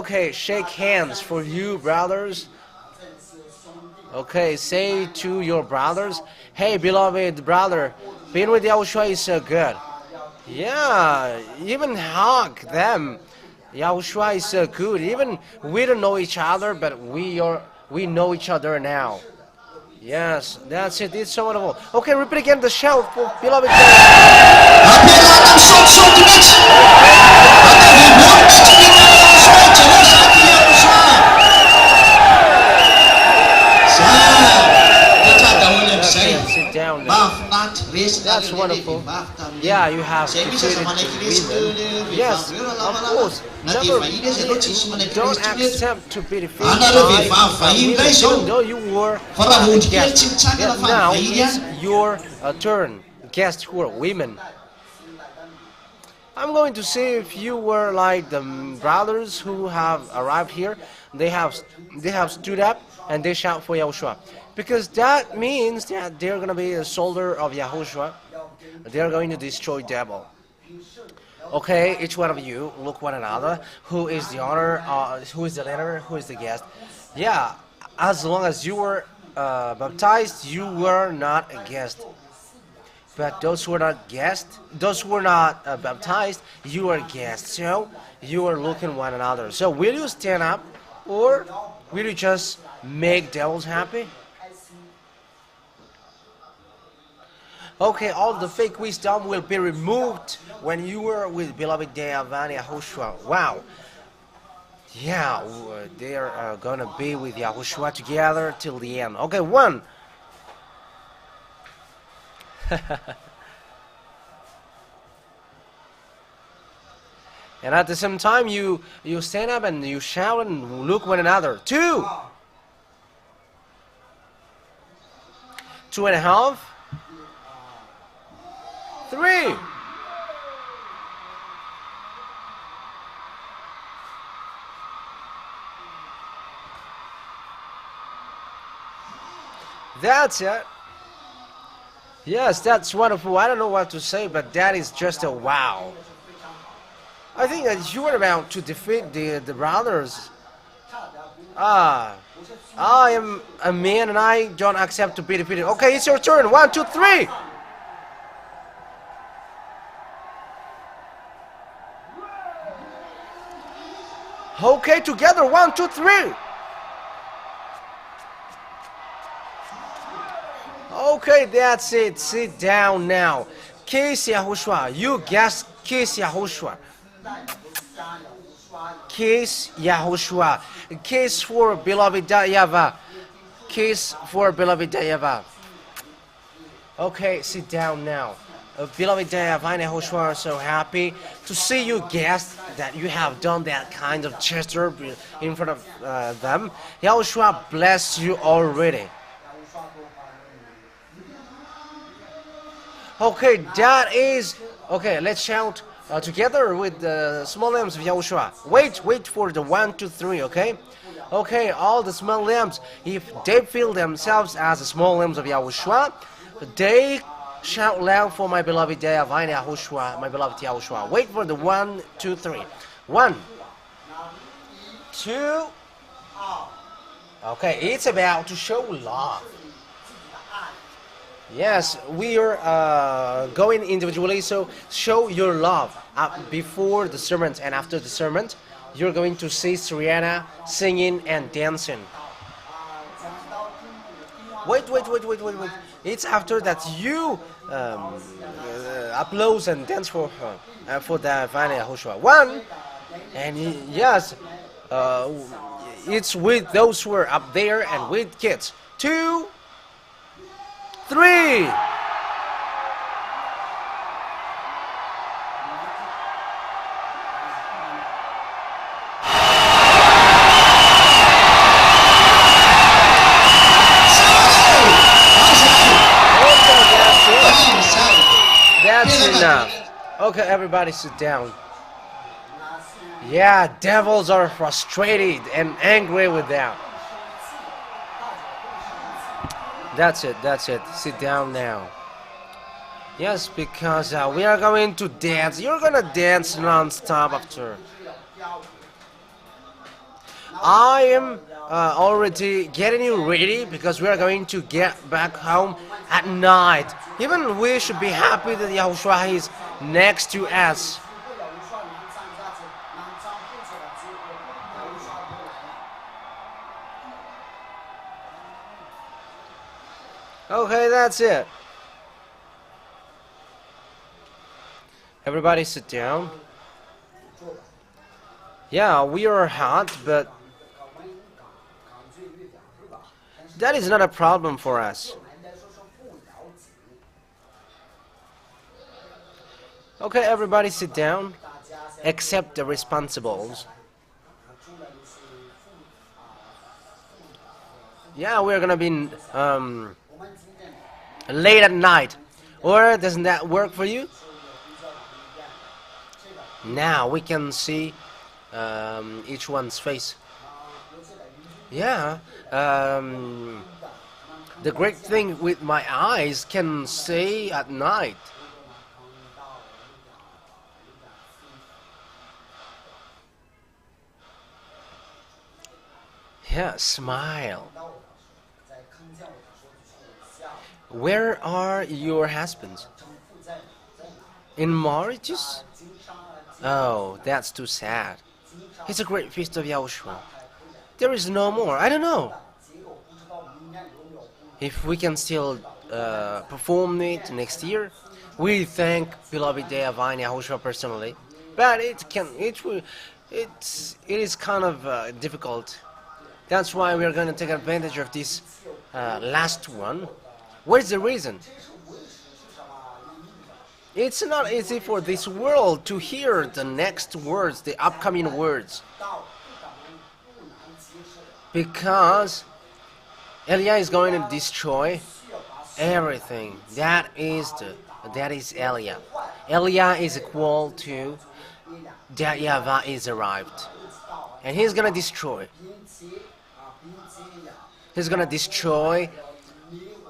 Okay, shake hands for you, brothers. Okay, say to your brothers, hey, beloved brother, being with Yahushua is so good. Yeah, even hug them. Yahushua is so good. Even we don't know each other, but we know each other now. Yes, that's it. It's so wonderful. Okay, repeat again the shout for beloved. Sit down now. That's wonderful. Yeah, you have defeated the villain. Yes, of course. Don't accept to be defeated by even though you were a guest. Yeah, now it's your turn. Guests who are women. I'm going to see if you were like the brothers who have arrived here. They have stood up and they shout for Yahushua. Because that means that they're going to be a soldier of Yahushua. They're going to destroy devil. Okay, each one of you look one another. Who is the honor? Who is the leader? Who is the guest? Yeah, as long as you were baptized, you were not a guest. But those who are not guests, those who are not baptized, you are guests. So you are looking one another. So will you stand up, or will you just make devils happy? Okay, all the fake wisdom will be removed when you are with beloved Yahavah and Yahushua. Wow. Yeah, they are going to be with Yahushua together till the end. Okay, one. And at the same time, you stand up and you shout and look one another. Two. 2.5. 3. That's it. Yes, that's wonderful. I don't know what to say, but that is just a wow. I think that you were about to defeat the brothers. I am a man and I don't accept to be defeated. Okay, it's your turn. 1, 2, 3. Okay, together. 1, 2, 3. Okay, that's it. Sit down now. Kiss Yahushua. You guess kiss Yahushua. Kiss Yahushua. Kiss for beloved Yahavah. Kiss for beloved Yahavah. Okay, sit down now. Beloved Yahavah and Yahushua are so happy to see you guests that you have done that kind of gesture in front of them. Yahushua bless you already. Okay, that is... Okay, let's shout together with the small lambs of Yahushua. Wait for the 1, 2, 3, okay? Okay, all the small lambs, if they feel themselves as the small lambs of Yahushua, they shout loud for my beloved Yahavah and Yahushua, my beloved Yahushua. Wait for the 1, 2, 3. 1, 2. Okay, it's about to show love. Yes, we are going individually, so show your love before the sermon and after the sermon. You're going to see Sriana singing and dancing. Wait. It's after that you applause and dance for her, for the Yahushua. 1, and yes, it's with those who are up there and with kids. 2, 3. That's enough. Okay, everybody sit down. Yeah, devils are frustrated and angry with that. That's it. Sit down now. Yes, because we are going to dance. You're gonna dance non-stop after. I am already getting you ready because we are going to get back home at night. Even we should be happy that Yahushua is next to us. Okay, that's it. Everybody sit down. Yeah, we are hot, but that is not a problem for us. Okay, everybody sit down, except the responsibles. Yeah, we're gonna be late at night. Or doesn't that work for you? Now we can see each one's face. Yeah, the great thing with my eyes can see at night. Yeah, smile. Where are your husbands? In marriages? Oh, that's too sad. It's a great feast of Yahushua. There is no more. I don't know if we can still perform it next year. We thank beloved Divine Yahushua personally, but it is kind of difficult. That's why we are going to take advantage of this last one. What is the reason? It's not easy for this world to hear the next words, the upcoming words. Because Elia is going to destroy everything. That is Elia. Elia is equal to that YAHVAH is arrived. And he's going to destroy. He's going to destroy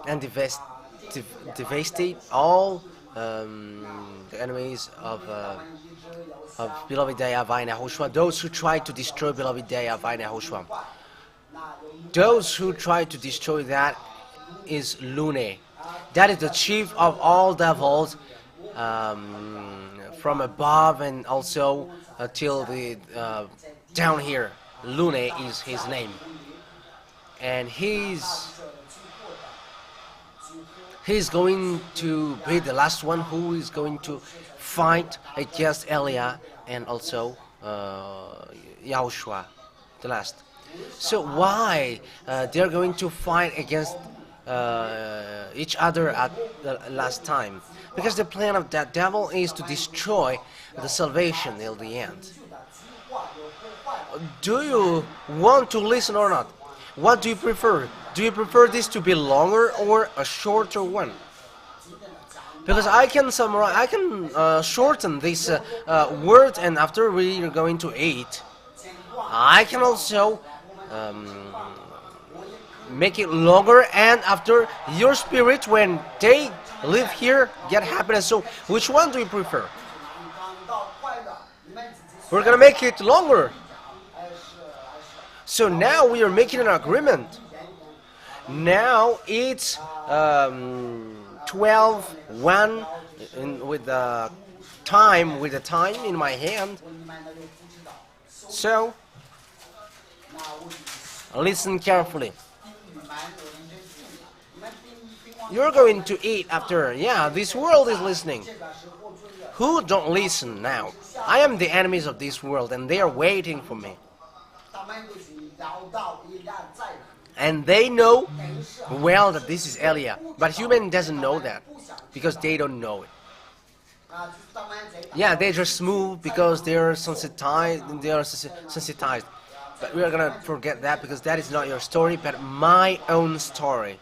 and devastate all the enemies of beloved YAHVAH and Yahushua, those who try to destroy beloved YAHVAH and Yahushua. Those who try to destroy that is Lune. That is the chief of all devils, from above and also till the down here. Lune is his name, and he's going to be the last one who is going to fight against Elia and also Yahushua, the last. So why they're going to fight against each other at the last time? Because the plan of that devil is to destroy the salvation till the end. Do you want to listen or not? What do you prefer? Do you prefer this to be longer or a shorter one? Because I can summarize, I can shorten this word, and after we are going to eat, I can also make it longer, and after your spirit, when they live here, get happiness. So which one do you prefer? We're gonna make it longer. So now we are making an agreement. Now it's 12:01 with the time in my hand. So listen carefully. You're going to eat after. Yeah, this world is listening. Who don't listen now? I am the enemies of this world, and they are waiting for me. And they know well that this is Elia, but human doesn't know that because they don't know it. Yeah, they just move because they are sensitized. But we are gonna forget that because that is not your story, but my own story.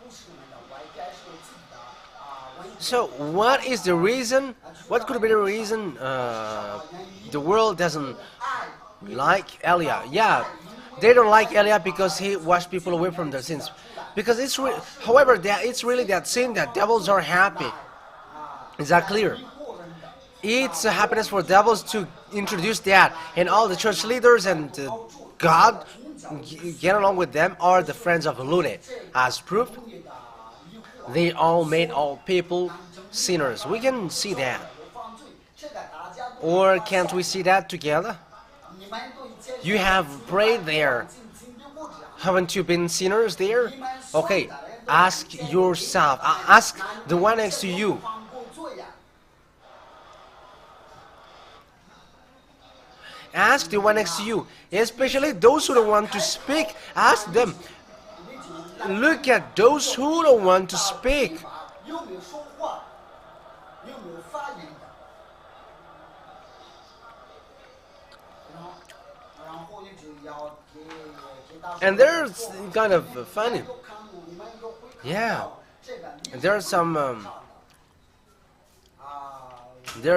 So, what is the reason? What could be the reason the world doesn't like Elia? Yeah, they don't like Elia because he washed people away from their sins. Because however, it's really that sin that devils are happy. Is that clear? It's a happiness for devils to introduce that, and all the church leaders and God get along with them are the friends of Lune. As proof, they all made all people sinners. We can see that. Or can't we see that together? You have prayed there. Haven't you been sinners there? Okay, ask yourself. Ask the one next to you. Ask the one next to you. Especially those who don't want to speak. Ask them. Look at those who don't want to speak. And there's kind of funny. Yeah. There are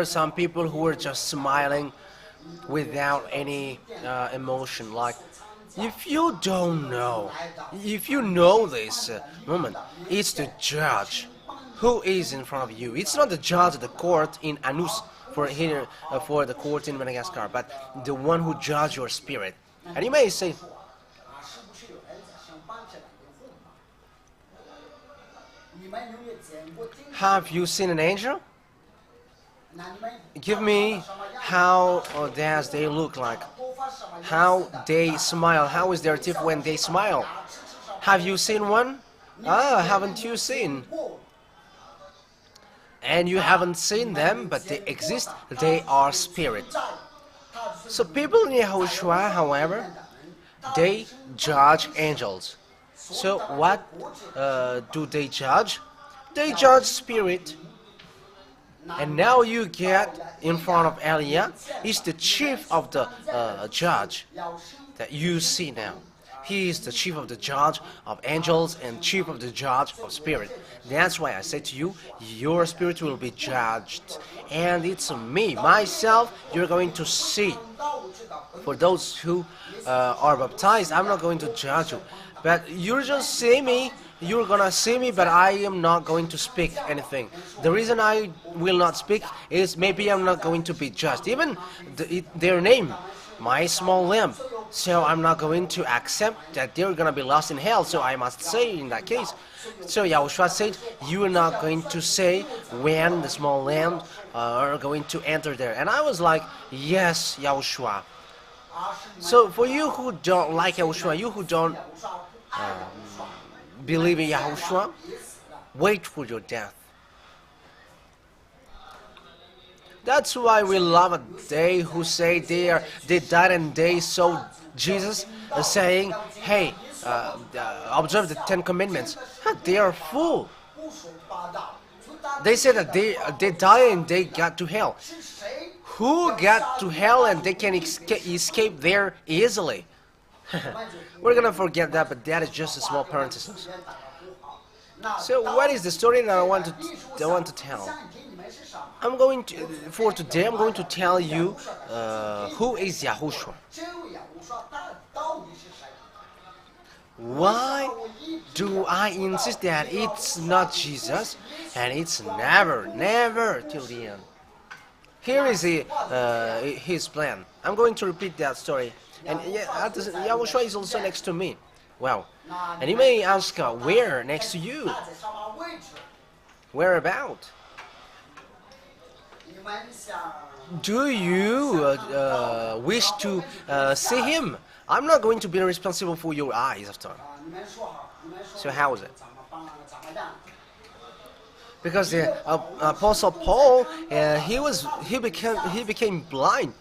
some people who are just smiling without any emotion. Like, if you don't know, if you know this moment, it's the judge who is in front of you. It's not the judge of the court in Anus for here for the court in Madagascar, but the one who judges your spirit. And you may say, have you seen an angel? Give me how does they look like? How they smile? How is their teeth when they smile? Have you seen one? Ah, haven't you seen? And you haven't seen them, but they exist. They are spirit. So people in Yahushua, however, they judge angels. So what do they judge? They judge spirit. And now you get in front of Elia. He's the chief of the judge that you see now. He is the chief of the judge of angels and chief of the judge of spirit. That's why I said to you, your spirit will be judged. And it's me, myself, you're going to see. For those who are baptized, I'm not going to judge you. But you just see me, you're gonna see me, but I am not going to speak anything. The reason I will not speak is maybe I'm not going to be judged. Even their name, my small lamb. So I'm not going to accept that they're gonna be lost in hell. So I must say in that case. So Yahushua said, you are not going to say when the small lamb are going to enter there. And I was like, yes, Yahushua. So for you who don't like Yahushua, you who don't believe in Yahushua, wait for your death. That's why we love a day who say they died and they saw Jesus saying, hey, observe the 10 Commandments. They are full. They said that they died and they got to hell. Who got to hell and they can escape there easily? We're gonna forget that, but that is just a small parenthesis. So what is the story that I want to tell? For today, I'm going to tell you who is Yahushua. Why do I insist that it's not Jesus and it's never till the end? Here is his plan. I'm going to repeat that story. And Yahushua is also next to me. Wow. And you may ask, where next to you? Where about? Do you wish to see him? I'm not going to be responsible for your eyes after. So how is it? Because the Apostle Paul, he became blind.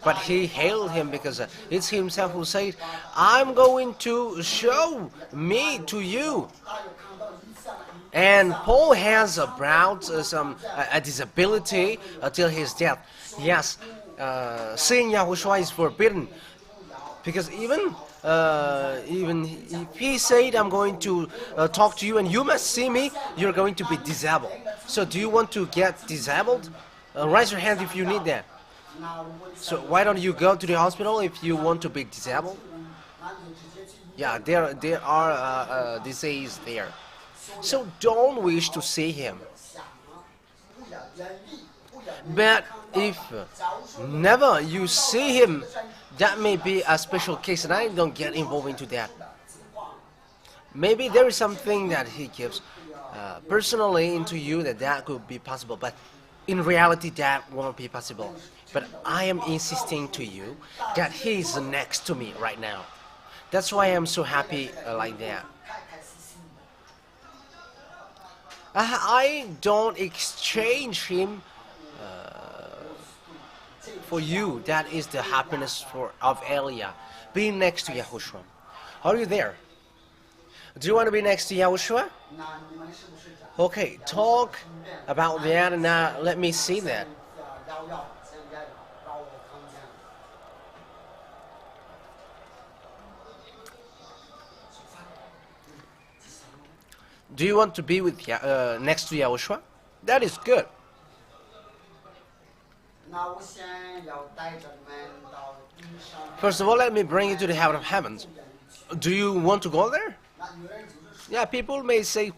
But he hailed him because it's himself who said, I'm going to show me to you. And Paul has brought a disability until his death. Yes, seeing Yahushua is forbidden. Because even if he said, I'm going to talk to you and you must see me, you're going to be disabled. So do you want to get disabled? Raise your hand if you need that. So why don't you go to the hospital if you want to be disabled? Yeah, there are disease there. So don't wish to see him. But if never you see him, that may be a special case, and I don't get involved into that. Maybe there is something that he gives personally into you that could be possible, but in reality that won't be possible. But I am insisting to you that he is next to me right now. That's why I'm so happy like that. I don't exchange him for you. That is the happiness of Elia, being next to Yahushua. Are you there? Do you want to be next to Yahushua? Okay, talk about that and let me see that. Do you want to be with next to Yahushua? That is good. First of all, let me bring you to the heaven of heavens. Do you want to go there? Yeah, people may say,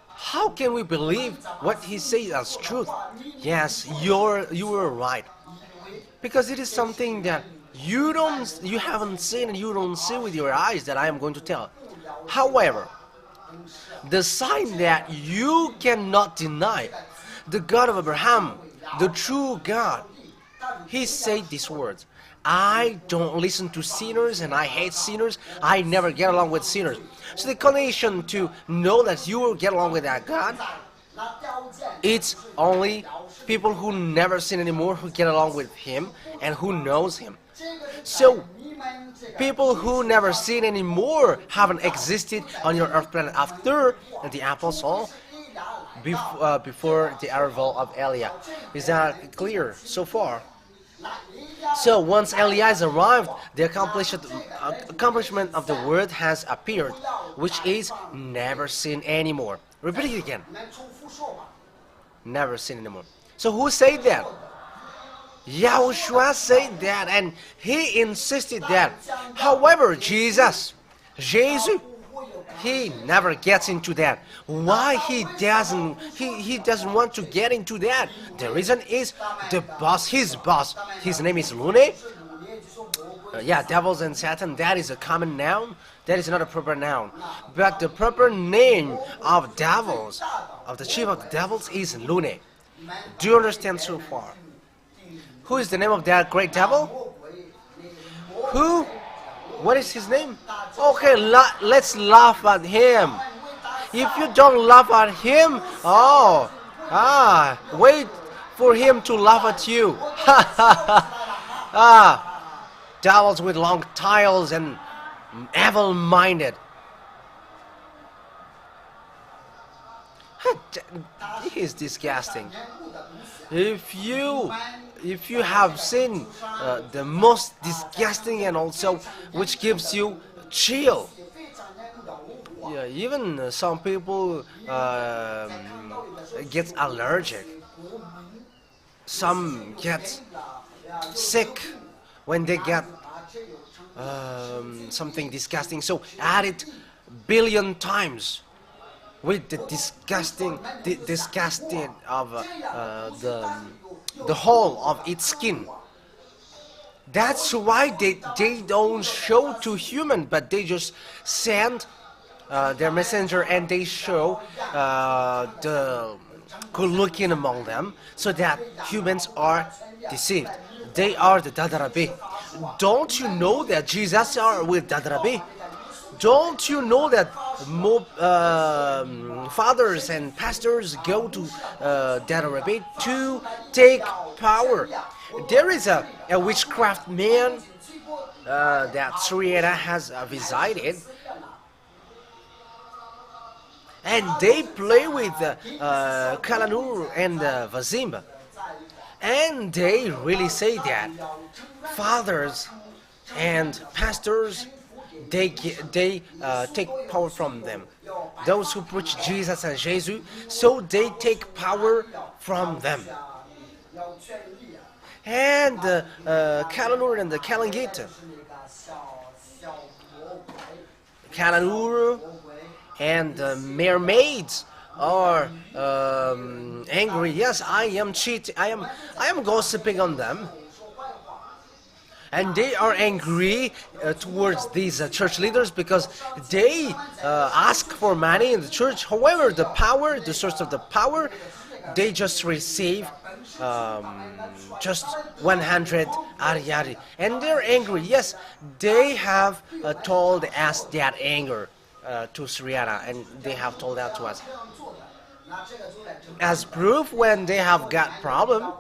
how can we believe what he says as truth? Yes, you are right. Because it is something that you haven't seen and you don't see with your eyes that I am going to tell. However, the sign that you cannot deny, the God of Abraham, the true God, he said these words: I don't listen to sinners and I hate sinners. I never get along with sinners. So the condition to know that you will get along with that God, it's only people who never sin anymore who get along with him and who knows him. So people who never sin anymore haven't existed on your earth planet after the apostle, before the arrival of Elia. Is that clear so far? So once Elias arrived, the accomplishment of the word has appeared, which is never sin anymore. Repeat it again. Never sin anymore. So who said that? Yahushua said that, and he insisted that. However, Jesus, he never gets into that. Why he doesn't want to get into that? The reason is his boss. His name is Lune. Yeah, devils and Satan, that is a common noun. That is not a proper noun. But the proper name of devils, of the chief of the devils, is Lune. Do you understand so far? Who is the name of that great devil? Who? What is his name? Okay, let's laugh at him. If you don't laugh at him, wait for him to laugh at you. Devils with long tails and evil-minded. He is disgusting. If you have seen the most disgusting and also which gives you chill. Yeah, even some people get allergic. Some get sick when they get something disgusting. So add it billion times with the disgusting of the whole of its skin. That's why they don't show to human, but they just send their messenger and they show the good looking among them, so that humans are deceived. They are the Dadarabi. Don't you know that Jesus are with Dadarabi? Don't you know that fathers and pastors go to Dadarabi to take power? There is a witchcraft man that Srieta has resided, and they play with Kalanur and Vazimba, and they really say that fathers and pastors, they take power from them. Those who preach Jesus and Jesus, so they take power from them. And Kalanur and the Kalangit, Kalanur and the mermaids, are angry. Yes, I am cheating. I am gossiping on them. And they are angry towards these church leaders because they ask for money in the church. However, the power, the source of the power, they just receive just 100 ariari. And they're angry. Yes, they have told us that anger to Sriana, and they have told that to us. As proof, when they have got problem,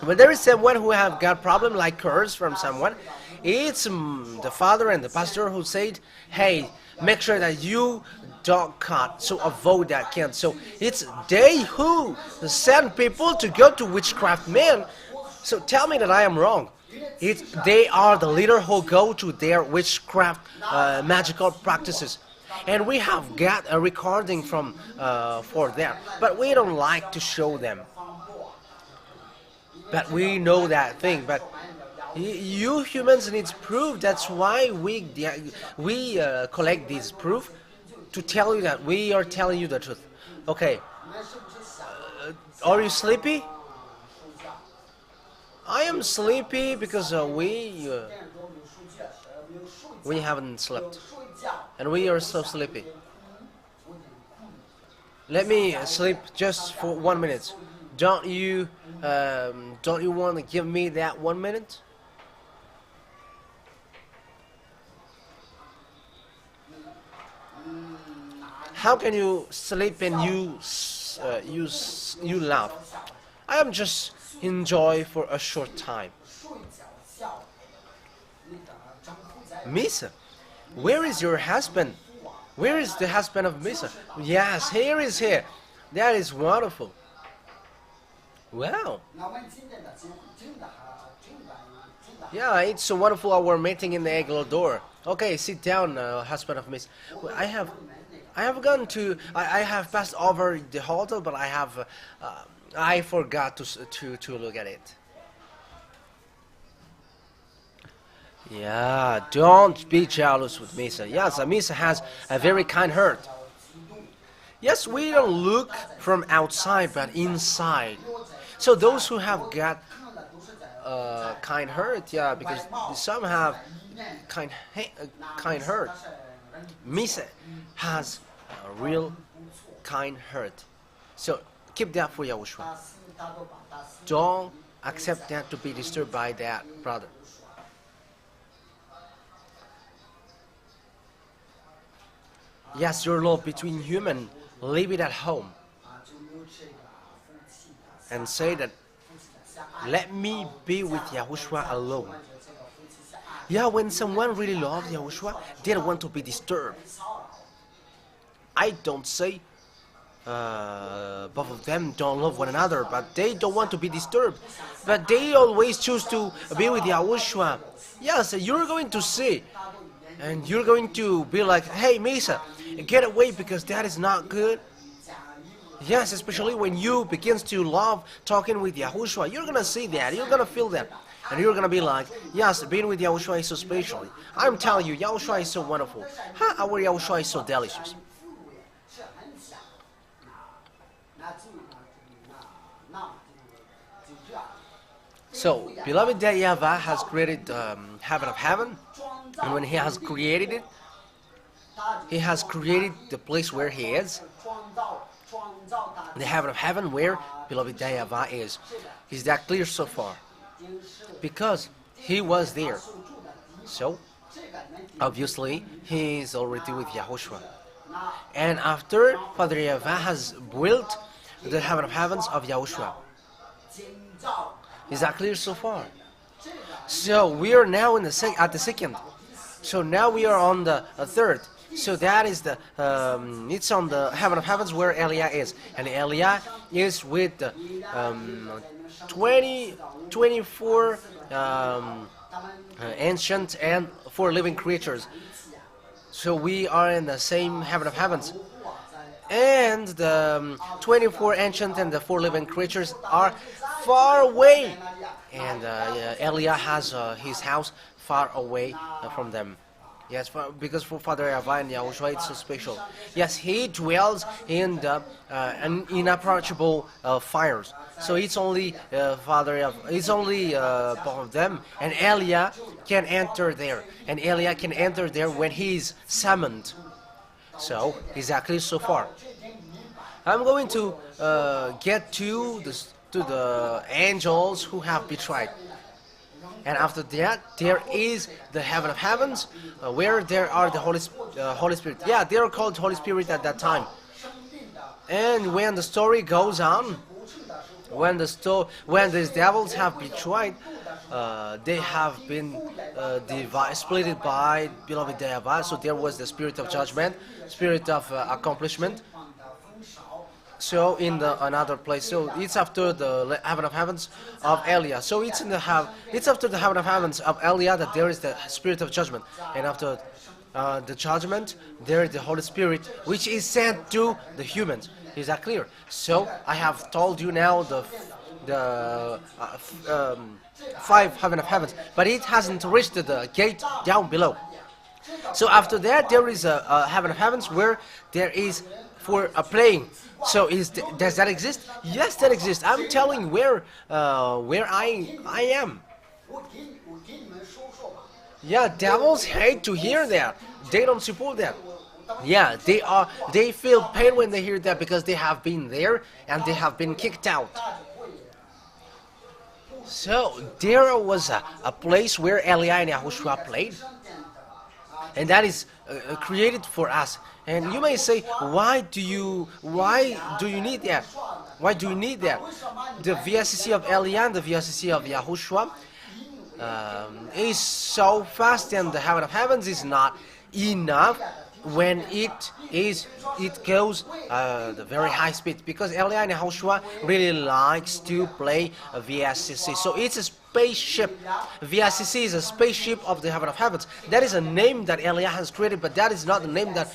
when there is someone who have got problem like curse from someone, it's the father and the pastor who said, hey, make sure that you don't cut, so avoid that can. So it's they who send people to go to witchcraft men. So tell me that I am wrong. They are the leader who go to their witchcraft magical practices. And we have got a recording from for them, but we don't like to show them. But we know that thing. But you humans need proof. That's why we collect this proof to tell you that we are telling you the truth. Okay. Are you sleepy? I am sleepy because we haven't slept, and we are so sleepy. Let me sleep just for 1 minute. Don't you want to give me that 1 minute? How can you sleep and you laugh? I am just enjoy for a short time. Misa, where is your husband? Where is the husband of Misa? Yes, here is here. That is wonderful. Wow. Yeah, it's so wonderful our meeting in the Eglo door. Okay, sit down, husband of Miss. Well, I have gone to, I have passed over the hotel, but I forgot to look at it. Yeah, don't be jealous with Misa. Yes, Misa has a very kind heart. Yes, we don't look from outside, but inside. So those who have got kind heart, yeah, because some have kind heart. Misa has a real kind heart. So keep that for Yahushua. Don't accept that to be disturbed by that brother. Yes, your love between human, leave it at home. And say that, let me be with Yahushua alone. Yeah, when someone really loves Yahushua, they don't want to be disturbed. I don't say both of them don't love one another, but they don't want to be disturbed. But they always choose to be with Yahushua. Yes, you're going to see. And you're going to be like, hey, Misa, get away because that is not good. Yes, especially when you begins to love talking with Yahushua, you're going to see that, you're going to feel that. And you're going to be like, yes, being with Yahushua is so special. I'm telling you, Yahushua is so wonderful. Our Yahushua is so delicious. So, beloved, that YAHVAH has created heaven of heaven. And when He has created it, He has created the place where He is. The heaven of heaven where beloved YAHVAH is. Is that clear so far? Because He was there. So, obviously, He is already with Yahushua. And after Father YAHVAH has built the heaven of heavens of Yahushua. Is that clear so far? So, we are now in at the second. So now we are on the third. So that is the, it's on the heaven of heavens where Elia is. And Elia is with the 24 ancient and 4 living creatures. So we are in the same heaven of heavens. And the 24 ancient and the 4 living creatures are far away. And Elia has his house far away from them. Yes, because for Father YAHVAH and Yahushua, it's so special. Yes, he dwells in the inapproachable fires. So it's only Father YAHVAH, it's only both of them, and Elia can enter there, and Elia can enter there when he is summoned. So exactly so far. I'm going to get to the angels who have betrayed. And after that, there is the heaven of heavens, where there are the Holy Spirit. Yeah, they are called Holy Spirit at that time. And when the story goes on, when these devils have betrayed, they have been split by beloved YAHVAH. So there was the spirit of judgment, spirit of accomplishment. So in another place, so it's after the heaven of heavens of Elia. So it's after the heaven of heavens of Elia that there is the spirit of judgment, and after the judgment there is the Holy Spirit, which is sent to the humans. Is that clear? So I have told you now the 5 heaven of heavens, but it hasn't reached the gate down below. So after that there is a heaven of heavens where there is for a playing. So does that exist? Yes, that exists. I'm telling where I am. Yeah, devils hate to hear that. They don't support that. Yeah, they feel pain when they hear that because they have been there and they have been kicked out. So there was a place where Elia and Yahushua played, and that is created for us. And you may say, why do you need that? Why do you need that? The VSCC of Elia and the VSCC of Yahushua is so fast, and the heaven of heavens is not enough when it goes the very high speed, because Elia and Yahushua really likes to play a VSCC. So it's a spaceship. VSCC is a spaceship of the heaven of heavens. That is a name that Elia has created, but that is not the name that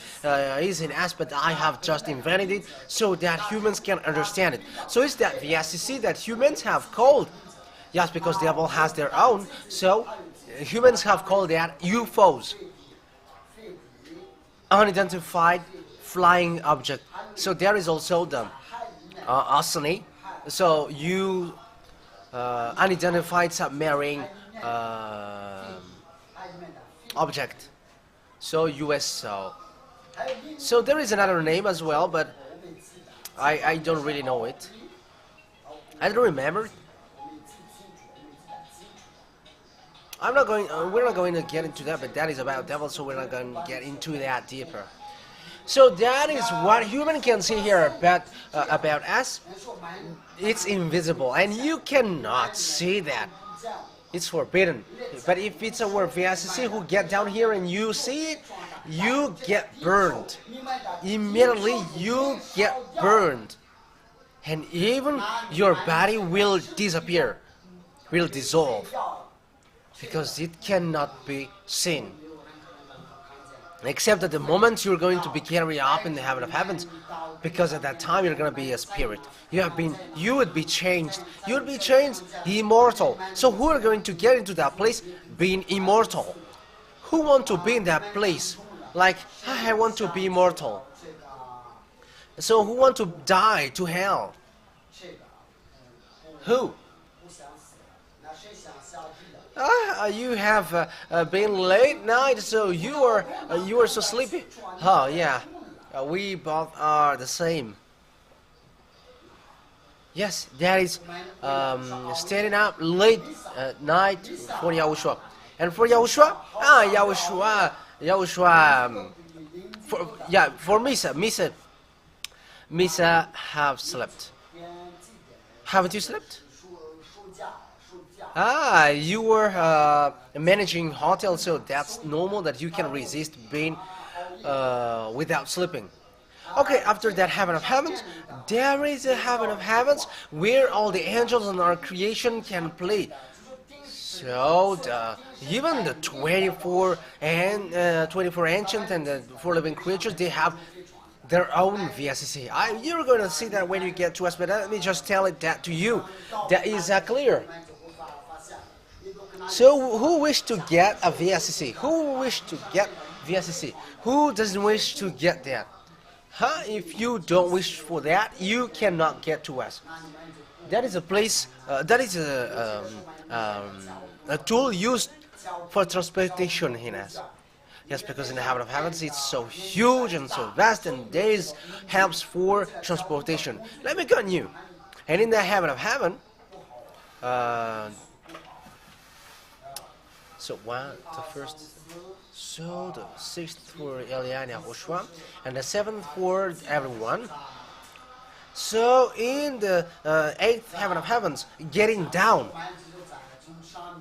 is in aspect. I have just invented it so that humans can understand it. So it's that VSCC that humans have called. Yes, because the devil has their own. So humans have called that UFOs. Unidentified flying object. So there is also the Asani. So unidentified submarine object. So USO. So there is another name as well, but I don't really know it. I don't remember. We're not going to get into that, but that is about devil, so we're not going to get into that deeper. So that is what human can see here about us. It's invisible, and you cannot see that. It's forbidden. But if it's our VSCC who get down here and you see it, you get burned. Immediately you get burned. And even your body will disappear, will dissolve. Because it cannot be seen. Except at the moment you're going to be carried up in the heaven of heavens, because at that time you're going to be a spirit. You would be changed. You would be changed, immortal. So who are going to get into that place being immortal? Who want to be in that place? Like, I want to be immortal. So who want to die to hell? Who? You have been late night, so you are so sleepy. Oh yeah, we both are the same. Yes, that is staying up late at night for Yahushua. And for Yahushua, Yahushua. For Misa have slept. Haven't you slept? You were managing hotel, so that's normal that you can resist being without sleeping. Okay, after that heaven of heavens, there is a heaven of heavens where all the angels in our creation can play. So even the 24 ancient and the 4 living creatures, they have their own VSCC. You're going to see that when you get to us, but let me just tell it that to you. That is clear. So who wished to get a VSCC? Who wished to get VSC. Who doesn't wish to get that? Huh? If you don't wish for that, you cannot get to us. That is a place, that is a tool used for transportation in us. Yes, because in the heaven of heavens it's so huge and so vast, and there is helps for transportation. Let me continue. And in the heaven of heaven, so the sixth for Eliah and Yahushua, and the seventh for everyone. So in the eighth heaven of heavens, getting down,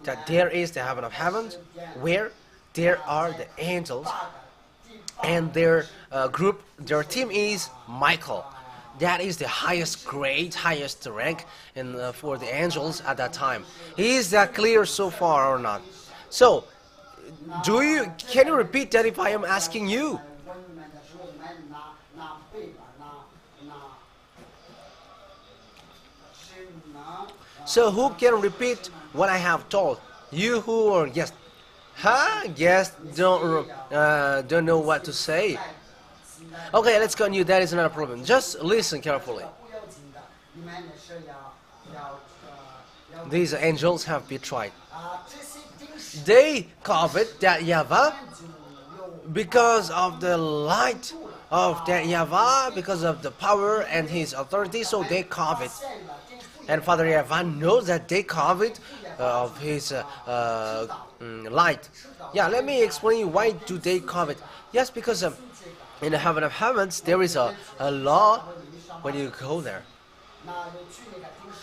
that there is the heaven of heavens where there are the angels, and their group, their team is Michael. That is the highest grade, highest rank for the angels at that time. Is that clear so far or not? So, can you repeat that if I am asking you? So who can repeat what I have told? You who are guest? Huh? Guest don't know what to say. Okay, let's continue. That is not a problem. Just listen carefully. These angels have betrayed. They covet that Yahushua because of the light of that Yahushua, because of the power and his authority, so they covet. And Father Yahushua knows that they covet of his light. Yeah, let me explain you why do they covet. Yes, because in the heaven of heavens there is a law when you go there.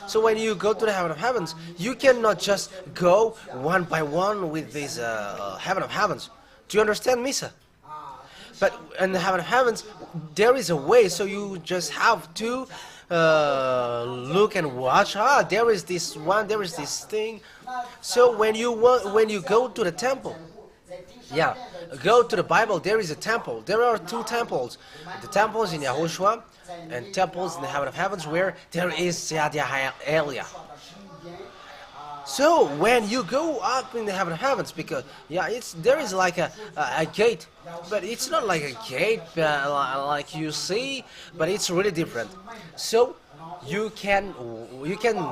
So when you go to the heaven of heavens, you cannot just go one by one with this heaven of heavens. Do you understand, Misa? But in the heaven of heavens, there is a way, so you just have to look and watch. There is this one, there is this thing. So when you go to the temple, yeah, go to the Bible, there is a temple. There are two temples. The temples in Yahushua and temples in the heaven of heavens where there is Elia. So when you go up in the heaven of heavens, because there is like a gate, but it's not like a gate like you see, but it's really different. So you can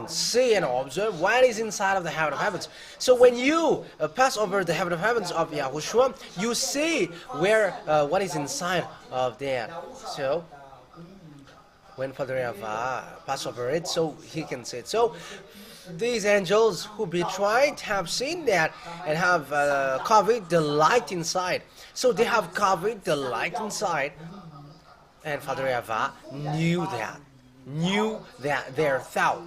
see and observe what is inside of the heaven of heavens. So when you pass over the heaven of heavens of Yahushua, you see where what is inside of there. So when Father Yahushua pass over it, so he can see it. So these angels who betrayed have seen that and have covered the light inside. So they have covered the light inside, and Father Yahushua knew that their thought.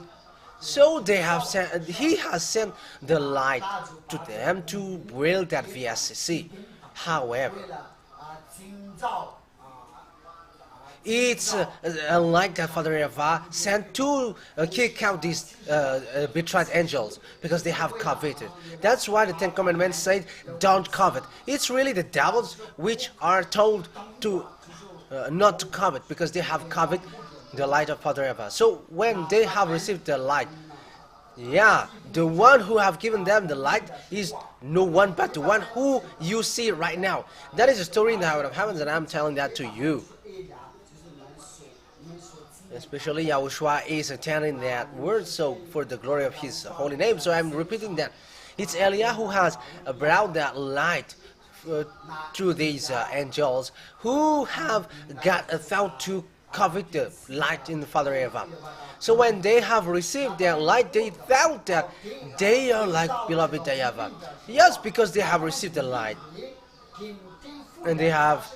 So he has sent the light to them to build that VSC. However, it's like that Father Yahushua sent to kick out these betrayed angels because they have coveted. That's why the Ten Commandments say, don't covet. It's really the devils which are told to not to covet because they have coveted the light of Father Yahushua. So when they have received the light, the one who have given them the light is no one but the one who you see right now. That is a story in the heaven of heavens, and I'm telling that to you. Especially Yahushua is attending that word, so for the glory of his holy name. So I'm repeating that. It's Elia who has brought that light to these angels who have got a thought to covet the light in the Father Yahushua. So when they have received their light, they felt that they are like beloved Yahushua. Yes, because they have received the light. And they have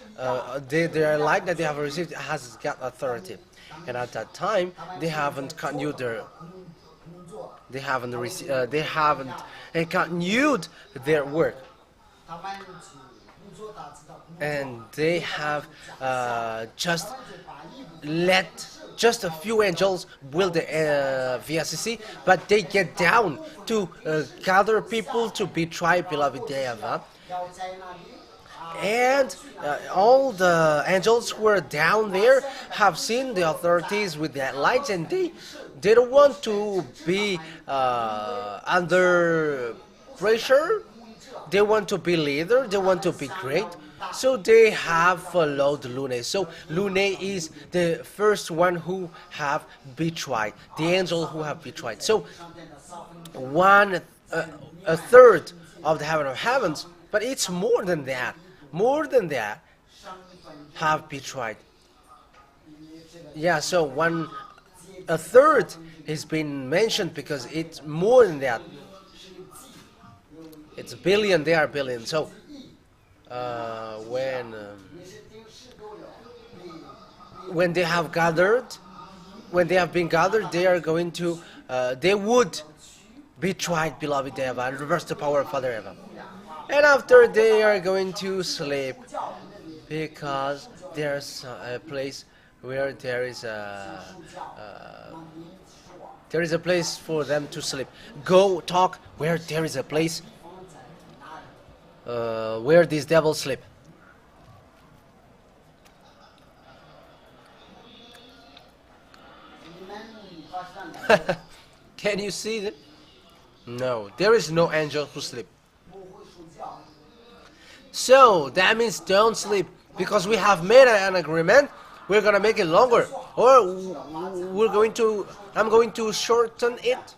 their light that they have received has got authority. And at that time, they haven't continued continued their work, and they have just a few angels build the VSC, but they get down to gather people to betray beloved Yahushua. And all the angels who are down there have seen the authorities with their lights, and they don't want to be under pressure. They want to be leader. They want to be great. So they have followed Lune. So Lune is the first one who have betrayed, the angel who have betrayed. So one, a third of the heaven of heavens, but it's more than that, have betrayed. Yeah, so a third has been mentioned because it's more than that. It's billion, they are billion. So when they have gathered, when they have been gathered, they are going to, they would be tried, beloved Eva, and reverse the power of Father Eva. And after they are going to sleep, because there's a place where there is a place for them to sleep. Go talk where there is a place where these devils sleep. Can you see them? No, there is no angel who sleep. So that means don't sleep, because we have made an agreement. We're gonna make it longer, or I'm going to shorten it.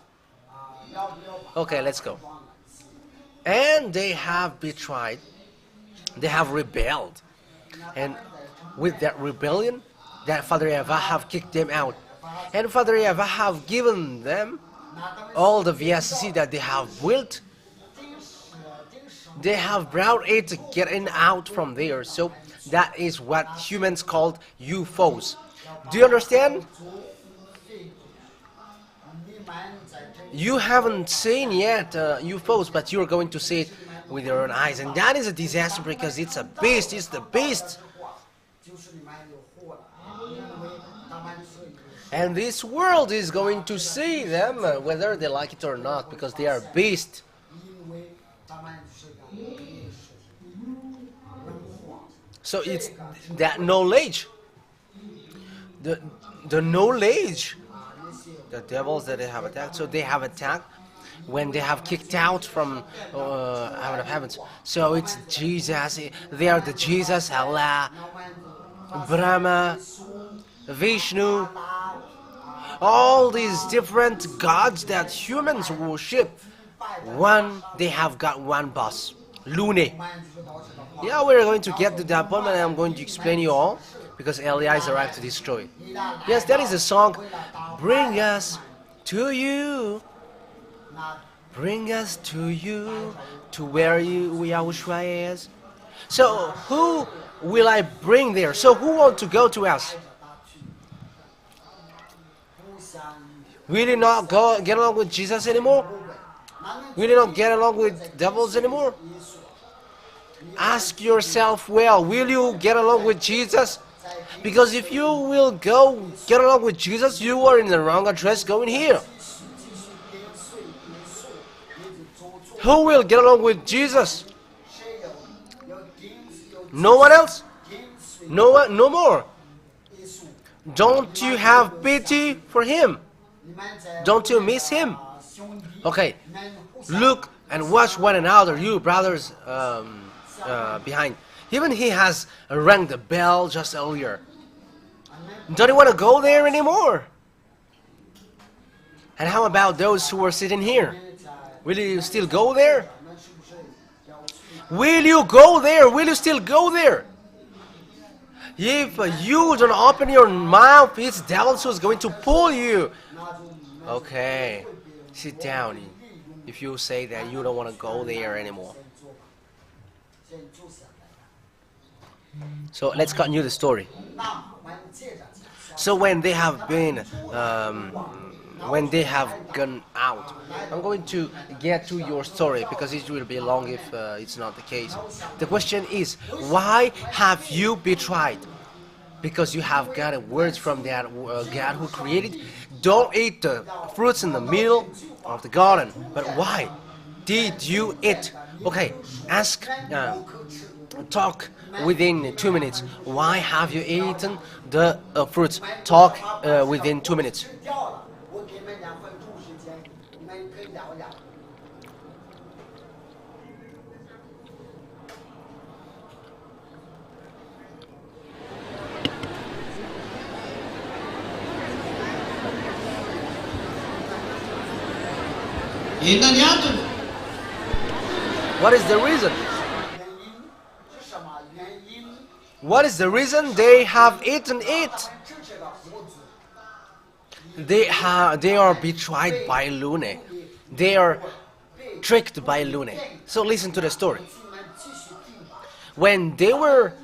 Okay, let's go. And they have betrayed, they have rebelled, and with that rebellion, that Father Eva have kicked them out, and Father Eva have given them all the VSC that they have built. They have brought it getting out from there. So that is what humans called UFOs. Do you understand? You haven't seen yet UFOs, but you're going to see it with your own eyes, and that is a disaster because it's a beast. It's the beast. And this world is going to see them, whether they like it or not, because they are beasts. So it's that knowledge, the knowledge, the devils that they have attacked. So they have attacked when they have kicked out from heaven of heavens. So it's Jesus. They are the Jesus, Allah, Brahma, Vishnu, all these different gods that humans worship. They have got one boss, Lune. Yeah, we're going to get to that point, and I'm going to explain you all, because Elia is arrived to destroy. Yes, that is the song, Bring Us to You. Bring us to you, to where Yahushua is. So, who will I bring there? So, who want to go to us? Will you not get along with Jesus anymore? Will you not get along with devils anymore? Ask yourself, well, will you get along with Jesus? Because if you will get along with Jesus, you are in the wrong address going here. Who will get along with Jesus? No one else? No one, no more. Don't you have pity for him? Don't you miss him? Okay, look and watch one another, you brothers behind. Even he has rang the bell just earlier. Don't you want to go there anymore? And how about those who are sitting here? Will you still go there? Will you go there? Will you still go there? If you don't open your mouth, it's devils who's going to pull you. Okay, sit down if you say that you don't want to go there anymore. So let's continue the story. So when they have been, when they have gone out, I'm going to get to your story because it will be long if it's not the case. The question is, why have you betrayed? Because you have got words from that God who created. Don't eat the fruits in the middle of the garden. But why did you eat? Okay, ask, talk within 2 minutes. Why have you eaten the fruits? Talk within 2 minutes. What is the reason? What is the reason they have eaten it? They are betrayed by Lune. They are tricked by Lune. So listen to the story. When they were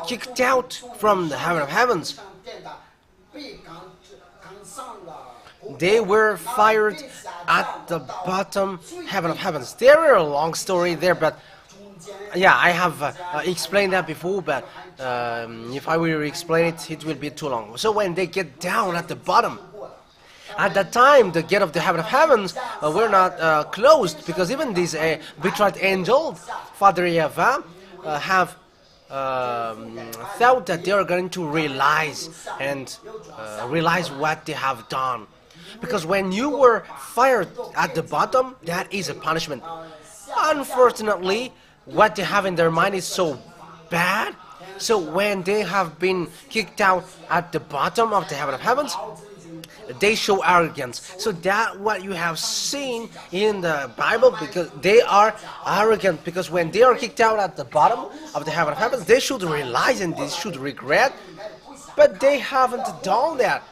kicked out from the heaven of heavens, they were fired at the bottom heaven of heavens. There are a long story there, but yeah, I have explained that before, but if I will explain it, it will be too long. So when they get down at the bottom, at that time, the gate of the heaven of heavens were not closed, because even these betrayed angels, Father YAHVAH, have thought that they are going to realize what they have done. Because when you were fired at the bottom, that is a punishment. Unfortunately, what they have in their mind is so bad. So when they have been kicked out at the bottom of the heaven of heavens, they show arrogance. So that what you have seen in the Bible, because they are arrogant, because when they are kicked out at the bottom of the heaven of heavens, they should realize and they should regret, but they haven't done that.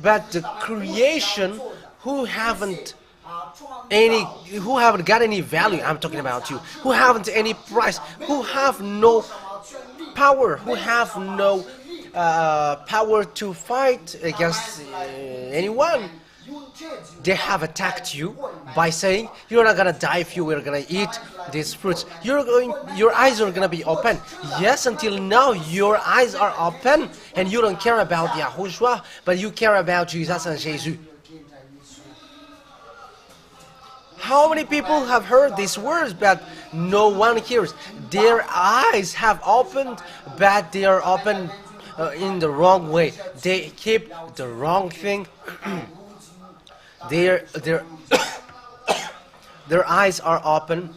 But the creation who haven't got any value, I'm talking about you, who haven't any price, who have no power, who have no power to fight against anyone, they have attacked you by saying you're not gonna die if you were gonna eat these fruits. Your eyes are gonna be open. Yes, until now your eyes are open and you don't care about Yahushua, but you care about Jesus and Jesus. How many people have heard these words, but no one hears? Their eyes have opened, but they are open in the wrong way. They keep the wrong thing. their eyes are open.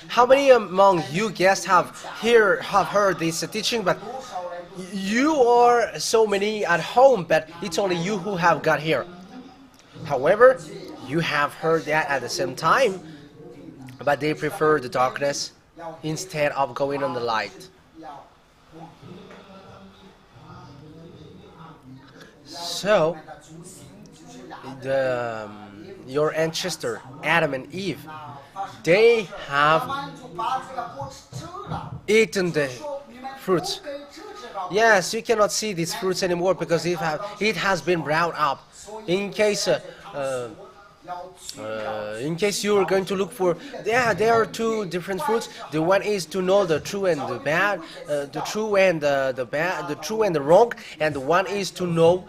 How many among you guests have heard this teaching, but you are so many at home, but it's only you who have got here. However, you have heard that at the same time, but they prefer the darkness instead of going on the light. So, your ancestor, Adam and Eve, they have eaten the fruits. Yes, you cannot see these fruits anymore because it has been brown up. In case you are going to look for, there are two different fruits. The one is to know the true and the bad, the true and the bad, the true and the wrong, and the one is to know,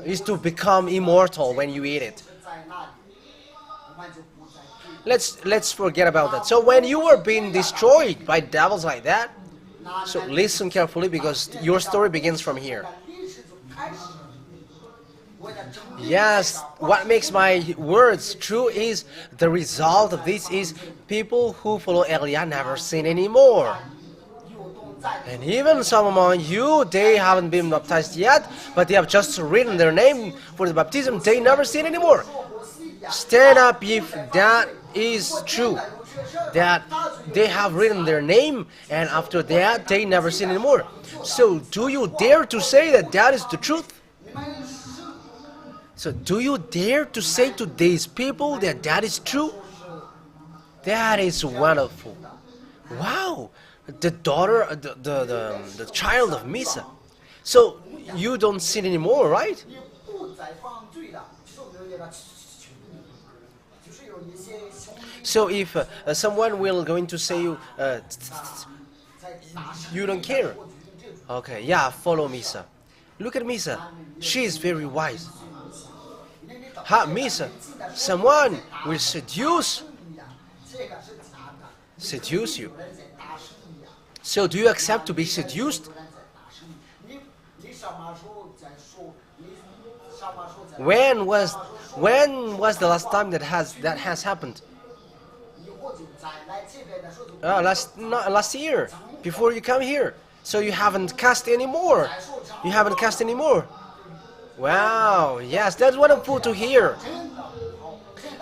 is to become immortal when you eat it. Let's forget about that. So when you are being destroyed by devils like that, so listen carefully because your story begins from here. Yes, what makes my words true is the result of this is people who follow Elia never sin anymore. And even some among you, they haven't been baptized yet, but they have just written their name for the baptism. They never sin anymore. Stand up if that is true, that they have written their name and after that they never sin anymore. So do you dare to say that that is the truth? So do you dare to say to these people that that is true? That is wonderful. Wow, the daughter, the child of Misa. So you don't sin anymore, right? So if someone will going to say you, you don't care. Okay, yeah, follow Misa. Look at Misa. She is very wise. Ha, Misa, someone will seduce you. So do you accept to be seduced? When was the last time that has happened? Last year, before you come here. So you haven't cast anymore. You haven't cast anymore. Wow, yes, that's wonderful to hear.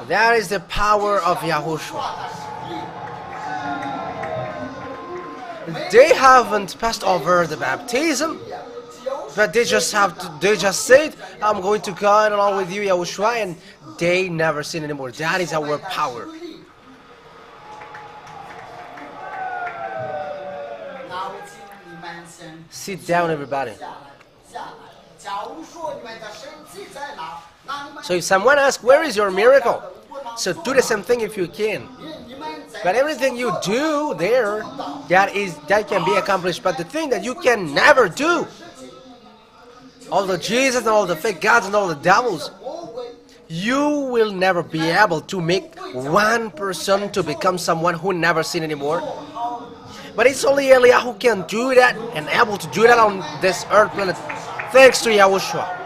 That is the power of Yahushua. They haven't passed over the baptism, but they just said, I'm going to go along with you, Yahushua, and they never sin anymore. That is our power. Sit down, everybody. So if someone asks, where is your miracle? So do the same thing if you can. But everything you do there, that can be accomplished. But the thing that you can never do, all the Jesus and all the fake gods and all the devils, you will never be able to make one person to become someone who never sin anymore. But it's only Eliah who can do that and able to do that on this earth planet, thanks to Yahushua.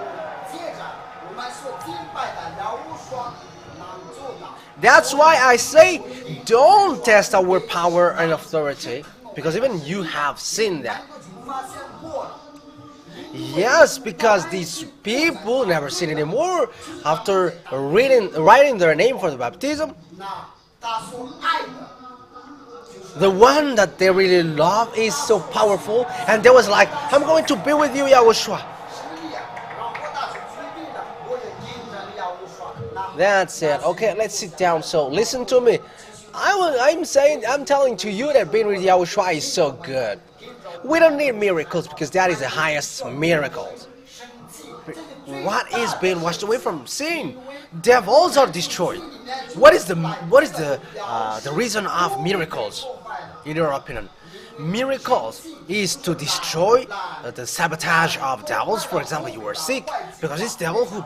That's why I say, don't test our power and authority, because even you have seen that. Yes, because these people never sin anymore after writing their name for the baptism. The one that they really love is so powerful, and they was like, I'm going to be with you, Yahushua. That's it. Okay, let's sit down. So listen to me. I'm telling to you that being with Yahushua is so good. We don't need miracles because that is the highest miracles. What is being washed away from sin? Devils are destroyed. What is the reason of miracles, in your opinion? Miracles is to destroy the sabotage of devils. For example, you are sick because it's devil who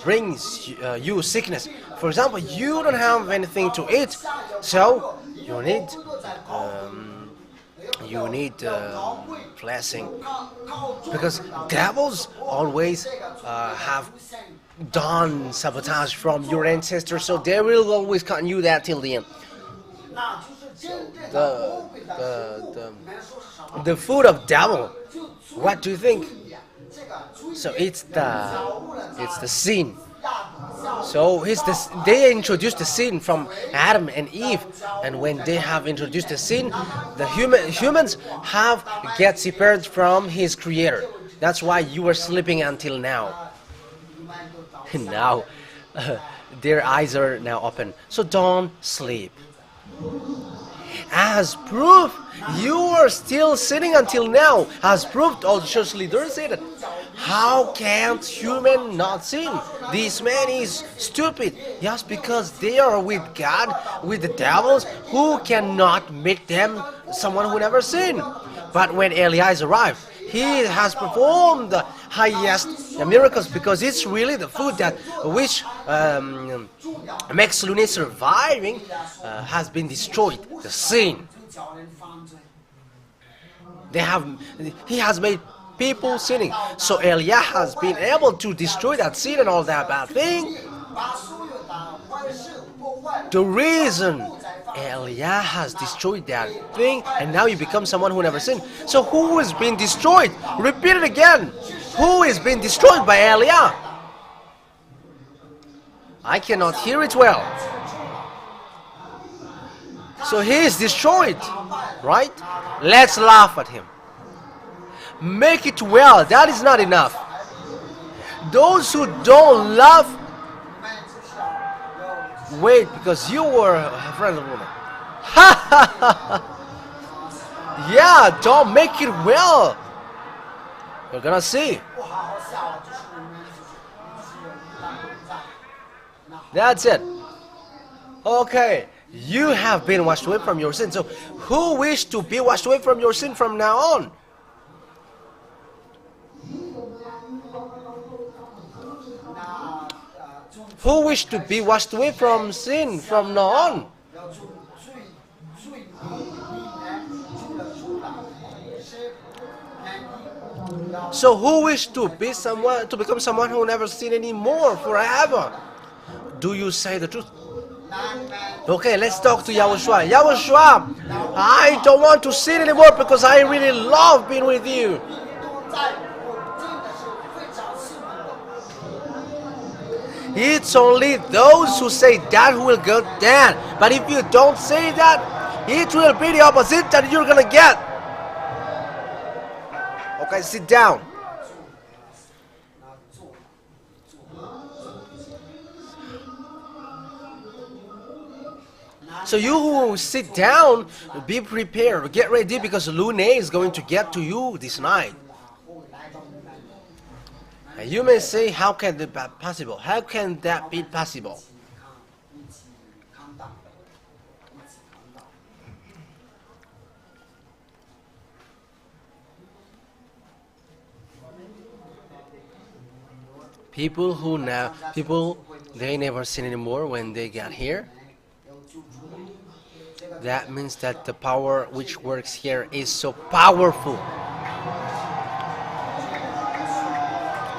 brings you sickness. For example, you don't have anything to eat, so you need blessing, because devils always have done sabotage from your ancestors, so they will always continue that till the end. The food of devil, what do you think? So it's the sin. So they introduced the sin from Adam and Eve, and when they have introduced the sin, the humans have get separated from his creator. That's why you are sleeping until now. Now their eyes are now open. So don't sleep. As proof, you are still sinning until now. As proof, all church leaders say that. How can't human not sin? This man is stupid. Yes, because they are with God, with the devils, who cannot make them someone who never sinned. But when Elias arrived, he has performed the highest miracles, because it's really the food that which makes Lune surviving has been destroyed. The sin. He has made people sinning. So Eliah has been able to destroy that sin and all that bad thing. The reason Eliah has destroyed that thing, and now you become someone who never sinned. So who is being destroyed? Repeat it again. Who is being destroyed by Eliah? I cannot hear it well. So he is destroyed, right? Let's laugh at him. Make it well. That is not enough. Those who don't love, wait, because you were a friend of the woman. Yeah, don't make it well. You're gonna see. That's it. Okay, you have been washed away from your sin. So who wish to be washed away from your sin from now on? Who wish to be washed away from sin from now on? So who wish to become someone who never sin anymore forever? Do you say the truth? Okay, let's talk to Yahushua. Yahushua, I don't want to sin anymore because I really love being with you. It's only those who say that who will go down. But if you don't say that, it will be the opposite that you're gonna get. Okay, sit down. So you who sit down, be prepared, get ready because Lune is going to get to you this night. And you may say, how can that be possible? How can that be possible? People, they never sin anymore when they got here. That means that the power which works here is so powerful.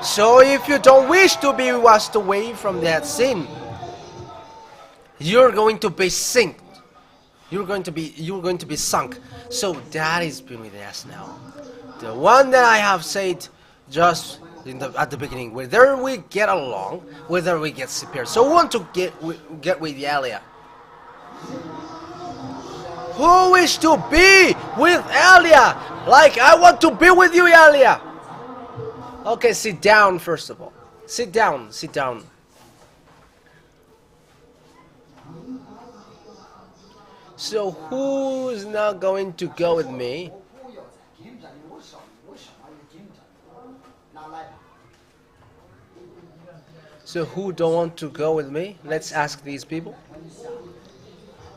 So if you don't wish to be washed away from that sin, you're going to be sunk. You're going to be sunk. So that is been with us now. The one that I have said just at the beginning, whether we get along, whether we get separated. So we want to get with Elia. Who wish to be with Elia? Like I want to be with you, Elia. Okay, sit down first of all. Sit down, sit down. So who's not going to go with me? So who don't want to go with me? Let's ask these people.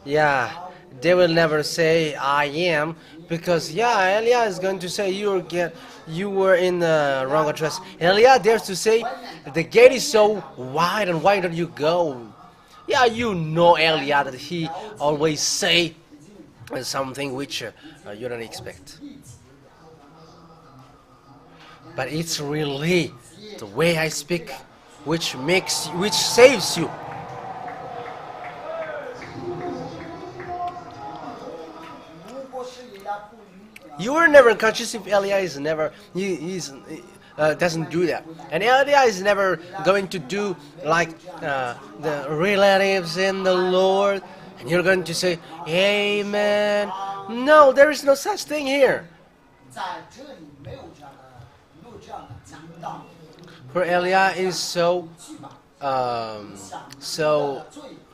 Yeah, they will never say I am, because yeah, Elia is going to say you were in the wrong address. Elia dares to say the gate is so wide and why don't you go? Yeah, you know Elia that he always say something which you don't expect. But it's really the way I speak which saves you. You were never conscious if Elia is never doesn't do that, and Elia is never going to do like the relatives in the Lord, and you're going to say Amen. No, there is no such thing here. For Elia is so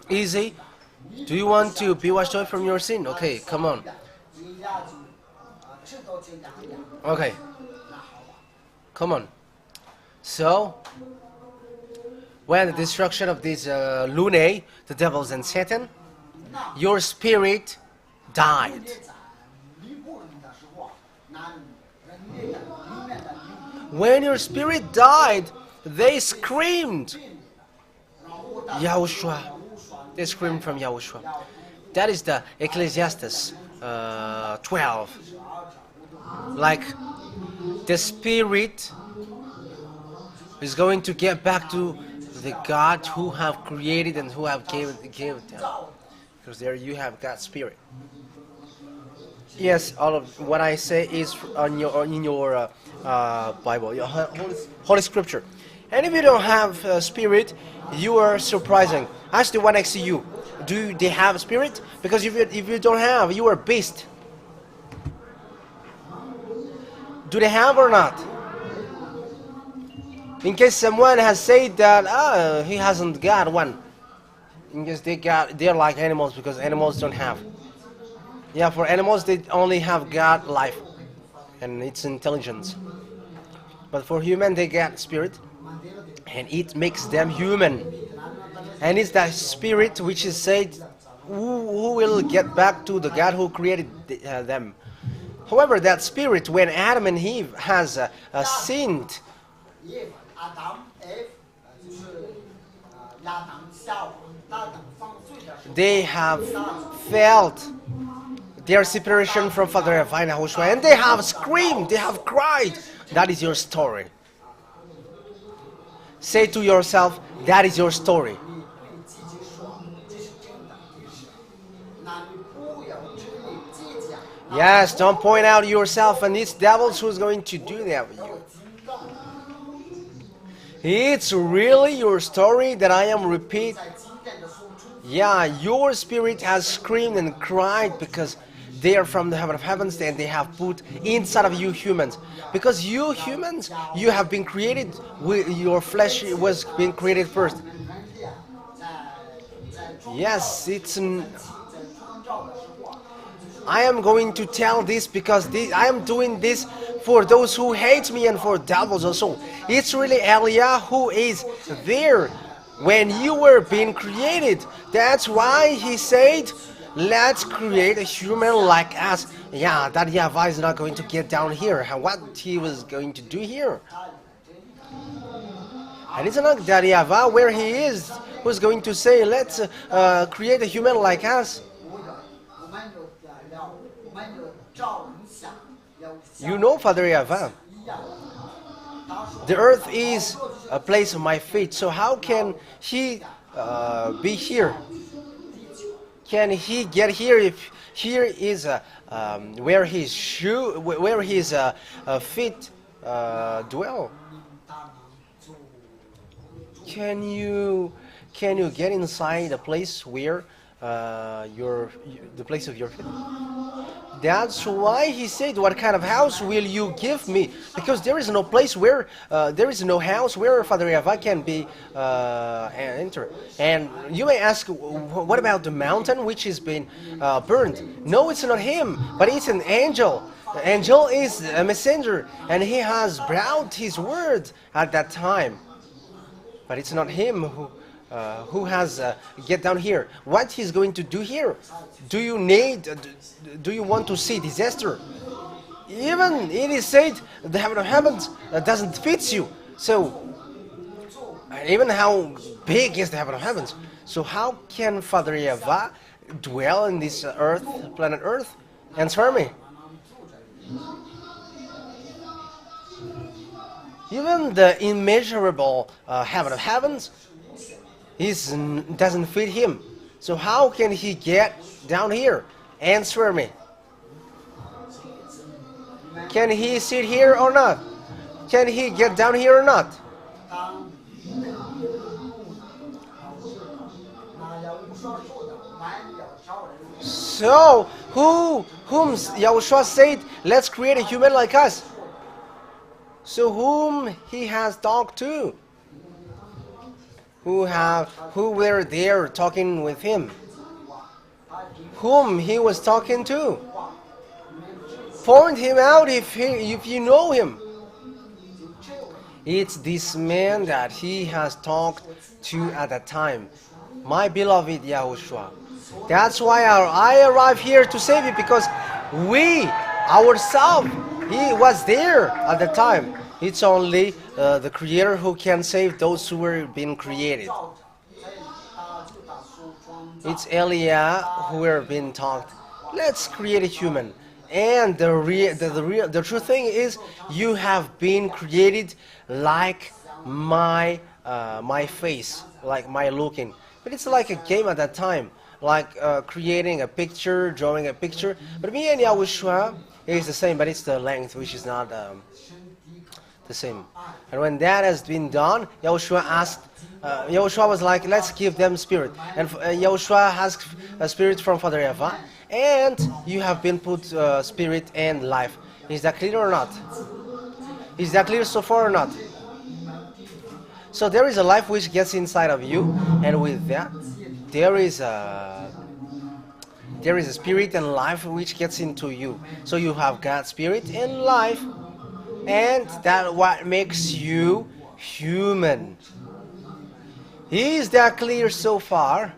easy. Do you want to be washed away from your sin? Okay, come on. Okay, come on. So, when the destruction of this Lune, the devils and Satan, your spirit died. When your spirit died, they screamed, Yahushua. They screamed from Yahushua. That is the Ecclesiastes 12. Like the spirit is going to get back to the God who have created and who have gave them. Because there you have God's spirit. Yes, all of what I say is in your Bible, your Holy Scripture. And if you don't have spirit, you are surprising. Ask the one next to you. Do they have spirit? Because if you don't have, you are beast. Do they have or not? In case someone has said that he hasn't got one. In case they're like animals, because animals don't have. Yeah, for animals they only have God life and its intelligence. But for human they get spirit, and it makes them human. And it's that spirit which is said who will get back to the God who created them. However, that spirit, when Adam and Eve has sinned, they have felt their separation from Father Yahushua, and they have screamed, they have cried. That is your story. Say to yourself, that is your story. Yes, don't point out yourself, and it's devils who's going to do that with you. It's really your story that I am repeat. Yeah, your spirit has screamed and cried because they are from the heaven of heavens and they have put inside of you humans. Because you humans, you have been created, your flesh was being created first. Yes, I am going to tell this because I am doing this for those who hate me and for devils also. It's really Eliah who is there when you were being created. That's why he said, let's create a human like us. Yeah, that YAHVAH is not going to get down here. What he was going to do here. And it's not that YAHVAH where he is who's going to say, let's create a human like us. You know, Father YAHVAH, the earth is a place of my feet, so how can he be here? Can he get here if here is where his feet dwell? Can you get inside a place where the place of your feet? That's why he said, what kind of house will you give me? Because there is no place where, there is no house where Father YAHVAH can be enter. And you may ask, what about the mountain which has been burned? No, it's not him, but it's an angel. The angel is a messenger, and he has brought his word at that time. But it's not him who has get down here. What he's going to do here? Do you want to see disaster? Even it is said the heaven of heavens doesn't fit you. So even how big is the heaven of heavens? So how can Father YAHVAH dwell in this earth, planet Earth? Answer me. Even the immeasurable heaven of heavens doesn't fit him. So how can he get down here? Answer me. Can he sit here or not? Can he get down here or not? So whom Yahushua said, let's create a human like us. So whom he has talked to? Who were there talking with him? Whom he was talking to? Point him out if you know him. It's this man that he has talked to at that time. My beloved Yahushua. That's why I arrived here to save you, because we ourselves, he was there at the time. It's only the Creator who can save those who were being created. It's Eliah who are being taught, let's create a human. And the true thing is, you have been created like my face, like my looking. But it's like a game at that time, like creating a picture, drawing a picture. But me and Yahushua is the same, but it's the length which is not the same. And when that has been done, Yahushua asked, Yahushua was like, let's give them spirit. And Yahushua has a spirit from Father YAHVAH, and you have been put spirit and life. Is that clear or not? Is that clear so far or not? So there is a life which gets inside of you, and with that, there is a spirit and life which gets into you. So you have God's spirit and life, and that what makes you human. Is that clear so far?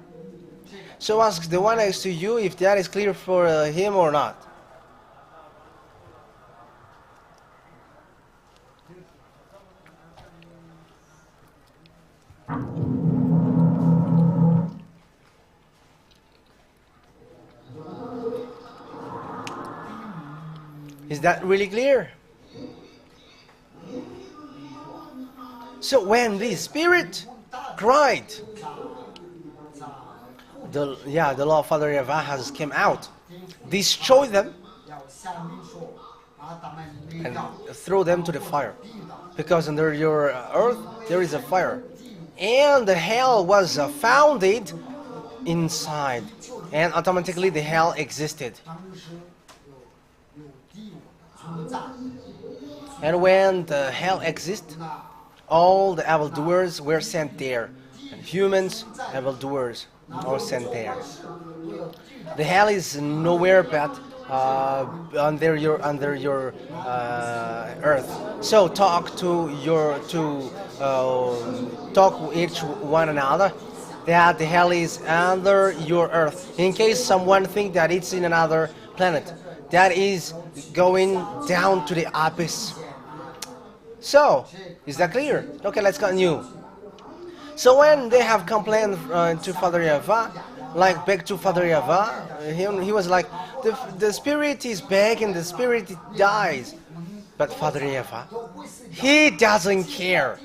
So ask the one next to you if that is clear for him or not. Is that really clear? So when the Spirit cried, the law of Father YAHVAH has come out, destroy them. and throw them to the fire, because under your earth there is a fire. And the hell was founded inside, and automatically the hell existed. And when the hell exists, all the evildoers were sent there, and humans, evildoers, are sent there. The hell is nowhere but under your earth. So talk talk each one another that the hell is under your earth. In case someone think that it's in another planet, that is going down to the abyss. So is that clear? Okay, let's continue. So when they have complained to Father Yahavah, like back to Father Yahavah, he was like, the spirit is back and the spirit dies. But Father Yahavah, he doesn't care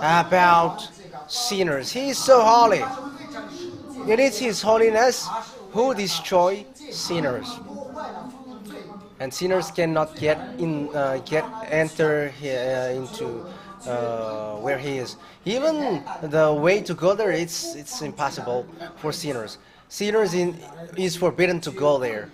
about sinners. He is so holy. It is his holiness who destroy sinners. And sinners cannot enter into where he is. Even the way to go there, it's impossible for sinners. Sinners is forbidden to go there.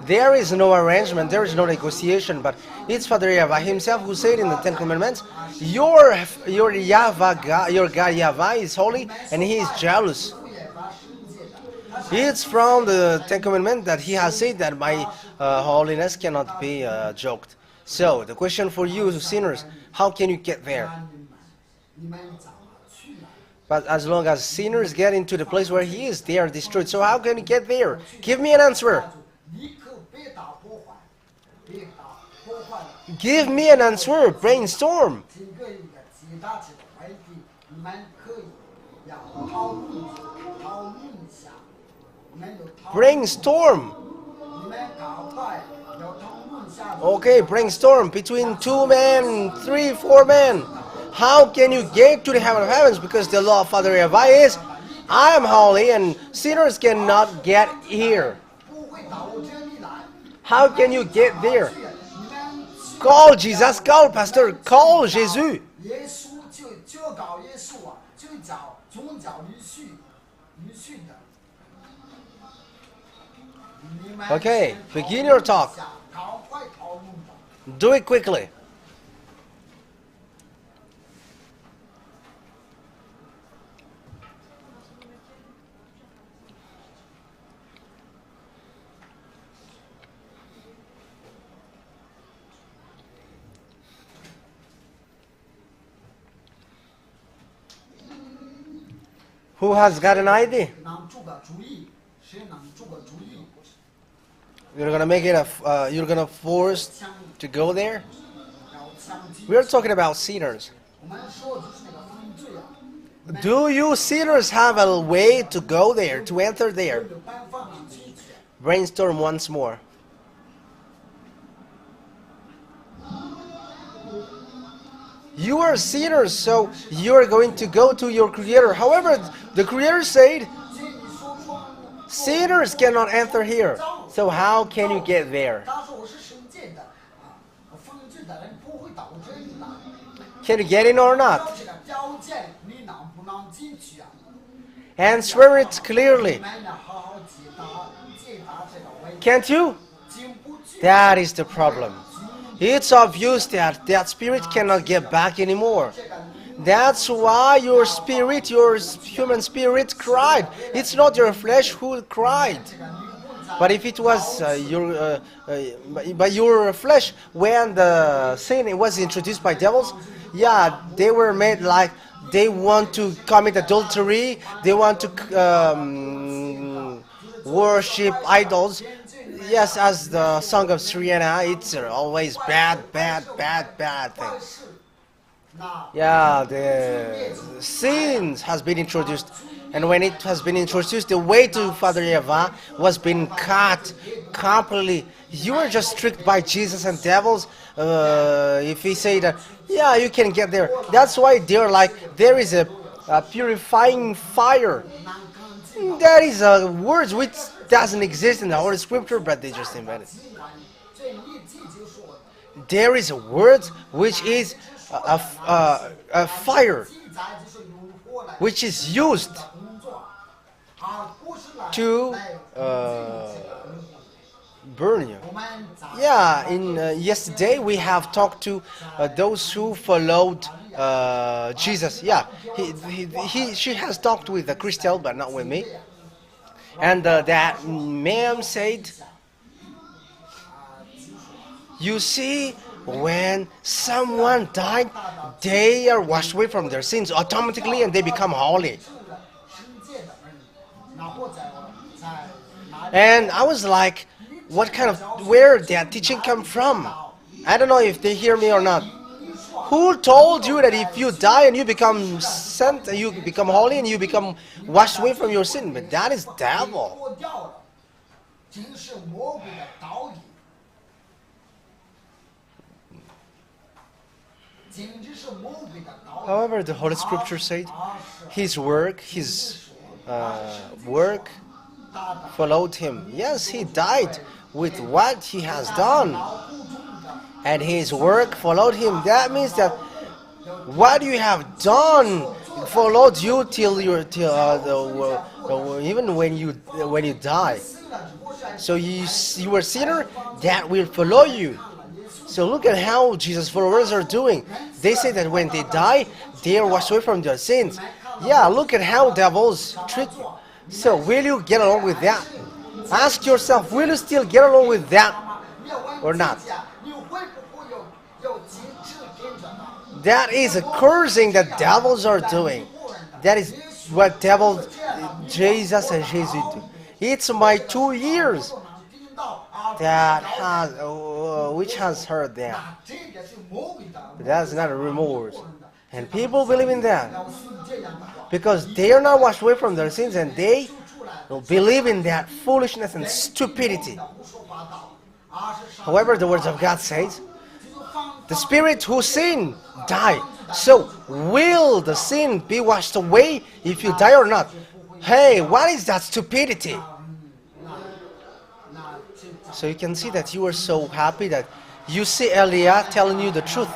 There is no arrangement, there is no negotiation, but it's Father Yahavah himself who said in the Ten Commandments, your Yahavah God, your God Yahavah is holy and he is jealous. It's from the Ten Commandments that he has said that my holiness cannot be joked. So the question for you sinners, how can you get there? But as long as sinners get into the place where he is, they are destroyed. So how can you get there? Give me an answer. Give me an answer. Brainstorm. Brainstorm. Okay, brainstorm between 2 men, 3, 4 men. How can you get to the heaven of heavens? Because the law of Father Yahavah is, I am holy and sinners cannot get here. How can you get there? Call Jesus, call Pastor, call Jesus. Okay, begin your talk. Do it quickly. Who has got an idea? You're gonna make it you're gonna force to go there? We're talking about sinners. Do you sinners have a way to go there, to enter there? Brainstorm once more. You are sinners, so you are going to go to your Creator. However, the Creator said, sinners cannot enter here. So how can you get there? Can you get in or not? Answer it clearly. Can't you? That is the problem. It's obvious that that spirit cannot get back anymore. That's why your spirit, your human spirit cried. It's not your flesh who cried. But if it was your flesh, when the sin was introduced by devils, yeah, they were made like they want to commit adultery, they want to worship idols. Yes, as the Song of Syriana, it's always bad things. Yeah, the sins has been introduced, and when it has been introduced, the way to Father Yahavah was being cut completely. You are just tricked by Jesus and devils. If he say that, yeah, you can get there. That's why they're like, there is a purifying fire. That is words which doesn't exist in the Holy Scripture, but they just invented it. There is a word which is a fire, which is used to burn you. Yeah, in yesterday we have talked to those who followed Jesus. Yeah, she has talked with the Christel, but not with me. And that ma'am said, you see, when someone died, they are washed away from their sins automatically and they become holy. And I was like, what kind of, where did that teaching come from? I don't know if they hear me or not. Who told you that if you die and you become sent, you become holy and you become washed away from your sin? But that is devil. However, the Holy Scripture said, his work followed him. Yes, he died with what he has done, and his work followed him. That means that what you have done followed you till even when you die. So you were a sinner, that will follow you. So look at how Jesus' followers are doing. They say that when they die, they are washed away from their sins. Yeah, look at how devils trick you. So will you get along with that? Ask yourself, will you still get along with that or not? That is a cursing that devils are doing. That is what Jesus and Jesus do. It's my 2 years that which has heard that. But that's not a remorse. And people believe in that because they are not washed away from their sins, and they believe in that foolishness and stupidity. However, the words of God says, the spirit who sinned die. So will the sin be washed away if you die or not? Hey, what is that stupidity? So you can see that you are so happy that you see Elia telling you the truth.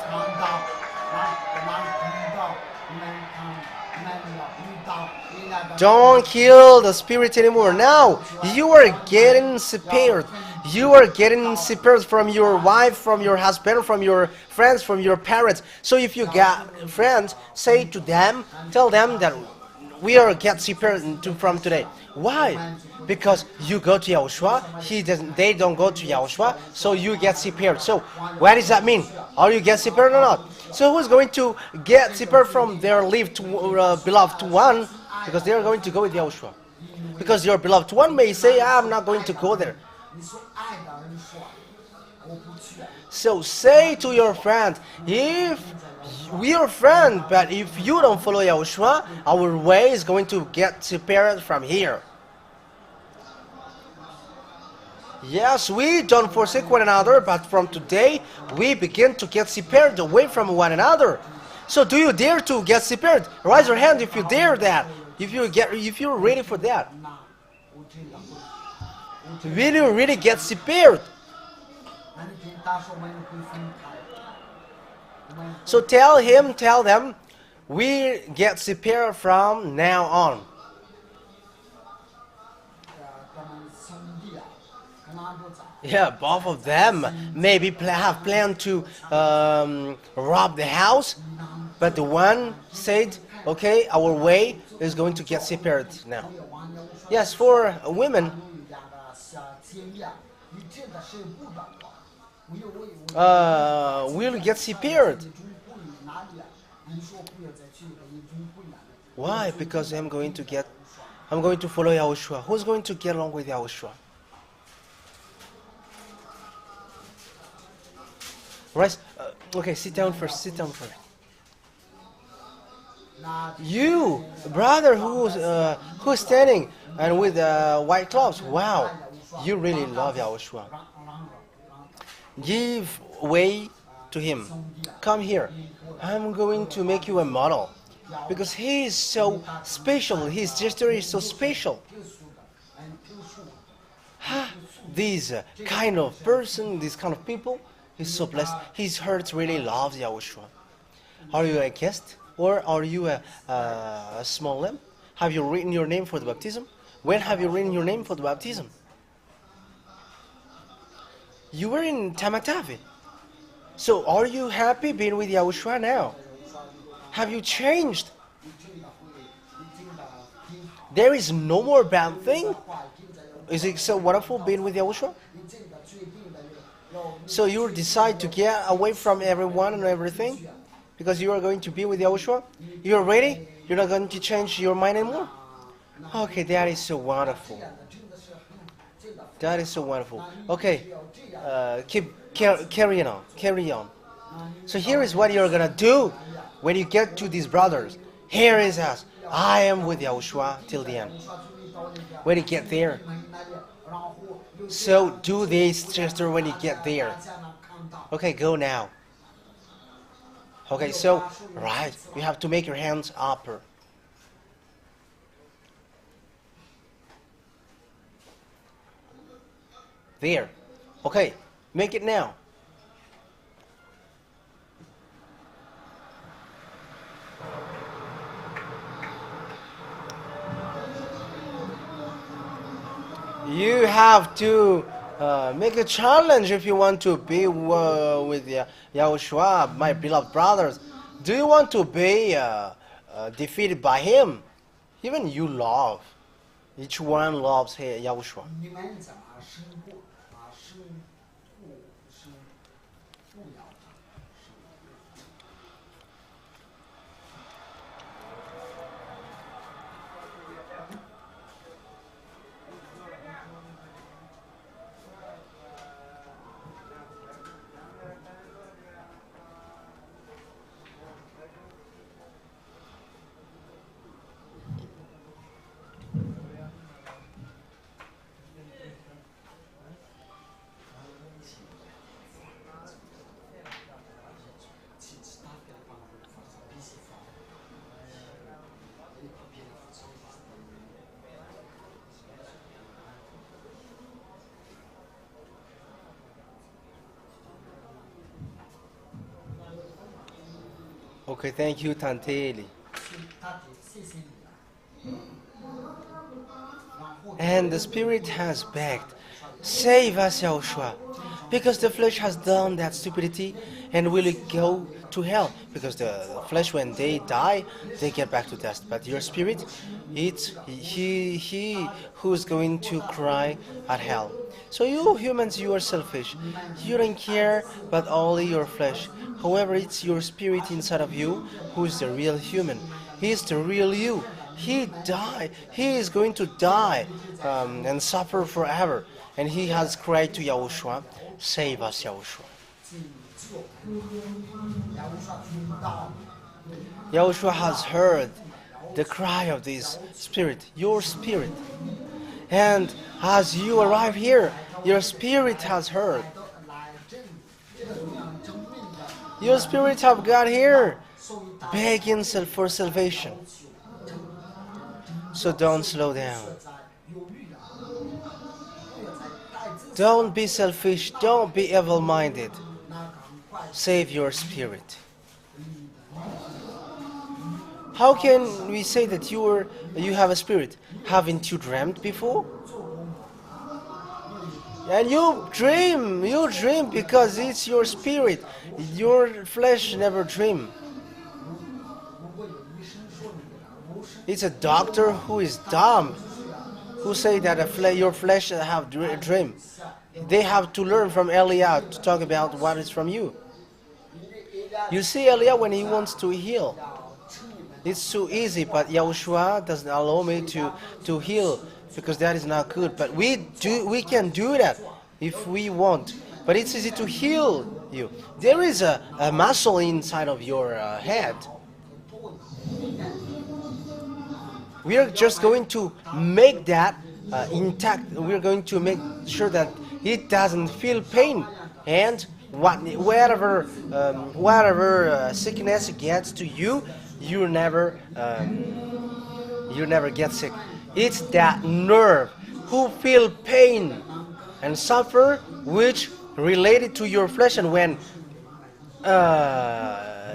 Don't kill the spirit anymore. Now you are getting separated. You are getting separated from your wife, from your husband, from your friends, from your parents. So if you got friends, say to them, tell them that we are get separated from today. Why? Because you go to Yahushua, they don't go to Yahushua, so you get separated. So what does that mean? Are you get separated or not? So who's going to get separated from their beloved one? Because they are going to go with Yahushua. Because your beloved one may say, I'm not going to go there. So say to your friend, if we are friends, but if you don't follow Yahushua, our way is going to get separated from here. Yes, we don't forsake one another, but from today we begin to get separated away from one another. So do you dare to get separated? Raise your hand if you dare that. If you're ready for that. Will you really get separated? So tell them, we get separated from now on. Yeah, both of them maybe have planned to rob the house, but the one said, okay, our way is going to get separated now. Yes, for women, we'll get separated. Why? Because I'm going to follow Yahushua. Who's going to get along with Yahushua? Right? Okay, sit down first. You, brother, who's standing and with white clothes. Wow, you really love Yahushua. Give way to him. Come here. I'm going to make you a model. Because he is so special. His gesture is so special. this kind of person, this kind of people, is so blessed. His heart really loves Yahushua. Are you a guest or are you a small lamb? Have you written your name for the baptism? When have you written your name for the baptism? You were in Tamatave. So are you happy being with Yahushua now? Have you changed? There is no more bad thing? Is it so wonderful being with Yahushua? So you decide to get away from everyone and everything because you are going to be with Yahushua? You're ready? You're not going to change your mind anymore? Okay, that is so wonderful. That is so wonderful. Okay, carry on. So here is what you're gonna do when you get to these brothers. Here is us. I am with Yahushua till the end. When you get there. So do this, sister, when you get there. Okay, go now. Okay, so, right, you have to make your hands upper. There. Okay, make it now. You have to make a challenge if you want to be with Yahushua, my beloved brothers. Do you want to be defeated by him? Even you love. Each one loves Yahushua. Okay, thank you, Tanteli. And the Spirit has begged, save us, Yahushua, because the flesh has done that stupidity and will go to hell. Because the flesh, when they die, they get back to dust. But your spirit, it's he who is going to cry at hell. So you humans, you are selfish. You don't care but only your flesh. However, it's your spirit inside of you who is the real human. He is the real you. He died. He is going to die and suffer forever. And he has cried to Yahushua, save us, Yahushua. Yahushua has heard the cry of this spirit, your spirit. And as you arrive here, your spirit has heard. Your spirit have got here, begging for salvation. So don't slow down. Don't be selfish. Don't be evil-minded. Save your spirit. How can we say that you have a spirit? Haven't you dreamt before? And you dream because it's your spirit. Your flesh never dream. It's a doctor who is dumb, who say that your flesh have a dream. They have to learn from Elia to talk about what is from you. You see Elia when he wants to heal. It's so easy, but Yahushua doesn't allow me to heal because that is not good. But we can do that if we want. But it's easy to heal you. There is a muscle inside of your head. We are just going to make that intact. We're going to make sure that it doesn't feel pain. And whatever sickness gets to you, you never get sick. It's that nerve who feel pain. and suffer which related to your flesh, and when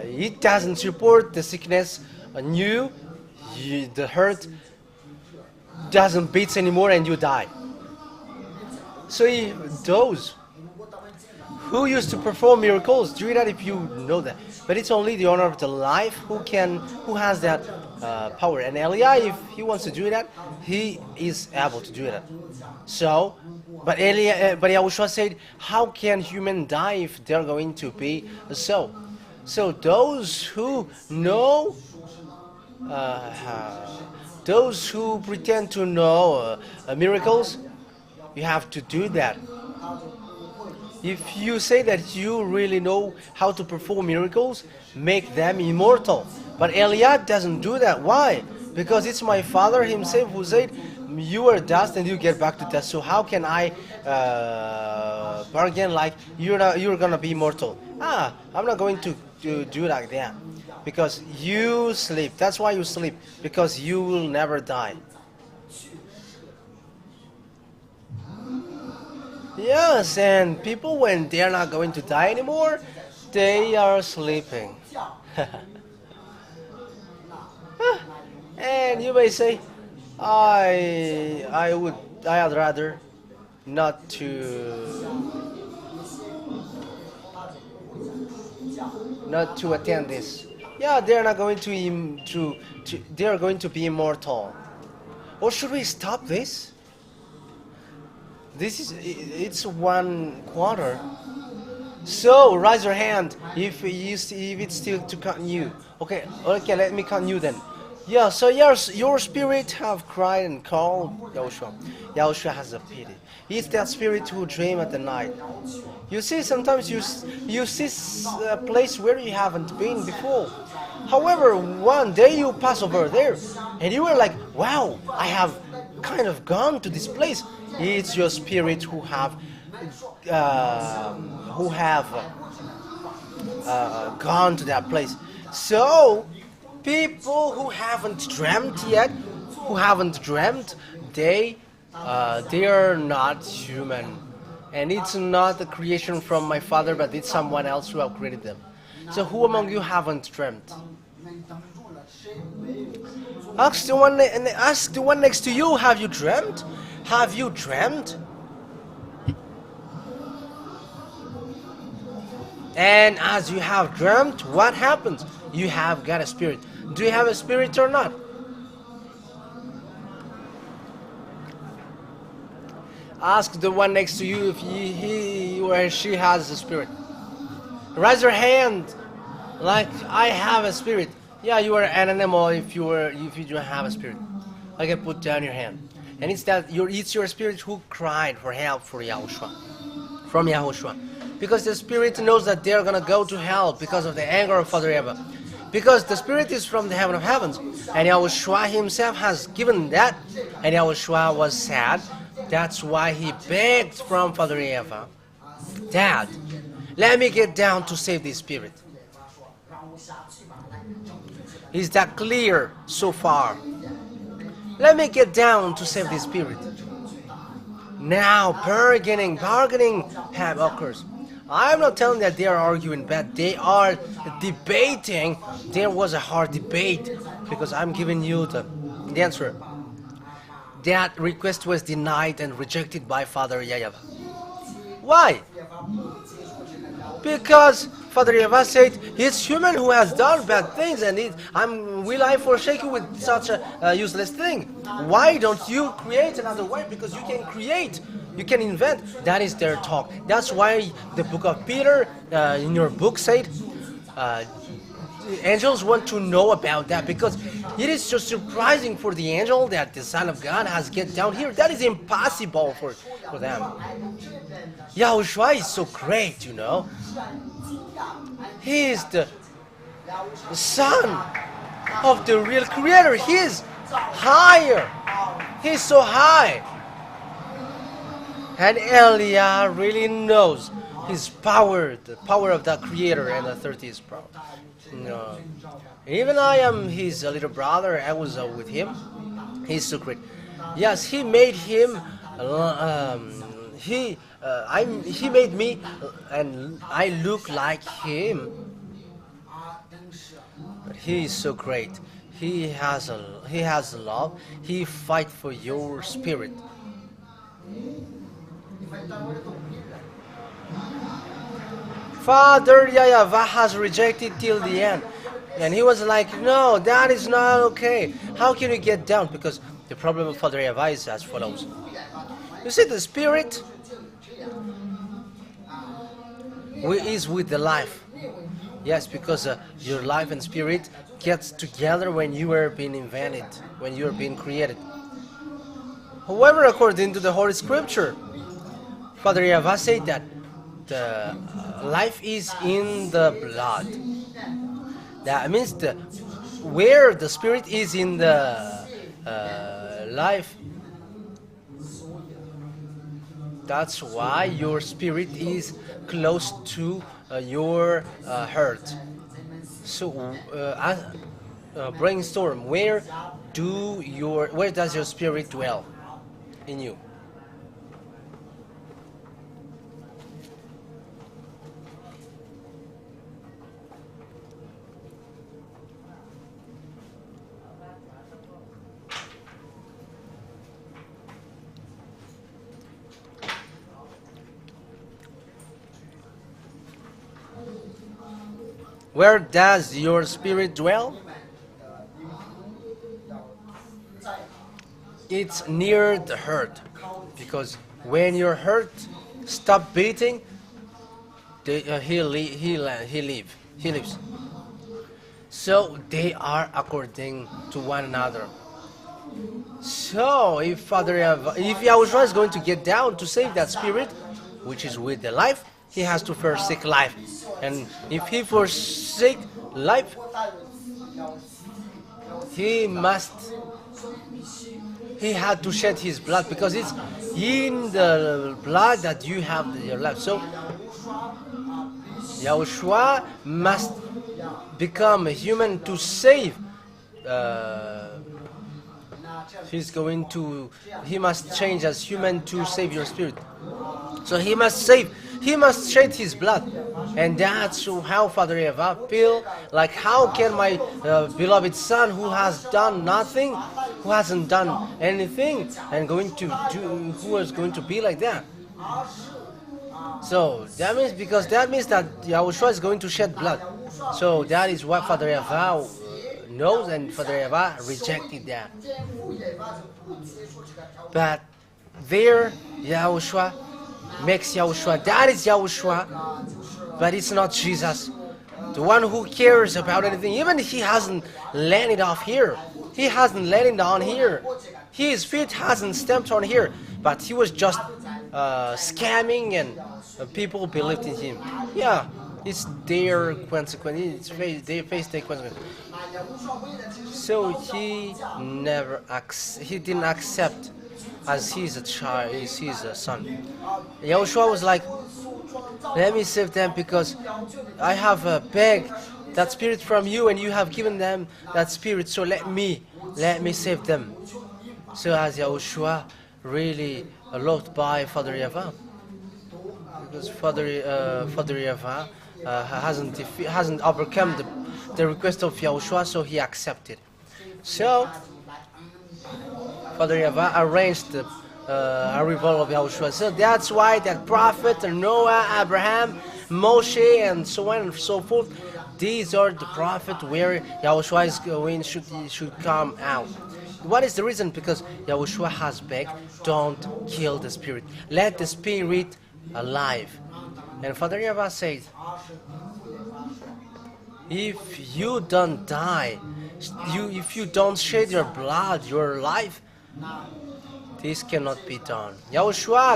it doesn't support the sickness on you, the hurt doesn't beat anymore and you die. So those who used to perform miracles do that if you know that. But it's only the owner of the life who has that power. And Eliah, if he wants to do that, he is able to do that. So, but Yahushua said, how can human die if they're going to be so? So those who know, those who pretend to know miracles, you have to do that. If you say that you really know how to perform miracles, make them immortal. But Eliah doesn't do that. Why? Because it's my Father himself who said, you are dust and you get back to dust. So how can I bargain like you're going to be immortal? I'm not going to do like that. Because you sleep. That's why you sleep. Because you will never die. Yes, and people, when they are not going to die anymore, they are sleeping. And you may say, I'd rather not to attend this. Yeah, they are not going they are going to be immortal. Or should we stop this? It's 1/4. So raise your hand if it's still to count you. Okay, let me count you then. Yeah, so your spirit have cried and called Yahushua. Yahushua has a pity. It's that spirit who dream at the night. You see, sometimes you see a place where you haven't been before. However, one day you pass over there, and you were like, "Wow, I have kind of gone to this place." It's your spirit who have gone to that place. So, people who haven't dreamt yet, they are not human, and it's not a creation from my Father, but it's someone else who have created them. So, who among you haven't dreamt? Ask the one next to you. Have you dreamt? Have you dreamt? And as you have dreamt, what happens? You have got a spirit. Do you have a spirit or not? Ask the one next to you if he or she has a spirit. Raise your hand like, I have a spirit. Yeah, you are an animal if you don't have a spirit. Okay, put down your hand. And it's your spirit who cried for help for Yahushua, from Yahushua. Because the spirit knows that they're going to go to hell because of the anger of Father Yahushua. Because the spirit is from the heaven of heavens. And Yahushua himself has given that. And Yahushua was sad. That's why he begged from Father Yahushua, Dad, let me get down to save this spirit. Is that clear so far? Let me get down to save this spirit. Now bargaining occurs. I'm not telling that they are arguing, but they are debating. There was a hard debate because I'm giving you the answer. That request was denied and rejected by Father Yahushua. Why? Because Father Yahushua said, it's human who has done bad things, and will I forsake you with such a useless thing? Why don't you create another way? Because you can create, you can invent. That is their talk. That's why the book of Peter, in your book, said, angels want to know about that, because it is so surprising for the angel that the Son of God has get down here. That is impossible for them. Yahushua is so great, you know. He is the Son of the real Creator. He is higher. He is so high. And Eliah really knows his power, the power of the Creator, and the 30th power. No. Even I am his little brother. I was with him. He's so great. Yes, he made him. he made me, and I look like him. But he is so great. He has love. He fight for your spirit. Father YAHVAH has rejected till the end. And he was like, no, that is not okay. How can you get down? Because the problem with Father YAHVAH is as follows. You see, the spirit is with the life. Yes, because your life and spirit gets together when you are being invented, when you are being created. However, according to the Holy Scripture, Father YAHVAH said that the life is in the blood. That means where the spirit is in the life. That's why your spirit is close to your heart. So brainstorm. Where does your spirit dwell in you? Where does your spirit dwell? It's near the heart, because when your heart stop beating, he lives. So they are according to one another. So if Yahushua is going to get down to save that spirit, which is with the life, he has to first seek life. And if he forsake life, he had to shed his blood, because it's in the blood that you have your life. So Yahushua must become a human to save. He must change as human to save your spirit. So he must shed his blood. And that's how Father YAHVAH feel like, how can my beloved son, who has done nothing, who hasn't done anything, and who is going to be like that? So that means that Yahushua is going to shed blood. So that is what Father YAHVAH knows, and Father YAHVAH rejected that. But there, Yahushua makes Yahushua. That is Yahushua, but it's not Jesus. The one who cares about anything. Even he hasn't landed off here. He hasn't landed on here. His feet hasn't stamped on here. But he was just scamming, and people believed in him. Yeah, it's their consequence. They face their consequence. So he didn't accept as he's a child, he's a son. Yahushua was like, let me save them, because I have begged that spirit from you, and you have given them that spirit, so let me save them. So as Yahushua really loved by Father YAHVAH, because Father YAHVAH hasn't overcome the request of Yahushua, so he accepted. So Father YAHVAH arranged the arrival of Yahushua. So that's why that prophet, Noah, Abraham, Moshe, and so on and so forth, these are the prophets where Yahushua is going, should come out. What is the reason? Because Yahushua has begged, don't kill the spirit. Let the spirit alive. And Father YAHVAH said, if you don't die, if you don't shed your blood, your life, this cannot be done. Yahushua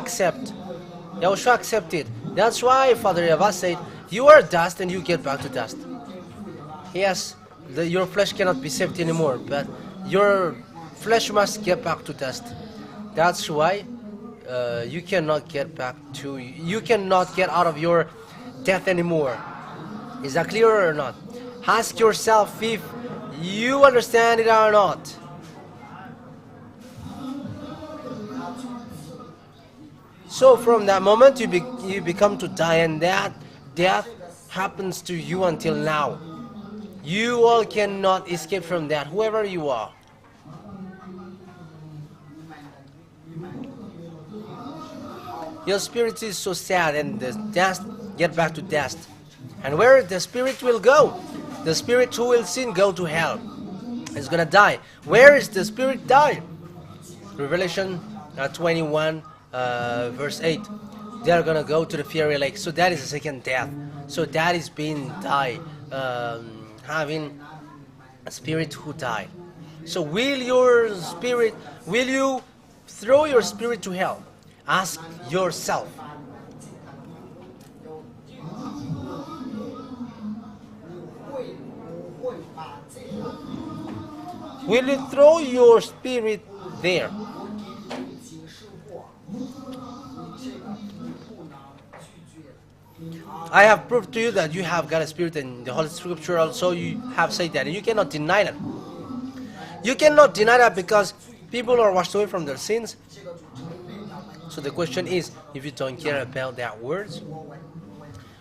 accepted. That's why Father YAHVAH said, you are dust and you get back to dust. Yes, your flesh cannot be saved anymore, but your flesh must get back to dust. That's why you cannot get out of your death anymore. Is that clear or not? Ask yourself if you understand it or not. So from that moment you become to die, and that death happens to you until now. You all cannot escape from that, whoever you are. Your spirit is so sad, and the dust get back to dust. And where the spirit will go? The spirit who will sin go to hell. Is gonna die. Where is the spirit die? Revelation 21 verse 8. They are gonna go to the fiery lake. So that is the second death. So that is being die, having a spirit who died. So will you throw your spirit to hell? Ask yourself. Will you throw your spirit there? I have proved to you that you have got a spirit, in the Holy Scripture also you have said that, and you cannot deny that. You cannot deny that because people are washed away from their sins. So the question is, if you don't care about that words,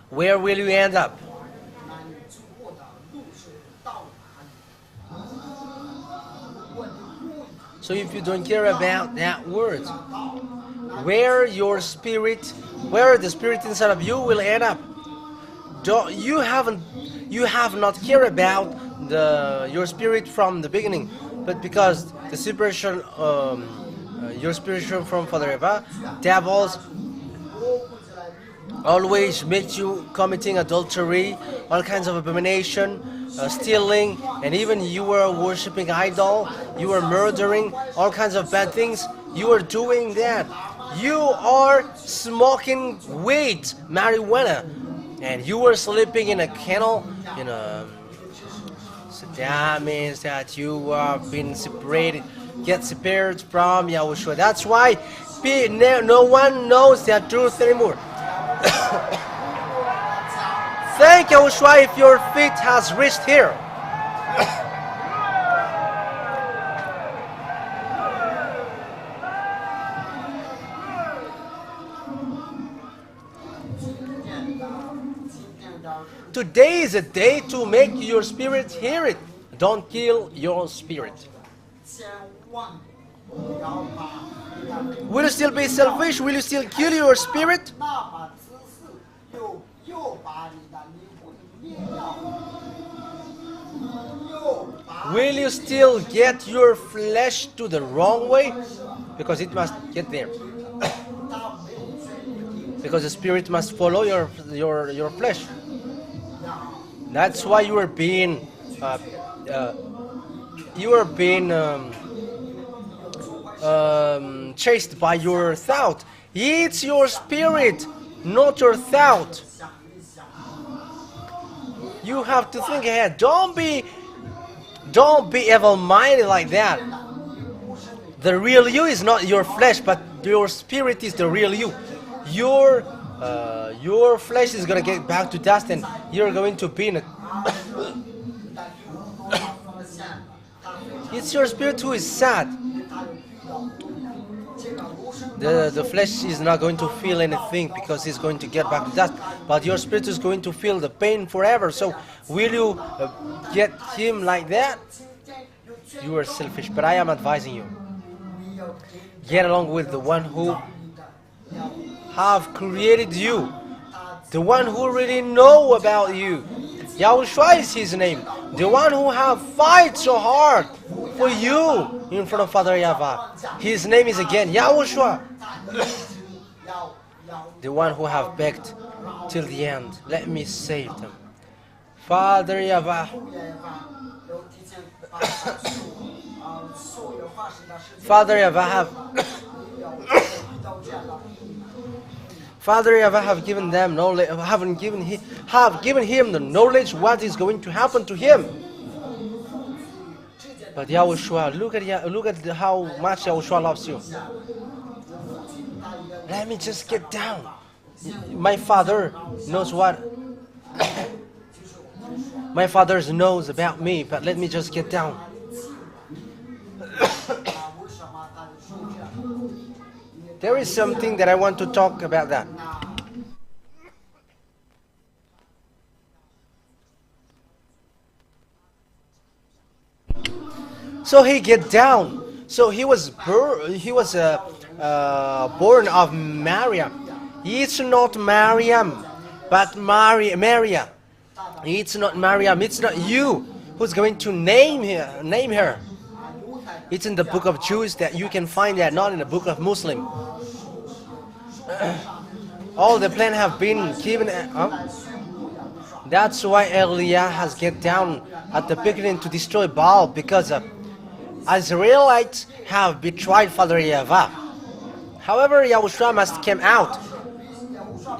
where will you end up? So if you don't care about that words, where the spirit inside of you will end up? You have not cared about your spirit from the beginning, but because the separation, your separation from Father Eva, devils always make you committing adultery, all kinds of abomination, stealing, and even you were worshipping idol, you were murdering, all kinds of bad things. You are doing that. You are smoking weed, marijuana, and you were sleeping in a kennel. So that means that you have been separated, get separated from Yahushua. That's why no one knows the truth anymore. Thank Yahushua if your feet has reached here. Today is a day to make your spirit hear it. Don't kill your spirit. Will you still be selfish? Will you still kill your spirit? Will you still get your flesh to the wrong way? Because it must get there. Because the spirit must follow your flesh. That's why you are being chased by your thought. It's your spirit, not your thought. You have to think ahead. Don't be evil-minded like that. The real you is not your flesh, but your spirit is the real you. Your flesh is gonna get back to dust, and you're going to be in a it's your spirit who is sad. The flesh is not going to feel anything because it's going to get back to dust, but your spirit is going to feel the pain forever. So will you get him like that? You are selfish, but I am advising you, get along with the one who have created you, the one who really know about you. Yahushua is his name, the one who have fight so hard for you in front of Father YAHVAH. His name is again Yahushua, the one who have begged till the end, let me save them. Father YAHVAH, Father YAHVAH have given them knowledge, have given him the knowledge what is going to happen to him. But Yahushua, look at how much Yahushua loves you. Let me just get down. My Father knows what. My Father knows about me, but let me just get down. There is something that I want to talk about that. So he get down. So he was born of Maria. It's not Mariam, but Maria. It's not Mariam. It's not you who's going to name her. It's in the book of Jews that you can find that, not in the book of Muslim. All the plan have been given. That's why Eliah has get down at the beginning to destroy Baal, because Israelites have betrayed Father Yahushua. However, Yahushua must come out.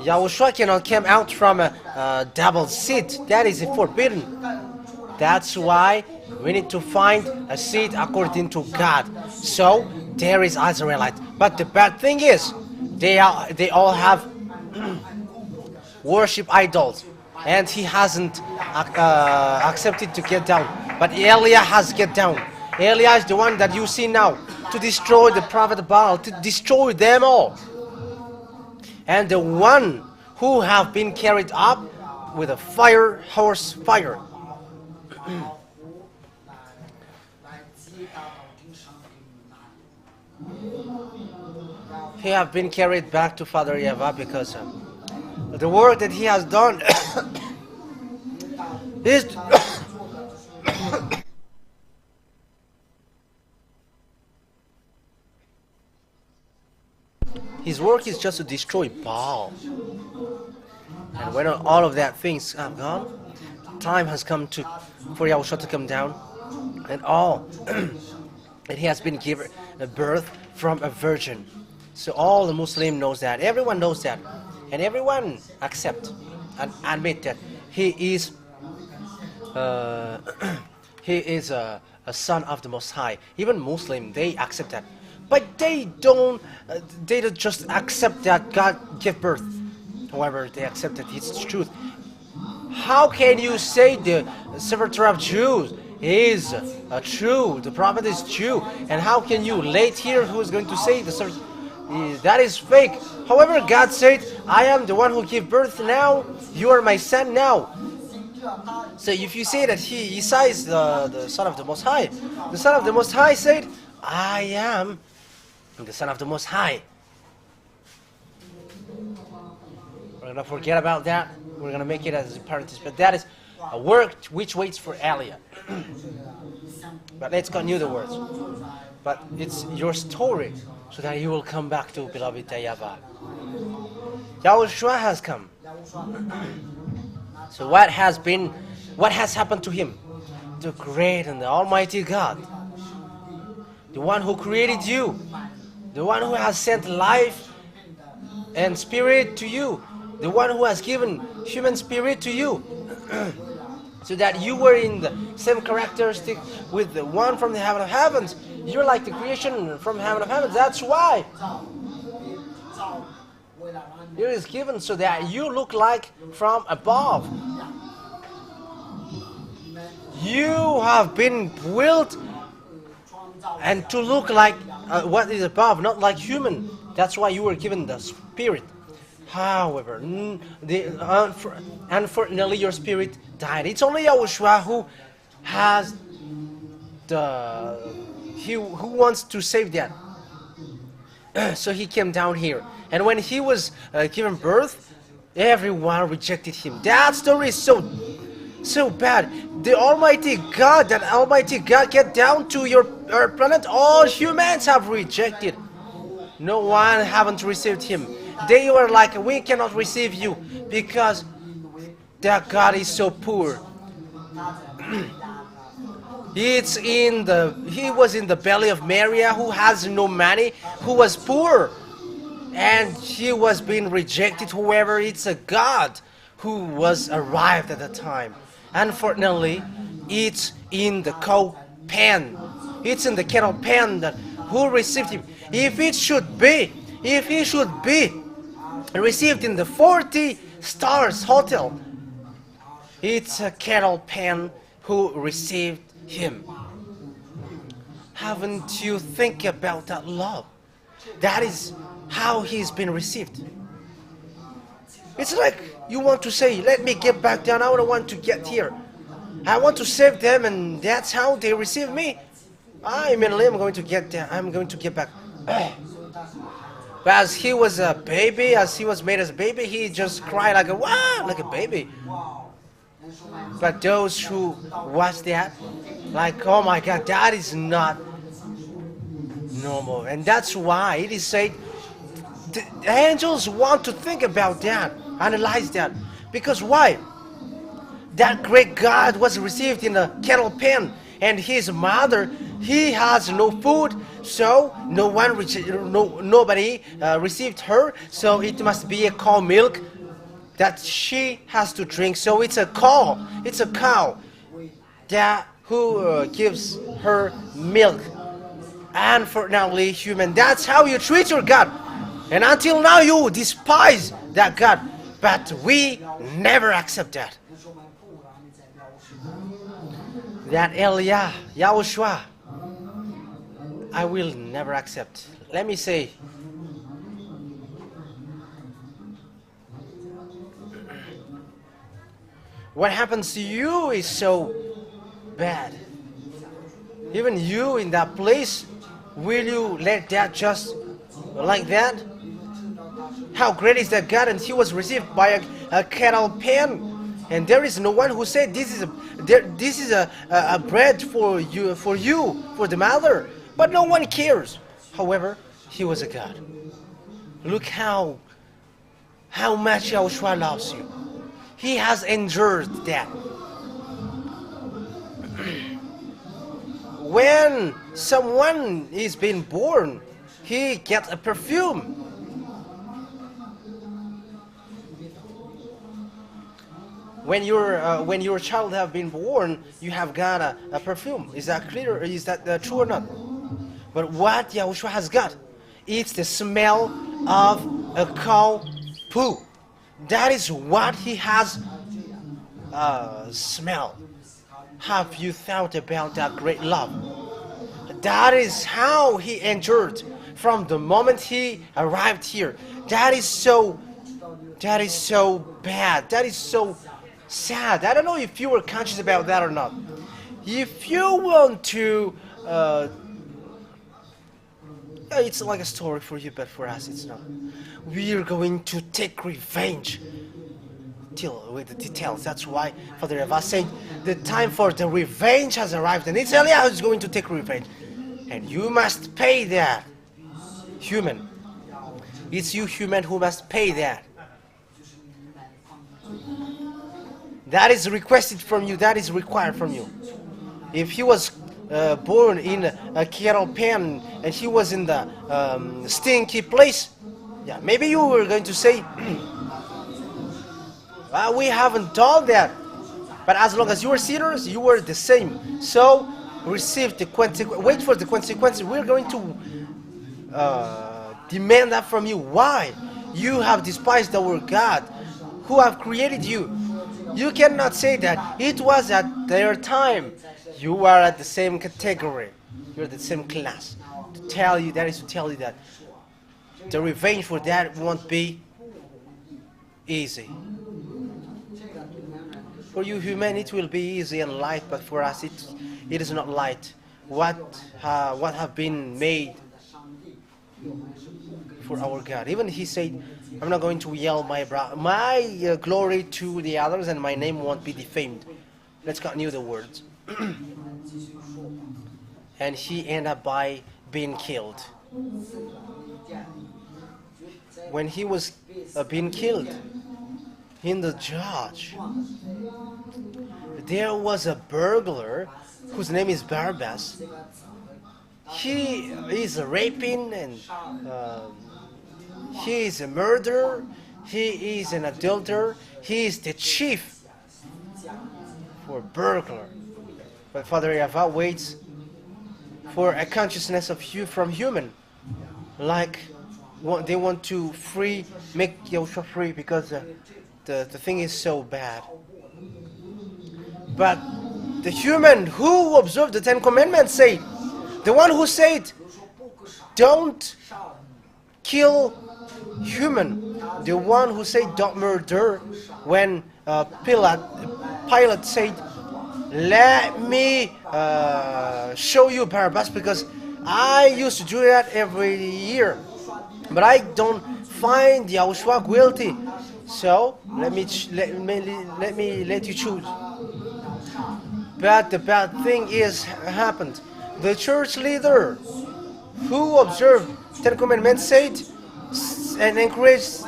Yahushua cannot come out from a double seed. That is forbidden. That's why we need to find a seed according to God. So there is Israelite. But the bad thing is, they all have worship idols, and he hasn't accepted to get down. But Eliah has get down. Eliah is the one that you see now to destroy the prophet Baal, to destroy them all. And the one who have been carried up with a horse fire. He have been carried back to Father Yahushua because the work that he has done is his work is just to destroy Baal. And when all of that things have gone, time has come for Yahushua to come down, and all and he has been given a birth from a virgin. So all the Muslim knows that, everyone knows that, and everyone accept and admit that he is a son of the Most High. Even Muslim, they accept that, but they don't just accept that God gave birth. However, they accept that it's the truth. How can you say the Sepulchre of Jews is true? The prophet is Jew, and how can you late here who is going to say that is fake? However, God said, I am the one who gave birth now, you are my son now. So if you say that Isa is the son of the Most High, the son of the Most High said, I am the son of the Most High. We're going to forget about that. We're going to make it as a parenthesis. But that is a work which waits for Eliah. But let's continue the words. But it's your story, so that you will come back to beloved Yahushua. Yahushua has come. So what has happened to him? The great and the almighty God, the one who created you, the one who has sent life and spirit to you, the one who has given human spirit to you, so that you were in the same characteristic with the one from the heaven of heavens. You're like the creation from heaven of heavens. That's why it is given so that you look like from above. You have been built and to look like what is above, not like human. That's why you were given the spirit. However, unfortunately, your spirit died. It's only Yahushua who has who wants to save that. So he came down here, and when he was given birth, everyone rejected him. That story is so bad. The Almighty God, that Almighty God, get down to our planet. All humans have rejected. No one haven't received him. They were like, we cannot receive you because that God is so poor. He was in the belly of Maria, who has no money, who was poor, and he was being rejected. However, it's a God who was arrived at the time. Unfortunately, it's in the cow pen. It's in the kettle pen that who received him. If he should be received in the 40 stars hotel, it's a kettle pen who received him. Haven't you think about that love? That is how he's been received. It's like you want to say, let me get back down, I don't want to get here. I want to save them, and that's how they receive me. Immediately I'm going to get down, I'm going to get back. But as he was a baby, as he was made as a baby, he just cried like a wow, like a baby. But those who watch that, like, oh my God, that is not normal. And that's why it is said, the angels want to think about that, analyze that. Because why? That great God was received in a cattle pen, and his mother, he has no food, so nobody received her. So it must be a cow milk that she has to drink. So it's a cow that who gives her milk. Unfortunately, human, that's how you treat your God. And until now you despise that God, but we never accept that. That Yahushua, I will never accept. Let me say, what happens to you is so bad. Even you in that place, will you let that just like that? How great is that God? And he was received by a cattle pen. And there is no one who said this is a bread for you, for the mother. But no one cares. However, he was a God. Look how much Yahushua loves you. He has endured that. When someone is being born, he gets a perfume. When your child have been born, you have got a perfume. Is that clear? Is that true or not? But what Yahushua has got, it's the smell of a cow poo. That is what he has smell. Have you thought about that great love? That is how he endured from the moment he arrived here. That is so bad. That is so sad. I don't know if you were conscious about that or not. If you want to, it's like a story for you, but for us it's not. We are going to take revenge. With the details. That's why Father YAHVAH said the time for the revenge has arrived, and it's Eliah who's going to take revenge, and you must pay that. Human, it's you human who must pay that. That is requested from you. That is required from you. If he was born in a cattle pen and he was in the stinky place, yeah, maybe you were going to say, well, we haven't done that. But as long as you were sinners, you were the same. So receive the consequence. Wait for the consequences. We're going to demand that from you. Why? You have despised our God, who have created you. You cannot say that it was at their time. You are at the same category. You're the same class. To tell you that the revenge for that won't be easy. For you human, it will be easy and light, but for us, it is not light. What have been made for our God? Even he said, I'm not going to yell my glory to the others, and my name won't be defamed. Let's continue the words. And he ended up by being killed. When he was being killed, in the judge, there was a burglar whose name is Barabbas. He is raping, and he is a murderer, he is an adulterer, he is the chief for burglar. But Father YAHVAH waits for a consciousness of from human, like they want to make Yahushua free, because the thing is so bad. But the human who observed the 10 Commandments said, the one who said, don't kill human. The one who said don't murder, when Pilate said, let me show you Barabbas, because I used to do that every year, but I don't find Yahushua guilty. So let me let you choose. But the bad thing is happened. The church leader who observed Ten Commandments said and encouraged,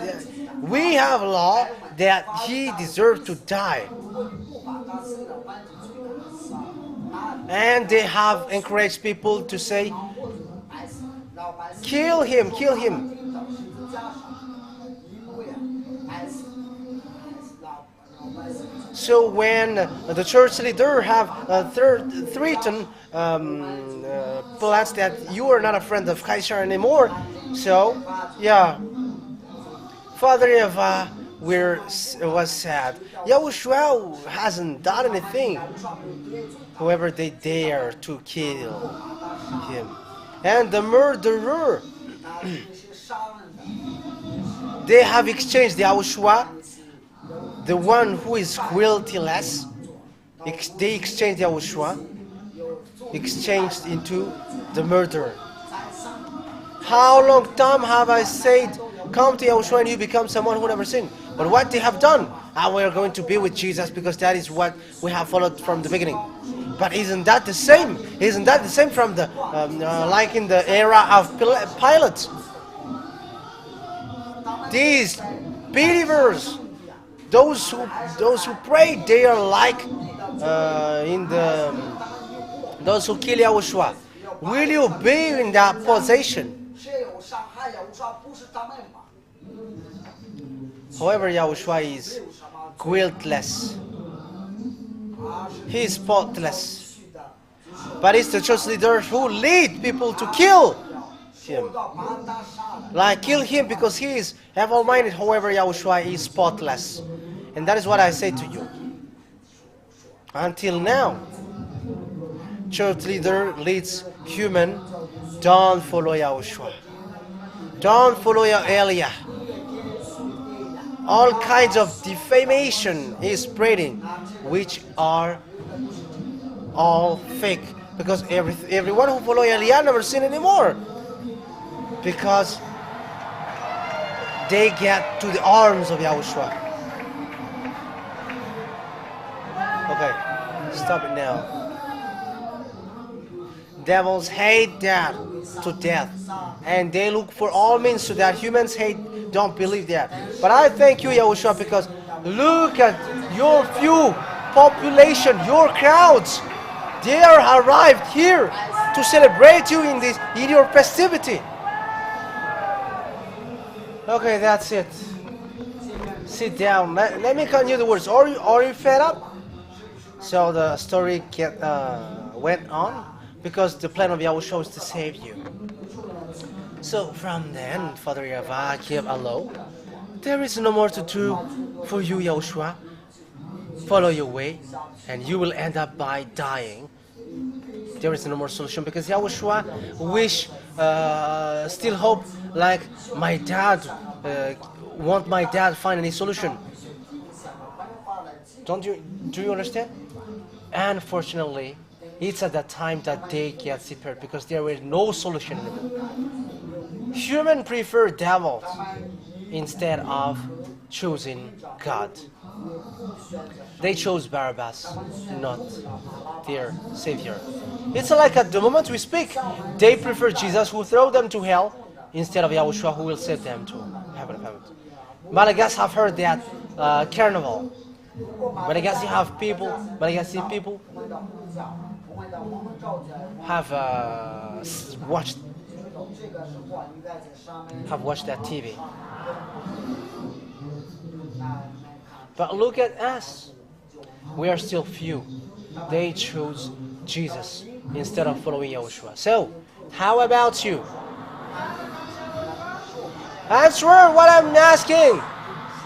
we have a law that he deserved to die. And they have encouraged people to say, kill him, kill him. So when the church leader have threatened Pilate that you are not a friend of Caesar anymore, so yeah, Father Yahavah was sad. Yahushua hasn't done anything. However, they dare to kill him. And the murderer, they have exchanged Yahushua, the one who is guilty-less. They exchanged Yahushua, exchanged into the murderer. How long time have I said, come to Yahushua and you become someone who never sinned? But what they have done, we are going to be with Jesus because that is what we have followed from the beginning. But isn't that the same? Isn't that the same from the like in the era of Pilate? These believers, those who pray, they are like those who kill Yahushua. Will you be in that position? However, Yahushua is guiltless. He is spotless. But it's the church leaders who lead people to kill him. Like kill him because he is evil-minded. However, Yahushua is spotless. And that is what I say to you. Until now, church leader leads human. Don't follow Yahushua. Don't follow Eliah. All kinds of defamation is spreading, which are all fake. Because everyone who follows Eliah never sin anymore. Because they get to the arms of Yahushua. Okay, stop it now. Devils hate that to death, and they look for all means so that humans don't believe that. But I thank you, Yahushua, because look at your few population, your crowds. They are arrived here to celebrate you in your festivity. Okay, that's it. Sit down. Let me continue the words. Are you fed up? So the story went on. Because the plan of Yahushua is to save you. So from then, Father Yahavah gave a law. There is no more to do for you, Yahushua. Follow your way, and you will end up by dying. There is no more solution because Yahushua still hope like my dad, want my dad find any solution. Do you understand? Unfortunately, it's at that time that they get separated because there was no solution anymore. Humans prefer devils instead of choosing God. They chose Barabbas, not their Savior. It's like at the moment we speak, they prefer Jesus who throw them to hell instead of Yahushua who will save them to heaven. Madagascar have heard that carnival. Madagascar people have watched that TV. But look at us. We are still few. They chose Jesus instead of following Yahushua. So, how about you? Answer what I'm asking.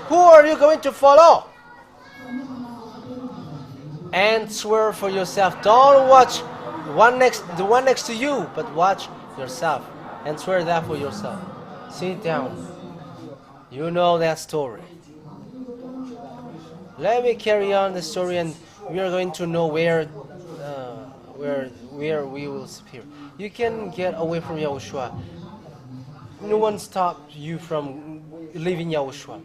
Who are you going to follow? Answer for yourself. Don't watch the one next to you, but watch yourself. Answer that for yourself. Sit down. You know that story. Let me carry on the story, and we are going to know where we will disappear. You can get away from Yahushua. No one stopped you from leaving Yahushua.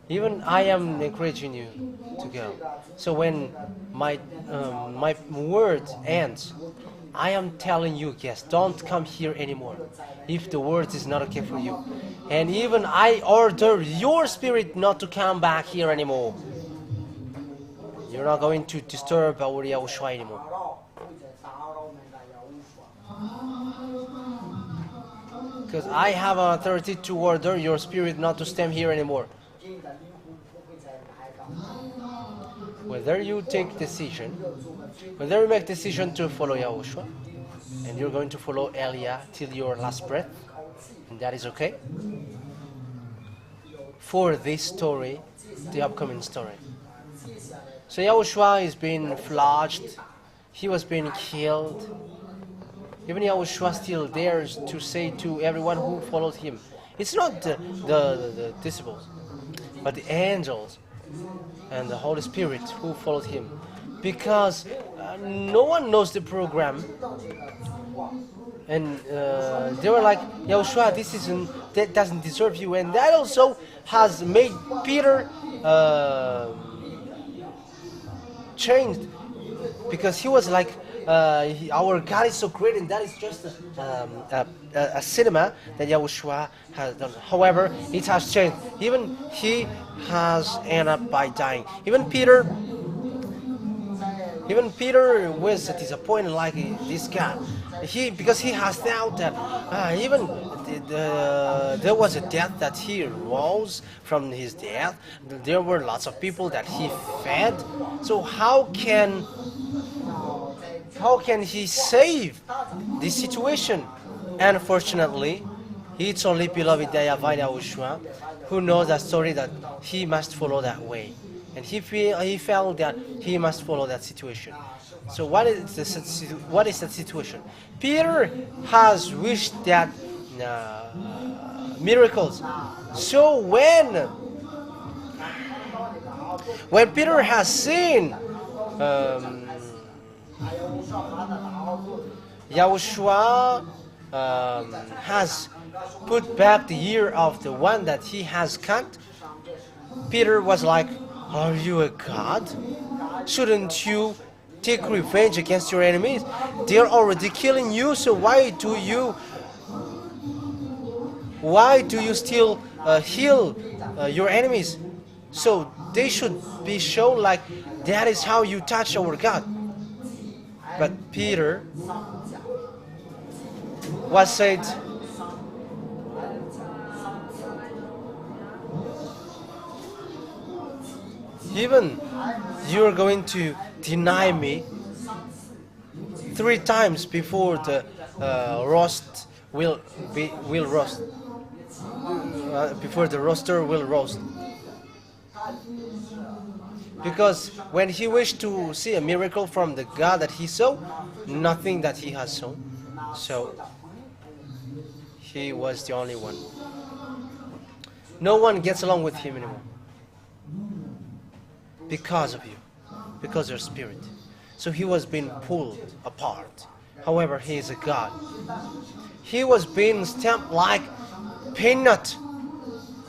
Even I am encouraging you to go. So when my word ends, I am telling you, yes, don't come here anymore if the word is not okay for you. And even I order your spirit not to come back here anymore. You're not going to disturb our Yahushua anymore. Because I have an authority to order your spirit not to stand here anymore. Whether you take decision, whether you make decision to follow Yahushua, and you're going to follow Elia till your last breath, and that is okay. For this story, the upcoming story. So Yahushua is being flogged, he was being killed. Even Yahushua still dares to say to everyone who followed him. It's not the disciples, but the angels and the Holy Spirit who followed him. Because no one knows the program. And they were like, Yahushua, that doesn't deserve you. And that also has made Peter changed. Because he was like, our God is so great, and that is just a cinema that Yahushua has done. However, it has changed. Even he has ended up by dying. Even Peter was disappointed like this God. Because he has doubt that there was a death that he rose from his death. There were lots of people that he fed. So how can he save this situation? Unfortunately, it's only beloved YAHVAH Yahushua who knows that story that he must follow that way. And he felt that he must follow that situation. So what is that situation? Peter has wished that miracles. So when Peter has seen Yahushua has put back the ear of the one that he has cut, Peter was like, are you a god? Shouldn't you take revenge against your enemies? They're already killing you, so why do you still heal your enemies? So they should be shown like that is how you touch our God. But Peter was said, even you're going to deny me 3 times before the roast will roast. Before the roaster will roast. Because when he wished to see a miracle from the God that he saw, nothing that he has sown. So he was the only one. No one gets along with him anymore. Because of you. Because of your spirit. So he was being pulled apart. However, he is a God. He was being stamped like peanut.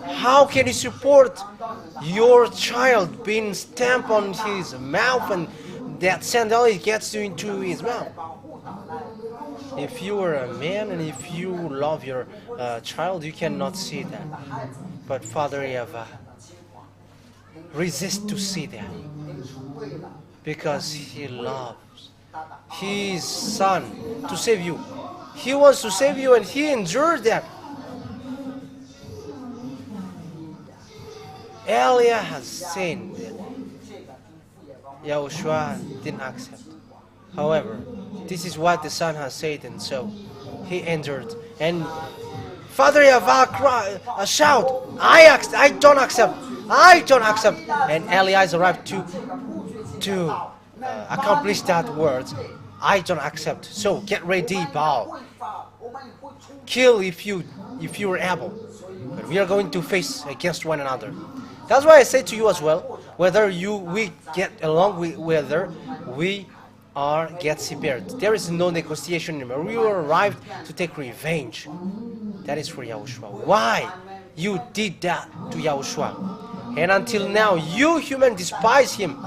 How can you support your child being stamped on his mouth and that sand only gets into his mouth? If you are a man and if you love your child, you cannot see that. But Father YAHVAH resists to see that because he loves his son to save you. He wants to save you and he endured that. Elia has sinned. Yahushua didn't accept. However, this is what the Son has said, and so he endured. And Father YAHVAH cried, shout, I don't accept. I don't accept. And Elias arrived to accomplish that word. I don't accept. So get ready, bow. kill if you are able. But we are going to face against one another. That's why I say to you as well, whether we get along with whether we are get severed. There is no negotiation anymore. We arrived to take revenge. That is for Yahushua. Why you did that to Yahushua? And until now, you human despise him.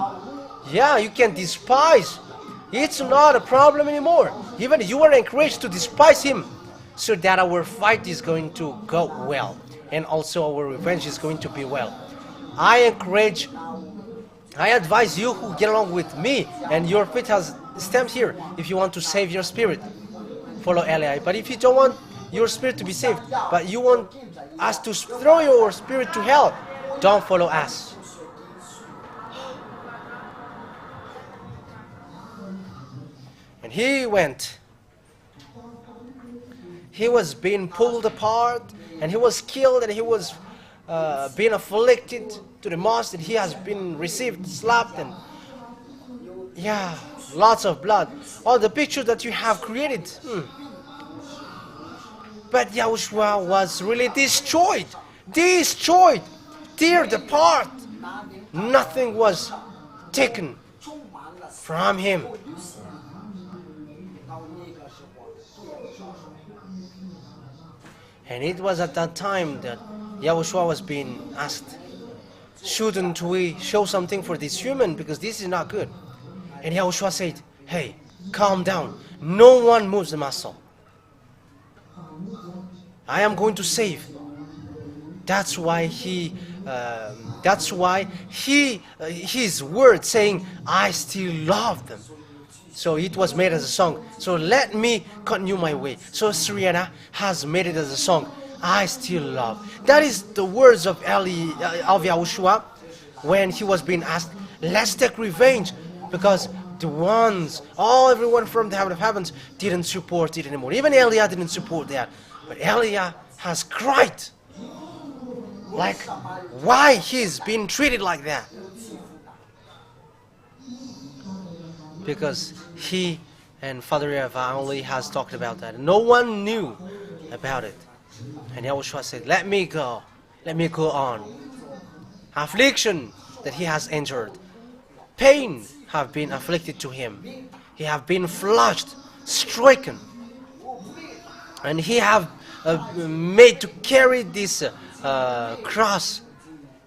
Yeah, you can despise. It's not a problem anymore. Even you are encouraged to despise him, so that our fight is going to go well, and also our revenge is going to be well. I advise you who get along with me, and your feet has stamped here. If you want to save your spirit, follow Eli. But if you don't want your spirit to be saved, but you want us to throw your spirit to hell, don't follow us. And he went. He was being pulled apart, and he was killed, and he was being afflicted to the most, and he has been received, slapped, and yeah, lots of blood. All the pictures that you have created. But Yahushua was really destroyed, teared apart. Nothing was taken from him. And it was at that time that Yahushua was being asked, shouldn't we show something for this human, because this is not good? And Yahushua said, hey, calm down. No one moves the muscle. I am going to save. That's why his word saying, I still love them. So it was made as a song. So let me continue my way. So Sriana has made it as a song. I still love. That is the words of Yahushua when he was being asked, let's take revenge, because the ones, everyone from the heaven of heavens didn't support it anymore. Even Eliah didn't support that. But Eliah has cried, like, why he's been treated like that? Because he and Father YAHVAH only has talked about that. No one knew about it. And Yahushua said, let me go on. Affliction that he has endured, pain have been afflicted to him. He have been flogged, stricken, and he have made to carry this cross.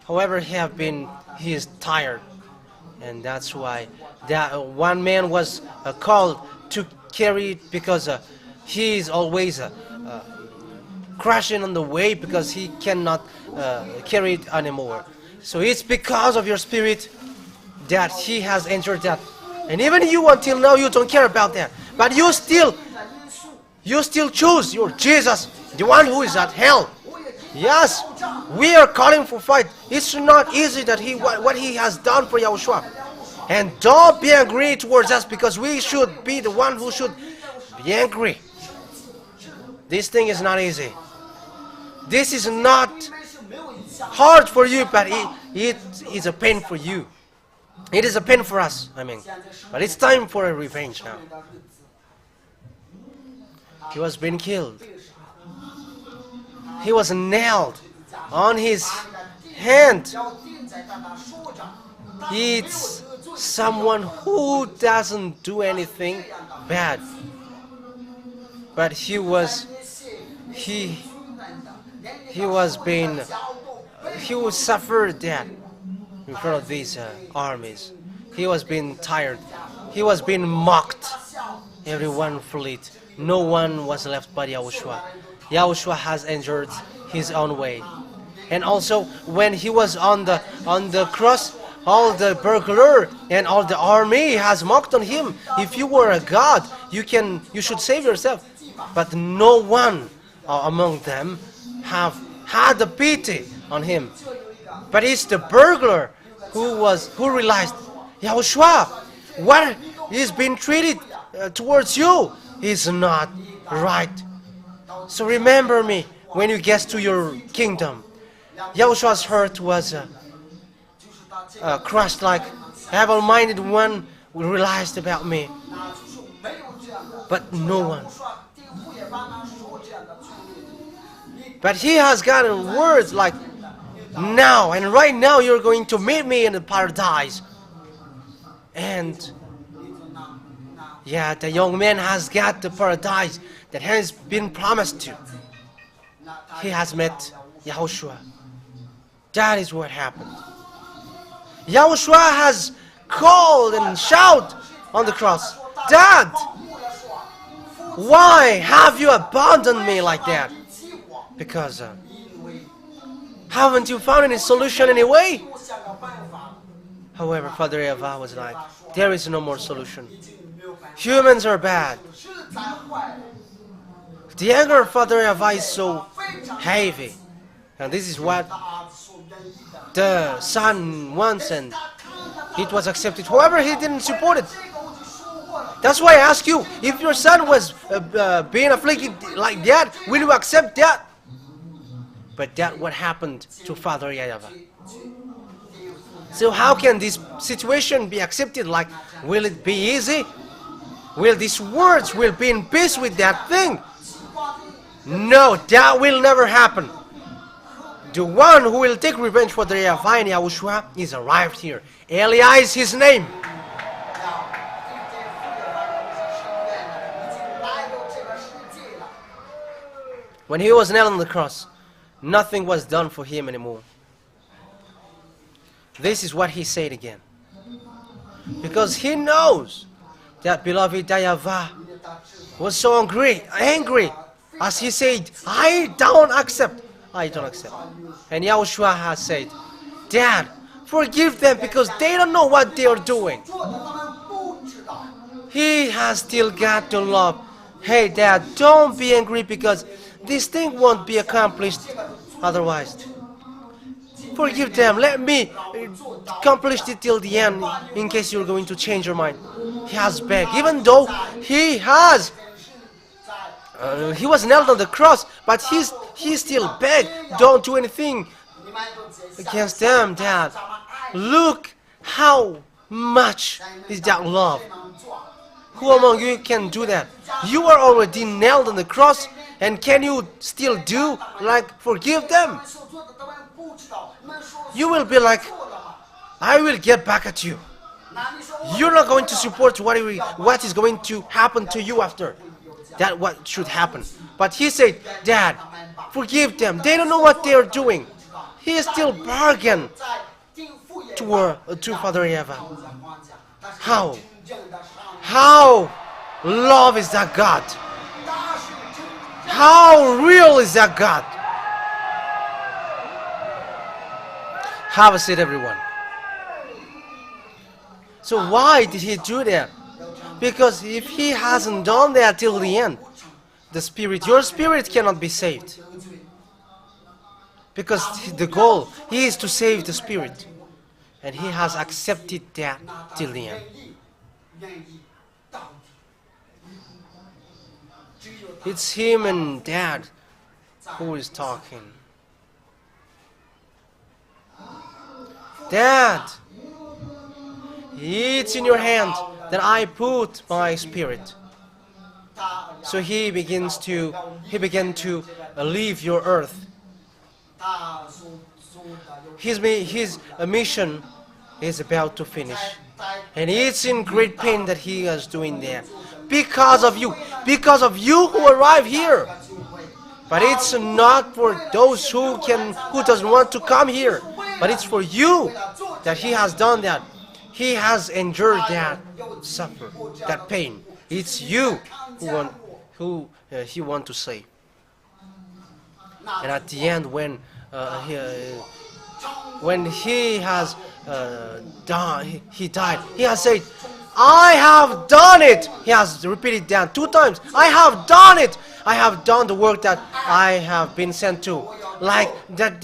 However, he is tired, and that's why that one man was called to carry it, because he is always crashing on the way, because he cannot carry it anymore. So it's because of your spirit that he has entered that. And even you, until now, you don't care about that. But you still choose your Jesus, the one who is at hell. Yes, we are calling for fight. It's not easy that what he has done for Yahushua. And don't be angry towards us, because we should be the one who should be angry. This thing is not easy. This is not hard for you, but it is a pain for you. It is a pain for us, But it's time for a revenge now. He was being killed. He was nailed on his hand. It's someone who doesn't do anything bad. But he suffered that in front of these armies. He was being tired. He was being mocked. Everyone fled. No one was left but Yahushua. Yahushua has endured his own way. And also, when he was on the cross, all the burglar and all the army has mocked on him. If you were a god, you should save yourself. But no one among them have had the pity on him. But it's the burglar who realized, Yahushua, what is being treated towards you is not right. So remember me when you get to your kingdom. Yahushua's heart was crushed, like evil-minded one realized about me. But no one. But he has gotten words like, now and right now you're going to meet me in the paradise. And yeah, the young man has got the paradise that has been promised to. He has met Yahushua. That is what happened. Yahushua has called and shouted on the cross, Dad, why have you abandoned me like that? Because haven't you found any solution anyway? However, Father YAHVAH was like, there is no more solution. Humans are bad. The anger of Father YAHVAH is so heavy. And this is what the Son wants, and it was accepted. However, he didn't support it. That's why I ask you, if your son was being afflicted like that, will you accept that? But that's what happened to Father YAHVAH. So how can this situation be accepted? Like, will it be easy? Will these words will be in peace with that thing? No, that will never happen. The one who will take revenge for the YAHVAH and Yahushua is arrived here. Eli is his name. When he was nailed on the cross, nothing was done for him anymore. This is what he said again. Because he knows that beloved YAHVAH was so angry, as he said, I don't accept. And Yahushua has said, Dad, forgive them because they don't know what they are doing. He has still got to love. Hey Dad, don't be angry because this thing won't be accomplished otherwise. Forgive them. Let me accomplish it till the end in case you're going to change your mind. He has begged. Even though he was nailed on the cross, but he still begged. Don't do anything against them, Dad. Look how much is that love. Who among you can do that? You are already nailed on the cross, and can you still do like forgive them? You will be like, I will get back at you. You're not going to support what is going to happen to you after. That what should happen. But he said, Dad, forgive them. They don't know what they are doing. He is still bargained to Father YAHVAH. How love is that God? How real is that God? Have a seat, everyone. So why did he do that? Because if he hasn't done that till the end, your spirit cannot be saved. Because the goal is to save the spirit. And he has accepted that till the end. It's him and Dad who is talking. Dad, it's in your hand that I put my spirit. So he began to leave your earth. His mission is about to finish. And it's in great pain that he is doing that. Because of you who arrive here. But it's not for those who doesn't want to come here. But it's for you that he has done that. He has endured that that pain. It's you who he wants to save. And at the end, when he has he died, he has said, I have done it. He has repeated that 2 times. I have done it. I have done the work that I have been sent to. Like that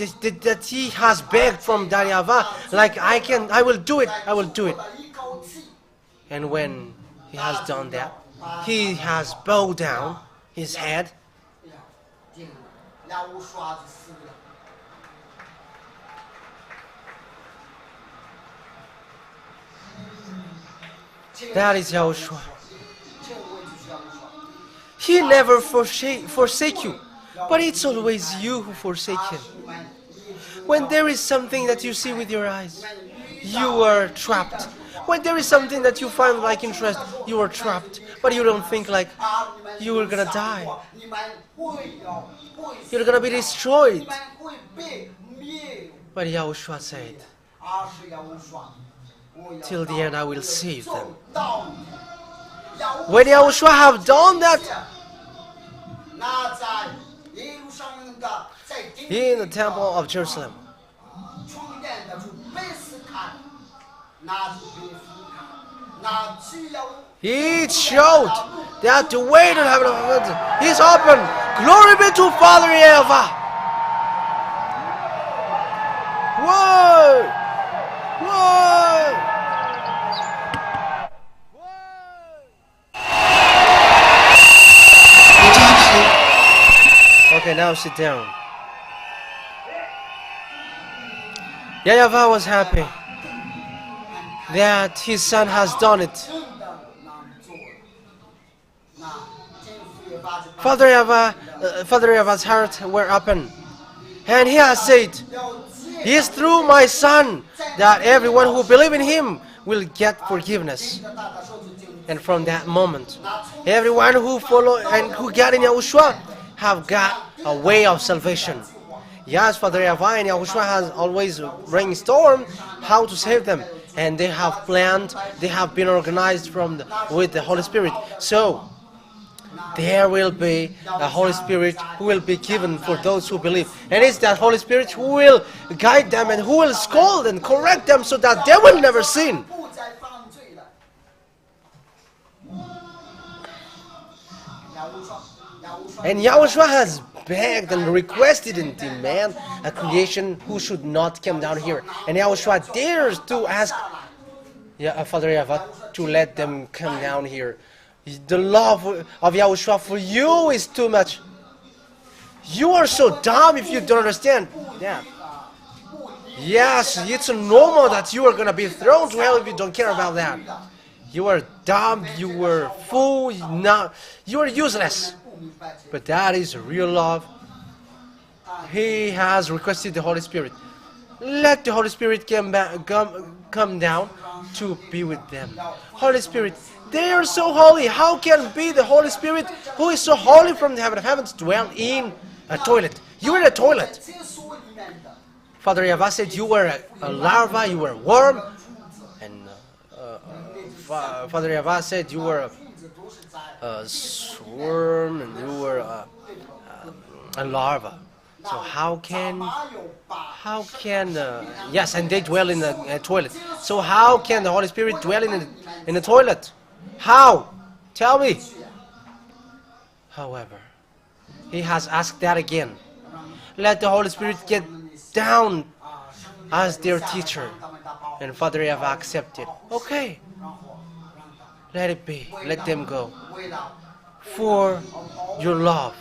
he has begged from YAHVAH. Like I will do it. I will do it. And when he has done that, he has bowed down his head. That is Yahushua. He never forsake you. but it's always you who forsake him. When there is something that you see with your eyes, you are trapped. When there is something that you find like interest, you are trapped. But you don't think like you are gonna die. You're gonna be destroyed. But Yahushua said, till the end I will save them. When Yahushua have done that, in the temple of Jerusalem, he showed that the way to heaven is open. Glory be to Father YAHVAH. Whoa! Whoa! Okay, now sit down. YAHVAH was happy that his son has done it. Father YAHVAH's heart were open, and he has said, "It is through my son that everyone who believes in him will get forgiveness." And from that moment, everyone who follow and who get in Yahushua have got a way of salvation. Yes, Father YAHVAH and Yahushua has always brainstormed how to save them, and they have planned, they have been organized with the Holy Spirit. So there will be a Holy Spirit who will be given for those who believe, and it's that Holy Spirit who will guide them and who will scold and correct them so that they will never sin. And Yahushua has begged and requested and demanded a creation who should not come down here. And Yahushua dares to ask Father YAHVAH to let them come down here. The love of Yahushua for you is too much. You are so dumb if you don't understand. Yeah. Yes, it's normal that you are going to be thrown to hell if you don't care about that. You are dumb, you are fool, you are useless. But that is real love. He has requested the Holy Spirit. Let the Holy Spirit come down to be with them. Holy Spirit, they are so holy. How can be the Holy Spirit who is so holy from the heaven of heavens dwell in a toilet? You are in a toilet. Father YAHVAH said you were a larva, you were a worm. And Father YAHVAH said you were a swarm and you were a larva. So how can yes, and they dwell in a toilet. So how can the Holy Spirit dwell in a toilet? How? Tell me. However, he has asked that again. Let the Holy Spirit get down as their teacher. And Father YAHVAH accepted. Okay. Let it be. Let them go. For your love.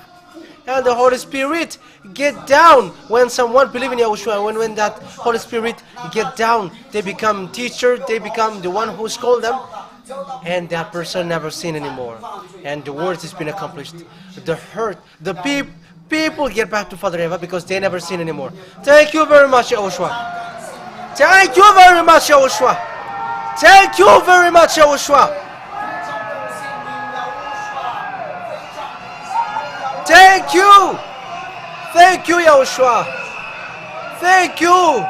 And the Holy Spirit get down when someone believes in Yahushua. When that Holy Spirit get down, they become teacher. They become the one who scold them. And that person never sin anymore. And the words has been accomplished. The people get back to Father YAHVAH because they never sin anymore. Thank you very much, Yahushua. Thank you very much, Yahushua. Thank you very much, Yahushua. Thank you. Thank you, Yahushua. Thank you.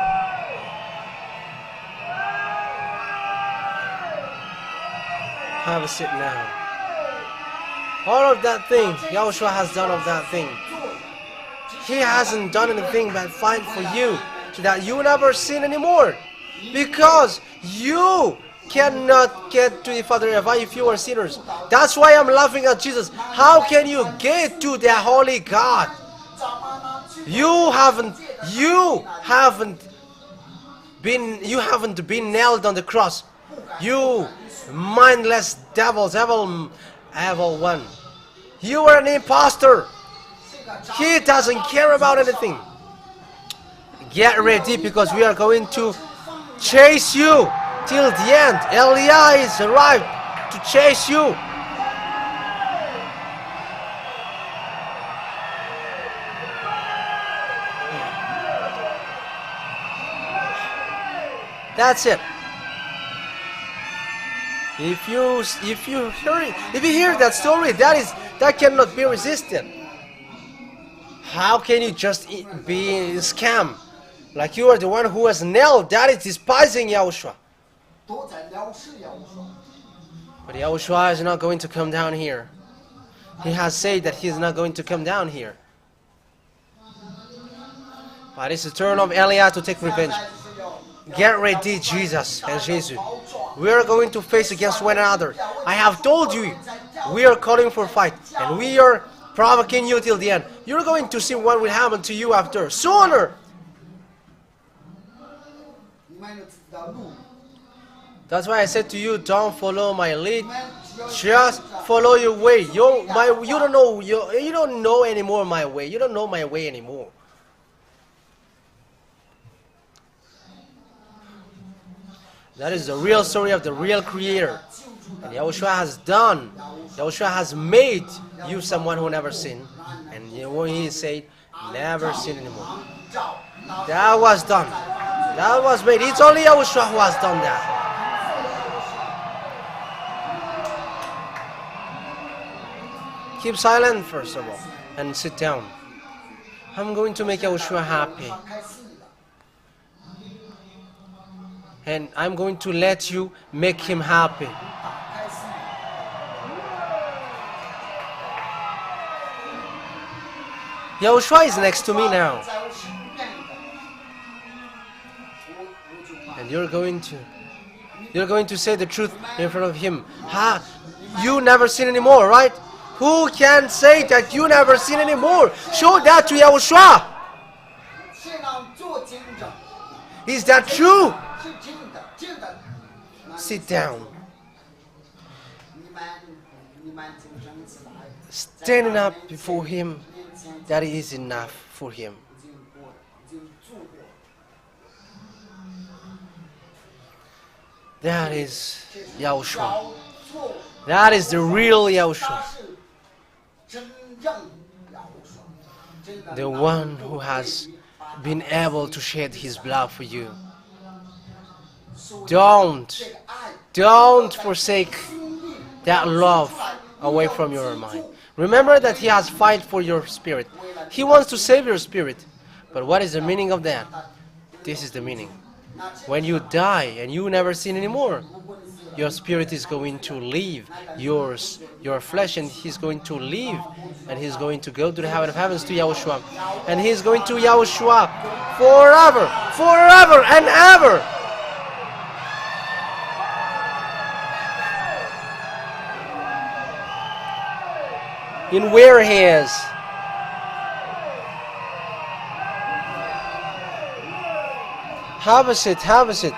Have a sit now. All of that thing, Yahushua has done of that thing. He hasn't done anything but fight for you so that you never sin anymore. Because you cannot get to the Father YAHVAH if you are sinners. That's why I'm laughing at Jesus. How can you get to the Holy God? You haven't been nailed on the cross. You mindless devils, evil one. You are an imposter. He doesn't care about anything. Get ready because we are going to chase you till the end. Eliah is arrived to chase you. That's it. If you hear that story, that cannot be resisted. How can you just be a scam? Like you are the one who has nailed, that is despising Yahushua. But Yahushua is not going to come down here. He has said that he is not going to come down here. But it's the turn of Eliah to take revenge. Get ready, Jesus and Jesus. We are going to face against one another. I have told you, we are calling for fight. And we are provoking you till the end. You're going to see what will happen to you after. Sooner! That's why I said to you, don't follow my lead. Just follow your way. You don't know anymore my way. You don't know my way anymore. That is the real story of the real Creator. And Yahushua has done. Yahushua has made you someone who never sinned. And when He said, never sin anymore. That was done. That was made. It's only Yahushua who has done that. Keep silent first of all and sit down. I'm going to make Yahushua happy. And I'm going to let you make him happy. Yahushua is next to me now. And you're going to say the truth in front of him. You never sin anymore, right? Who can say that you never sin anymore? Show that to Yahushua. Is that true? Sit down. Standing up before him, that is enough for him. That is Yahushua. That is the real Yahushua. The one who has been able to shed his blood for you. Don't forsake that love away from your mind. Remember that he has fight for your spirit. He wants to save your spirit. But what is the meaning of that? This is the meaning. When you die and you never sin anymore, your spirit is going to leave your flesh, and he's going to leave, and he's going to go to the heaven of heavens to Yahushua, and he's going to Yahushua forever and ever. In where he is. Have a seat, have a seat.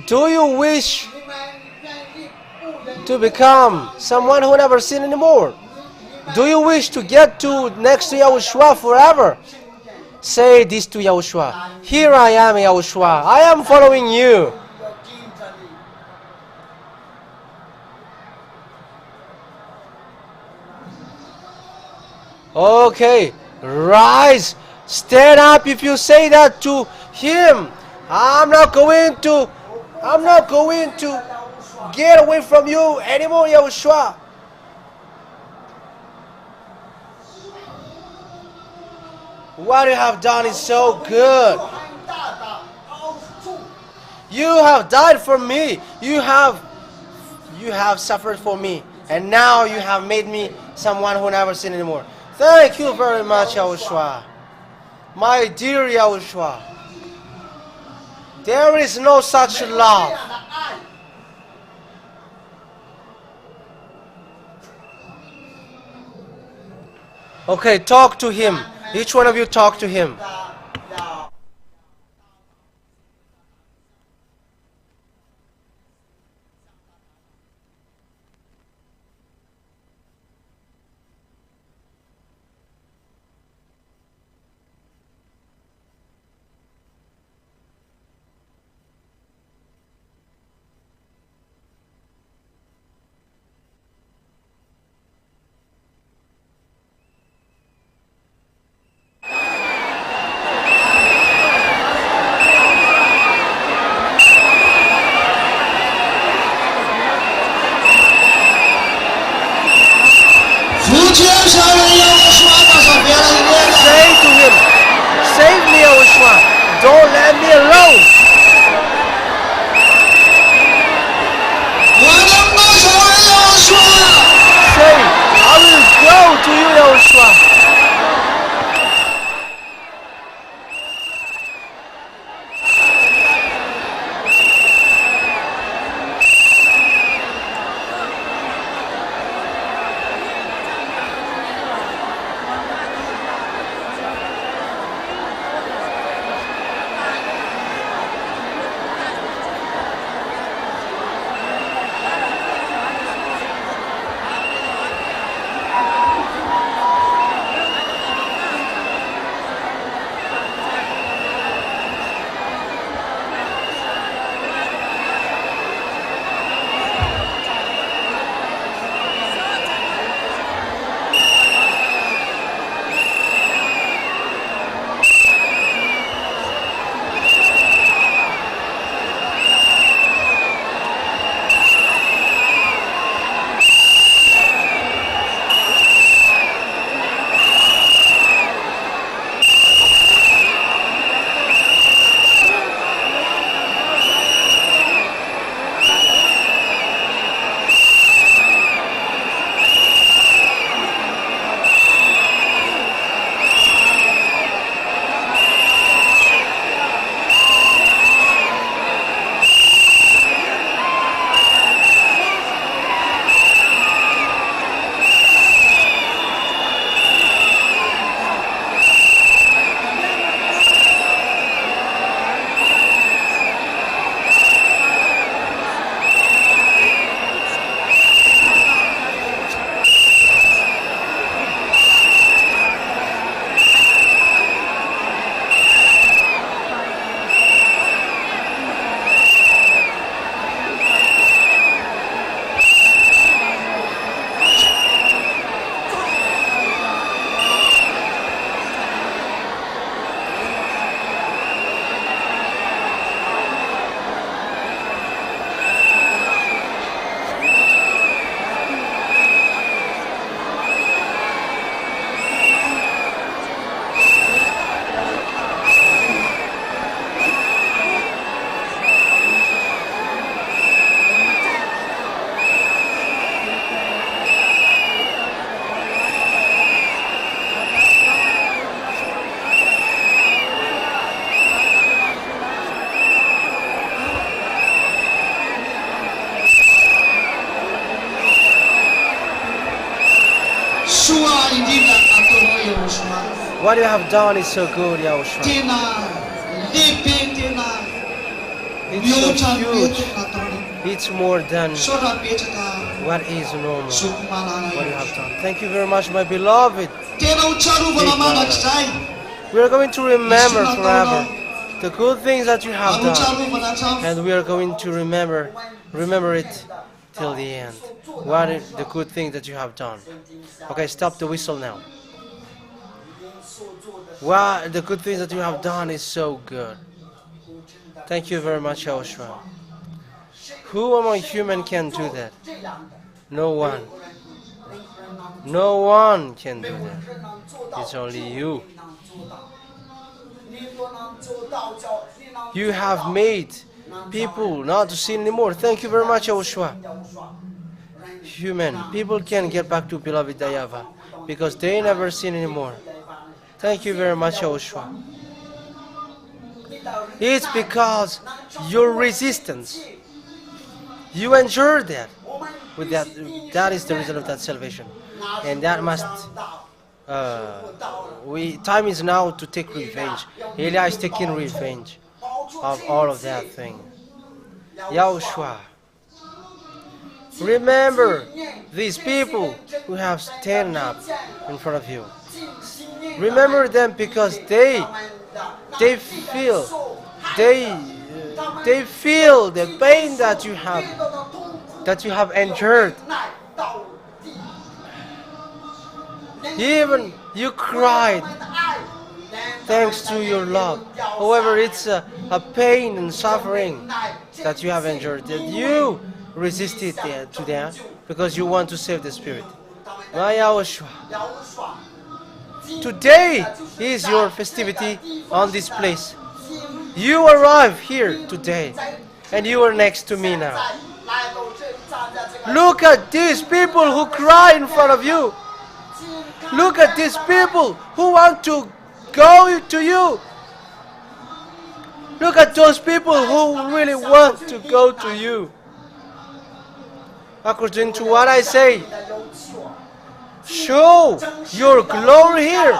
Do you wish to become someone who never sin anymore? Do you wish to get to next to Yahushua forever? Say this to Yahushua. Here I am, Yahushua. I am following you. Okay, rise, stand up if you say that to him. I'm not going to get away from you anymore, Yahushua. What you have done is so good. You have died for me. You have suffered for me. And now you have made me someone who never sinned anymore. Thank you very much, Yahushua. My dear Yahushua. There is no such love. Okay, talk to him. Each one of you talk to him. me, Yahushua. Don't let me alone. Say, I will go to you, Yahushua. What you have done is so good, Yahushua. It's so huge. It's more than what is normal. What you have done. Thank you very much, my beloved. We are going to remember forever the good things that you have done, and we are going to remember it till the end. What is the good thing that you have done? Okay, stop the whistle now. What the good things that you have done is so good. Thank you very much, Yahushua. Who among human can do that? No one. No one can do that. It's only you. You have made people not to sin anymore. Thank you very much, Yahushua. People can get back to beloved YAHVAH because they never sin anymore. Thank you very much, Yahushua. It's because your resistance, you endured that. With that is the result of that salvation, and that must. Time is now to take revenge. Eli is taking revenge of all of that thing. Yahushua, remember these people who have stand up in front of you. Remember them because they feel the pain that you have endured. Even you cried thanks to your love. However, it's a pain and suffering that you have endured, that you resisted to that because you want to save the spirit. My Yahushua, Today is your festivity on this place. You arrive here today, and you are next to me now. Look at these people who cry in front of you. Look at these people who want to go to you. Look at those people who really want to go to you. According to what I say, show your glory here.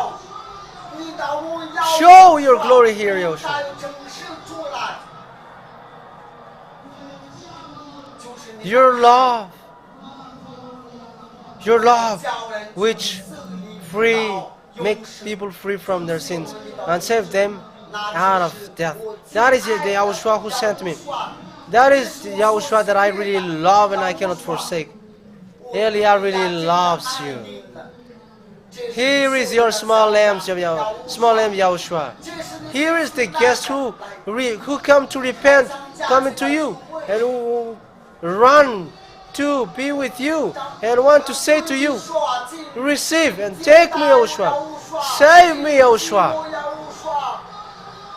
Show your glory here, Yahushua. Your love, which makes people free from their sins and save them out of death. That is the Yahushua who sent me. That is the Yahushua that I really love and I cannot forsake. Elia really loves you. Here is your small lamb, Yahushua. Here is the guest who come to repent, coming to you, and who run to be with you, and want to say to you, receive and take me, Yahushua. Save me, Yahushua.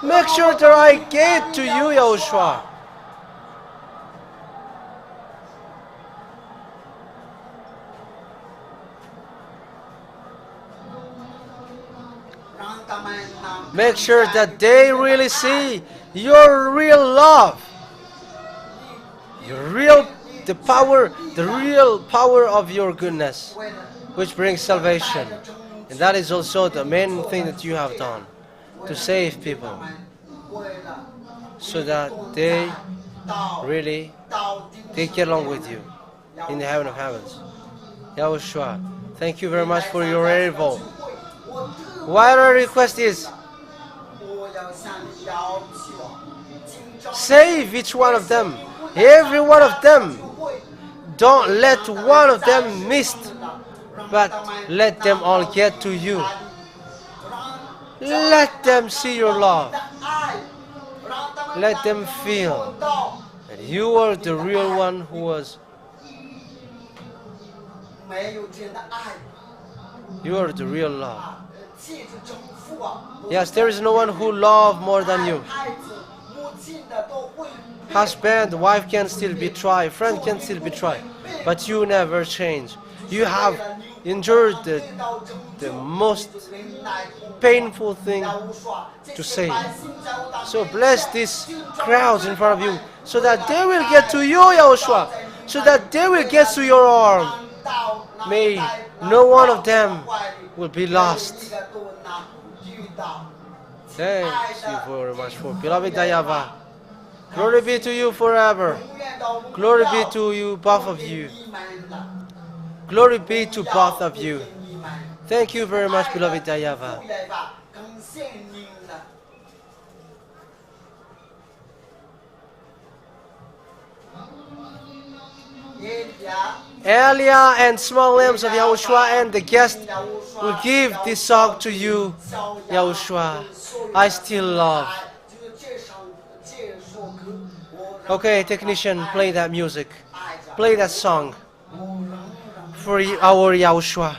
Make sure that I get to you, Yahushua. Make sure that they really see your real love, the real power of your goodness, which brings salvation. And that is also the main thing that you have done, to save people, so that they get along with you in the heaven of heavens. Yahushua, thank you very much for your arrival. What our request is, save each one of them, every one of them. Don't let one of them miss, but let them all get to you. Let them see your love. Let them feel that you are the real one who was. You are the real love. Yes, there is no one who loves more than you. Husband, wife can still betray, friend can still betray, but you never change. You have endured the most painful thing to say. So bless these crowds in front of you, so that they will get to you, Yahushua, so that they will get to your arm. May no one of them will be lost. Thank you very much for beloved YAHVAH. Glory be to you forever. Glory be to you, both of you. Glory be to both of you. Thank you very much, beloved YAHVAH. Elia and small lambs of Yahushua and the guest will give this song to you, Yahushua. I still love. Okay, technician, play that music. Play that song for our Yahushua.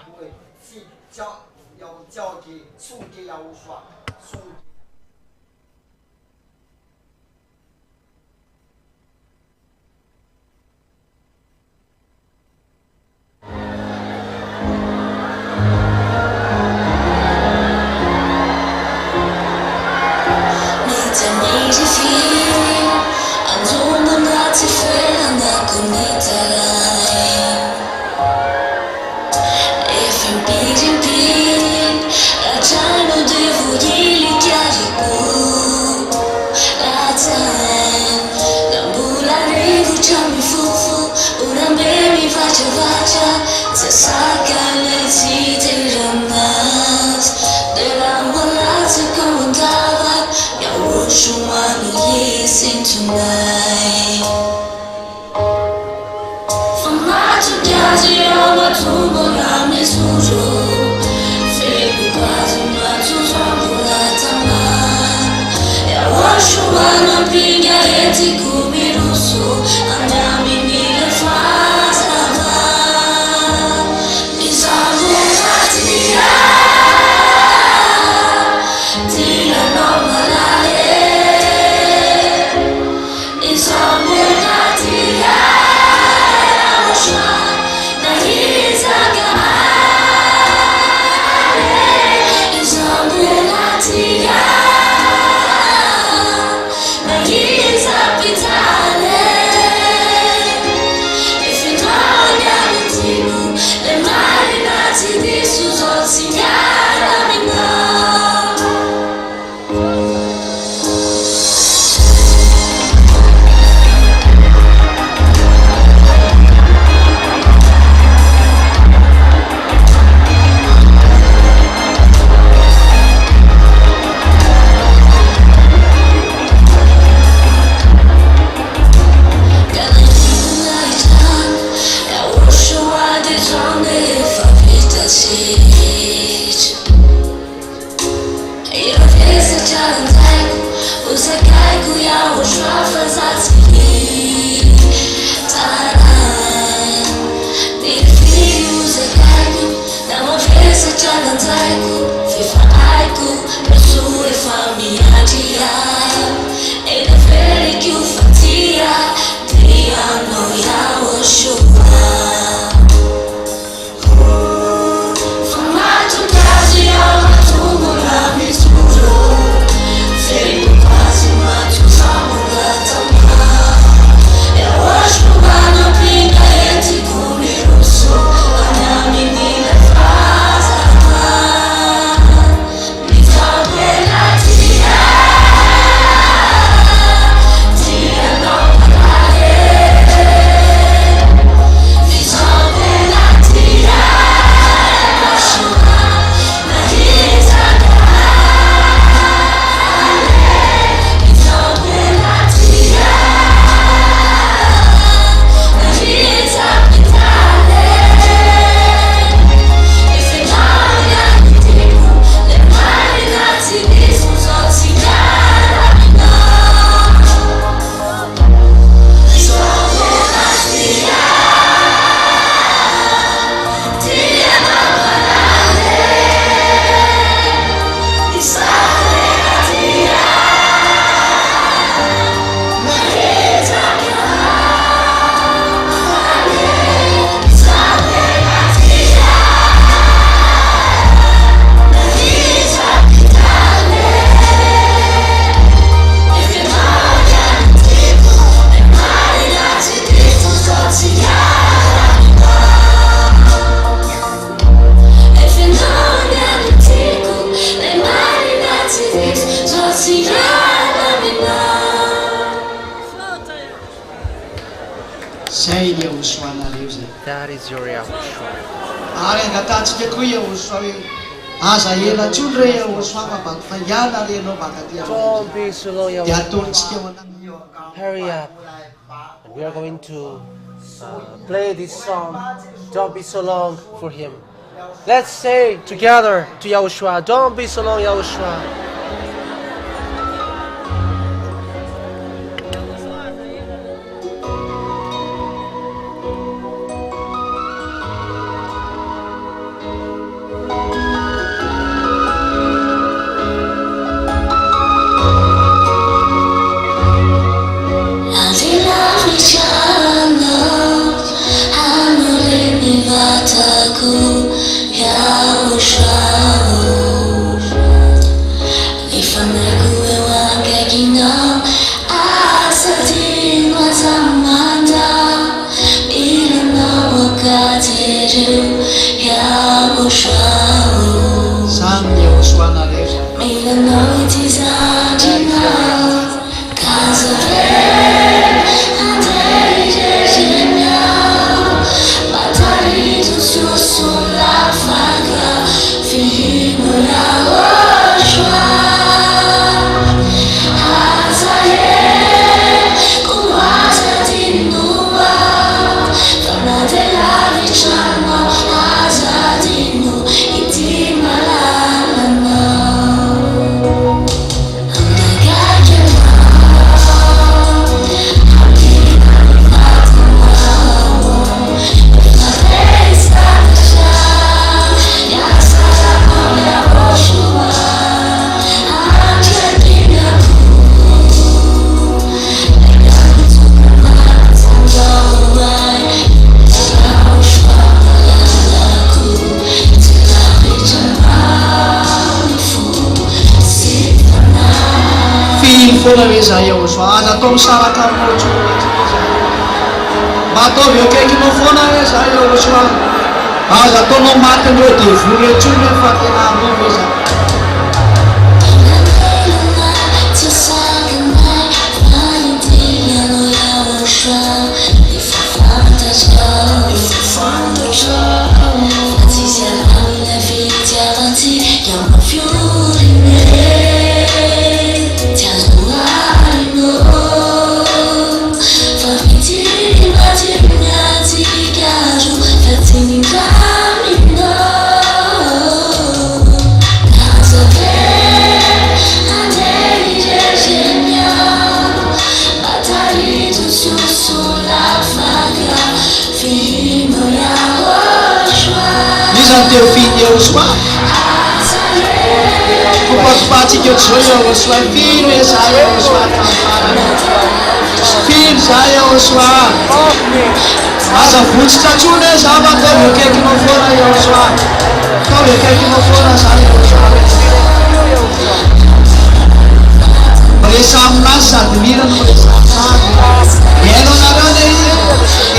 Say Yahushua na lives. That is your Yahushua. Are ngatatsika ko Yahushua. Aza ela chundre Yahushua babak fayana le no bakatia. Don't be so long, Yahushua. Yatuntsika wana. Hurry up. And we are going to play this song. Don't be so long for him. Let's say together to Yahushua. Don't be so long, Yahushua. Yahushua, aza tong saraka mo chunga. Bato yo ke kino fona esa Yahushua. Aza tono maten yo te fure chunga fatina mo besa. Teu filho Yahushua, o papai que eu sou Yahushua, filho Yahushua, filho Yahushua, mas a fonte está chune, sabe como que não fora Yahushua, como que não fora Yahushua, bersama nasa, mira no bersama, ela na grande,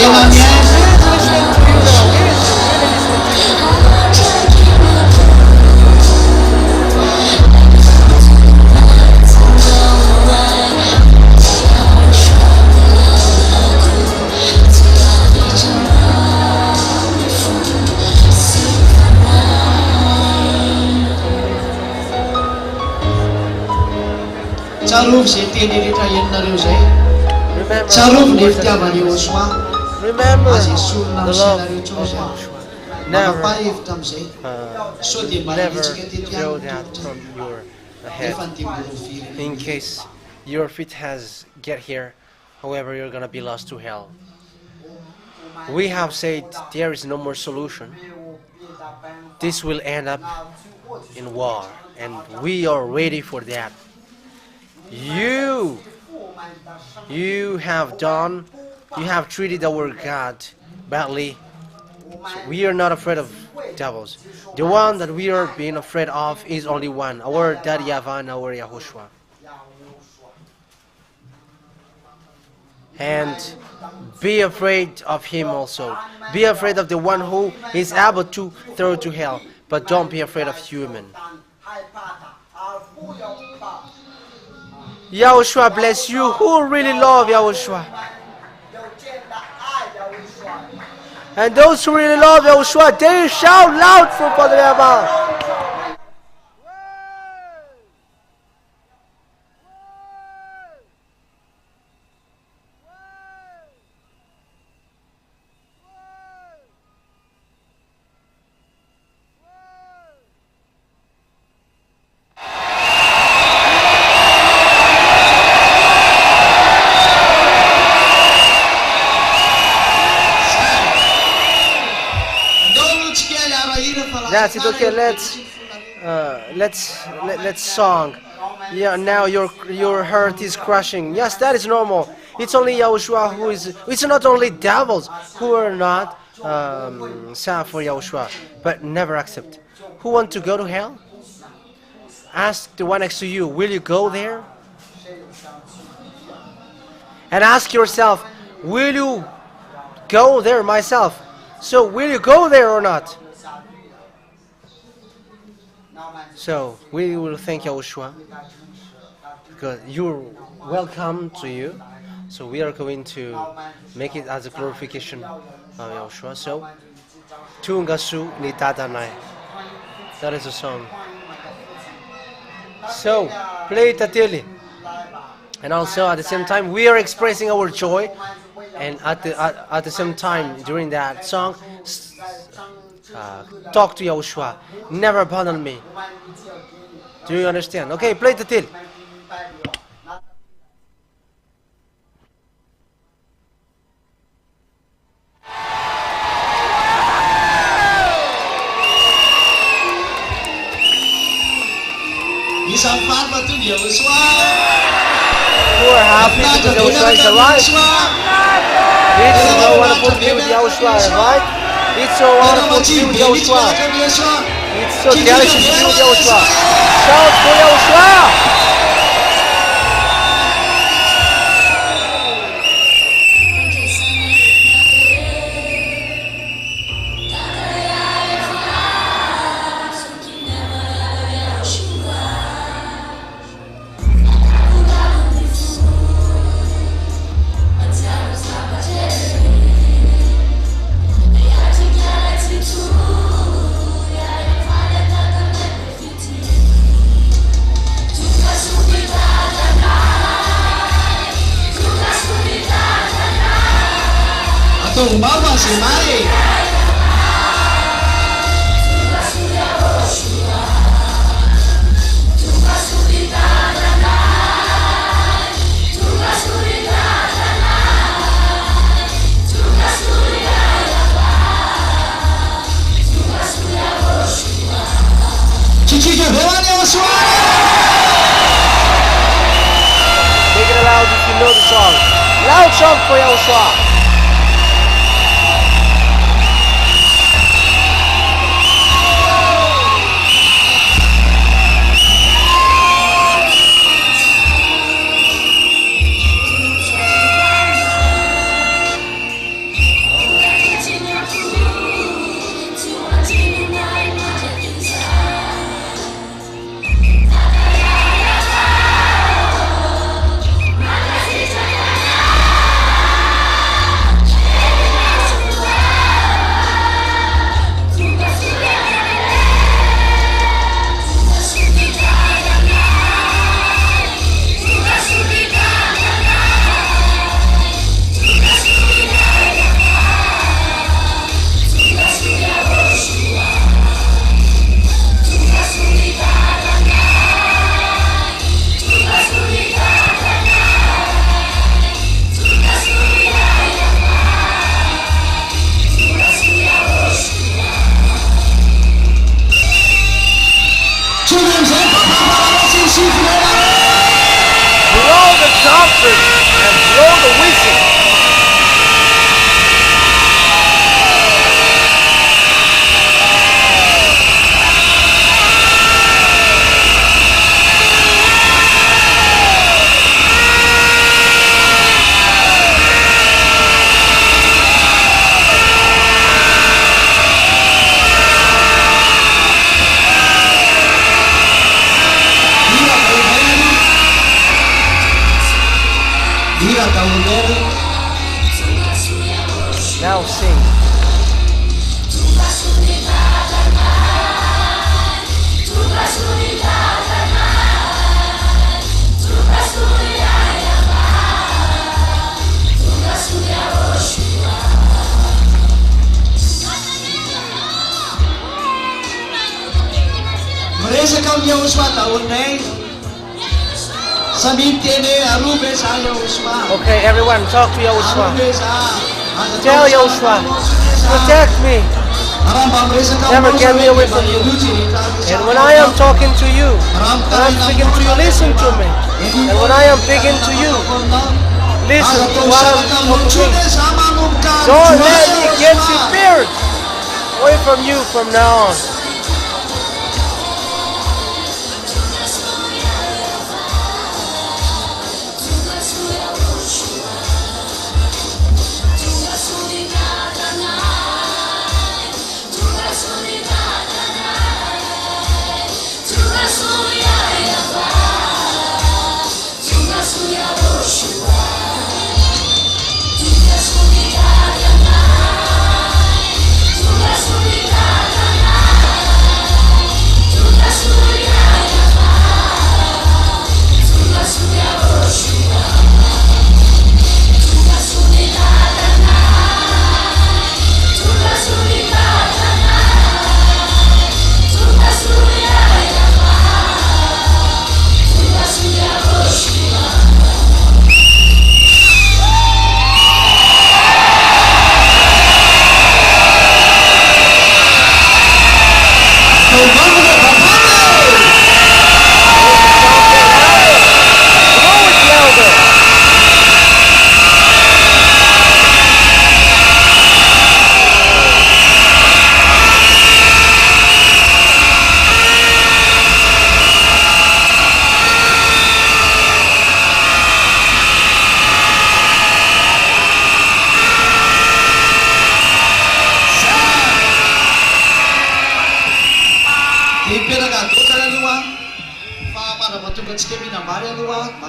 ela minha. Remember the love of Yahushua. Never throw that from your head. In case your feet has get here, however, you're gonna be lost to hell. We have said there is no more solution. This will end up in war, and we are ready for that. You have treated our God badly. So we are not afraid of devils. The one that we are being afraid of is only one, our Daddy YAHVAH and our Yahushua. And be afraid of him also. Be afraid of the one who is able to throw to hell, but don't be afraid of human. Yahushua bless you who really love Yahushua. And those who really love Yahushua, they shout loud for Father YAHVAH. That's it. Okay, let's song. Yeah, now your heart is crushing. Yes, that is normal. It's only Yahushua who is. It's not only devils who are not sad for Yahushua, but never accept. Who want to go to hell? Ask the one next to you. Will you go there? And ask yourself, will you go there myself? So will you go there or not? So we will thank Yahushua because you're welcome to you. So we are going to make it as a glorification of Yahushua. So Tungasu Nitadanai. That is a song. So play it atili. And also at the same time we are expressing our joy, and at the same time during that song talk to Yahushua, never abandon me. Do you understand? Okay, play the till. Who are happy because Yahushua is alive? It's so wonderful to be with Yahushua, right? It's so wonderful to be with Yahushua. It's so delicious to be with Yahushua. Shout for Yahushua! Mama si Mari. Cici Yahushua Yahushua. Make it loud if you know the song. Loud song for Yahushua. Blow the trumpet and blow the whistle. Mira, Now sing. Mereka kau Yahushua tahun ini. Samitiene arube sa Yahushua. Okay, everyone, talk to Yahushua. Arube sa. Tell Yahushua, protect me. Never get me away from you. And when I am talking to you, when I'm speaking to you, listen to me. And when I am speaking to you, listen to what I'm talking. Don't let me get you feared away from you from now on.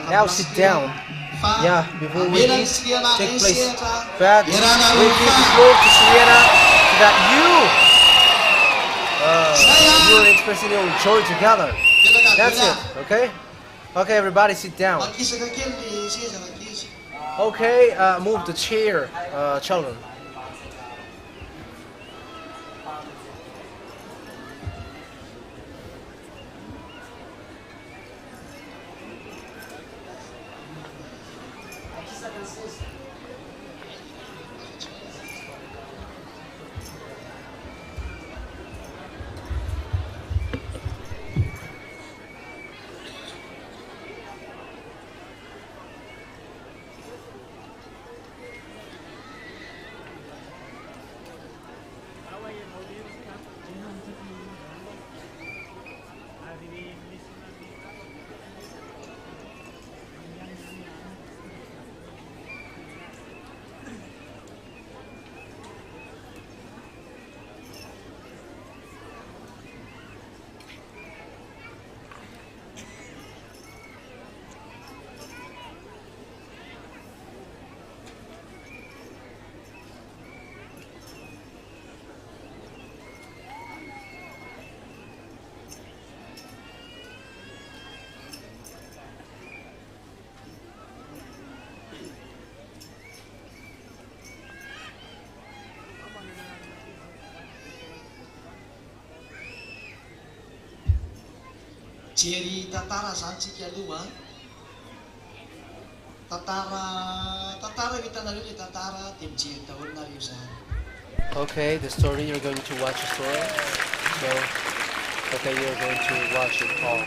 Now sit down. Yeah, before we leave, take place. But we give the glory to Sienna so that you are expressing your joy together. That's it, okay? Okay, everybody sit down. Okay, move the chair, children. Jery tantara zany tsika aloha. Tantara hitanareo le tantara dia mijery daholo nareo zany. Okay, the story, you're going to watch the story. So, okay, you're going to watch it all.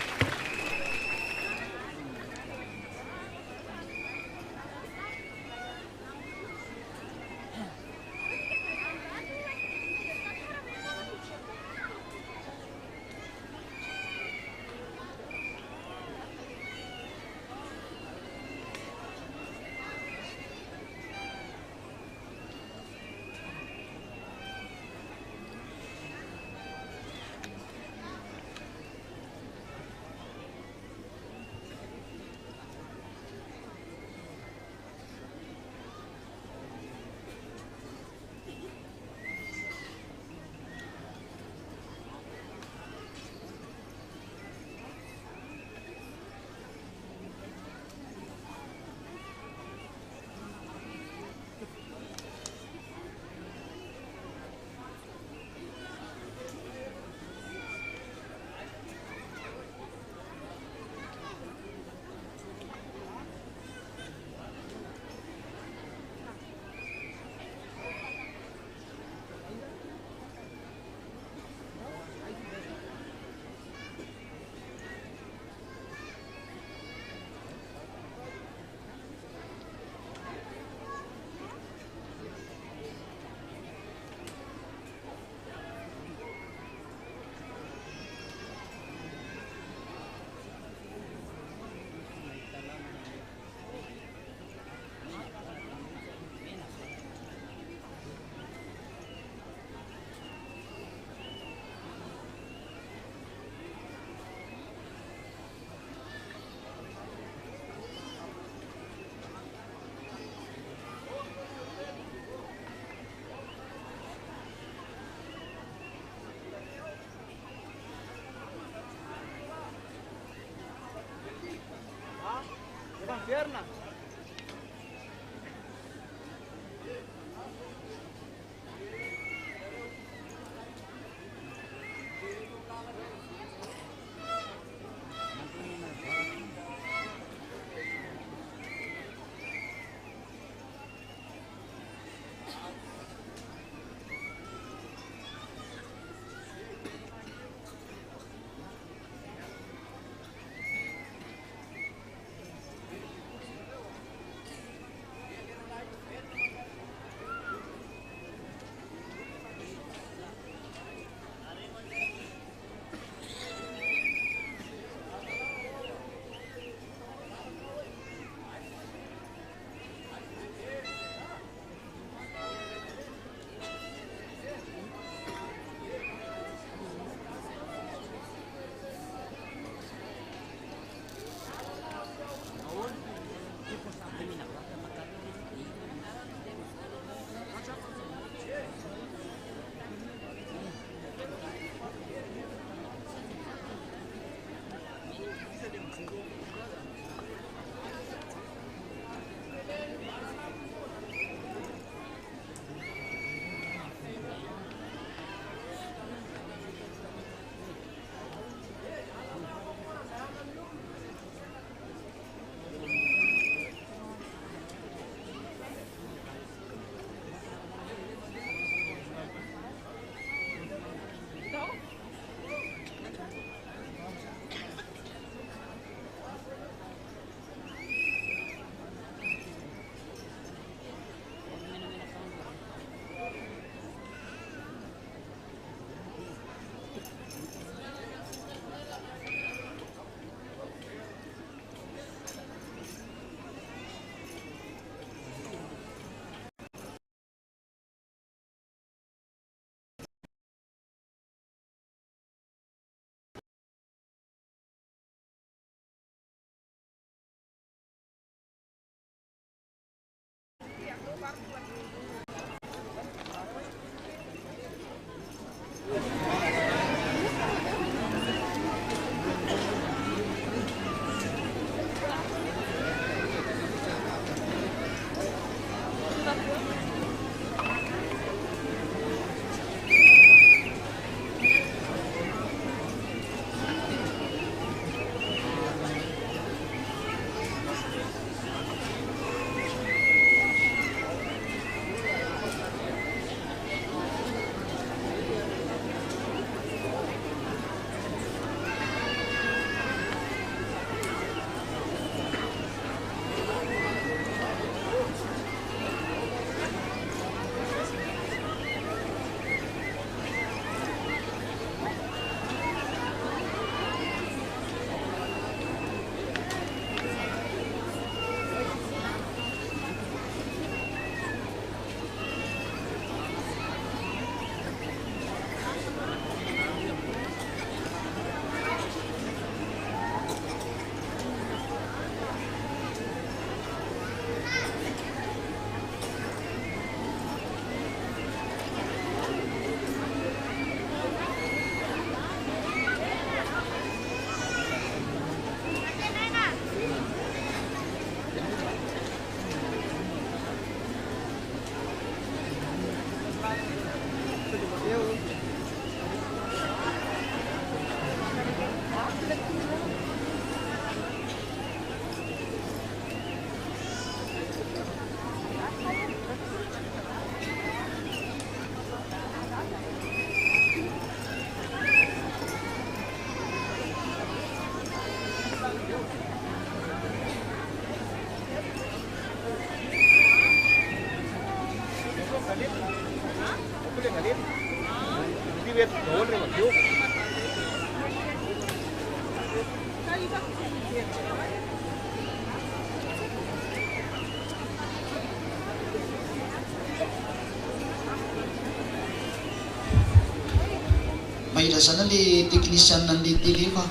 Mahira sana le technicien nandeha télé fa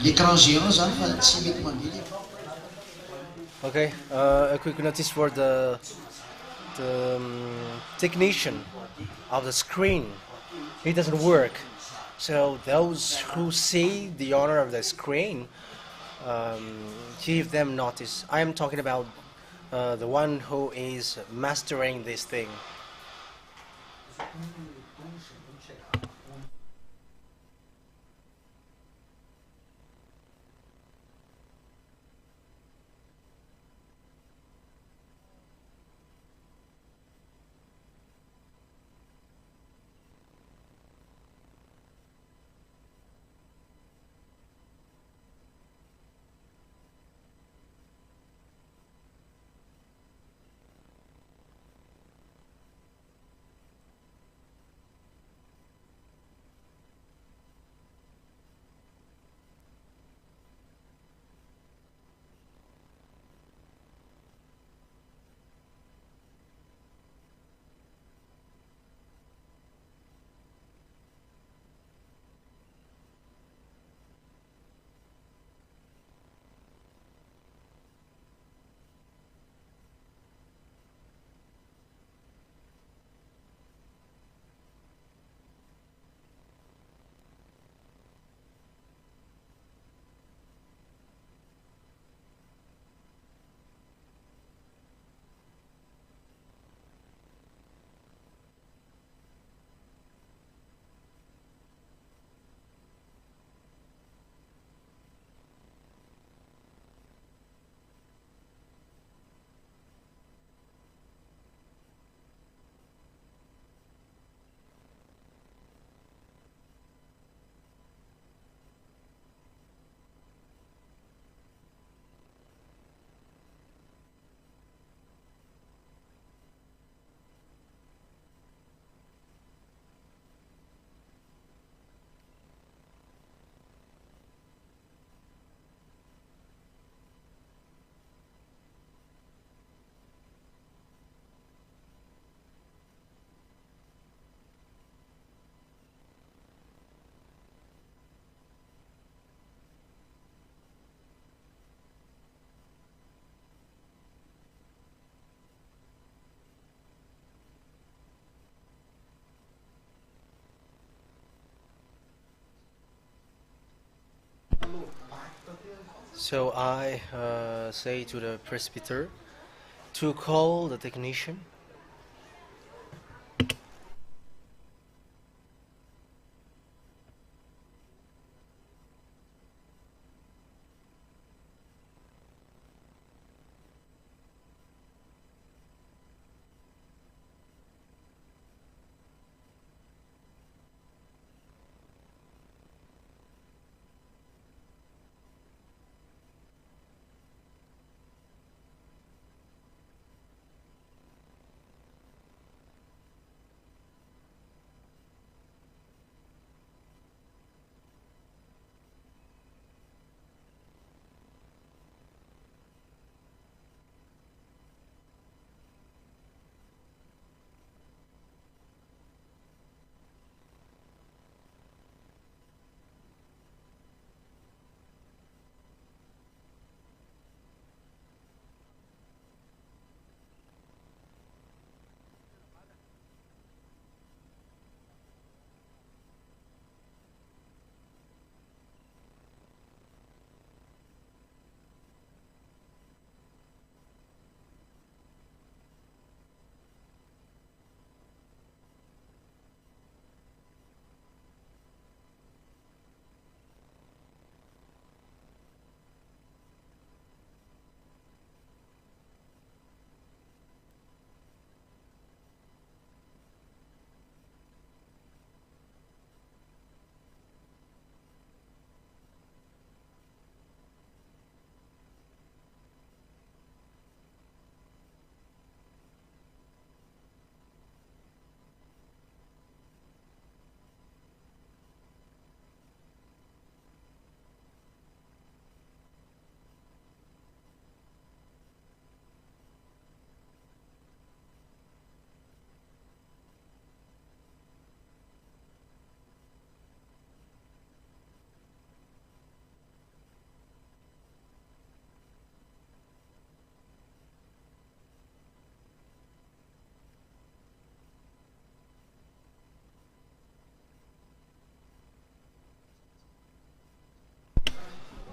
l'écran géant zany fa tsy mety mandily. Okay, a quick notice for the technician of the screen. It doesn't work. So those who see the owner of the screen give them notice. I am talking about the one who is mastering this thing. So I say to the presbyter to call the technician.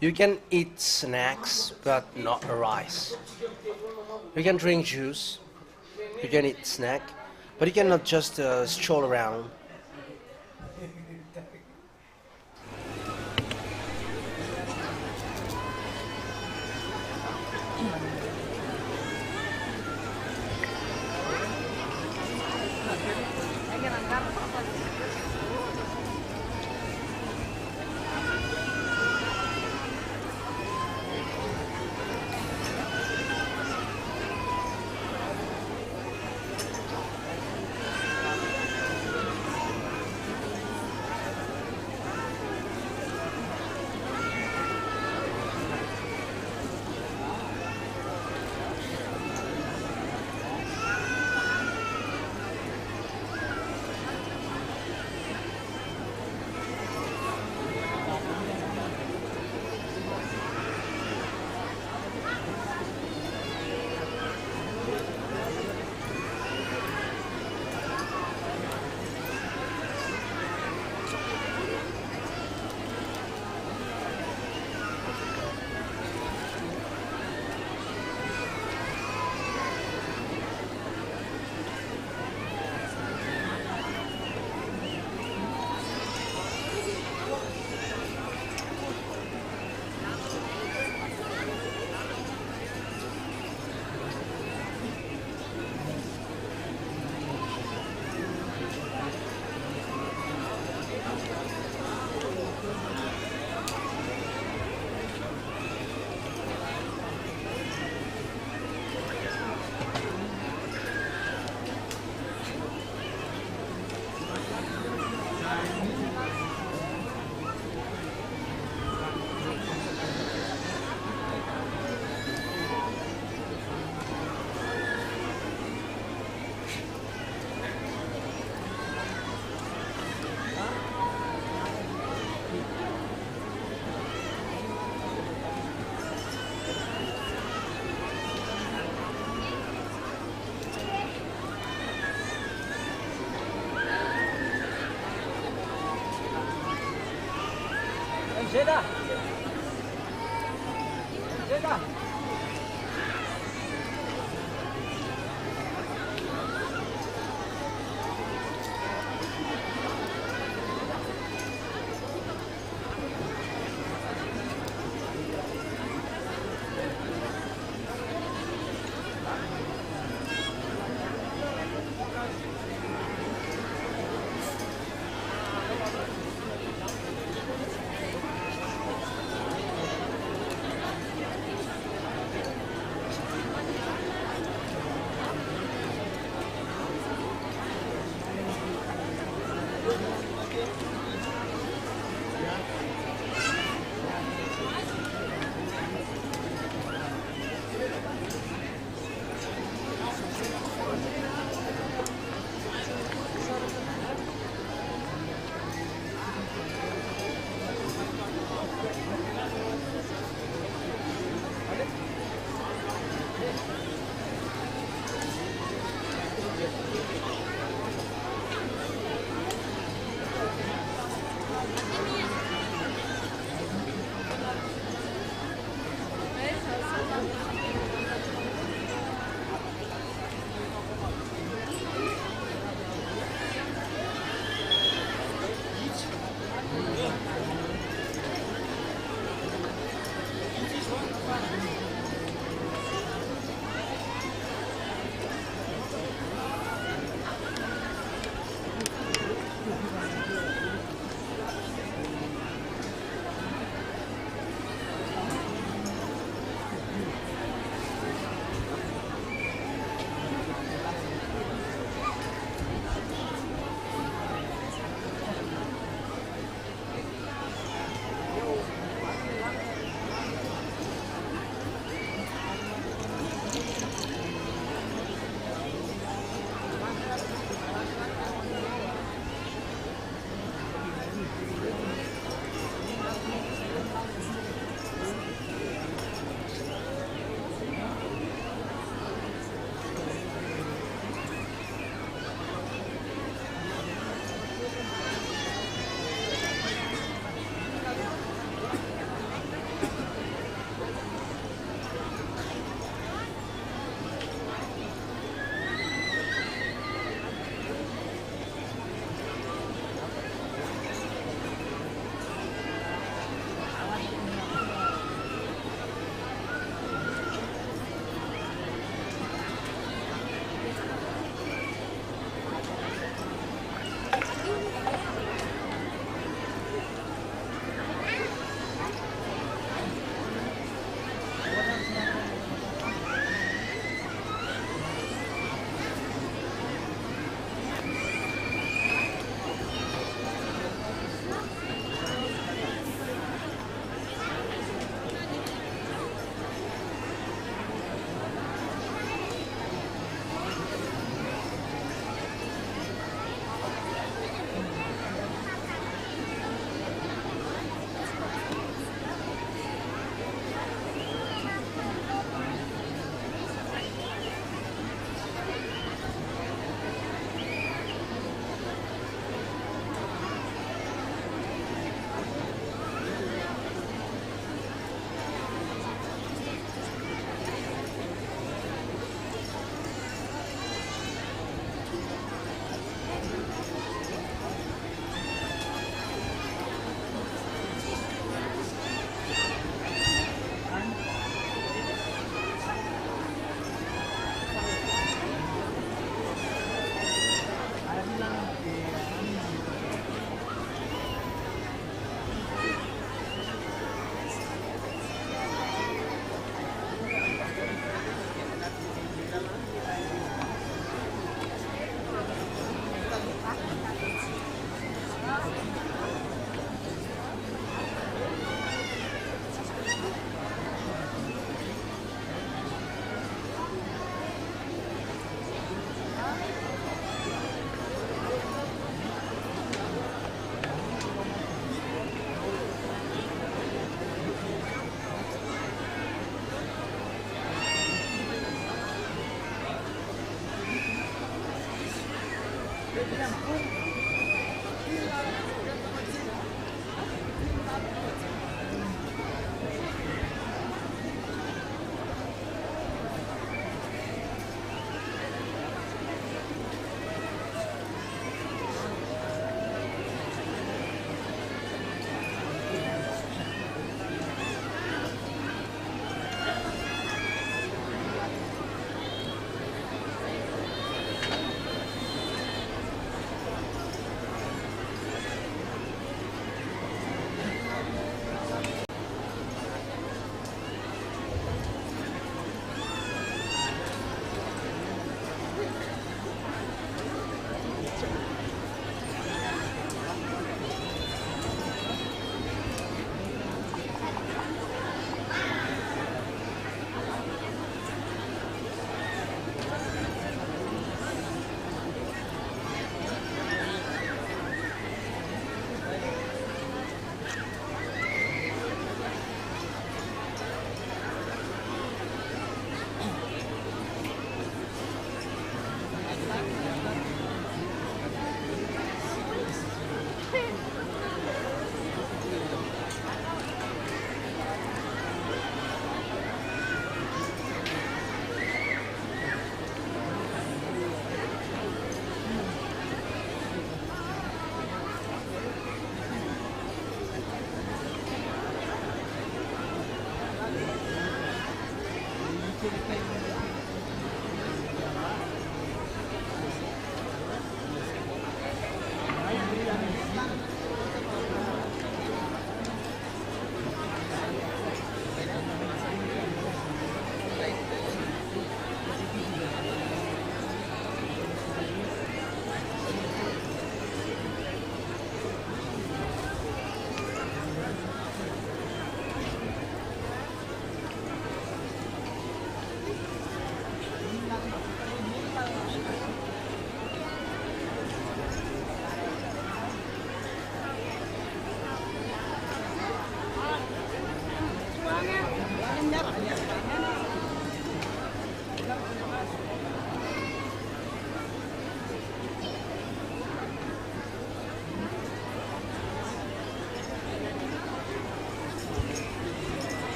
You can eat snacks, but not rice. You can drink juice. You can eat snack, but you cannot just stroll around.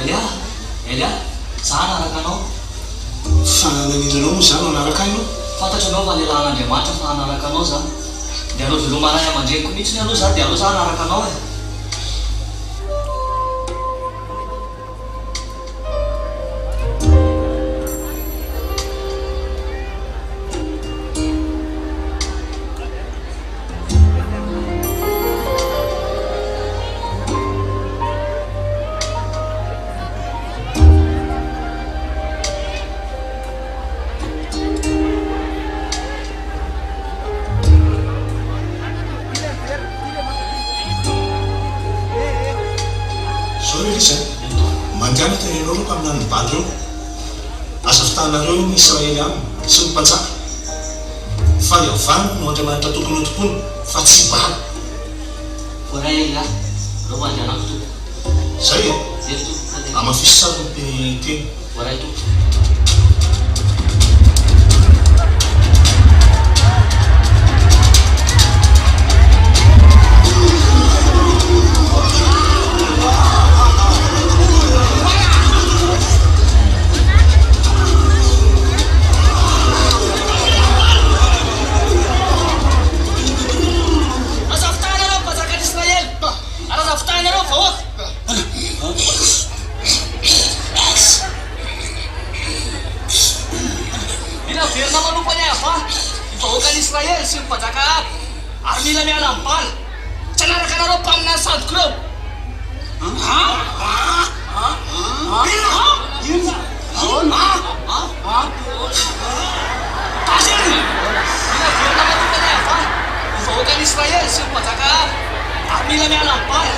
Elia, za anaraka anao. Fanananilanao moa zany anaraka anao. Fantatro anao fa lelan'Andriamanitra fa anaraka anao za. Dia aleo velomaray aman-dreniko mihitsy aloha za dia aleo za anaraka anao e. Mandianaka ianao reo amin'any mibaly reo asa fitanareo ny Israely aminy sy ny mpanjaka fa Yahovah no Andriamanitra tokony hotompony fa tsy baly. Voray Elia, reo mandianako to. Zay e? Amafisy sary ny teny. Voray to. Israel sy mpanjaka ary mila miala ambaly tsy anaraka anareo mpaminany sandoko reo. Tazeny mila verina manokana Yahovah vahoakan'i Israel sy mpanjaka ary mila miala ambaly.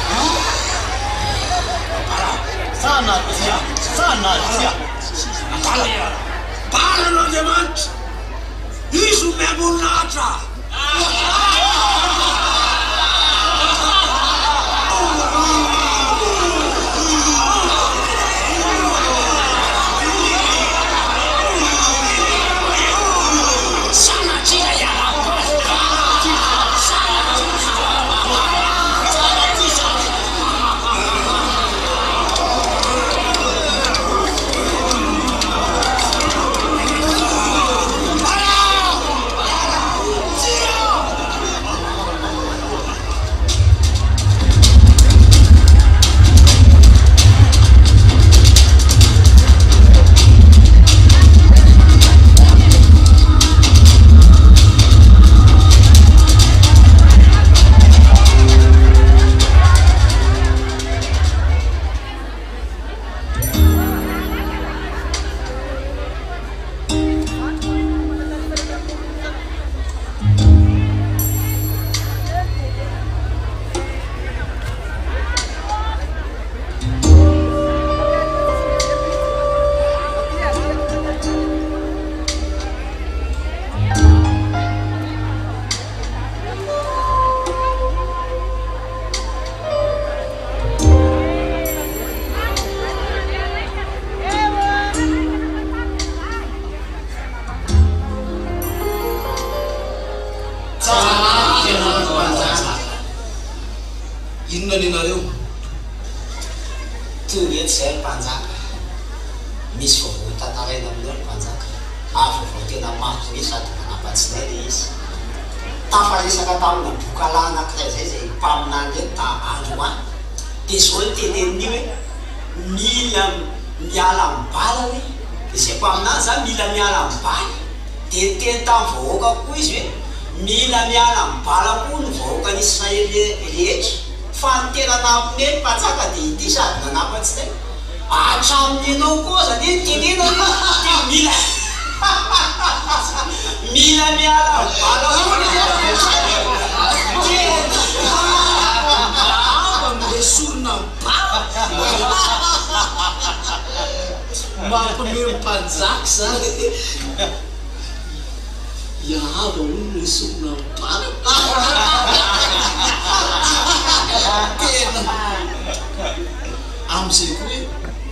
Sanatria Bala n'Andriamanitra izy no miamonatra. Inona ny nareo? Tony eto zay mpanjaka. Misy vaovao tantaraina amin'io mpanjaka. Vaovao tena mafy sady manapatsinay le izy. Tafaresaka tamina bokala anankiray zay zay mpaminany eto ta androany. Dia zao ny teneniny hoe mila miala amibala hoe izay mpaminany zany mila miala amibala. Dia teny tamin'ny vahoaka koa izy hoe mila miala amibala koa ny vahoakan'i Israely rehetra. Fa ny tena nampiny mpanjaka dia ity sady nanapatsy tena hatramin'ny ianao koa zany tenena mila miala amibala Sorona mampamero mpanjaka zany. Yahava hono ny sorona mibala. Tena am'izay koa hoe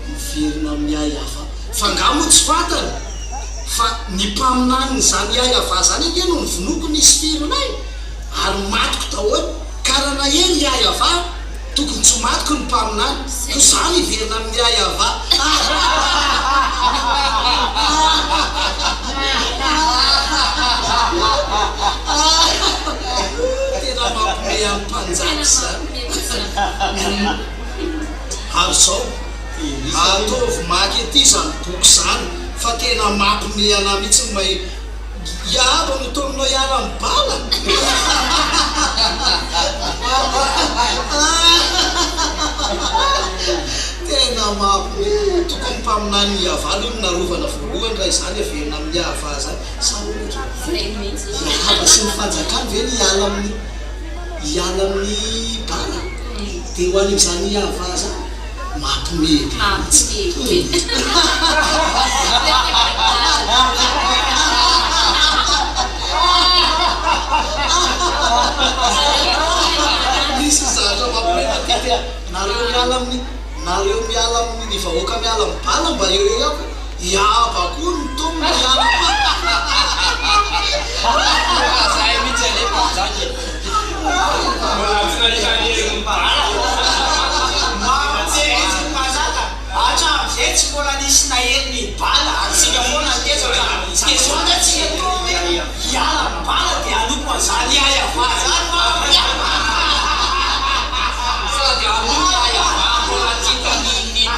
miverina amin'ny Yahovah fa ngamo tsy fantany fa ny mpaminany zany Yahovah zany ake no nivonoko nisy fironay ary matiko tahoany karaha nahery Yahovah tokony tsy matiko ny mpaminany ko zany iverina amin'ny YAHVAH. Tena mampime amin'ny mpanjaka zany. Ary zao ataovy maky ety zany boky zany fa tena mampime ana mihitsy may iaba no tominao iara mibala. Tena mampime tokony mpaminany YAHVAH aloha no narovana voalohany raha izany averina amin'ny YAHVAH zany sa ohatra YAHVAH sy ny fanjakany ve ny hiala amin'ny bala dia ho an'izany YAHVAH zany mampime misy zatra mampime matety nareo miala amin'ny vahoaka miala amin'ny bala mba eo aby iaba koa ny tomony iala Zay mihitsy alefa zany. Zay tsy mbola nisy nahely ny bala atsika foana tezaka zona tsika to hoe iala ny bala dia aloko an'izany YAHVAH zany Sady aloko YAHVAH mbola tika ninina.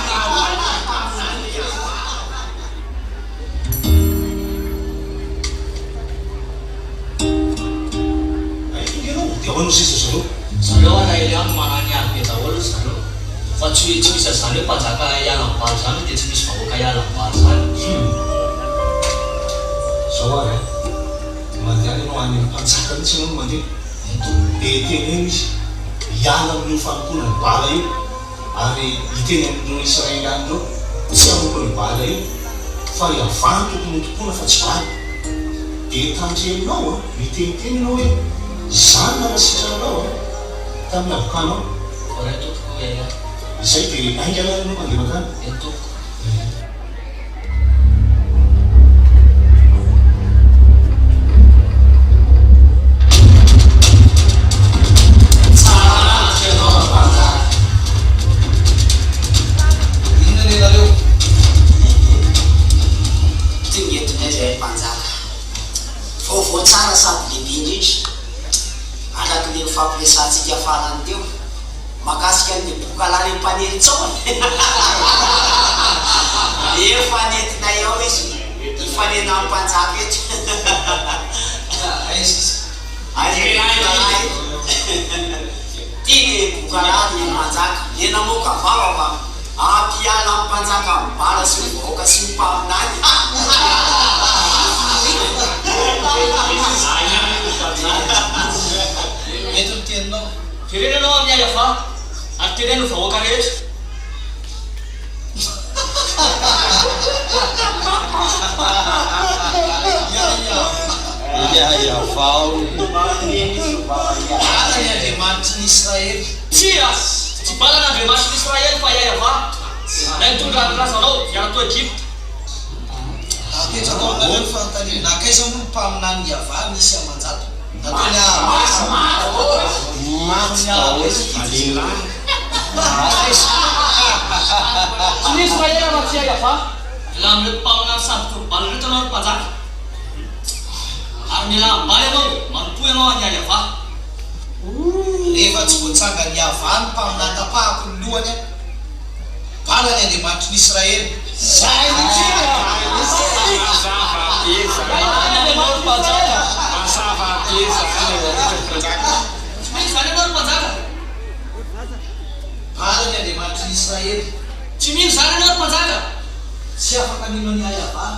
dia hoanao sisa zareo Zareo alahelo ihany magnany ihany be daholo zareo. Fa tsy misy zany hoe mpanjaka hiala mibala zany dia tsy misy vahoaka hiala mibala zany. zao ary mandeha anao any amin'ny mpanjaka mihitsy anao no mandeha dia teny eny izy hiala amin'io fanompoana ny bala io ary hiteny amin'ireo Israely any reo tsy hamompo ny bala io fa YAHVAH no tokony tompoana fa tsy bala. Dia tandreninao miteniteny anao hoe zany nanasitraranao tamin'ny avokanao Koray toko ia izay dia aingana anao mandeha makany toko. Tsara sady lehibe indrindra araky le fampiresantsika farany teo makasika ny bokalany mpanely tsao efa nentinay ao izy ifanena amin'ny mpanjaka eto tia le bokalany ny mpanjaka lena moka vava fa ampiala amin'ny mpanjaka mibala sy ny vahoaka sy ny mpaminany. Mety miteninao firenenao amin'ny YAHVAH ary teneno vahoaka rehetra. YAHVAH Bala ny Andriamanitry ny Israely. Tsy bala n'Andriamanitry ny Israely fa YAHVAH. Na nitondra razanao hiala to Egypte. Apetraka ao amin'ny fanontaniana nakaiza moa mpaminany YAHVAH misy amanjato natony Tsy misy mahera afa-tsy YAHVAH la amin'ireo mpaminany sady torobalo rehetra anao ny mpanjaka ary mila ambaly anao manompo ianao any YAHVAH. rehefa tsy voatsanga ny YAHVAH ny mpaminany tapahako ny lohany bala ny Andriamanitry ny Israely. Zay Bala ny Andriamanitry ny Israely. tsy mino zany anao mpanjaka. Tsy afaka mino ny YAHVAH.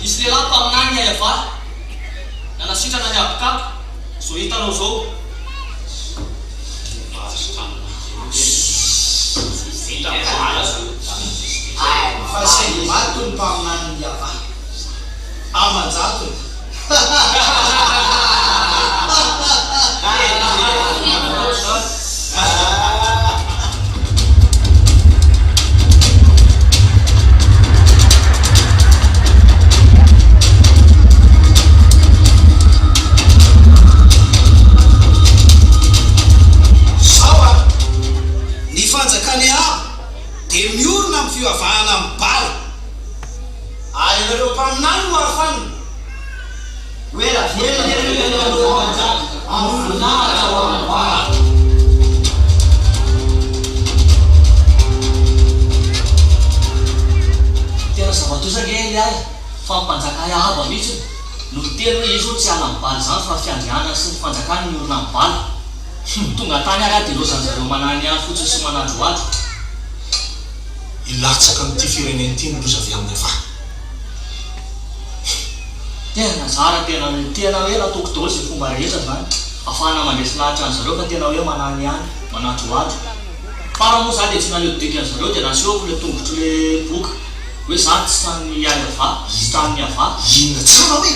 Misy lehilahy mpaminany YAHVAH nanasitrana ny abokako zao hitanao zao. Fa saingy maty ny mpaminany ny YAHVAH amanjatony. Sawa dia miorona amin'ny fivavahana amin'ny bala ary ianareo mpaminany no ahafanina Wera tena zavatosaka ely ahy fa mpanjaka Yahva mihitsy no teny hoe izy tsy ala mibaly zany fa fiandrianana sy ny fanjakana ny orona mibaly tonga tany ary dia lozany zareo manany any fotsiny sy manandroady ilatsaka amin'ity fireneny ity miloza avy amin'ny Yahva tena zara tena hoe latoko daholo zay fomba rehetra zany afahana mandresy lahatra any zareo fa tena hoe manany any manandroady para moa za dia tsy naneo diky any zareo dia nasehoako le tongotro le boka hoe za tsy tany Yahva sy tany Yahva inona tsara hoe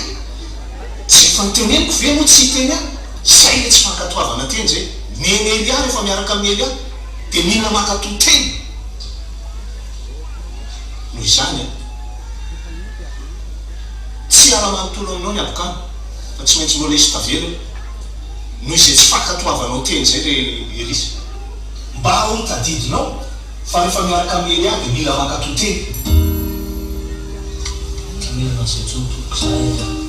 tsy fanteneniko ve moa tsy hiteny any zay le tsy fankatoavana teny zay nenely ary efa miaraka amin'ny ely any dia mihina makatò teny noho izany tsy ara-manontolo aminao ny abokany fa tsy maintsy mbola isy tavelo noho izay tsy fankatoavanao teny zay le elisy mba ho tadidinao fa rehefa miaraka amin'ny ely any dia mila makatò teny milina zay tsotoko zay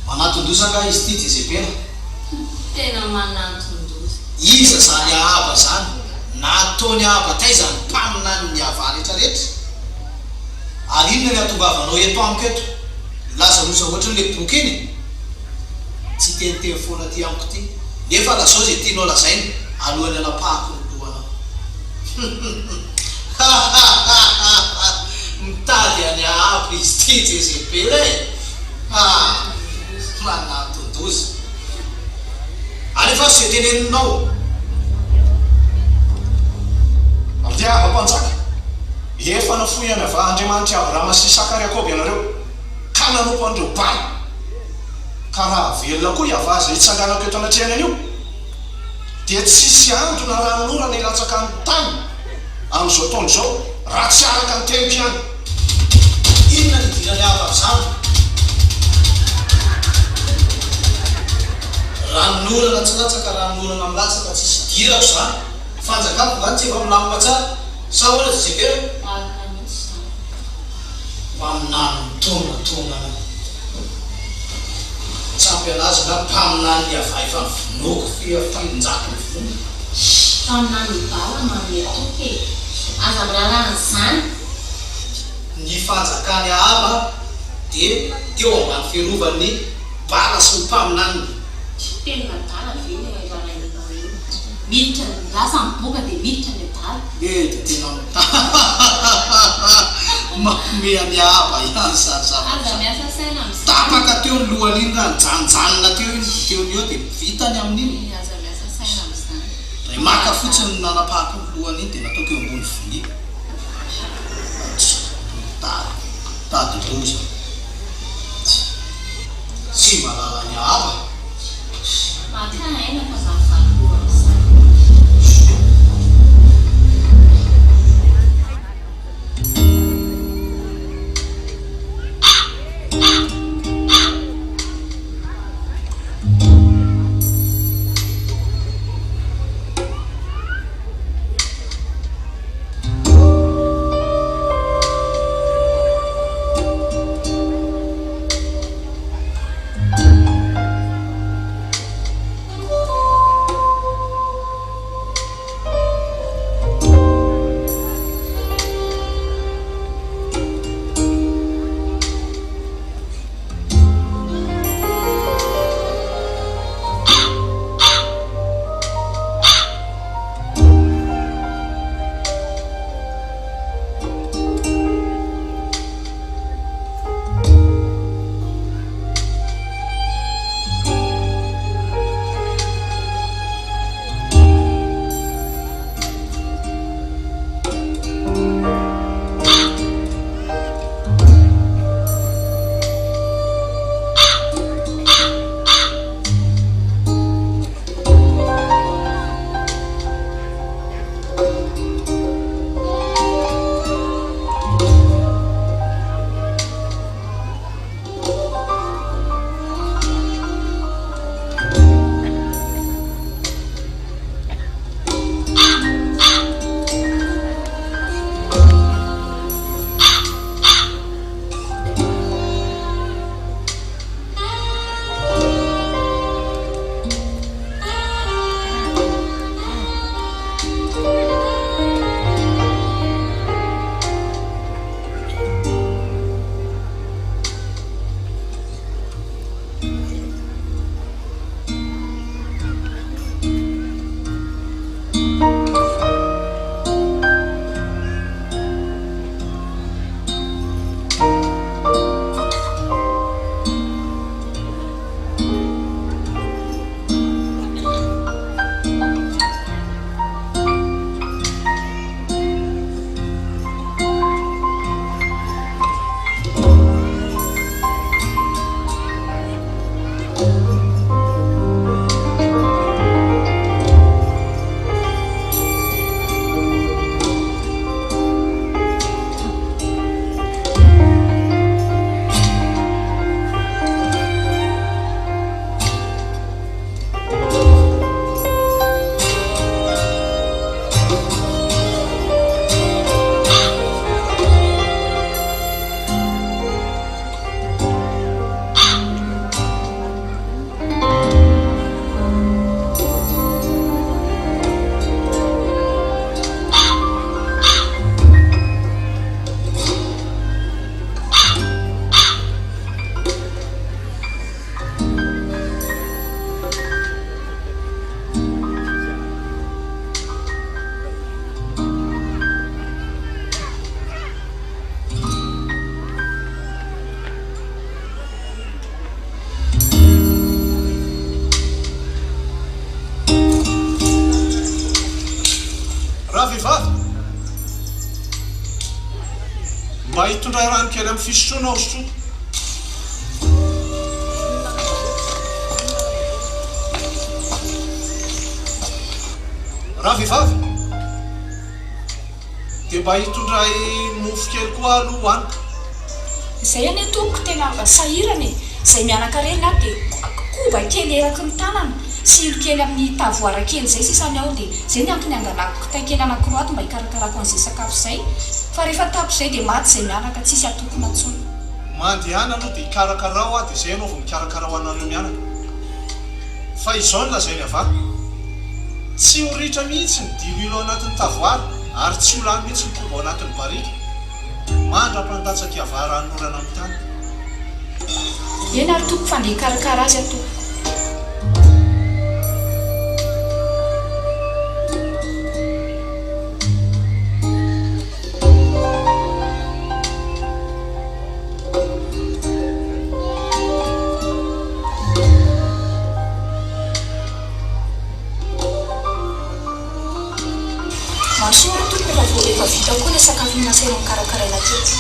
manatondosaka izy ty Jezebela tena manatondosy iza zany Yahva zany nataony Yahva taizany mpaminany ny Yahva rehetrarehetra ary inona ny atongavanao eto amiko eto laza losa ohatry le boky iny tsy teniteny foana ty amiko ty nefa lazao zay tianao lazainy alohan'ny anapahako ny lohanao mitady any Yahva izy ty Jezebela manatondosy alefa zay teneninao amin'ny Yahva mpanjaka efa nafoy any Yahva Andriamanitra Abrahama sy Isaka Yakoba ianareo ka nanompo andreo baly ka raha velona koa Yahva zay hitsanganako eto anatrehany an'io dia tsisy andro na ranolorana ilatsaka ny tany amin'izao taona zao raha tsy araka ny tempo ihany inona ny dirany Yahva zany ranolorana tsy latsaka ranolorana milatsaka tsisy dirako zany fanjakako zany tsy efa milamina tsara sa hoana Jezebela mpaminany mitonatona tsampy anazy nga mpaminany Yahva efa vinoko fiafinjato ny mpaminany bala mametoke aza mirarana zany ny fanjakany Yahva dia teo ambany fiarovany bala sy ny mpaminany tena dala veny raranao io miditra lasa miboka dia miditra ny dala dia tena mampome any Yahva ihany aza miasa saina tapaka teo ny lohany iny raha nijanjanona teo iny teony eo dia vitany amin'iny aza miasa saina am'izany ray maka fotsiny nanapahako ny lohany iny dia nataoko eo ambony vilia tady loza tsy malala ny Yahva matana aina fa zafaloa am'izany mba hitondray rano kely amin'ny fisotroana aho sotroa. Raha vehivavy dia mba hitondray mofo kely koa aloha hoaniko. Zay ane tompoko tena sahirana zay mianaka reny a dia koba kely eraky ny tanana silo kely amin'ny tavoara kely zay sisany ao dia zay ny antony angalako kitay kely anankiroa ato mba hikarakarako an'izay sakafo zay fa rehefa tapo zay dia maty zay mianaka tsisy atokona ntsony. Mandehana aloha dia hikarakarao dia zay anao vao mikarakarao anareo mianaka. Fa izao no lazainy avako, tsy horitra mihitsy ny dilo ilo anatin'ny tavoara ary tsy ho lany mihitsy ny koba ao anatin'ny barika. Mandra-pandatsaka Yahavah ranorana amin'ny tany. Eny ary toko fa nde hikarakara azy atoko. Masoa toko rehefa vita koa ilay sakafo nasena mikarakaraina teto.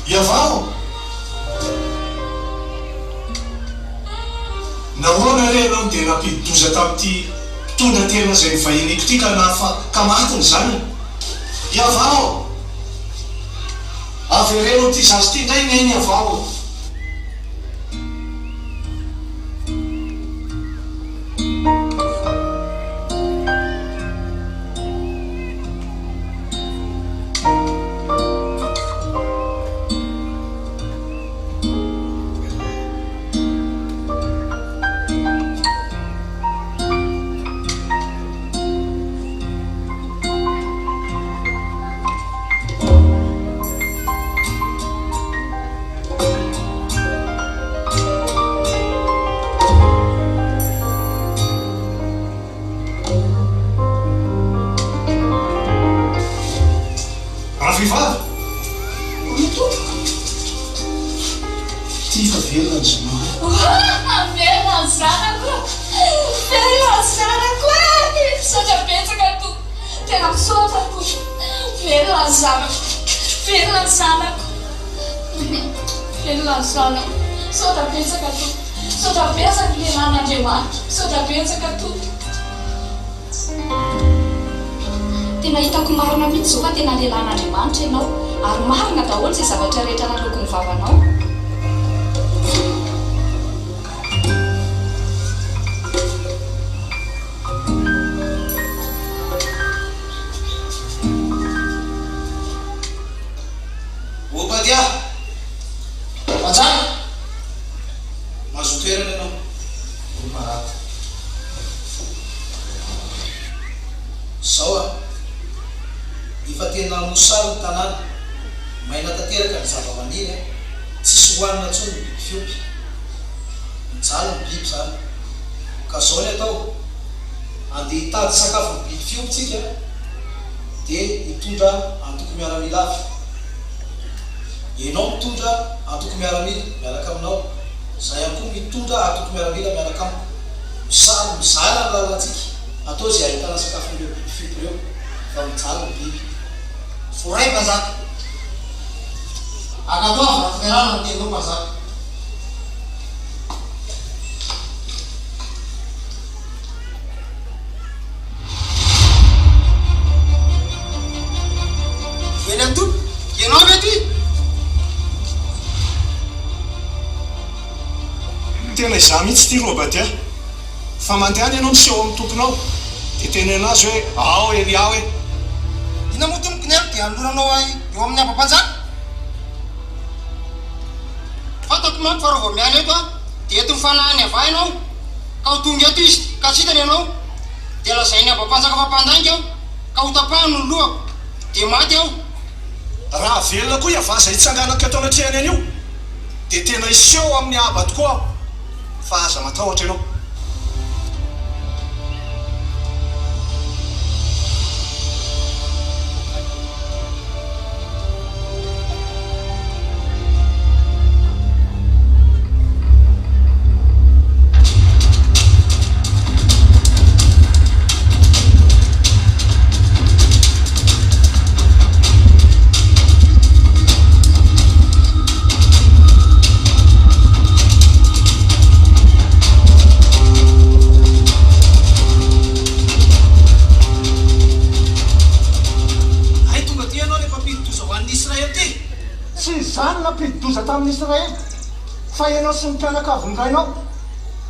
Yahavah, nahoana re ianao dia nampidi-doza tamin'ity Tondra tena izay nivahiniko ty ka matiny zany. Yahvah avereno ty zazy ty ndray neny Yahvah. Tena hitako marina mihitsy zao fa tena lelan'Andriamanitra ianao ary marina daholo izay zavatra rehetra naloko ny vavanao. Opadia Pajana mazo toerana ianao marata sao efa tena mosary ny tanàna maina tanteraka ny zava-maniry tsisy hohanina tsony ny biby fiompy mijaly ny biby zany ka zao ny atao andeha hitady sakafo ny biby fiompy tsika dia hitondra antoko miaramila avy ianao mitondra antoko miaramila miaraka aminao zay ihany koa mitondra antoko miaramila miaraka amiko misary mizara ny lalantsika atao zay ahitana sakafo ireo biby fiompy ireo fa mijaly ny biby foray Mpanjaka akatao anatin'irano ny tenao Mpanjaka veny antopo ianao mety tena izaho mihitsy ty robadia fa mandehany ianao miseho amin'ny tomponao dia tena anazy hoe ao Elia hoe ina moa tompoko ny elo dia aloranao eo amin'ny amba-Mpanjaka fantako manko fa raha vao miala eto dia eto mifanahany Yahvah ianao ka ho tonga eto izy ka tsy hitany ianao dia lazay ny amba-Mpanjaka fa mpandainga aho ka ho tapahany ny lohako dia maty aho. Raha velona koa Yahvah zay tsanganako atao anatrehany an'io dia tena iseho amin'ny aba tokoa fa aza matahotra ianao. Israel fa ianao sy ny mpianakavin'irainao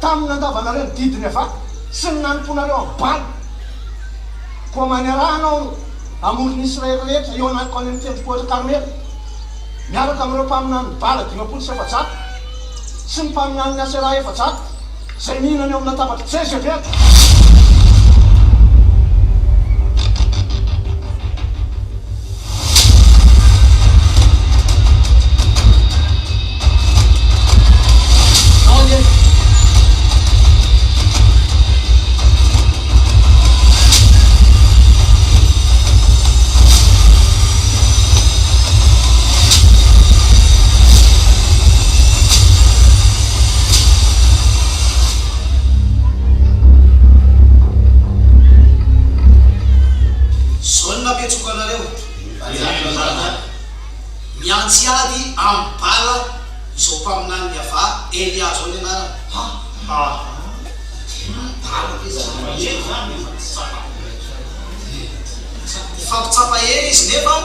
tamin'ny nandavanareo didiny Yahvah sy ny nanomponareo amin'ny bala koa maniarahanao amorony Israel rehetra eo anako any amin'ny tendrombohitra Karmely miaraka amin'ireo mpaminany bala 500 sy ny mpaminany Asera 100 zay mihinana eo amin'ny latabatra Jezebel. Miantsiady ambala izao mpaminany Yahvah Elia zao ny anarany. fampitsapa ely izy nefa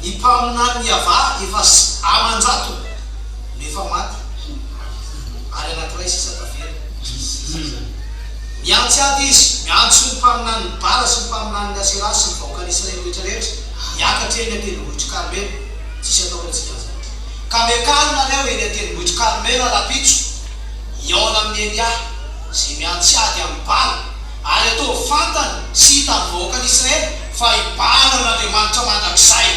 impaminany YAHVAH efa amanjato nefa maty ary anankiray sisa tavela miantsy aty izy miantso ny mpaminany bara sy ny mpaminany ny asera sy ny vahoaka n'Israely rehetrarehetra miakatra eny atendrombohitry Karmela tsisy atao antsika zany ka mekanonareo eny atendrombohitry Karmela rapitso iona amin'ny Elia zay miantsy ady amin'ny bara ary atao fantany sy hitany vahoaka n'Israely fa ibala n'Andriamanitra mandrakizay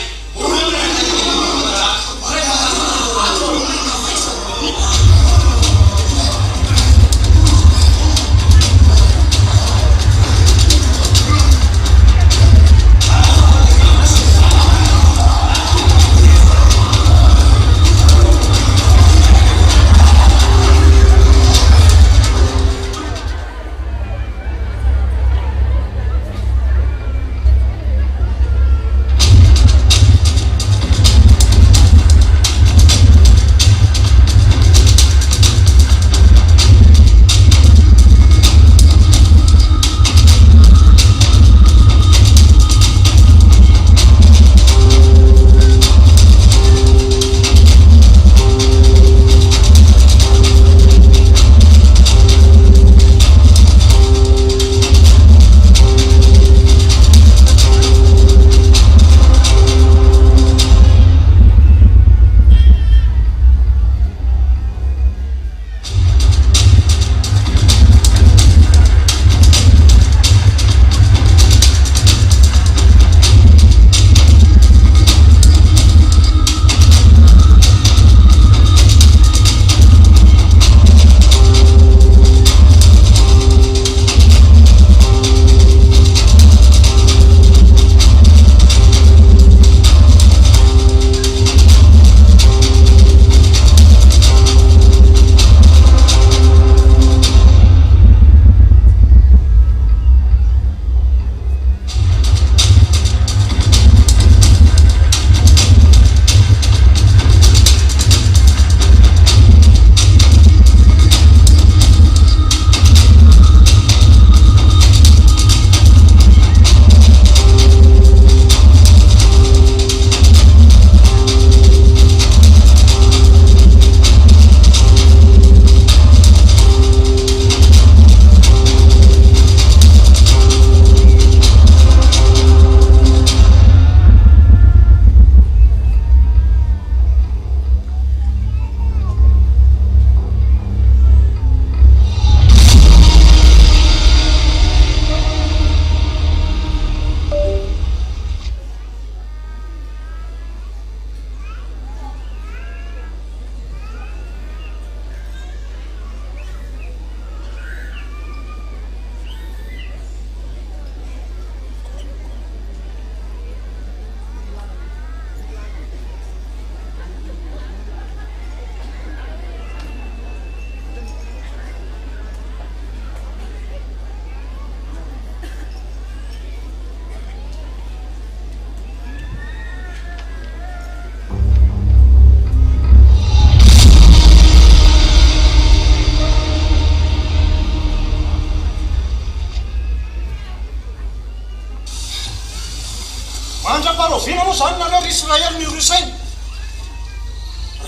Mandraparovina moa zany nareo Israely mirosainy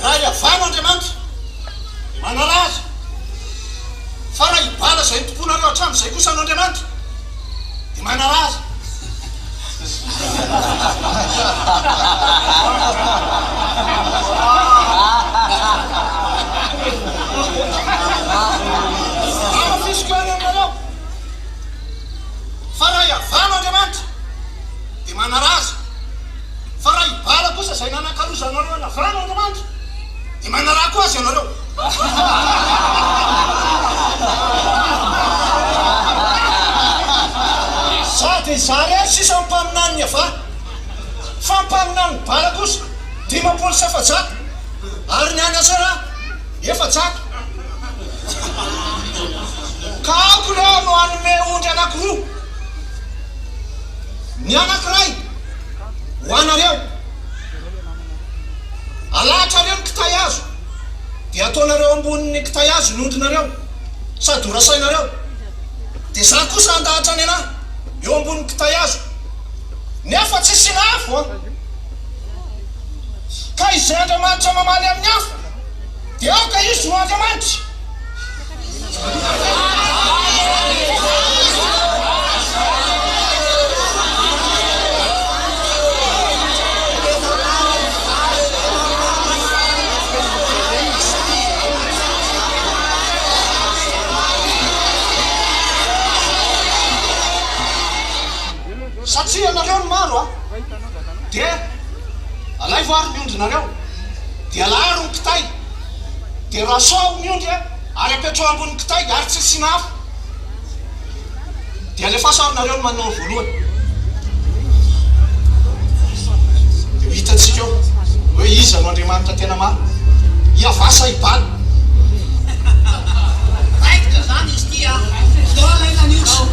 raha YAHVAH n'Andriamanitra manaraza fa raha ibala zay tomponareo hatrano zay kosa n'Andriamanitra dia manaraza fisiko any aminareo fa raha YAHVAH n'Andriamanitra dia manaraza fa raha ibala kosa zay nanankarozanareo YAHVAH n'Andriamanitra dia manaraha koa azy ianareo sady izany azy sisa mimpaminany YAHVAH fa mimpaminany bala kosa 700 ary ny any asera 400 ka ako reo no anome ondry anankiroa ny anankiray ho anareo alatra reo ny kitay azo dia ataonareo ambonin'ny kitay azo ny ondrinareo sady horasainareo dia za kosa andahatra any anahy eo ambony kitay azo nefa tsy sina afo a ka izay Andriamanitra mamaly amin'ny afo dia aoka izy no Andriamanitra. Satria nareo ny maro a dia alay voary miondrinareo dia alaharo ny kitay dia raha soa miondry ary apetrao ambony kitay ary tsy sina afo dia alefa saronareo ny manao voalohany dia hitatsika eo hoe iza no Andriamanitra tena maro YAHVAH sa ibaly Raika zany izy ty a doalaina niosy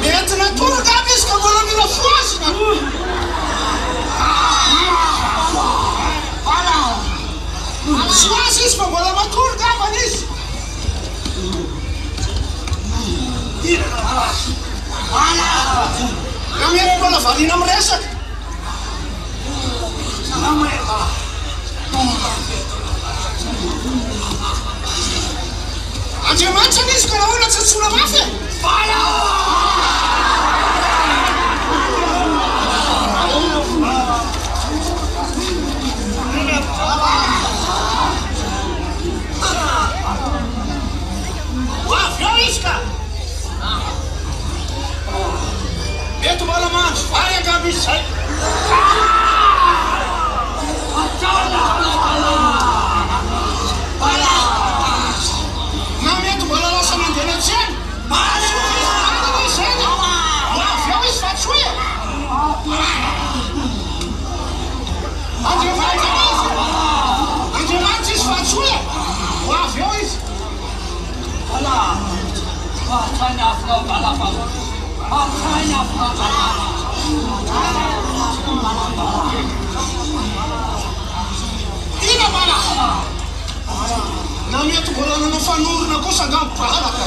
Entra na tua cabeça que eu vou lá me fosse, Andriamanitra izy ka raha tsy tsora mafy e. Avy izy ka. Mety mbola mahandro vary angamba izy zay. Na mety mbola lasa mandeha an-tsena. Avy eo izy fa tsy hoe. Andriamanitra izy fa tsy hoe. Avy eo izy. Ina bala. Na mety mbola nanao fanorona kosa angamba balaka.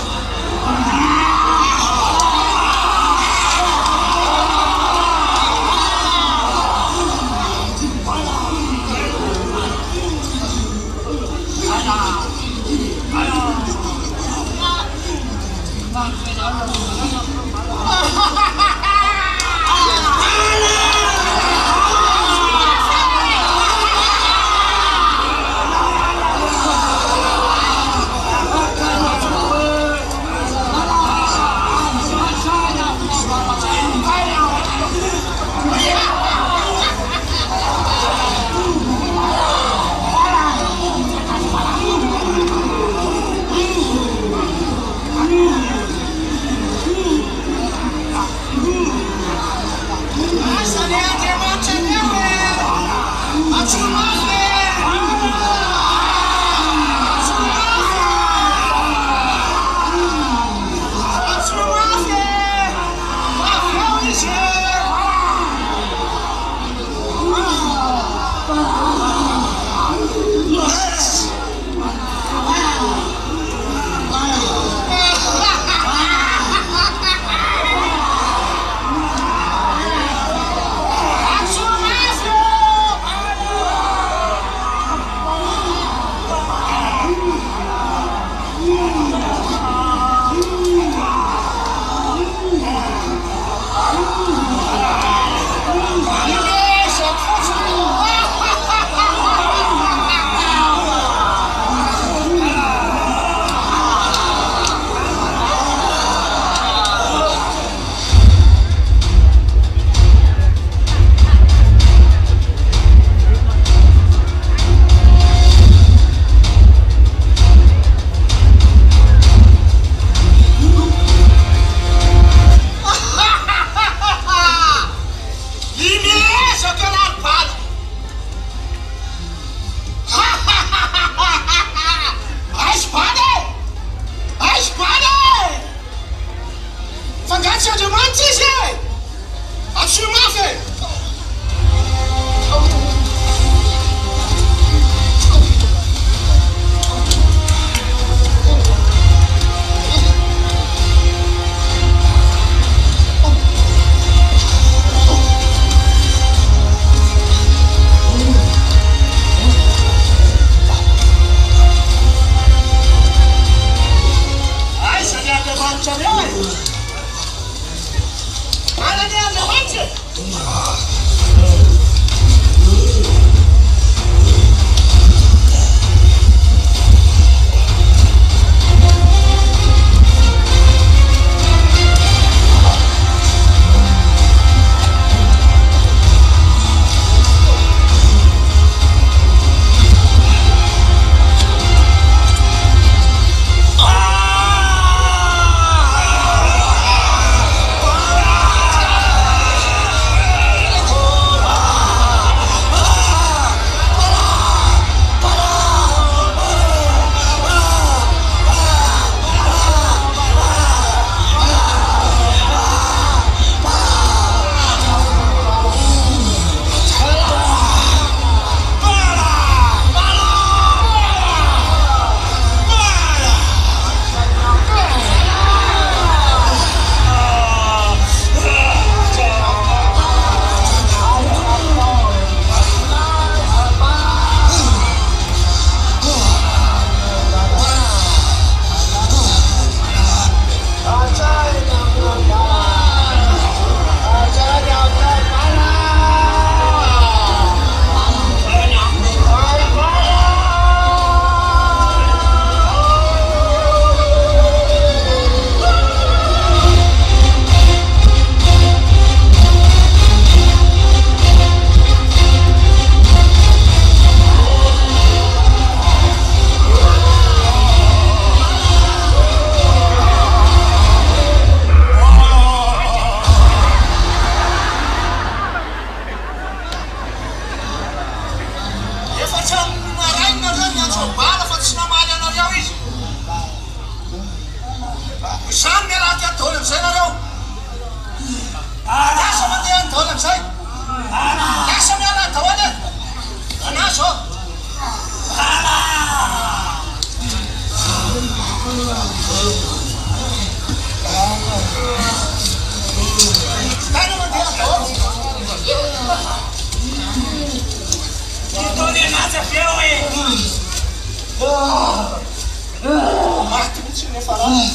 Maty mihitsy nefa raha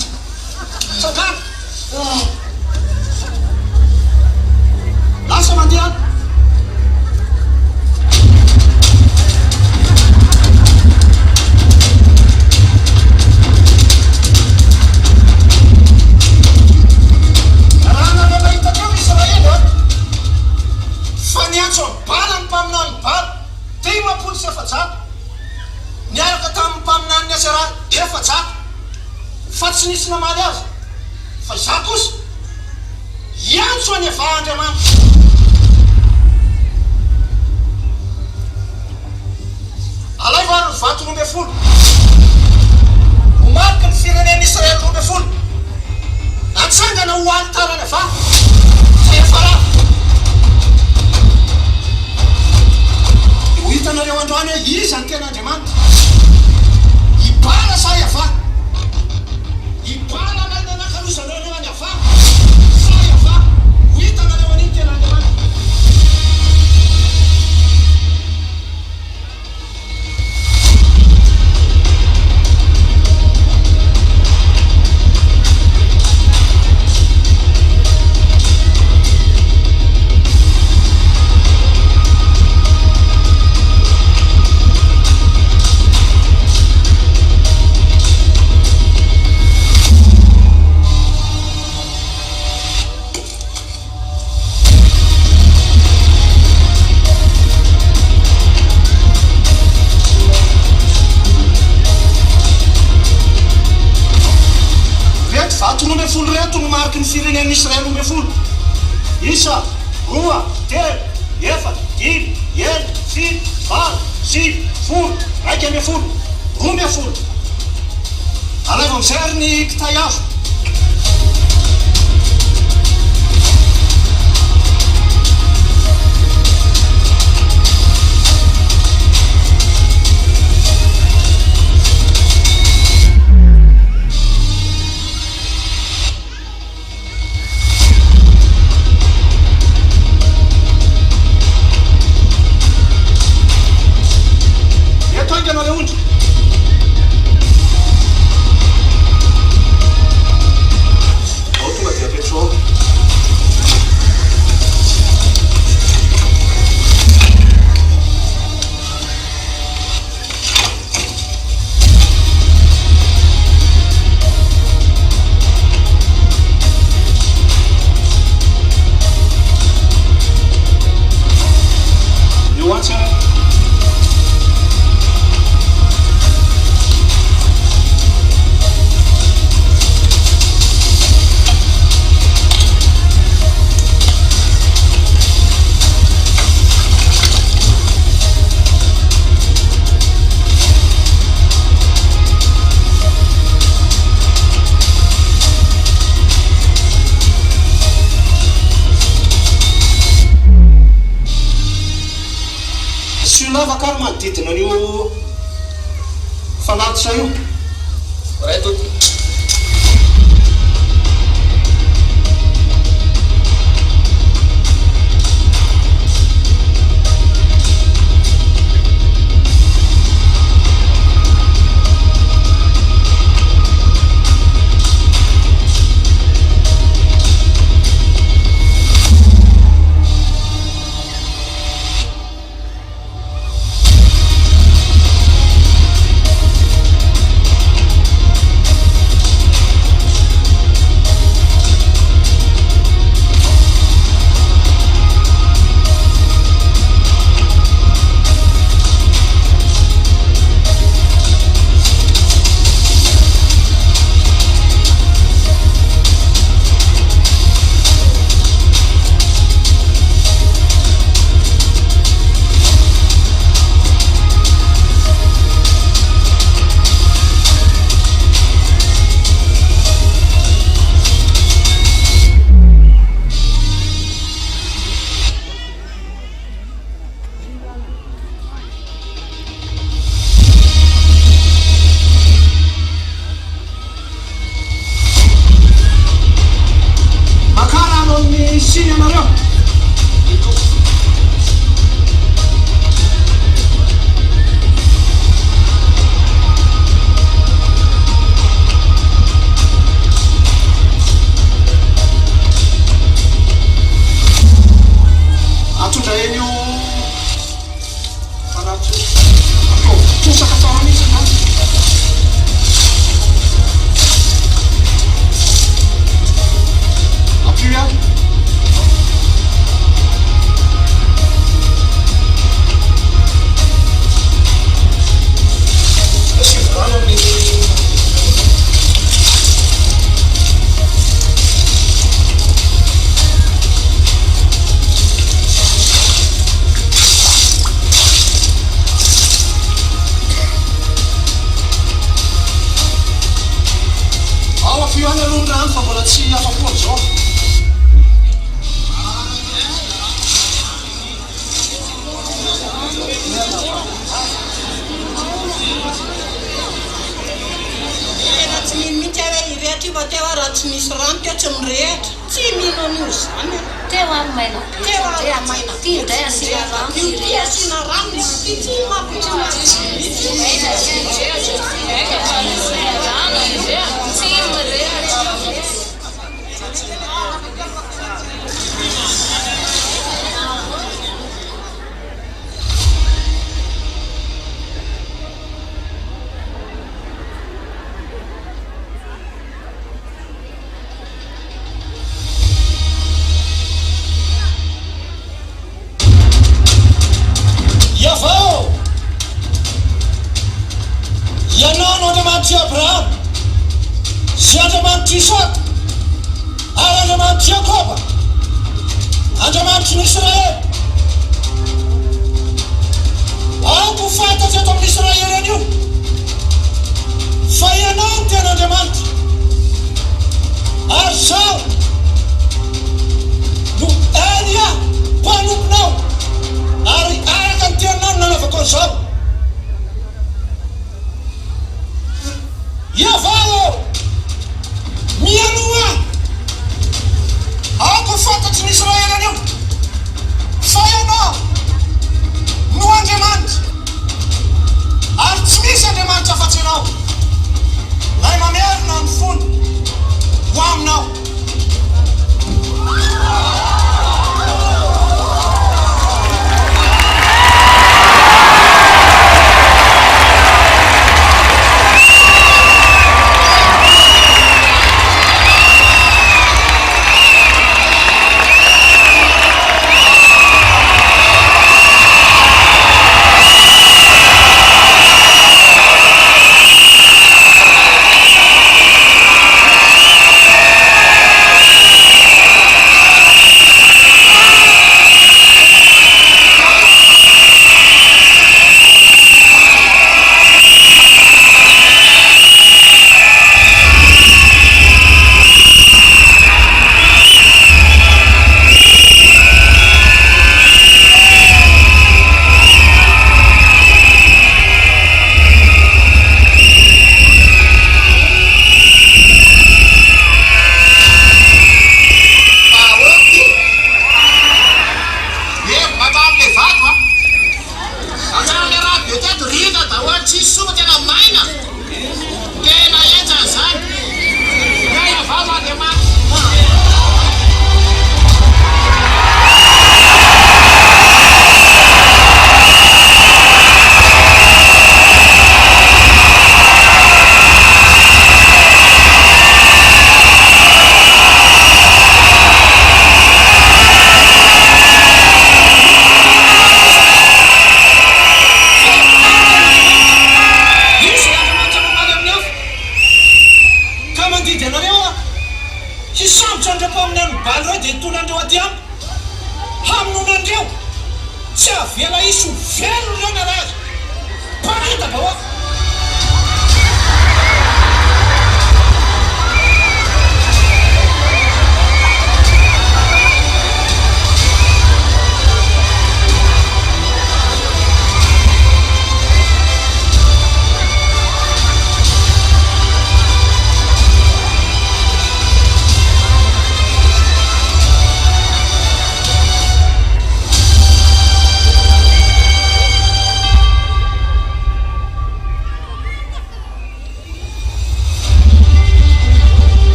sakana lasa mandeha raha nalala hitateo Israely fa niantso ambala ny mpaminany bala dimapolo sy efajato niaraka tamin'ny mpaminany azy raha efajato fa tsy nisy namaly azy fa za kosa iantso any ava Andriamanitra alay vary ny vato 12 homariky ny firenen'Israely 12 atsangana ho alitarany ava fa efa raha ho hitanareo androany hoe iza ny ten'Andriamanitra ibala sa ava ibala lay nanakarosanareo any ava sa ava ho hitanareo an'iny ten'Andriamanitra mariky ny firenen'Israely 12 isa 2 3 4 5 6 7 8 9 10 12 alay vao misery ny kitay azo lavakary manodidina an'io fanatitra io ray toto ao afio any alohan rano fa mbola tsy afapoany zao. Tsy mino mihitsy hoe irehetra io fa teo raha tsy misy rano teo tsy mirehitra tsy mino an'io zany teo ary maina teo ary maina ty ndray asina rano io ty asina rano ty tsy Yahushua, ianao no Andriamanitra Abraham, sy Andriamanitra Isaka, ary Andriamanitra Jakoba, Andriamanitra n'Israely. Aoko fantatry eto amin'ny Israely anio fa ianao no tena Andriamanitra, ary zao no Elia mpanomponao, ary araka ny tenanao no nanaovako an'izao. Yahushua, mialoha aoko fantatry ny Israely anio fa ianao no Andriamanitra, ary tsy misy Andriamanitra afa-tsy ianao. Lay mamerina ny fony ho aminao.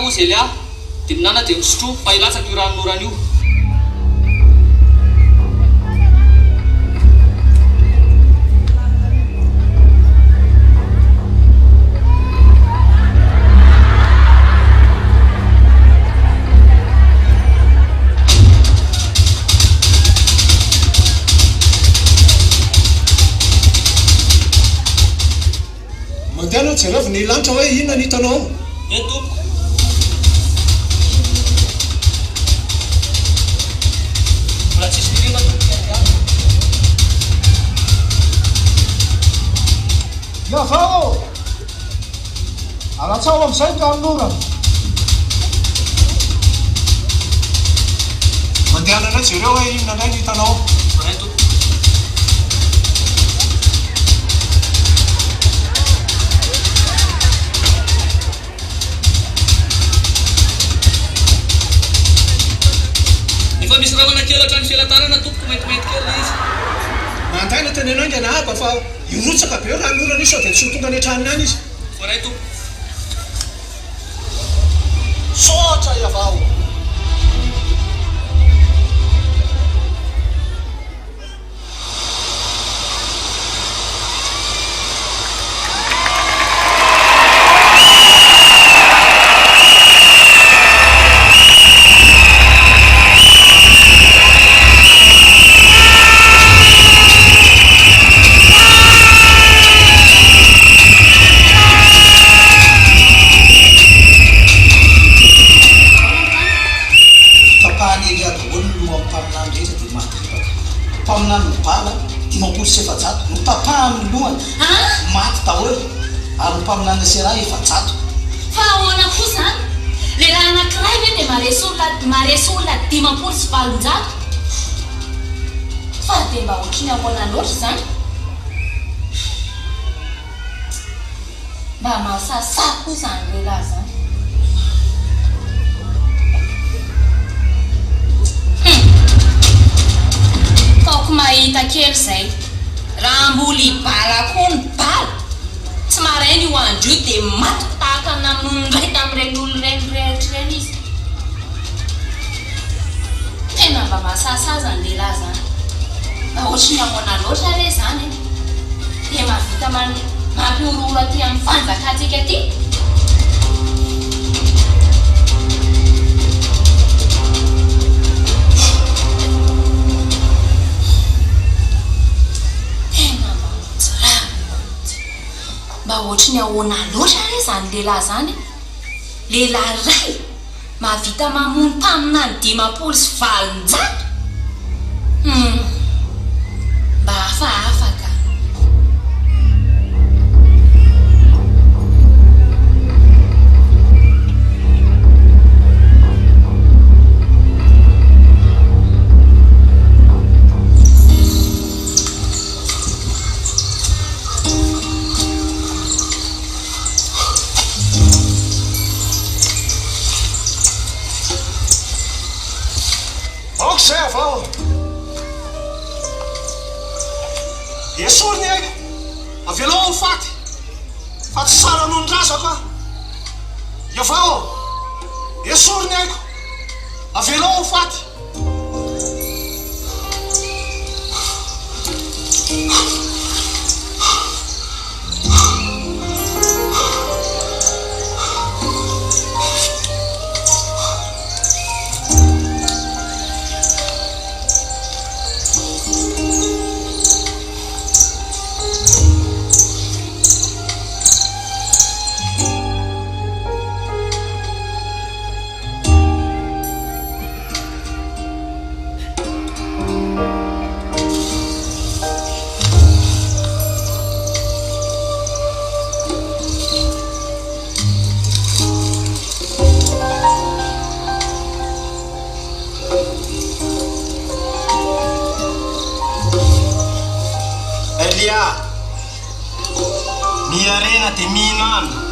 moa zay le dia minana dia misotro fa ilatsaka io ranonorana io. mandehanao jereo ny lanitra hoe inona ny hitanao tompoko mbola tsisy milina Yahvoh alatsao amin'izay ka amin'orana mandehanana jereo hoe inona ndray ny hitanao tompoko efa misy raha manakelatra ny fialatanana tompoko maintimainty kely izy mantaina tenenao inga nahaba fa irotsaka be eo ranorana izy sao dia tsy ho tonga ny antraniny any izy faray tompoko sotra Yahvoh mpaminana seraha efa-jato fa ahoana koa zany lehilahy anankiray ve dia maresy olona 500 sy 700 fa dia mba hoatriny ahoana loatra zany mba mahasasa koa zany lehilahy zany kaoko mahita kely zay raha mboly bala koa ny bala tsy marainy io andro io dia matoko tahaka naminony ndray tamin'ireny olonireny rehetrareny izy tena mba mahasasaza ny lehilahy zany mba ohatriny ahoana loatra re zany dia mahavita mampioroora ty amin'ny fanjakatsika ty mba ohatriny ahoana loatra re zany lehilahy zany lehilahy ray mahavita mamony mpamina ny 500 sy 700 mba hafahafa ka zay Yahvoh esoriny aiko avelao faty fa tsy sara noho ny razako a Yahvoh esoriny aiko avelao faty miarena dia mihinana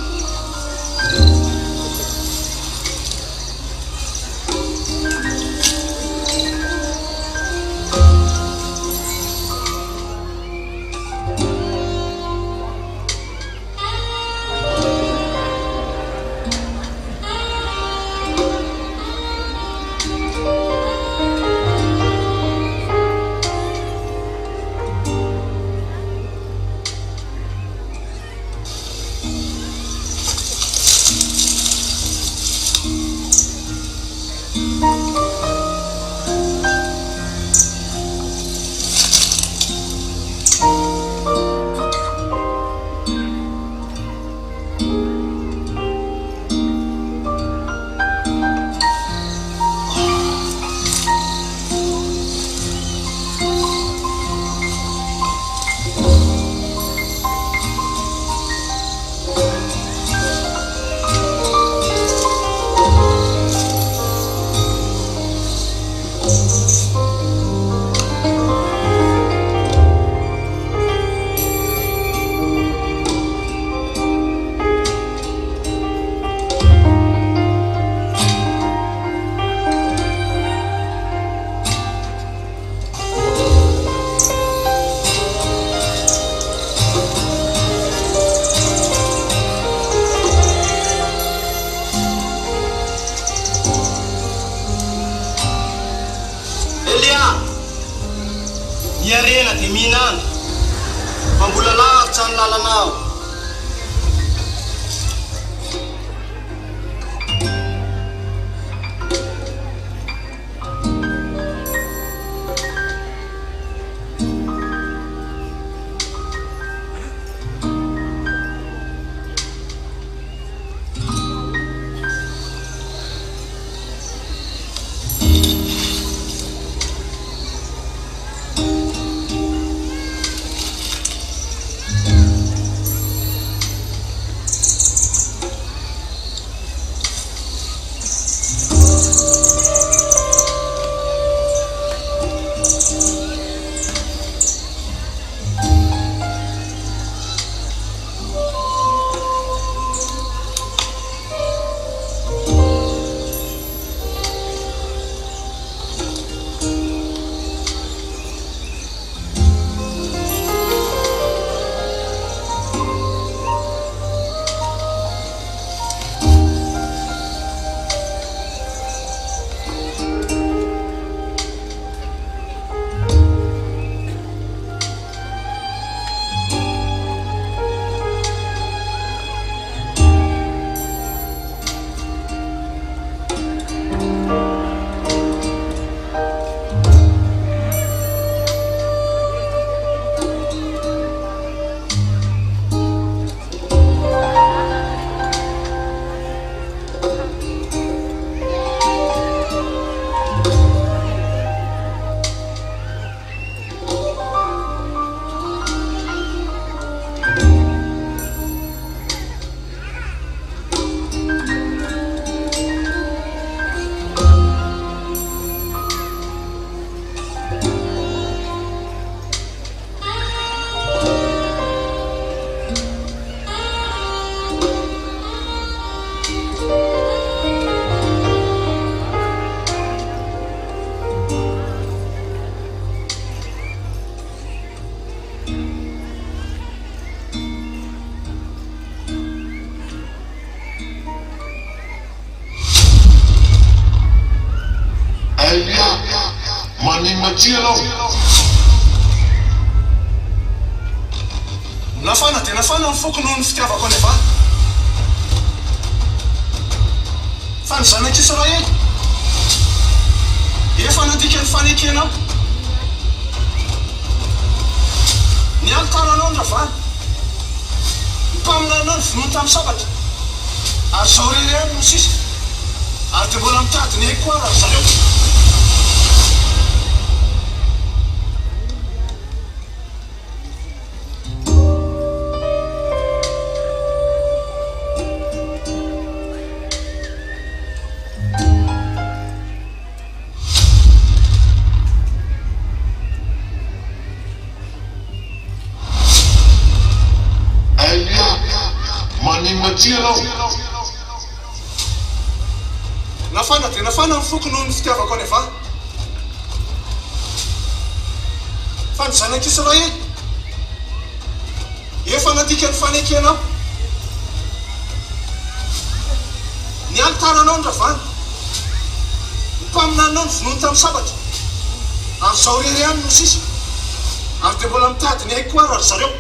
miarena dia mihinana fa mbola lavitra ny lalanao. Nafana dia nafana ny foko noho ny fitiavako anefa. Fa ny zanak'Israely efa nandika ny fanekenao. Ny altaranao ny rava mpaminanao ny vonoiny tamin'ny sabatra ary zao rereny no sisa ary dia mbola mitady ny koa raha zareo. Nafana dia nafana ny foko noho ny fitiavako anefa. Fa ny zanak'Israely efa nandika ny fanekenao. Ny altaranao ny ravana mpaminanao ny vonoiny tamin'ny sabatra ary zao rereny no sisa ary dia mbola mitady ny koa raha zareo.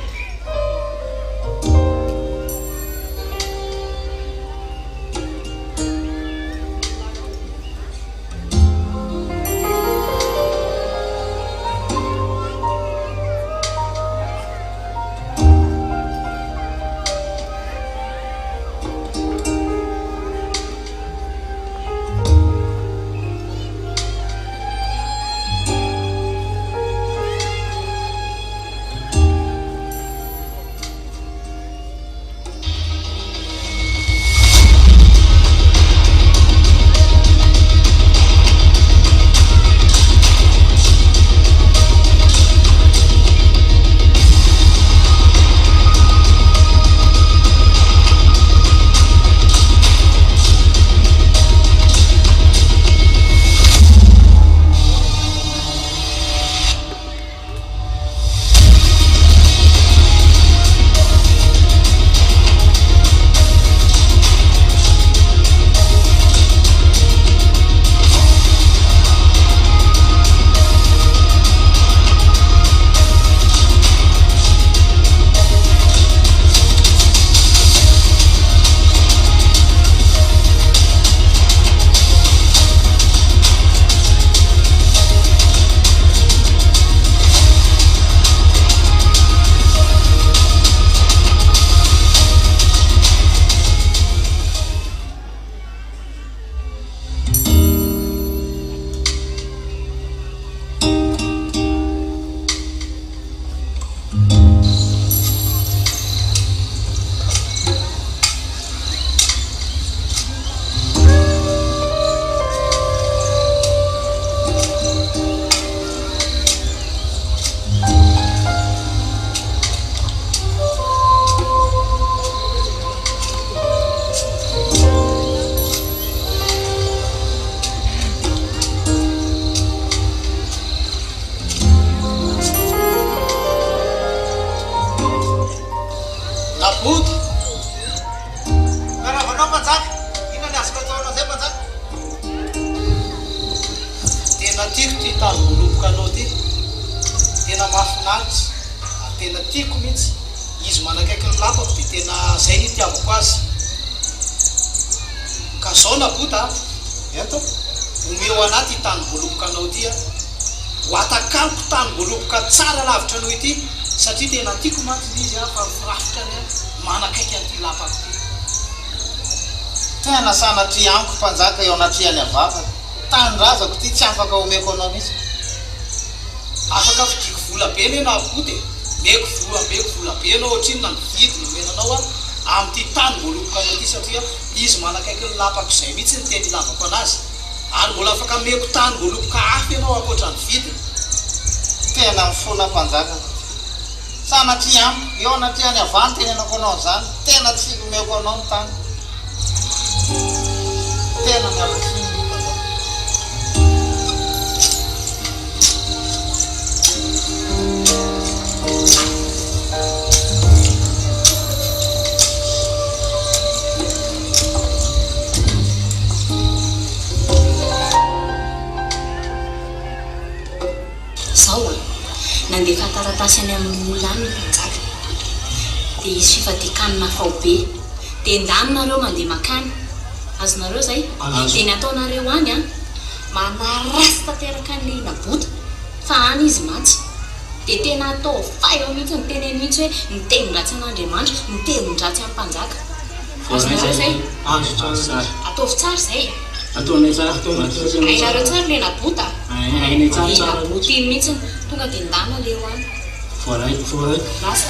mahafinaritra tena tiako mihitsy izy manakaiky ny lapako dia tena zay ny itiavako azy ka zao nabota eto omeo anaty tany voaloboka anao tya ho atakaloko tany voaloboka tsara lavitra anao ity satria tena tiako mantsy izy fa firafitra ny manakaiky an'ity lapako ty tena sanatria amiko mpanjaka eo anatriany avava tanindrazako ty tsy afaka omeko anao mihitsy afaka fidiko vola be ny anao koa dia meko vola be anao ohatriny na mividy no menanao amin'ity tany voaloboka anao ty satria izy manakaiky ny lapako izay mihitsy ny teny lavako anazy ary mbola afaka meko tany voaloboka hafa ianao akoatra ny vidiny tena mifona mpanjaka sanatria amiko eo anatriany avany tenenako anao zany tena tsy omeko anao ny tany tena mialatsiny nandefa taratasy any amin'ny olona any mpanjaka dia izy fifadikanina fao be dia endanonareo mandeha makany azonareo zay dia ny ataonareo any a manarasy tanteraka an'le nabota fa any izy matsy dia tena atao faio mihitsy ny teneny mihitsy hoe mitenindratsy an'Andriamanitra mitenindratsy amin'ny mpanjaka azonareo zay ataovy tsara zay ataonay tsara ainareo tsara le nabota ainay tsara nabota iny mihitsy tonga dia ndana le ho any voaray lasa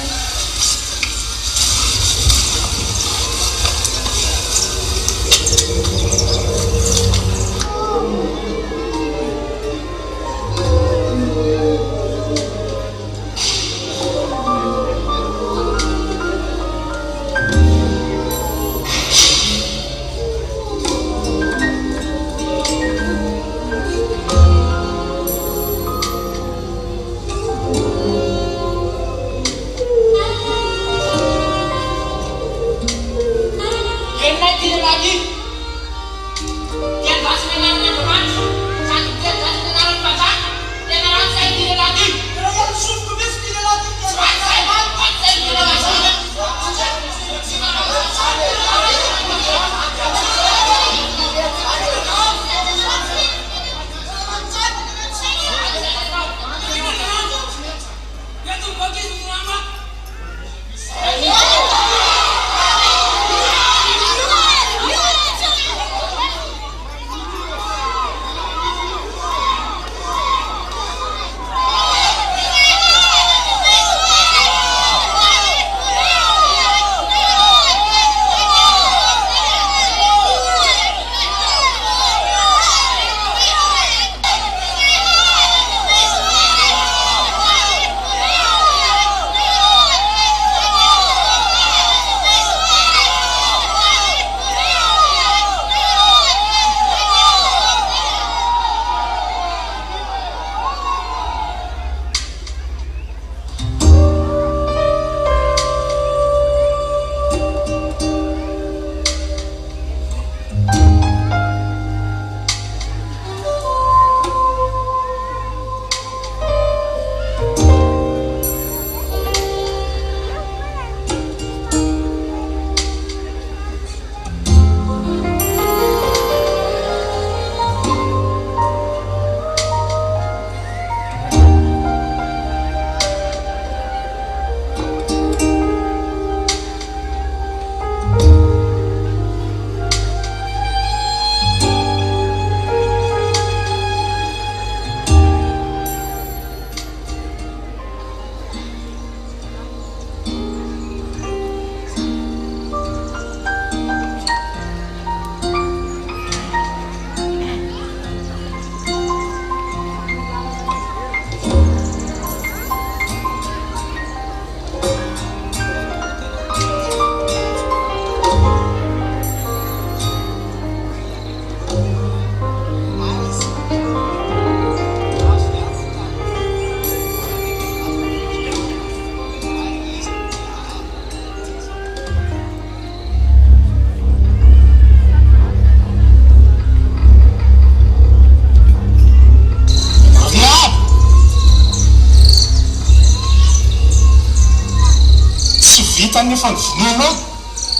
nahita ny fanjononao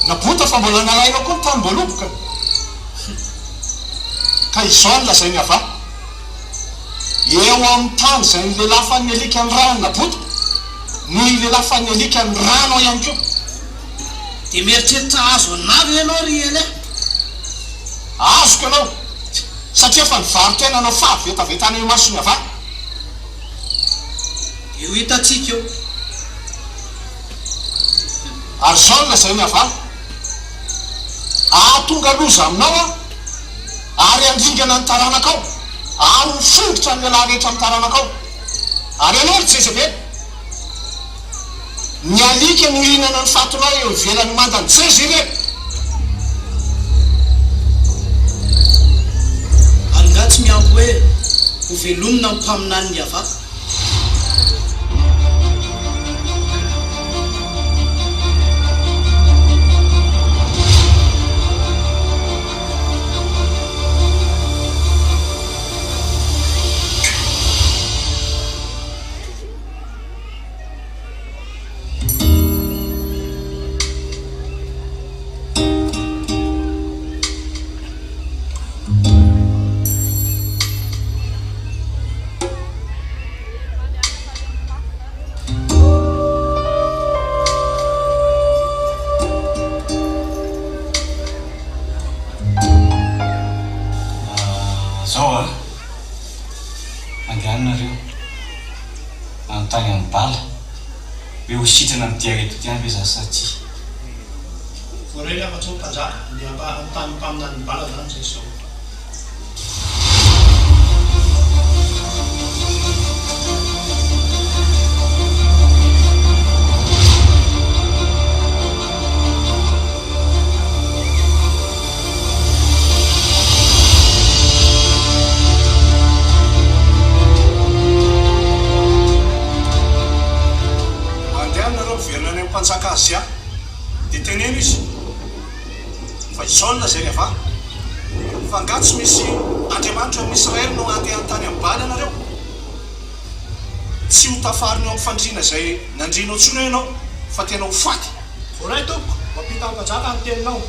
nabota fa mbola nalainao koa ny tany mboloboka ka izao ny lazainy ava eo amin'ny tany zay ny lehilahy fa ny alika ny rano nabota noho ny lehilahy fa ny alika ny rano ihany koa dia mieritreritra azo anavy ianao ry ele azoko ianao satria fa nivarotena anao fahavetavetana eo masony ava io hitatsika eo ary zao ny lazainy ava ahatonga loza aminao ary andringana ny taranakao ary mifongotra ny lehilahy rehetra amin'ny taranakao ary ianao ry jezebely ny alika no hinana ny fatonao eo ivelany mandany jezy ire anga tsy miampy hoe ho velomina ny mpaminany ny ava zao andehanareo anontany amin'ny bala hoe ho sitrana amin'ny diareto ty any za satria voarely afa-tsy ho mpanjaka dia anontany mpaminany ny bala zany zay zao mpanjaka azy dia teneno izy fa izao ny lazainy ava fa nga tsy misy andriamanitra amin'ny Israely no andeha tany amin'ny bala anareo tsy ho tafariny eo amin'ny fandriana zay nandrinao tsony eo ianao fa tena ho faty voray tompoko mampita ny mpanjaka amin'ny teninao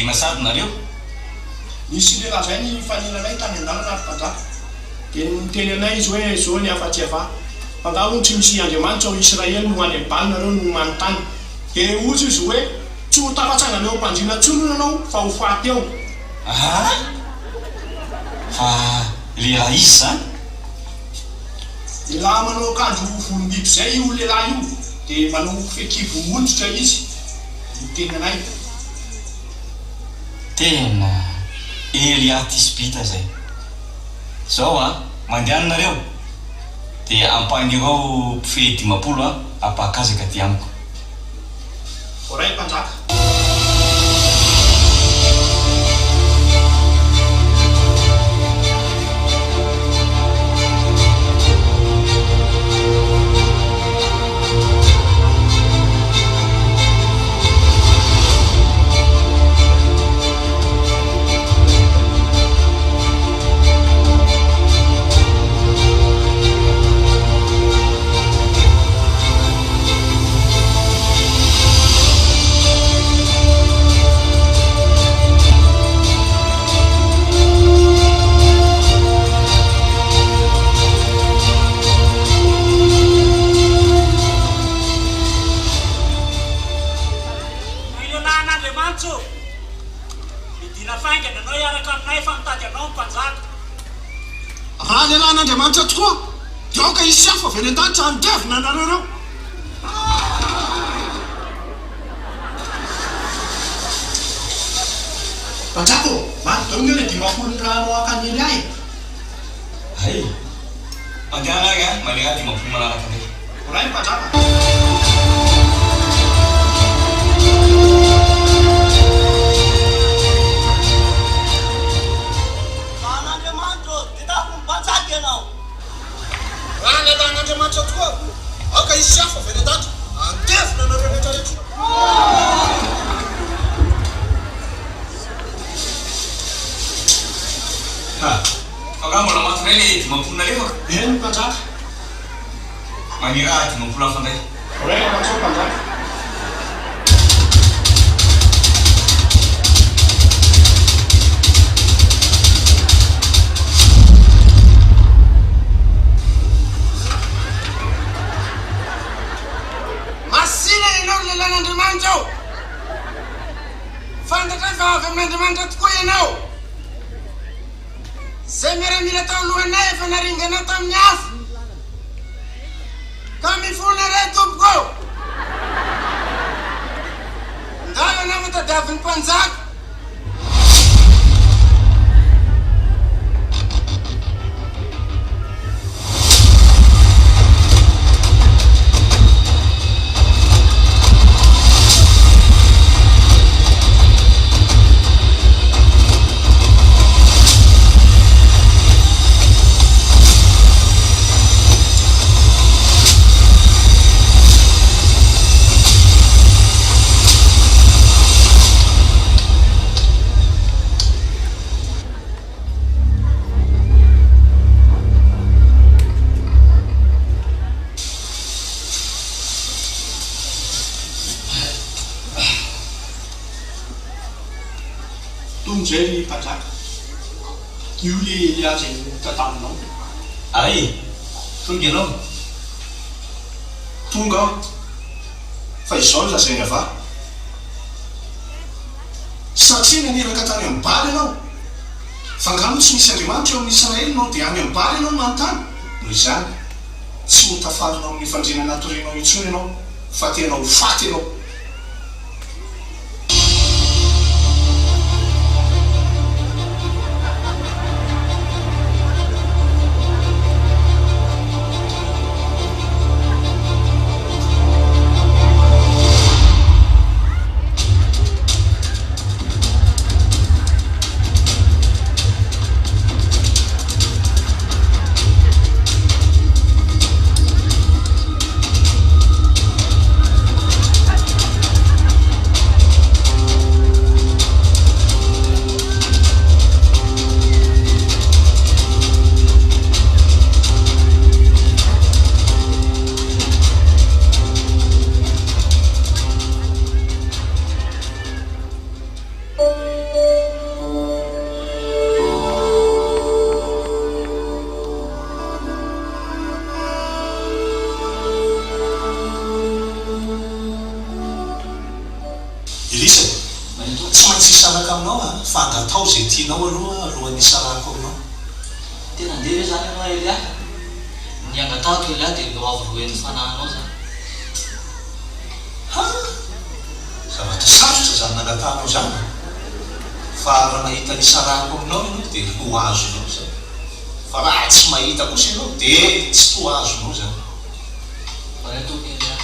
nivegna sady nareo nisy lehilahy zay ny fanelanay tany an-dalana ary mpanjaka dia niteny anay izy hoe zao ny afa-tsy ava fa nga hono tsy misy andriamanitra ao Israely no any am-bali nareo no manontany dia ozy izy hoe tsy ho tafatsangana eo mpandriana tsony nanao fa ho faty eo fa lehilahy izy zany lehilahy manao akanjo volombiby zay io lehilahy io dia manao fekivo monjotra izy niteny anay tena Eliatisbita zay zao mandehanareo dia ampahanireo mpifehy 10 apakazaka ty amiko oray mpanjaka raha lehilahy n'andriamanitra tokoa dia aoka isy hafa avy any an-danitra andevina anareo reo mpanjako manodonga le 10 rano akanily ahy ay andehanary manera 10 manaraka ndray oray mpanjaka dimampolo nalefaka eny mpanjaka maniraha dimampolo afandray raika matsao mpanjaka masina ianao lelan'andriamanitra ao fantatra fa avy amin'andriamanitra tokoa ianao zay miaramila tao alohanay efa naringanao tamin'ny afo ka mifona ray tompoko ndava anao matadiavin'ny mpanjaka zay mpanjaka io le azy tataminao ay tonga ianao tonga aho fa izao lazainy ava satria naneraka tany amin'ny bary ianao fa ngano tsy misy andriamanitra eo amin'ny Israely nao dia any amin'ny bary ianao manontany noho izany tsy hotafarinao amin'ny fandriana natorinao intsony ianao fa tenao faty ianao tianao aloha alohan'ny sarako aminao tena andeha hoe zany anao Elia niangatahako Elia dia eo avy roen'ny fanahinao zany ha zavatra sarotra zany nangatahanao zany fa raha mahita ny sarako aminao ianao dia ho azonao zany fa raha tsy mahita kosa ianao dia tsy to azonao zany fa ataoko Elia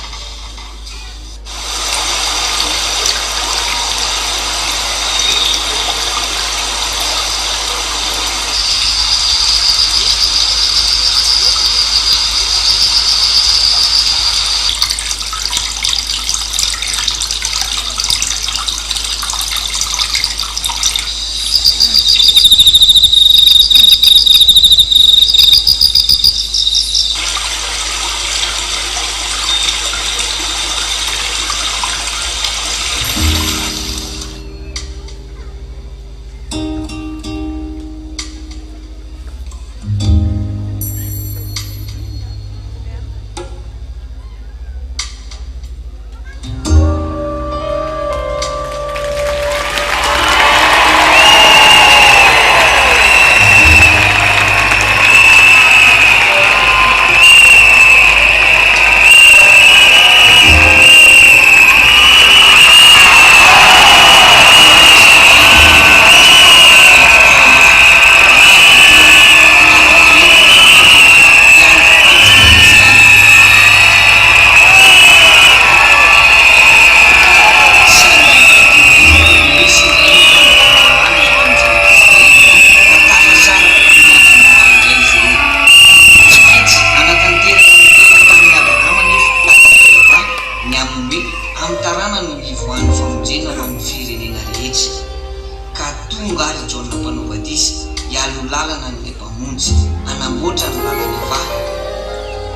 mamonjy anamboatra ny lalany avaha.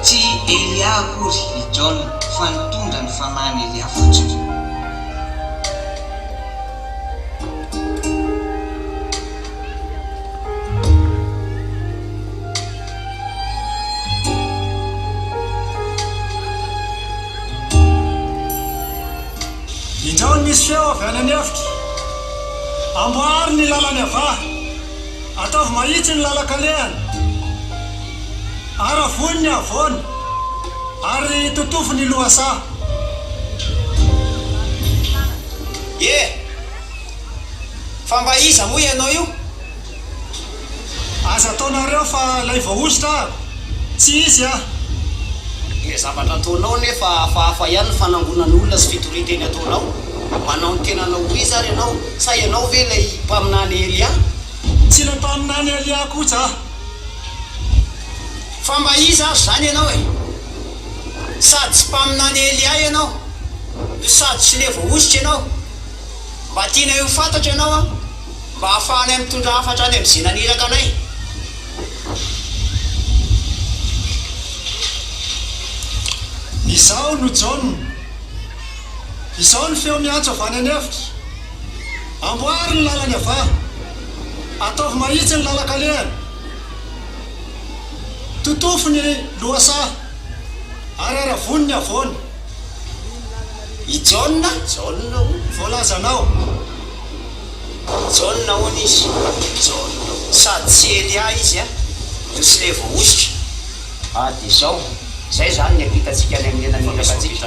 Tsy Elia akory i John fa nitondra ny fanahiny Elia fotsiny. John misy feo avy any anefitra amboary ny lalany avaha ataovy mahitsy ny lalakalehany aravony ny avony ary totofo ny lohasa. Fa mba iza moa ianao io? Aza ataonareo fa lay vaositra tsy izy a. Le zavatra ataonao nefa hafahafa ihany ny fanangonan'olona sy fitoriteny ataonao. Manao ny tenanao izy ary ianao sa ianao ve lay mpaminany Elia? Tsy lay mpaminany Elia kosa. Fa mba iza azy zany ianao e? Sady tsy mpaminany Elia ianao sady tsy le voaositra ianao. Mba tiana io fantatra ianao a mba hahafahanay mitondra hafatra any amin'ny zinaniraka anay. Izao no John, izao ny feo miantso avy any anefitra. Amboary ny lalany avaha, ataovy mahitsy ny lalakalehany, totofo ny lohasa ary aravony ny avony. I John voalazanao. John hono izy. John sady tsy Elia izy a no tsy le voaositra. Dia izao zay zany ny ampitatsika any amin'ny nenanirakatsika.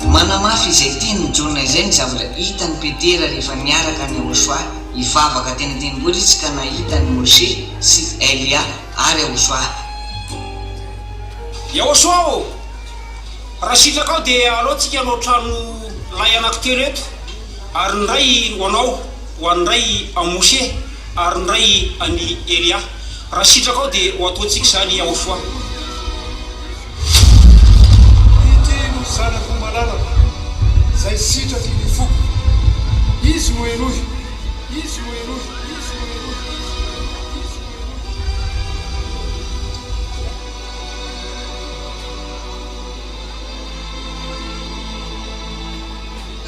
Manamafy izay teny John izay ny zavatra hitany Petera rehefa niaraka ny Yahushua hivavaka teny tendrombohitra ka nahita ny Moshe sy Elia ary Yahushua. Yahushua o! Raha sitraka ao dia alohantsika hanao trano lay anankitelo eto ary ny ray ho anao, ho an'ny ray a Moshe ary ny ray any Elia. Raha sitraka ao dia ho ataontsika zany Yahushua. Zanako malalaka zay sitraky ny foko izy no enohy izy no enohy izy no enohy.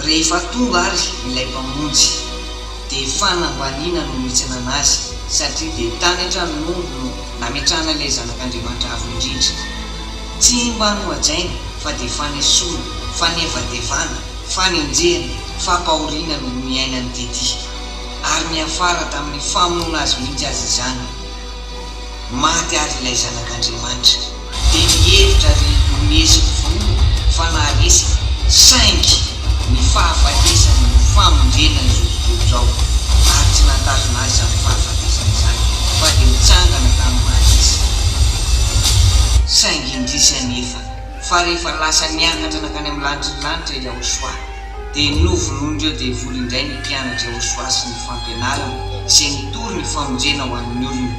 Rehefa tonga ary ilay mpamonjy dia fanambaniana no mitsana anazy satria dia tany an-tranon'omby no nametrahana ilay zanak'Andriamanitra avo indrindra. Tsy mba no ajaina fa dia fanesorana, fanevadevana, fanenjehana, fampahoriana no miainany tety ary miafara tamin'ny famonoana azy mihitsy azy izany. Maty ary ilay zanak'Andriamanitra dia mihevitra ry nomesiko vono fa naharesika saingy ny fahafatesany ny famonjena ny zotototra ao ary tsy natazona azy amin'ny fahafatesany izany fa dia mitsangana tamin'ny maty izy. Saingy indrisy anefa fa rehefa lasa niakatra nakany amin'ny lanitra Yahushua dia novolon'ireo dia voly indray ny mpianatra Yahushua sy ny fampianarana izay nitory ny famonjena ho an'ny olona.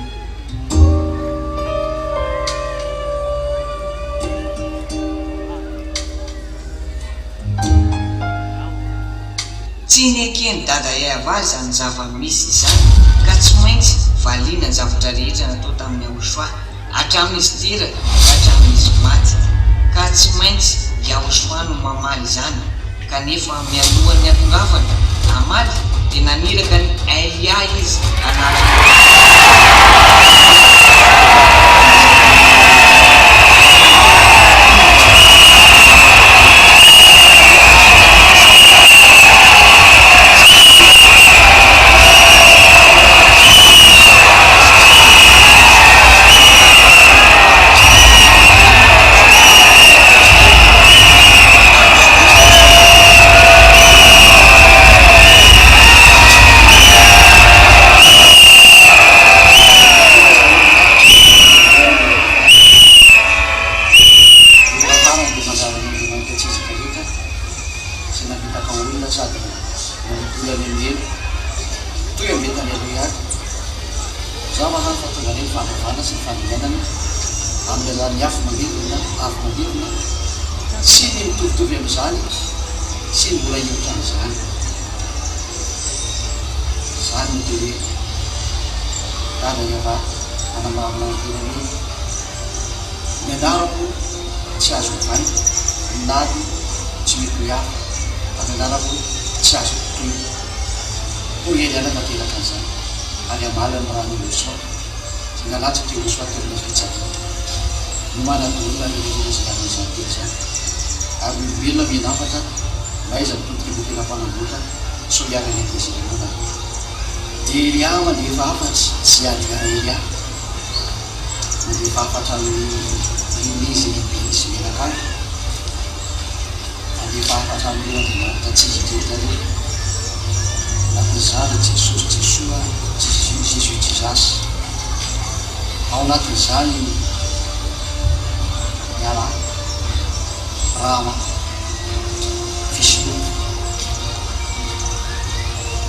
Tsy nekeny dada YAHVAH zany zava-misy izany ka tsy maintsy valiana ny zavatra rehetra natao tamin'ny Yahushua hatramin'izy teraka ka hatramin'izy maty ka tsy maintsy Yahushua no mamaly izany kanefa mialohan'ny atongavana amaly dia naniraka ny Elia izy Zao mahal fahatongan'ny fahavavana sy ny famonjenana amin'ny alalan'ny afo mamelona afo mamelona sy ny mitovitovy amin'izany sy ny mbola iotranyizany zany no dia hoe rana Yahva anamavina ny tena hoe ny anarako tsy azo vai nady tsy mety hafa ary anarako tsy azo toy ho iaiana tanteraka an'izany ary amaly amin'ny raha ny YAHOSHUAH sy nalatsaka ty YAHOSHUAH tena fitsakana no manadolona ny rejection izany teny zany ary mibelona mianafatra maiza mitodika ny tena mpanambotra so iara ny désiremona dia Elia mandefa afatsy tsy adika Elia mandefa afatra amin'ny izy lehibe sy menakany mandefa afatra amin'ny andriamanitra tsy izy teotareo natin'izany Jesosy Jesoa Jésus Jesus ao anatin'izany miara Rama Vishnu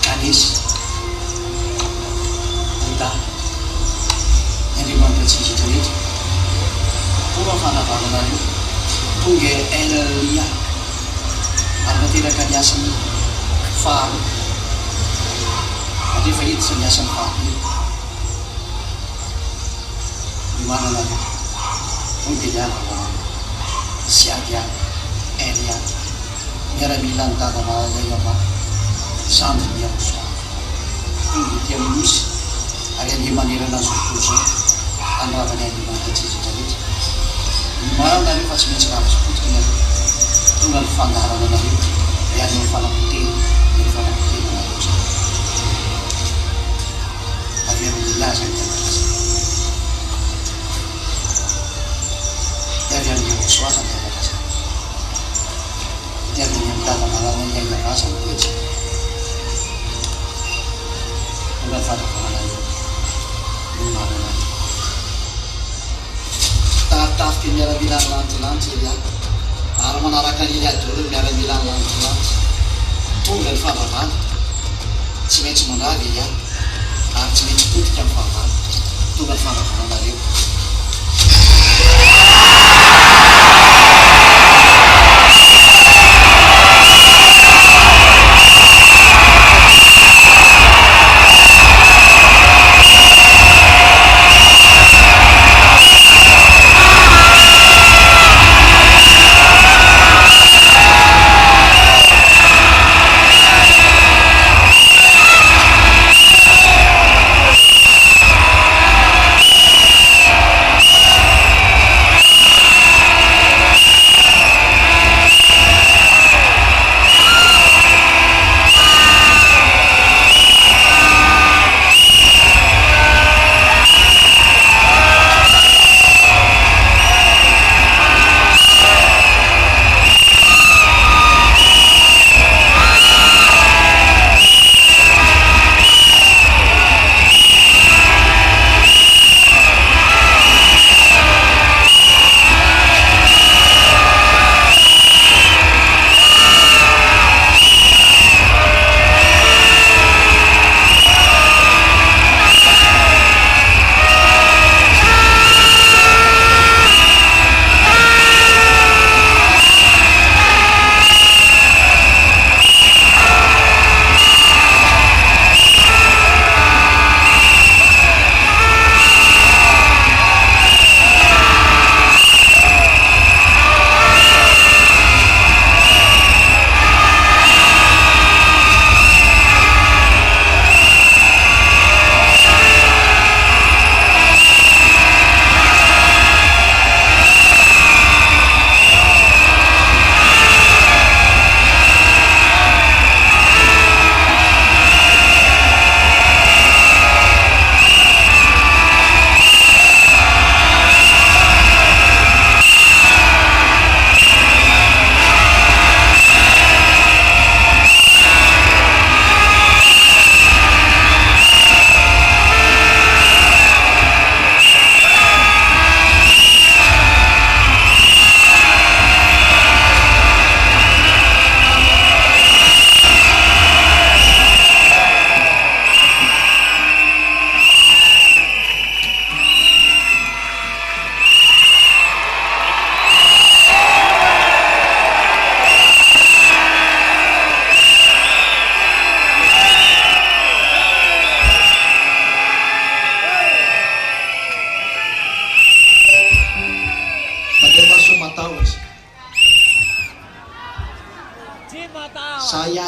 Ganesha Buddha ny andriamanitra tsy izy rehetra tonga fanavanana io tonga Elia ary nateraka ny asany faharo rehefa hiditra ny asany faharo ny manana tonga Elia sy ady Elia miaramila ny dadana Yahva zany ny YAHOSHUAH tonga ty amin'ny osy ary ande manerana azy tontolo zao anoravany andriamanitra tsy izy rehetra ny marana rehefa tsy maintsy raha potika nareo tonga ny fandarana nareo iany amin'ny fanapotena ny fanapotena nareo zao avy amin'ny laza ny tanàza avy amin'ny YAHOSHUAH zany tanàza dia avy amin'ny dadana ny Yahva zany toetra tonga ny fandravanana io no marana tafitafika miaramilany lantilanty Elia ary manaraka Elia daholo miaramilany lantilanty tonga ny fahavavana tsy maintsy mandravy Elia ary tsy maintsy potika amin'ny fahavana tonga ny fandravanana reo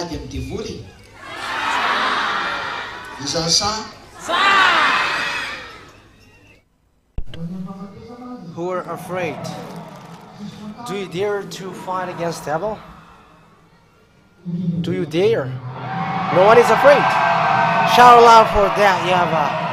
miady amin'ny devoly izany sa who are afraid. Do you dare to fight against devil? Do you dare? No one is afraid. Shout aloud for that, YAHVAH.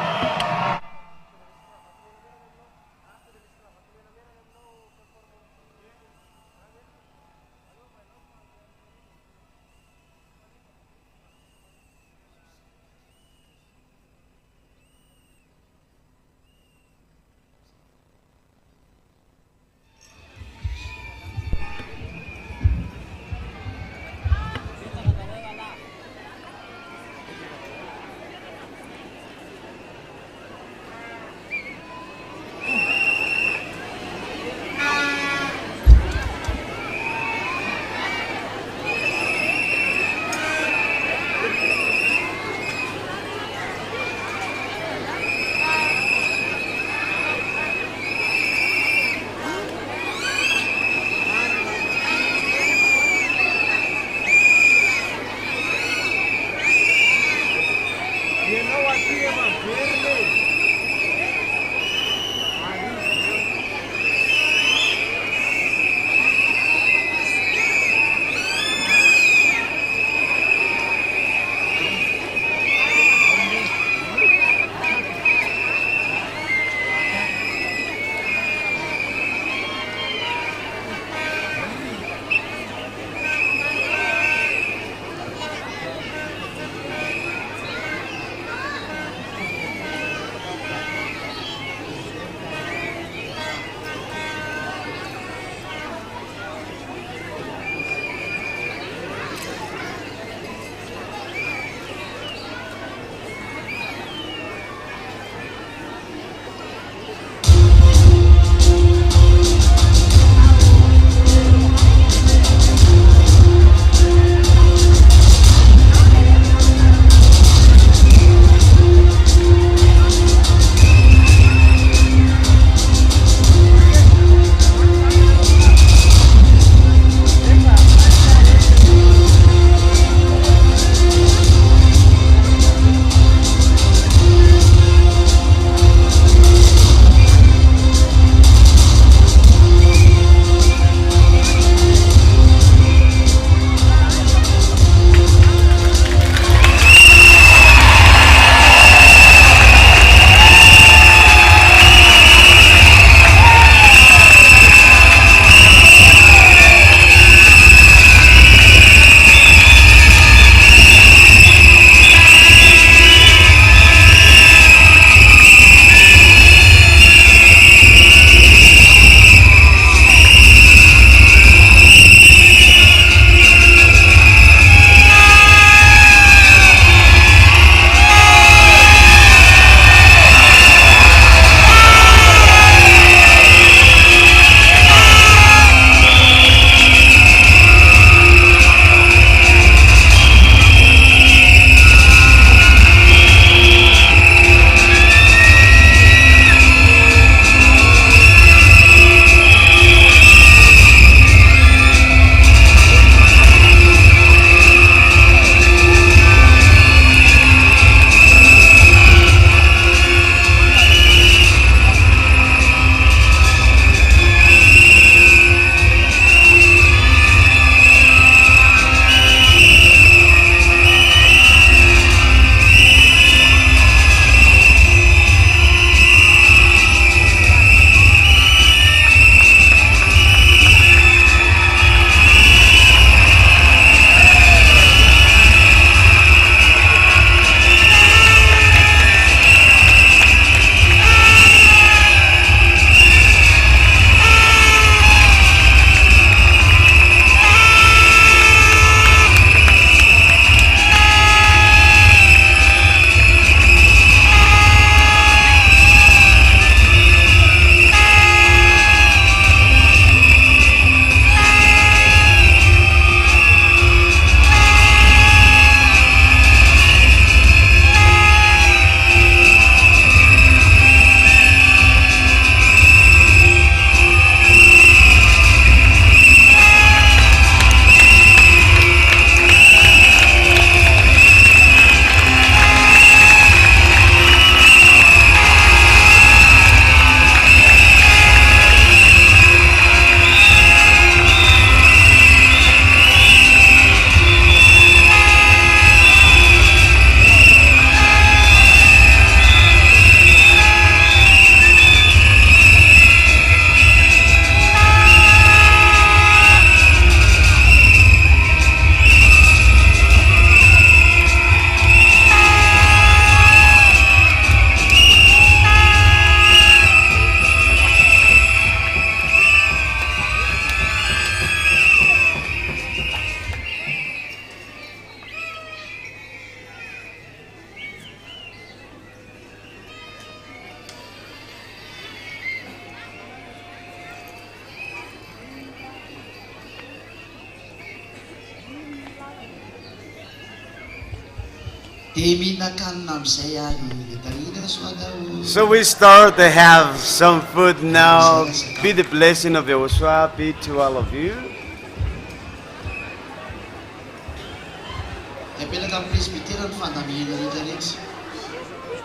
So we start to have some food now. Be the blessing of Yahushua be to all of you.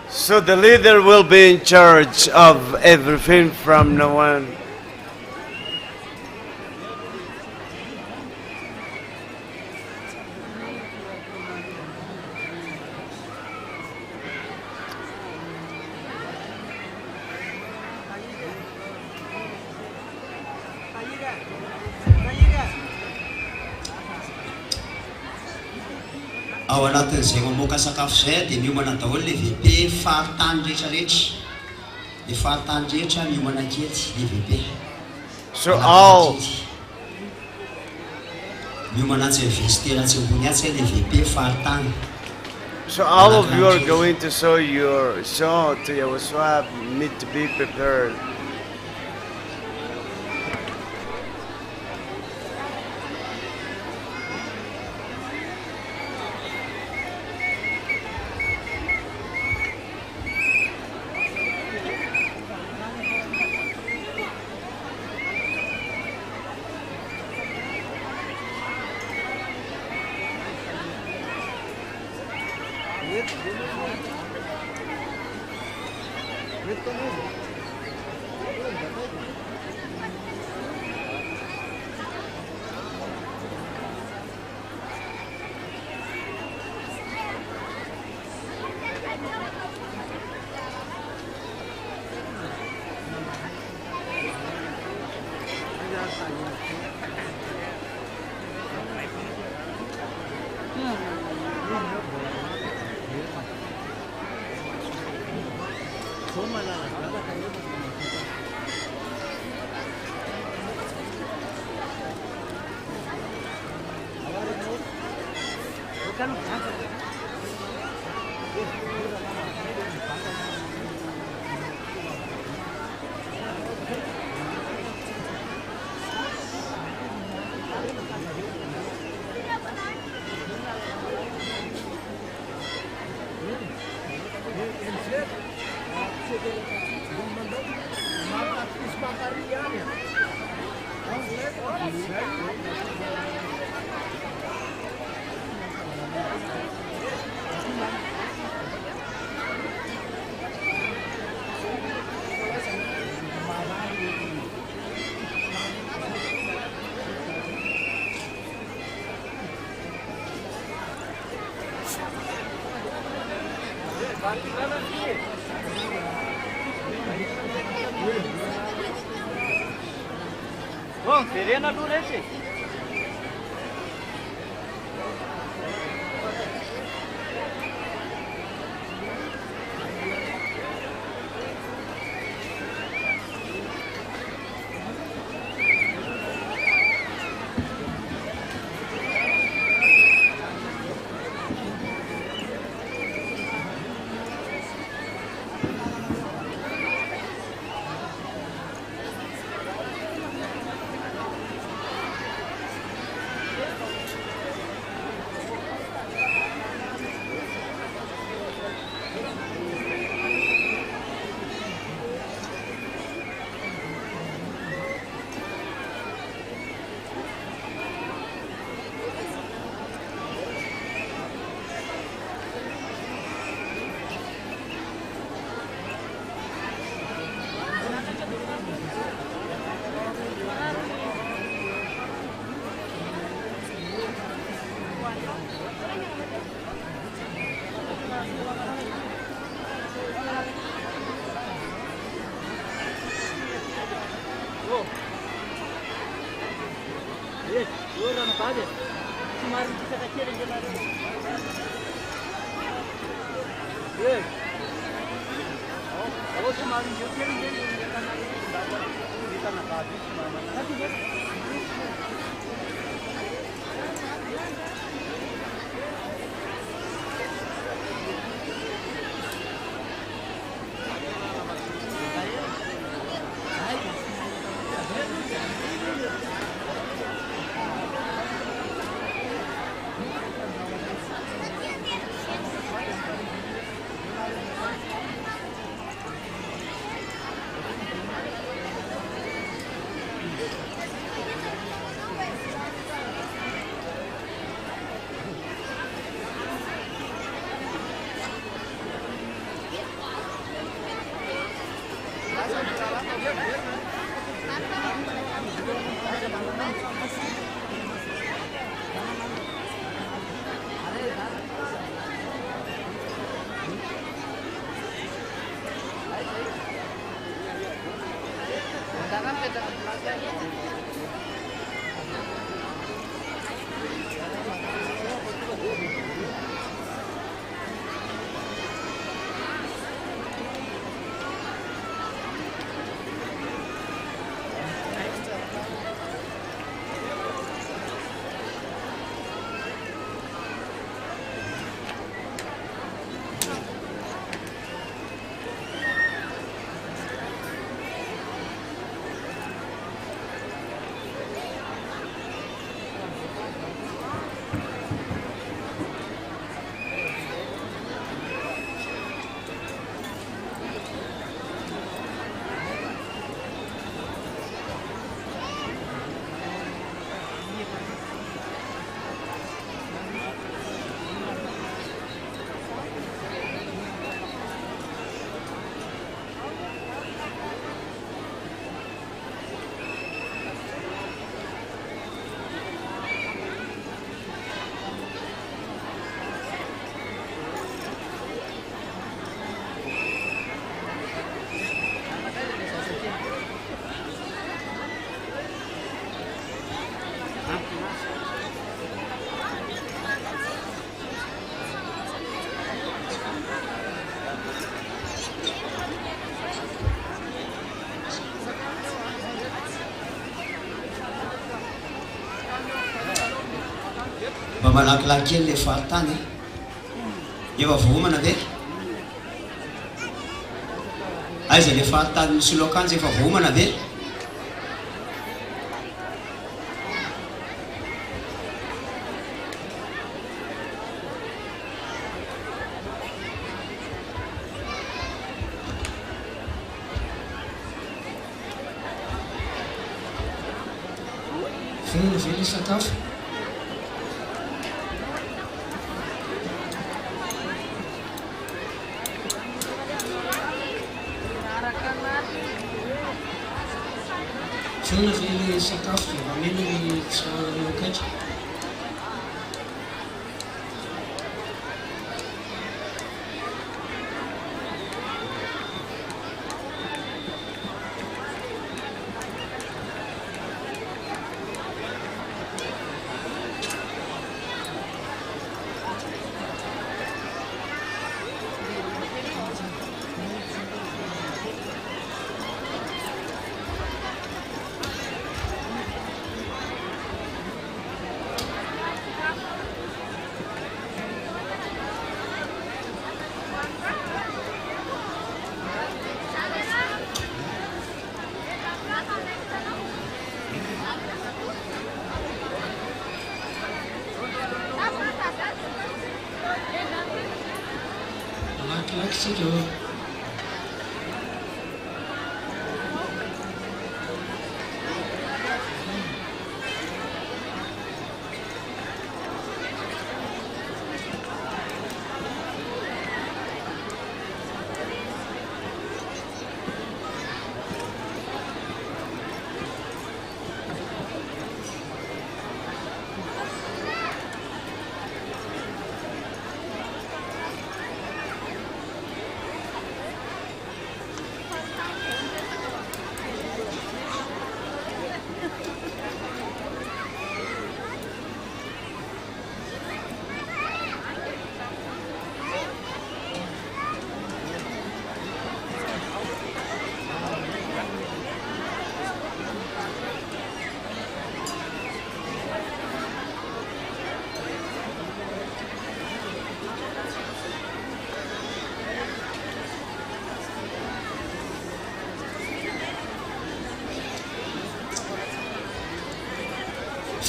So the leader will be in charge of everything from now on. Ao anatin'izay mamoaka sakafo zay dia miomana daholo le VP faritany rehetrarehetra. Le faritany rehetra miomana kety le VP. So all miomana tsy investira tsy ambony atsy le VP faritany. So all of you are going to show your show to Yahushua need to be prepared. Bom, Serena Durante. malakilaky kely le fahatany efa voamana ve aiza le fahatany misy loakanja efa voamana ve fonona ve le sakafo fonona ve le sakafo de mamena le loakaitra lakilaky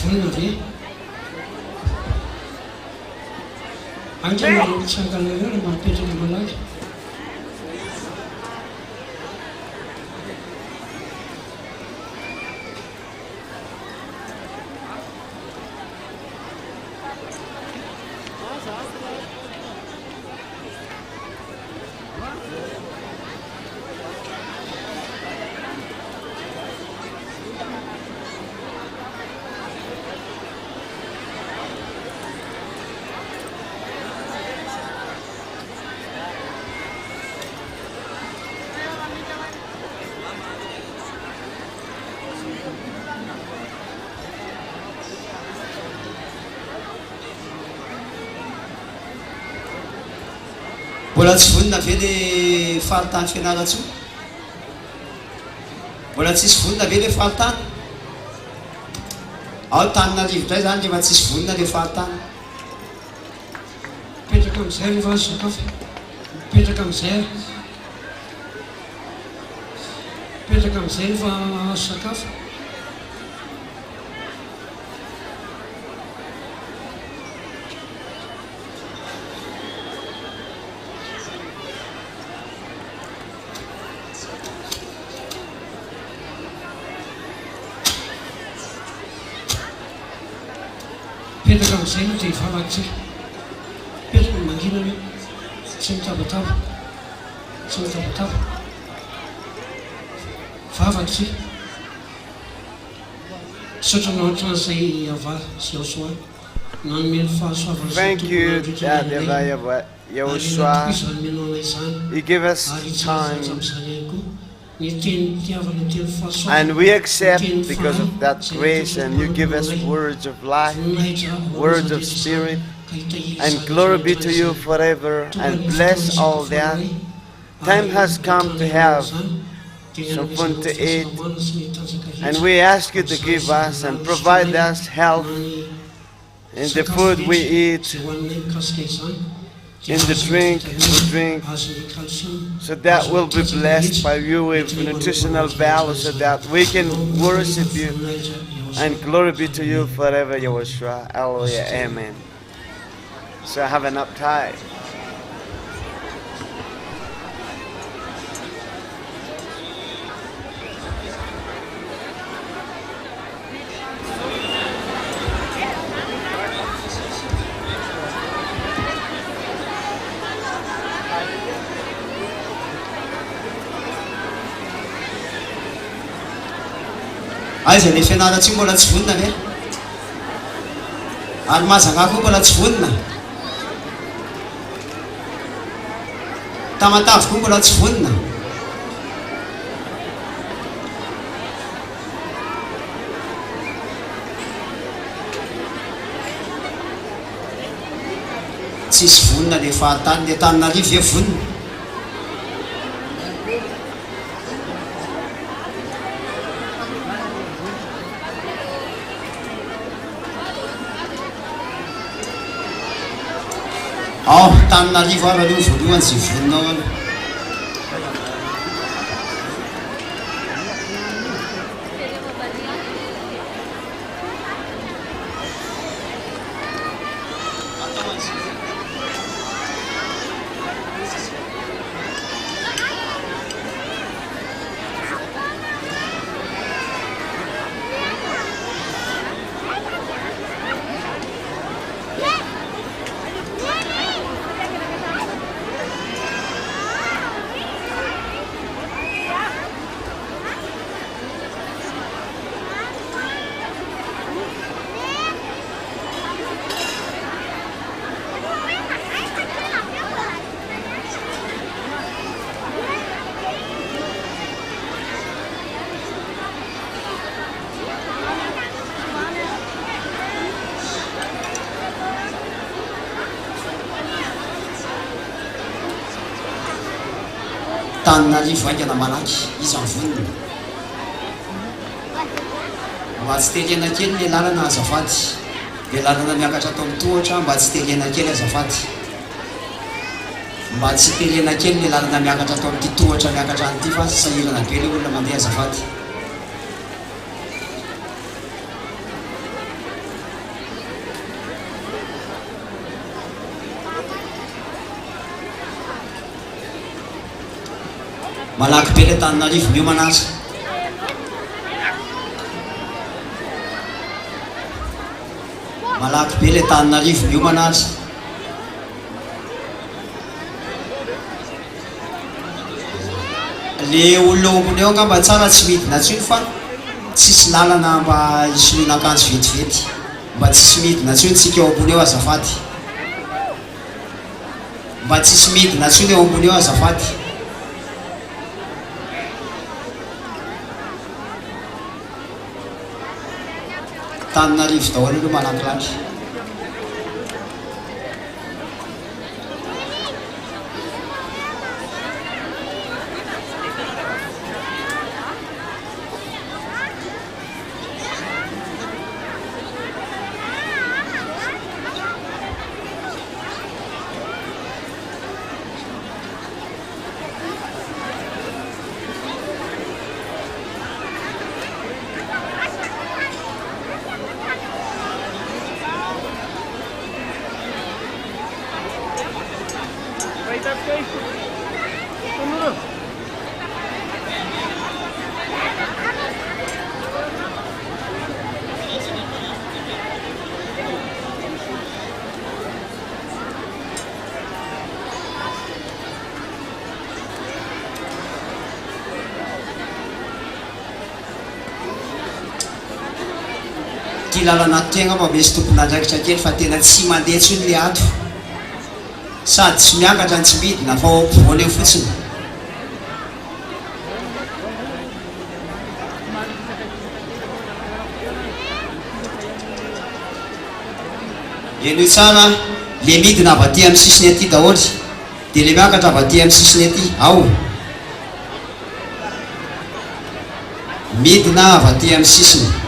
fonona ve ankanareo tsanganareo le mampetraka malaky mbola tsy vonina ve le fahatany fianaratsoa mbola tsisy vonina ve le fahatany ao tanina rivotray zany rehefa tsisy vonina le fahatany mipetraka am'izay rehefa azo sakafo mipetraka am'izay mipetraka am'izay rehefa azo sakafo mipetraka am'izay no dia vavatsika mipetraka mangina io tsy mitabataba tsy mitabataba vavatsika sotranao tran'izay YAHVAH sy YAHOSHUAH nanomeny fahasoavana Thank you, Yahushua. You give us time, and we accept because of that grace, and you give us words of life, words of spirit, and glory be to you forever, and bless all that. Time has come to have some food to eat, and we ask you to give us and provide us health in the food we eat, in the drink we drink, so that we'll be blessed by you with nutritional value, so that we can worship you, and glory be to you forever, Yahushua. Hallelujah, amen. So have an uptime. aiza le fianaratsy mbola tsy vonina ve ary mazana koa mbola tsy vonina tamatavy koa mbola tsy vonina tsisy vonina le fahatany le taninarivo ve vonina ao taninarivo ary aloha voalohany zay voninao any taninarivo aingana malaky izy amin'ny vonina mba tsy telena kely le lalana azafady le lalana miakatra atao amin'ny tohatra mba tsy telena kely azafady mba tsy telena kely le lalana miakatra atao amin'ity tohatra miakatra an'ity fa sahirana be le olona mandeha azafady malaky be le taninarivo miomana azy malaky be le taninarivo miomana azy le olona ombony eo angamba tsara tsy midina ntsony fa tsisy lalana mba isoloina akanjo vetivety mba tsisy midina ntsony tsika eo ambony eo azafady mba tsisy midina ntsony eo ambony eo azafady taninarivo daholo aloha malakilaky ty lalanaty tegna mba misy tompona andraikitra kely fa tena tsy mandeha tsony le ato sady tsy miakatra ny tsy midina fa voana eo fotsiny eno tsara le midina avy aty amin'ny sisiny aty daholy dia le miakatra avy aty amin'ny sisiny aty ao midina avy aty amin'ny sisiny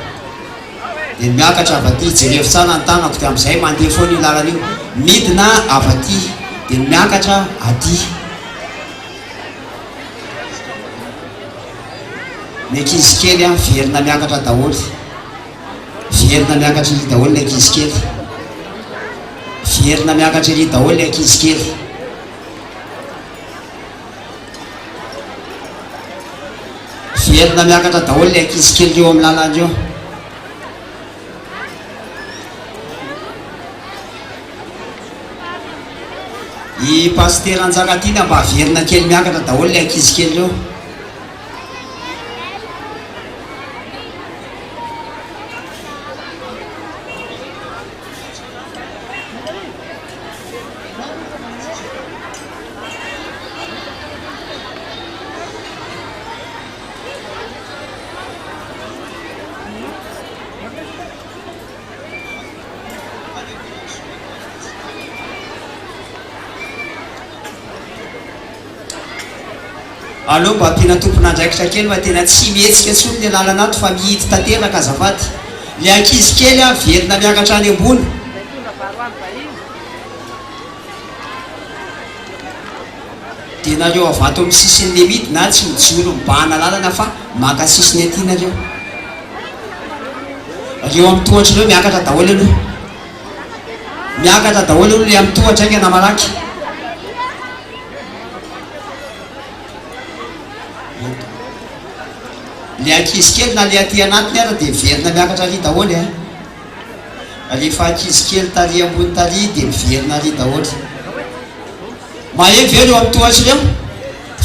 dia miakatra avy aty jerevy tsara ny tanako dia amin'izay mandeha foana io lalana io midina avy aty dia miakatra aty ny ankizy kely a verina miakatra daholy verina miakatra iry daholy ny ankizy kely verina miakatra iry daholy ny ankizy kely verina miakatra daholy ny ankizy kely reo amin'ny lalandreo i paster anjakatiny mba verina kely miakatra daholy ny ankizy kely reo aleo mba ampiana tompona andraikitra kely fa tena tsy mihetsika tsony le lalanato fa mihity tanteraka azafady le ankizy kely a verina miakatra any ambony dia nareo avato amin'ny sisiny le midina tsy mijoro mibahana lalana fa maka sisiny aty nareo reo amin'ny tohatra reo miakatra daholy aloha miakatra daholy aloha le amin'ny tohatra iny ana malaky le ankizy kely na le aty anatiny ara dia miverina miakatra ry daholy a rehefa ankizy kely tary ambony tary dia miverina ry daholy mahey ve reo amin'ny tohatra reo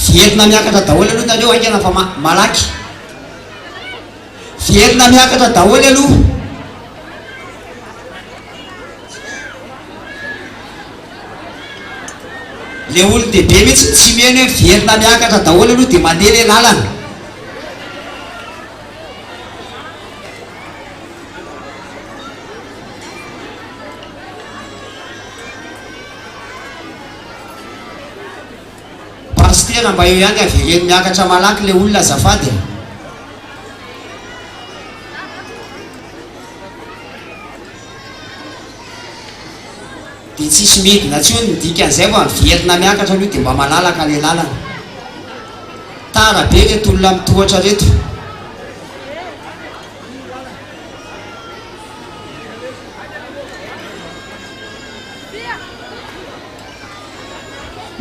verina miakatra daholy aloha nareo aingana fa malaky verina miakatra daholy aloha le olo dehibe mihitsy tsy miheny hoe verina miakatra daholy aloha dia mandeha le lalana pastera mba eo ihany avereny miakatra malaky le olona azafady dia tsisy midina tsony midika an'izay fa miverina miakatra aloha dia mba malalaka le lalana tara be reto olona mitohatra reto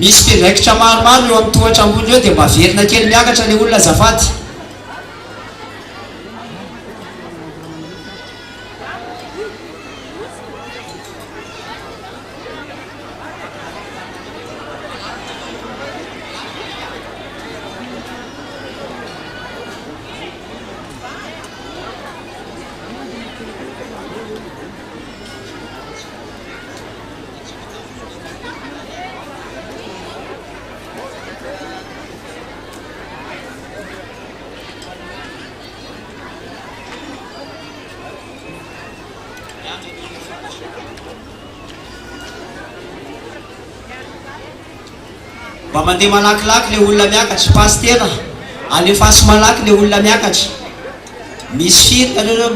misy mpidraikitra maromaro eo amin'ny tohatra ambony reo dia mba verina kely miakatra le olona azafady mba mandeha malakilaky le olona miakatra pastera alefaso malaky le olona miakatra misy firika reo reo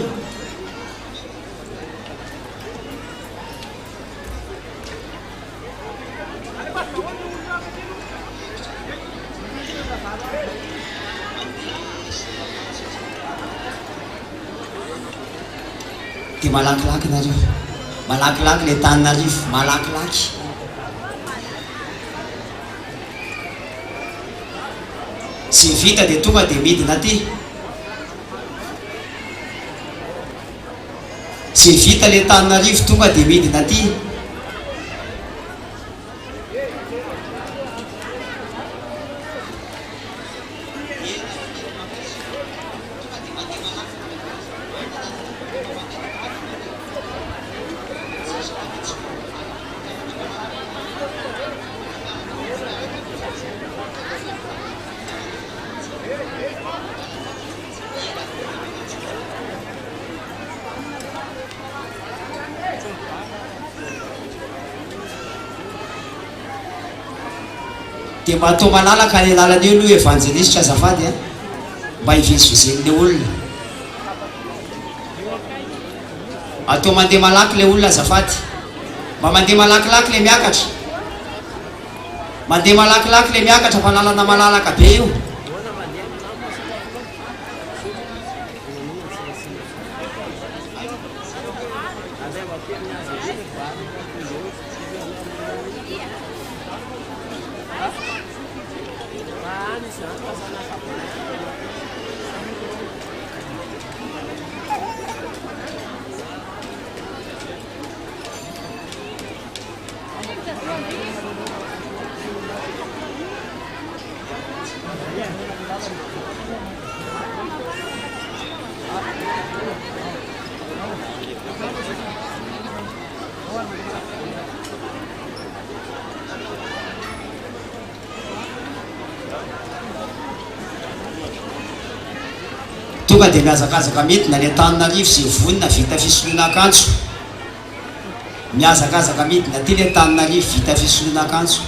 dia malakilaky nareo malakilaky le taninarivo malakilaky sy vita dia tonga dia midina aty sy vita le taninarivo tonga dia midina aty dia mba atao malalaka ny alalany eo aloha evangelistra azafady a mba hivezivezen'le olona atao mandeha malaky le olona azafady mba mandeha malakilaky le miakatra mandeha malakilaky le miakatra fa lalana malalaka be io tonga dia miazakazaka mety na le taninarivo zay vonina vita fisoloana akanjo miazakazaka mety na ty le taninarivo vita fisoloana akanjo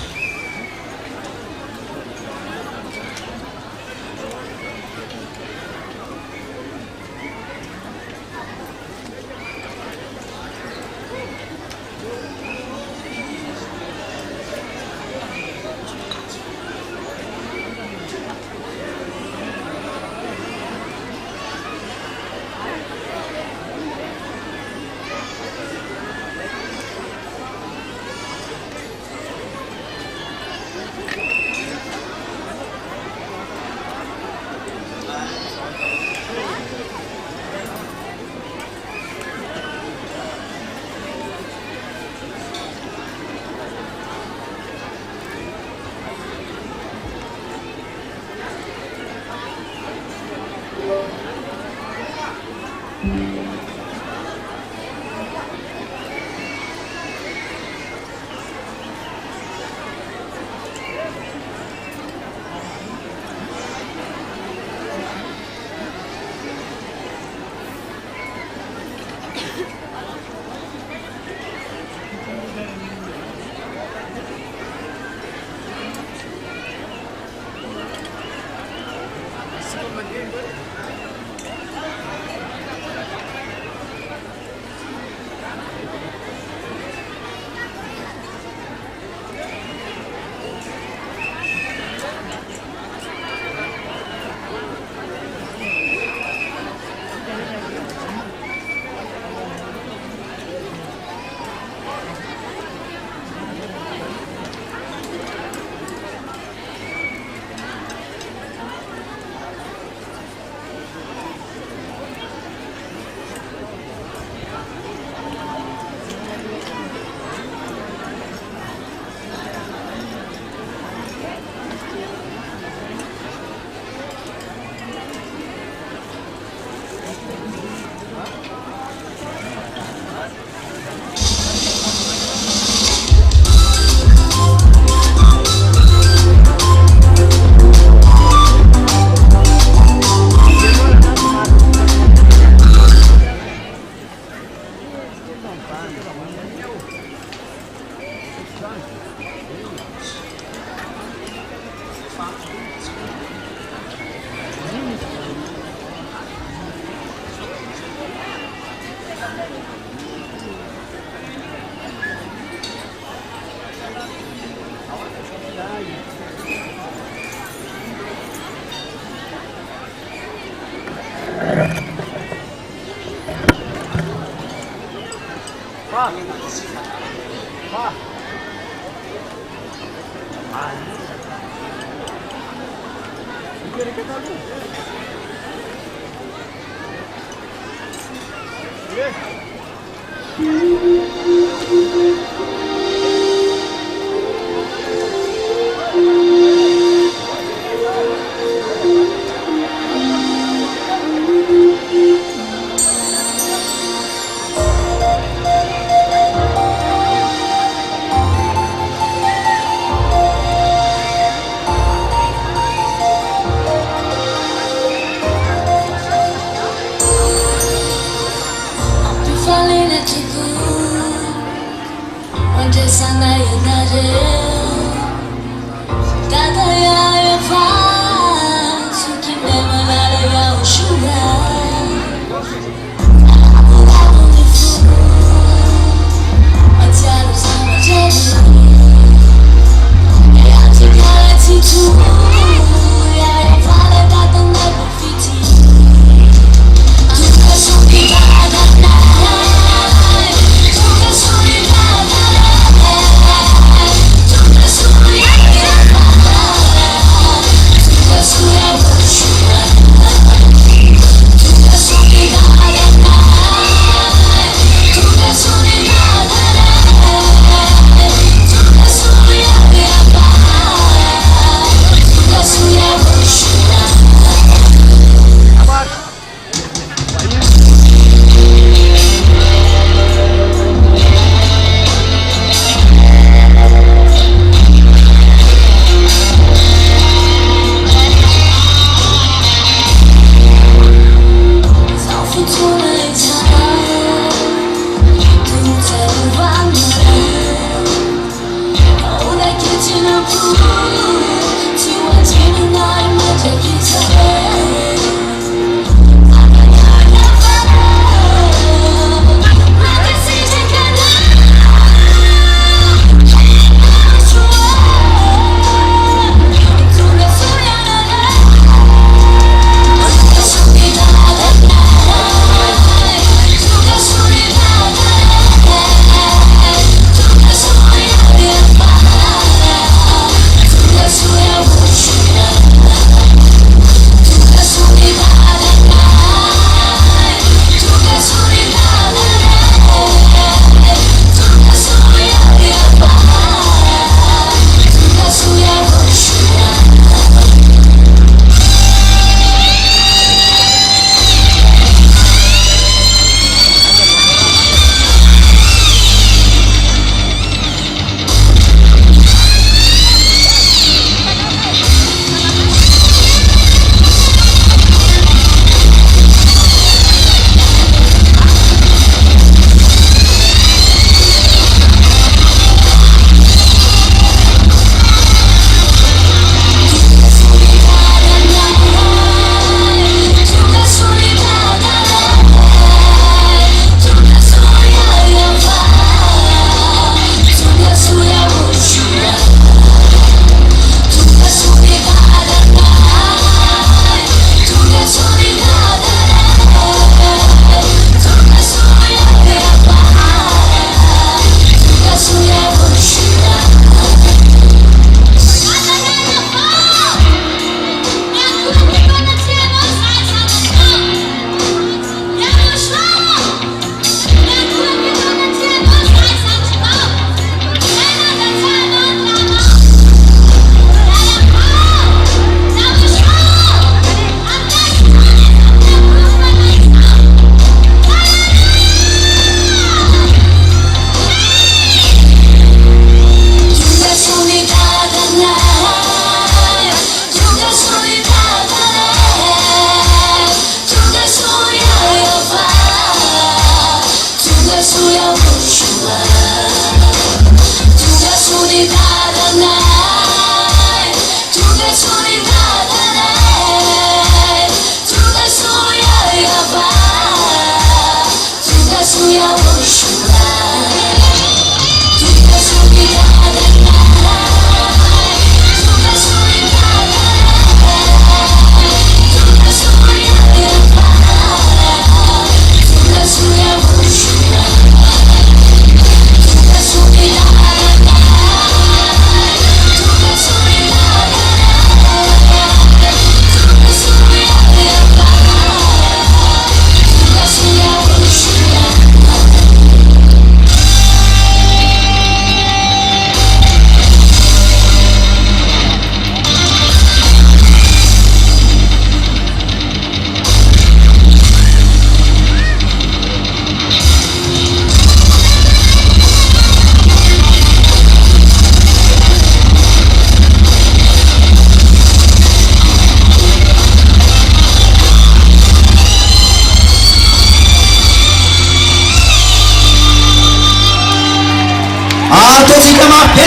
Sana yanare,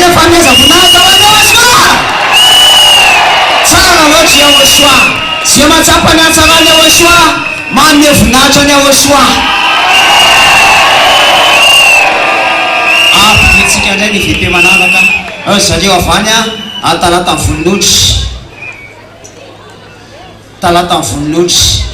fameza voninahitra ho an'ny Yahoshua. Tsara loatra Yahoshua. Zay matsapa ny hatsarany Yahoshua, manome voninahitra ny Yahoshua. Apitsika ndray ny VP manaraka. Zareo avany talata ny voninotry. Talata ny voninotry.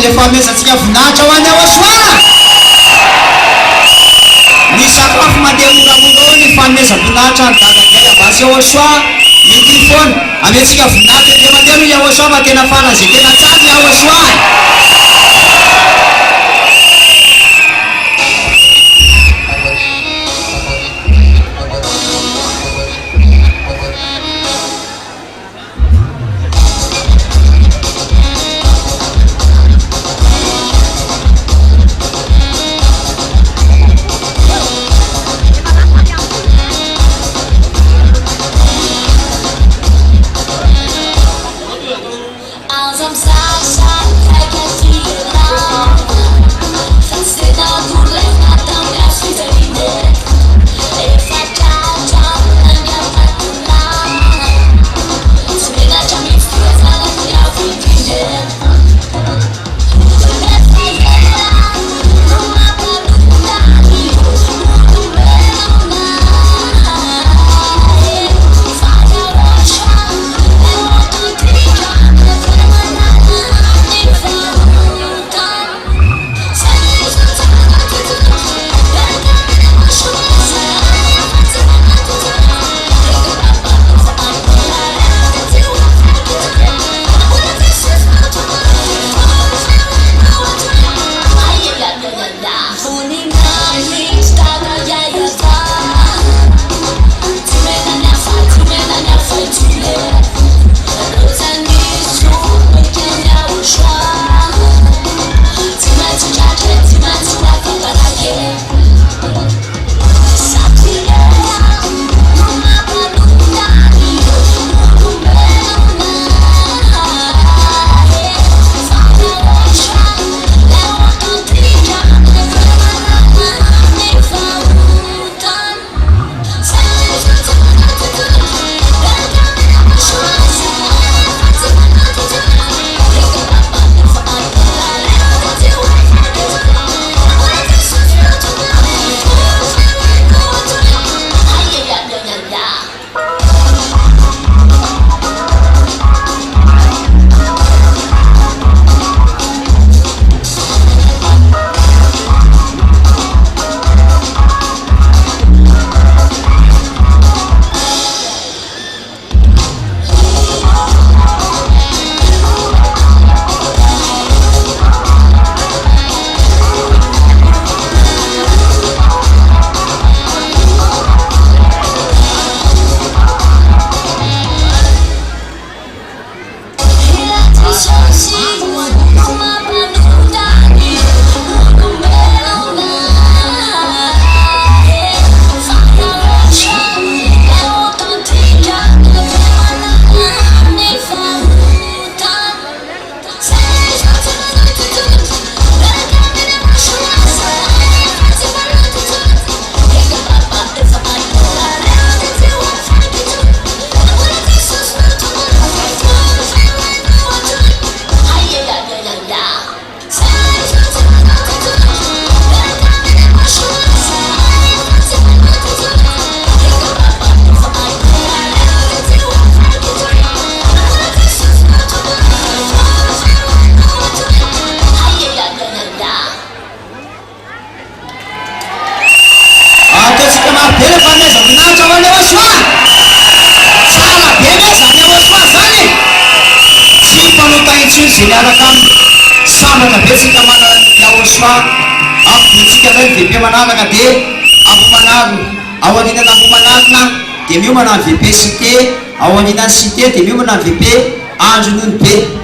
Lefa mesatsika voninahitra ho an'ny Yahoshua. Ny sakafo mandeha moramora ny fanomeza voninahitra ny dadagay avasy Yahoshua. Mety foana ametsika voninahitra dia mandeha no Yahoshua fa tena farany zay tena tsara Yahoshua. As I'm sad, I can't izay miaraka aminy sambatra betsika manana Yahushua ampitsika zay VP manaraka dia ampomanarina ao aninana ampomanarina dia miomana ny VP cité ao aninany cité dia miomana ny VP andronony be.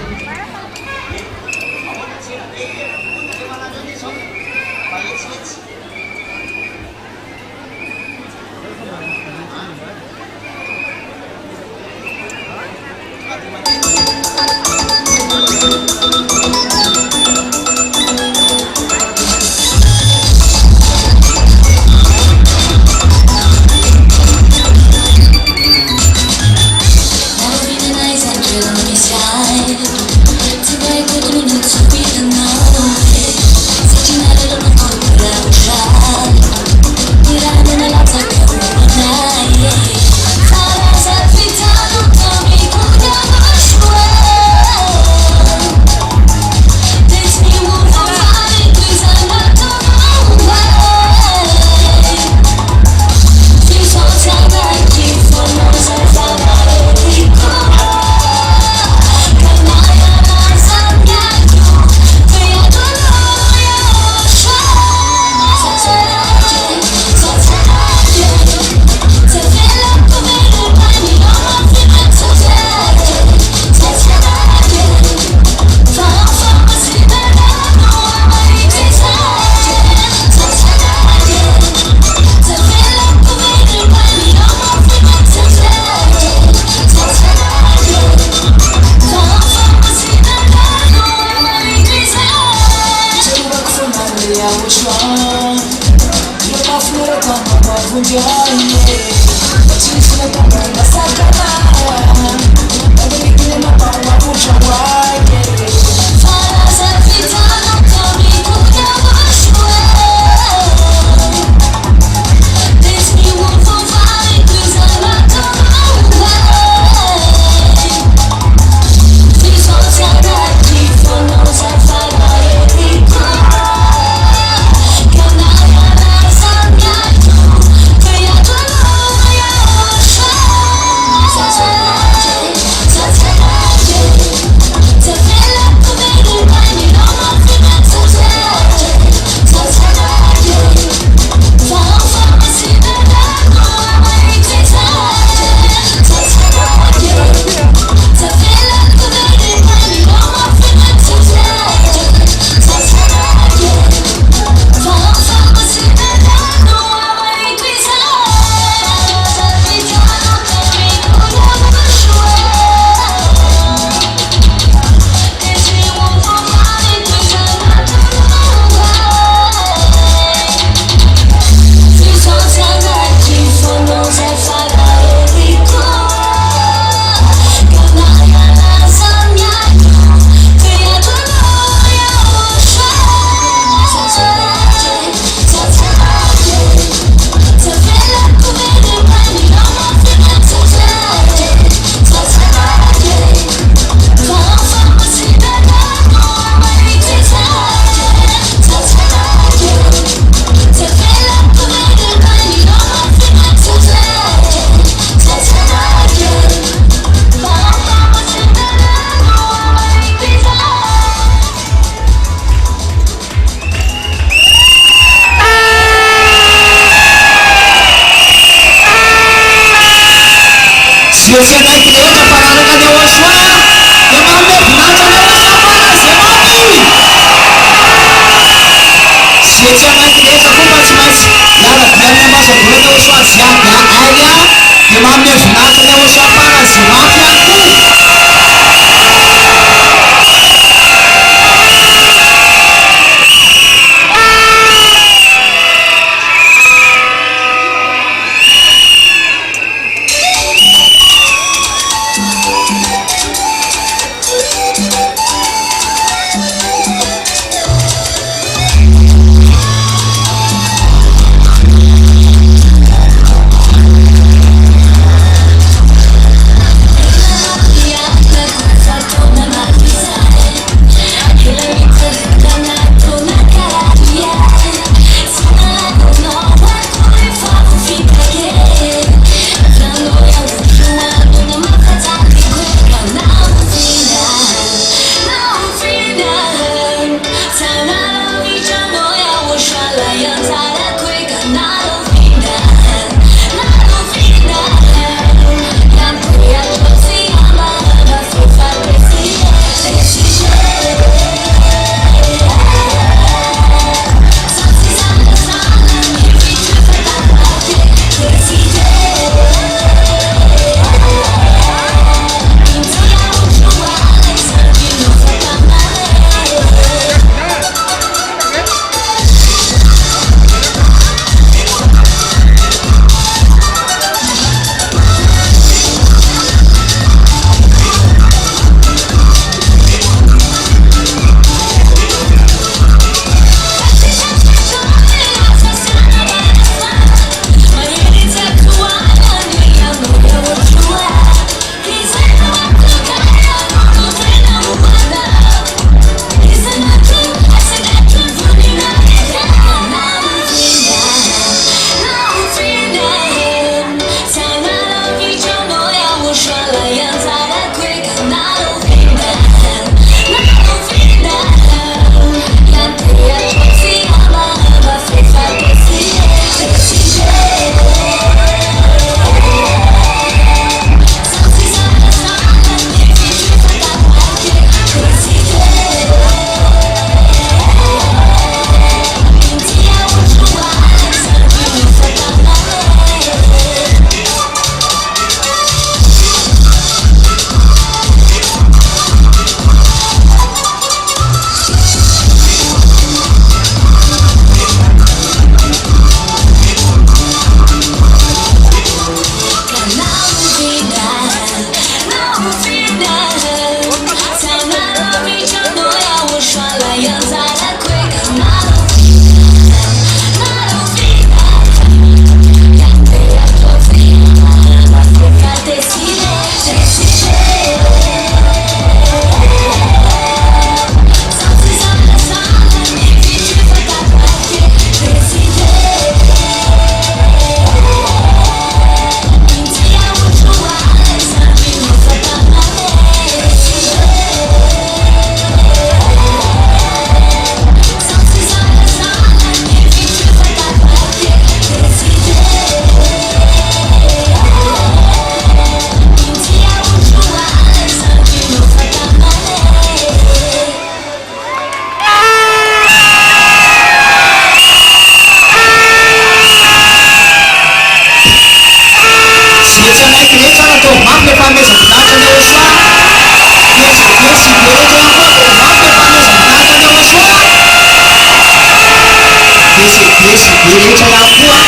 rehetra ihany koa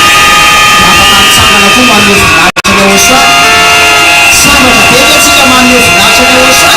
afaka mitsangana koa manome voninahitra ny Yahoshua. Sambatra be ve tsika manome voninahitra ny Yahoshua?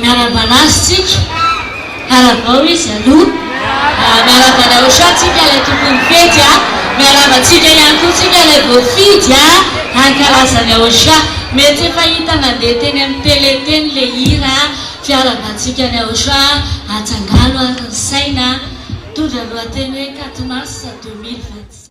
miara-banazy tsika aravao izy aloha miara-bana Yahushua tsika ilay tokony fety miaravatsika ihany koa tsika ilay voafidy ankalazany Yahushua mety efa hita nandeha teny amin'ny tele teny le hira fiaravantsika ny Yahushua atsangalo ary ny saina tondra lohateny hoe 4 mars 2025.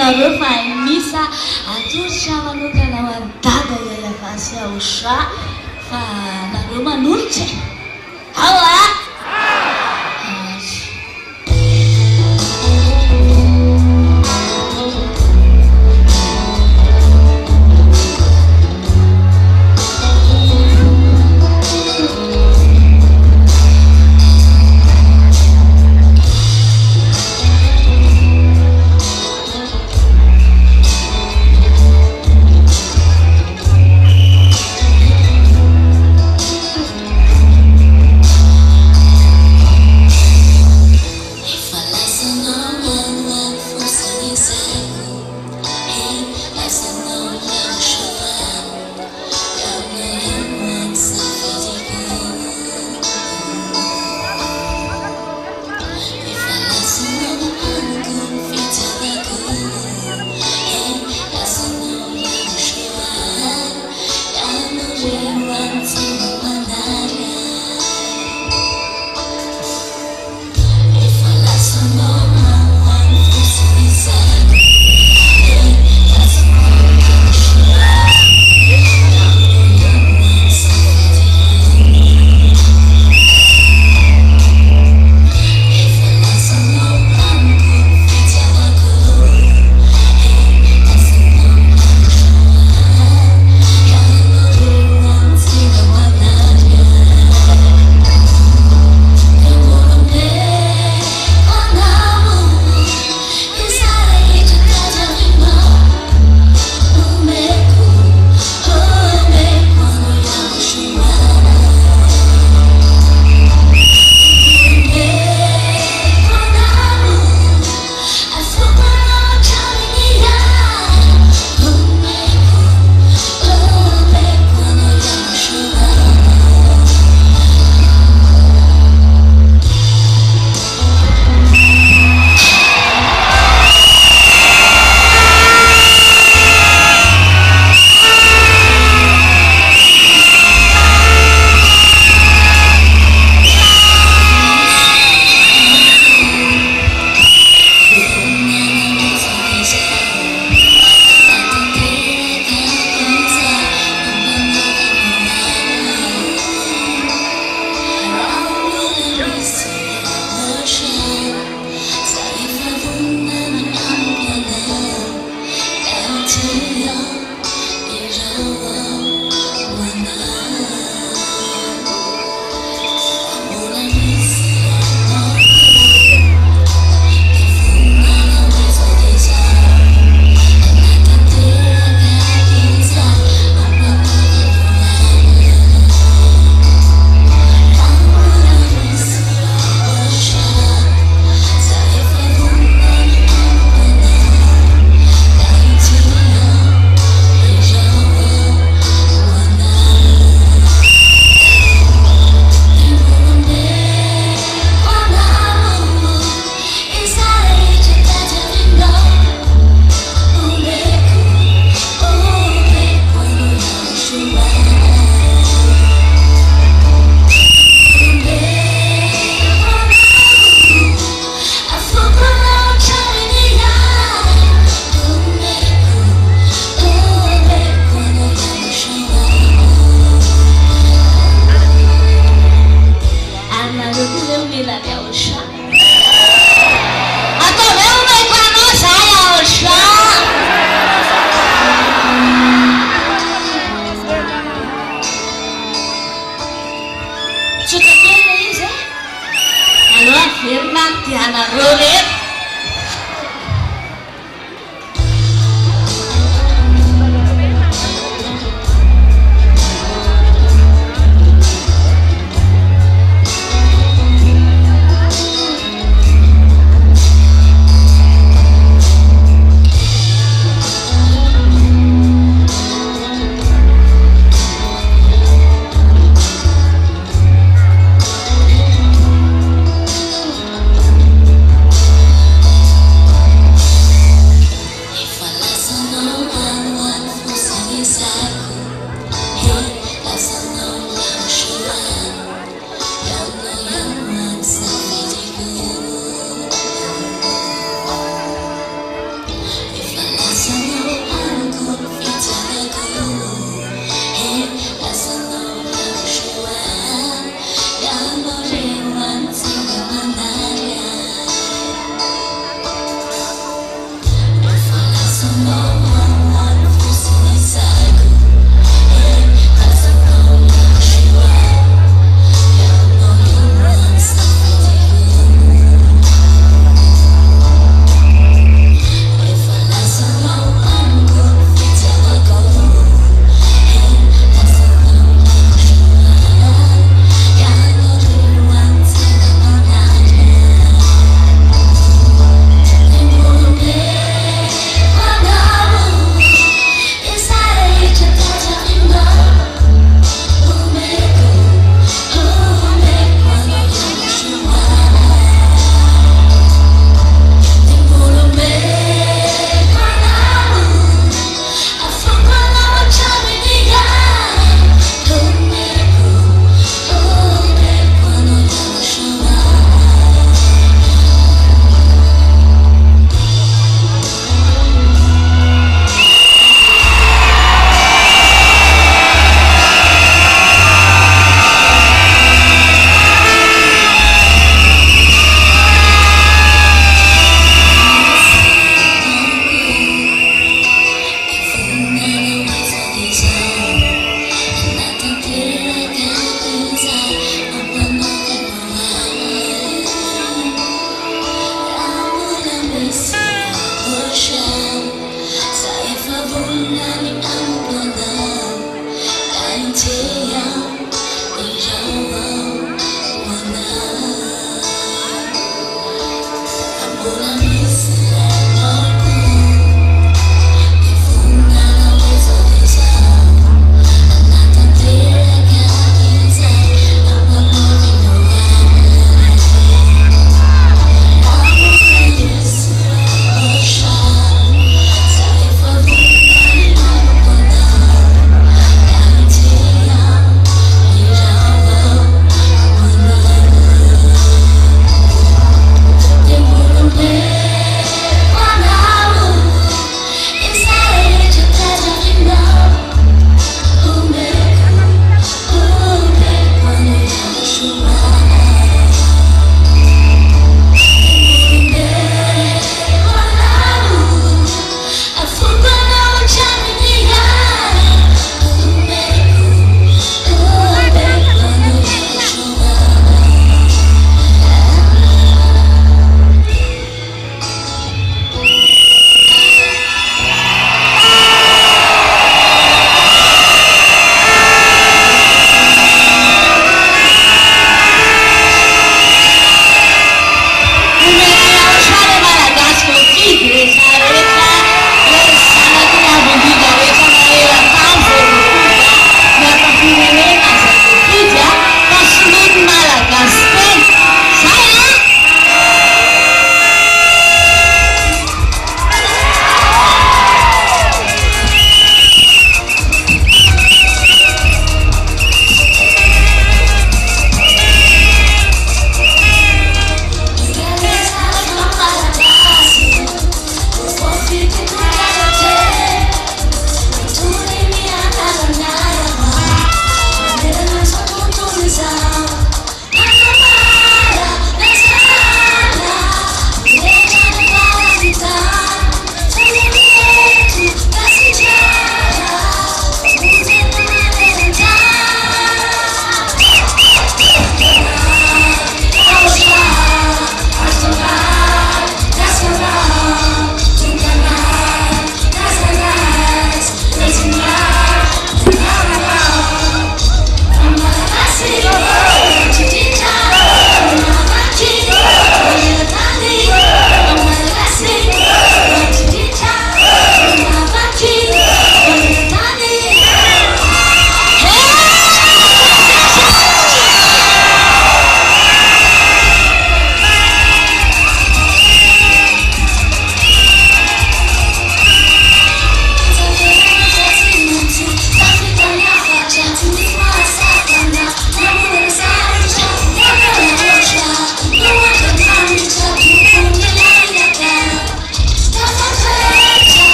nareo fa misa atolotra manokana ho an'ny dada YAHVAH sy YAHOSHUAH fa nareo manolotra ao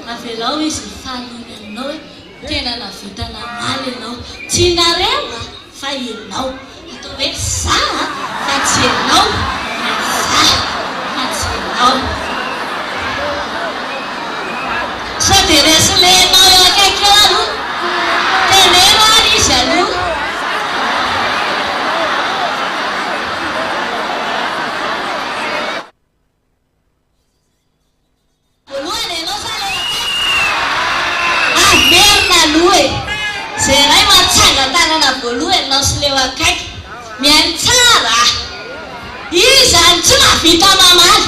avelao izy fahalohany aminao hoe tena navita namaly ianao tsy nareo fa ianao atao hoe za fa tsy ianao za fa tsy ianao sao dia resy le anao eo akaiky eo aloha teneno ary izy aloha zay ray matsanga tanana voalohany anao sy leo akaiky mihainy tsara izany tsy navita mamaly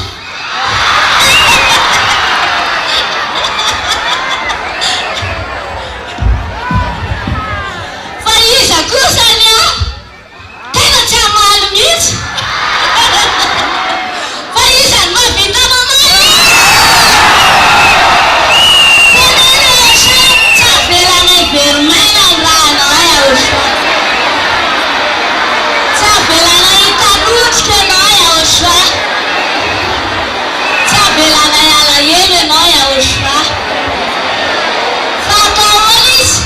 fa iza kosany a tena tsy amaly mihitsy fa izany mavita mamaly tsy avelana iveromaina tsy avelana hitarotrika ianao Yahushua tsy avelana hiala elo ianao Yahushua fa atao olo izy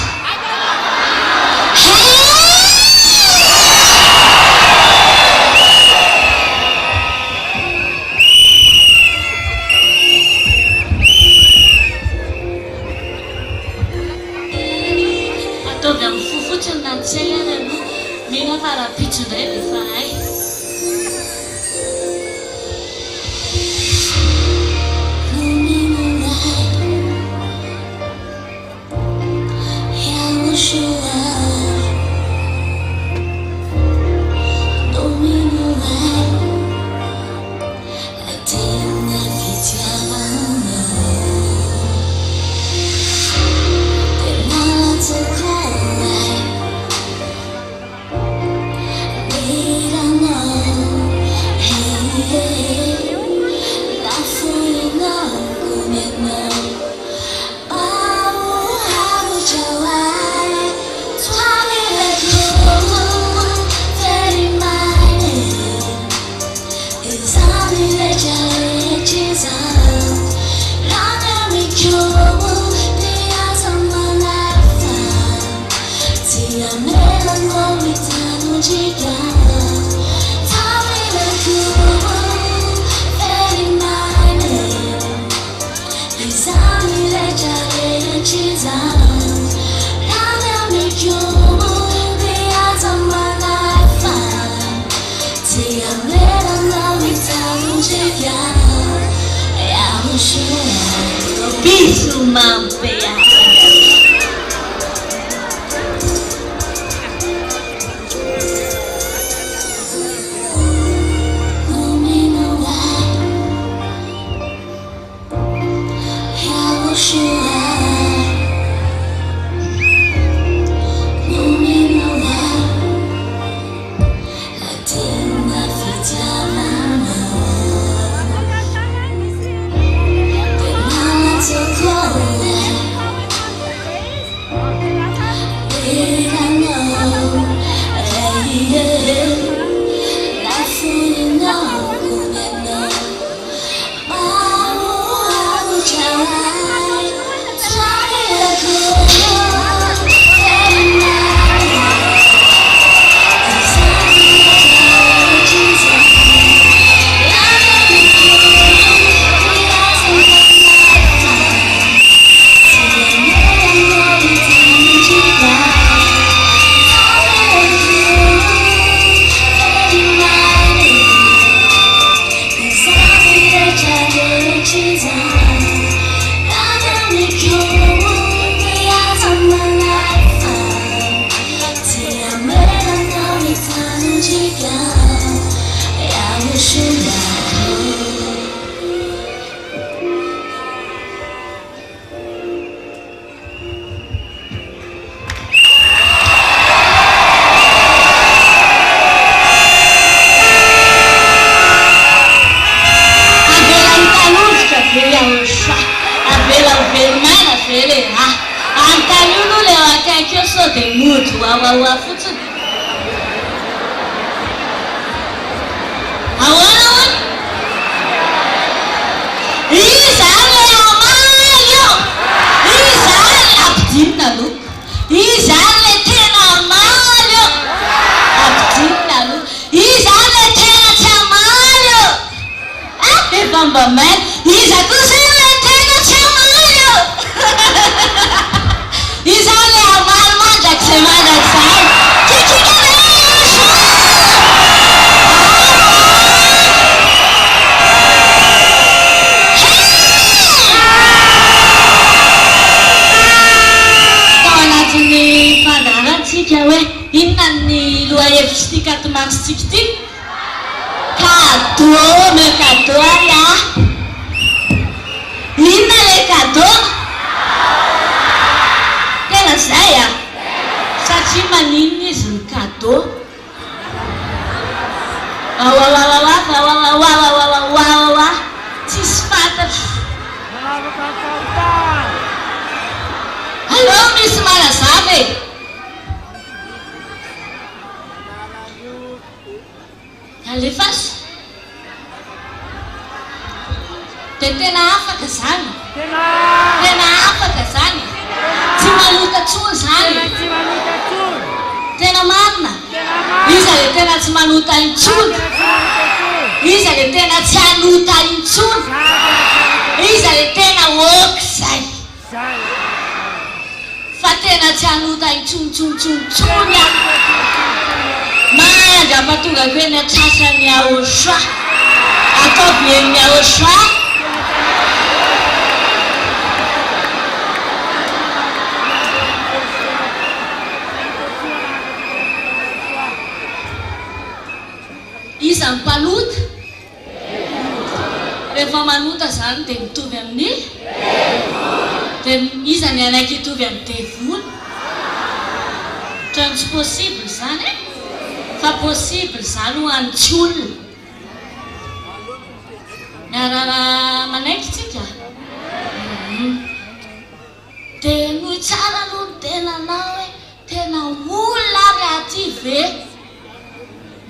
ataovy amin'ny fo fotsiny na tsy aina aloha mena fa raha pitso indray dia fa hay bisu mampea YAHVAH fotsiny ahoana hono izany le amaly io inona ny lohahevitra ty katomansitsika ty cadeau me cadeau ary a inona le cadeau tena zay a satria maninona izy ny cadeau awawawawawawawawawawawawa tsisy fantatro allo misy malazava e alefasy de tena afaka zany tena afaka zany tsy malota tsony zany tena marina iza le tena tsy manota intsony iza le tena tsy anota intsony iza le tena oky zay fa tena tsy anota intsontsontsontsony a mandrapatonga ko eny atrasany Yahushua ataovy eny Yahushua iza mipalota rehefa manota zany dia mitovy amin'ny dia iza ny anaiky hitovy amin'ny devoly trano tsy possible zany e fa possible zany ho antsy olona miarara manaiky tsika dia noho tsara aloha ny tenanao hoe tena olona ary aty ve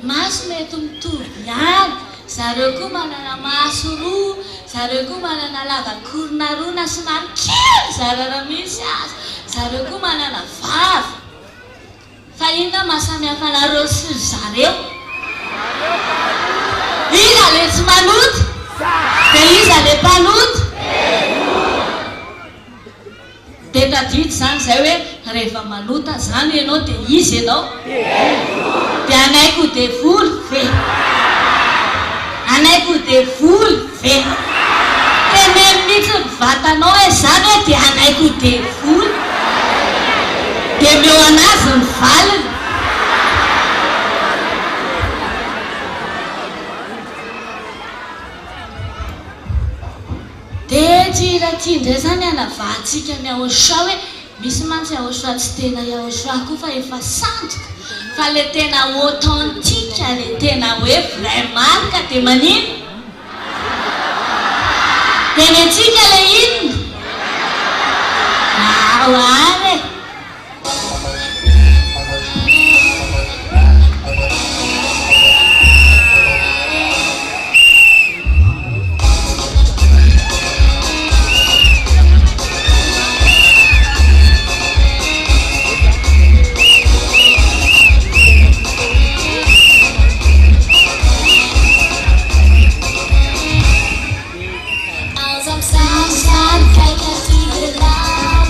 maso mety mitovy ihany zareo koa manana maso roa zareo koa manana lavakorona roa na somary kely zarara misy azy zareo koa manana vava fa inona mahasamihafa anareo sy zareo iza le tsy manota dia iza le mpanota dia tadity zany zay hoe rehefa manota zany ianao dia izy ianao dia anaiko devoly ve anaiko devoly ve teneny mihitsy mivatanao hoe zany hoe dia anaiko devoly dia meo anazy ny valiny dia ty ndray zany anavahantsika ny Yahushua hoe misy mantsy Yahushua tsy tena Yahushua koa fa efa sandoka fa le tena authentique le tena hoe vrai marque dia manino tenentsika le inona aoare As I'm sad, kijk uit iedere naam.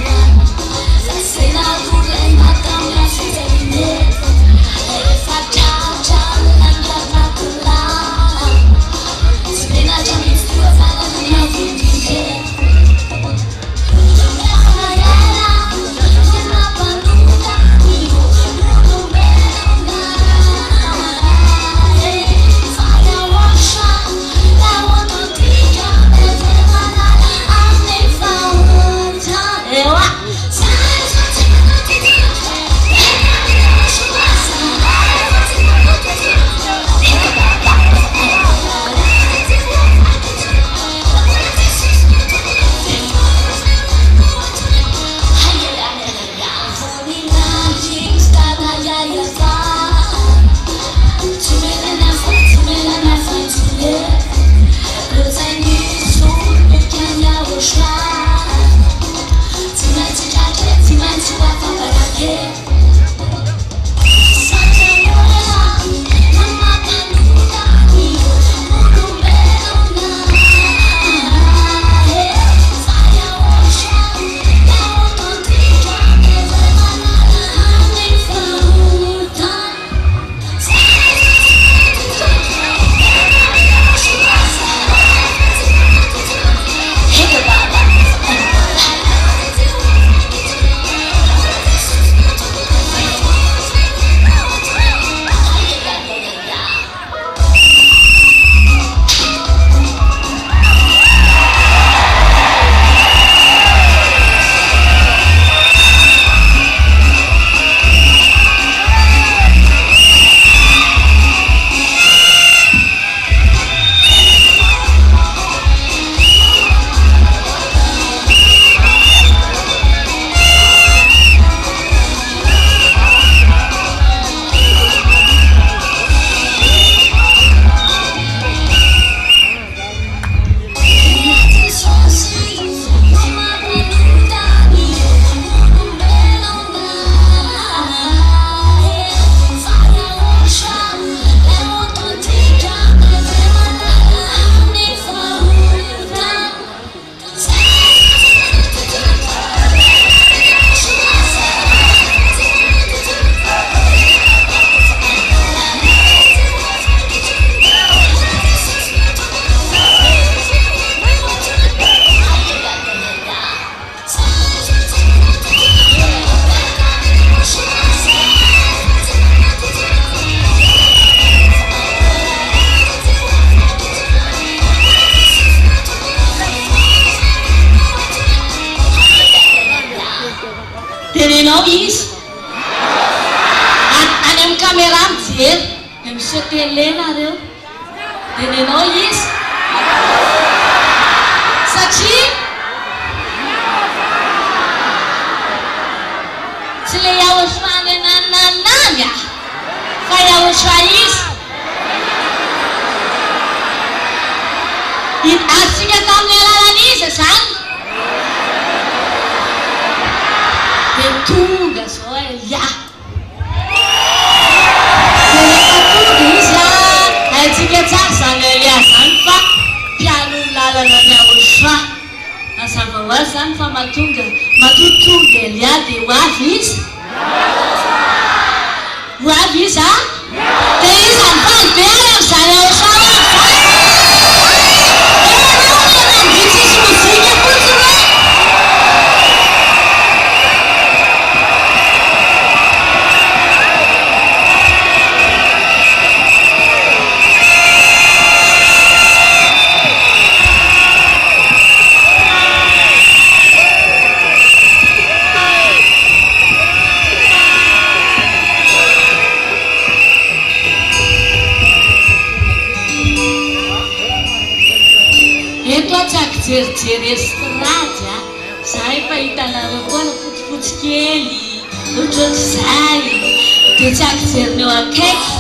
tenenao izy any amin'ny caméra mijery de monsieur télé nareo tenenao izy satria tsy le Yahushua le nanananga fa Yahushua izy atsika tamin'ny alalan'izy zany de tonga zao Elia de rehefa tonga izy aitsika tsara zany Elia zany fa mpiano ny lalana ny Yahushua mazava ho azy zany fa matotonga Elia de ho avy izy de izy amifany be ary am'izany Yahushua jerijery estrady za efa hitanareo koa na fotsifotsy kely ohatr'izay de tsy akijerineo akaiky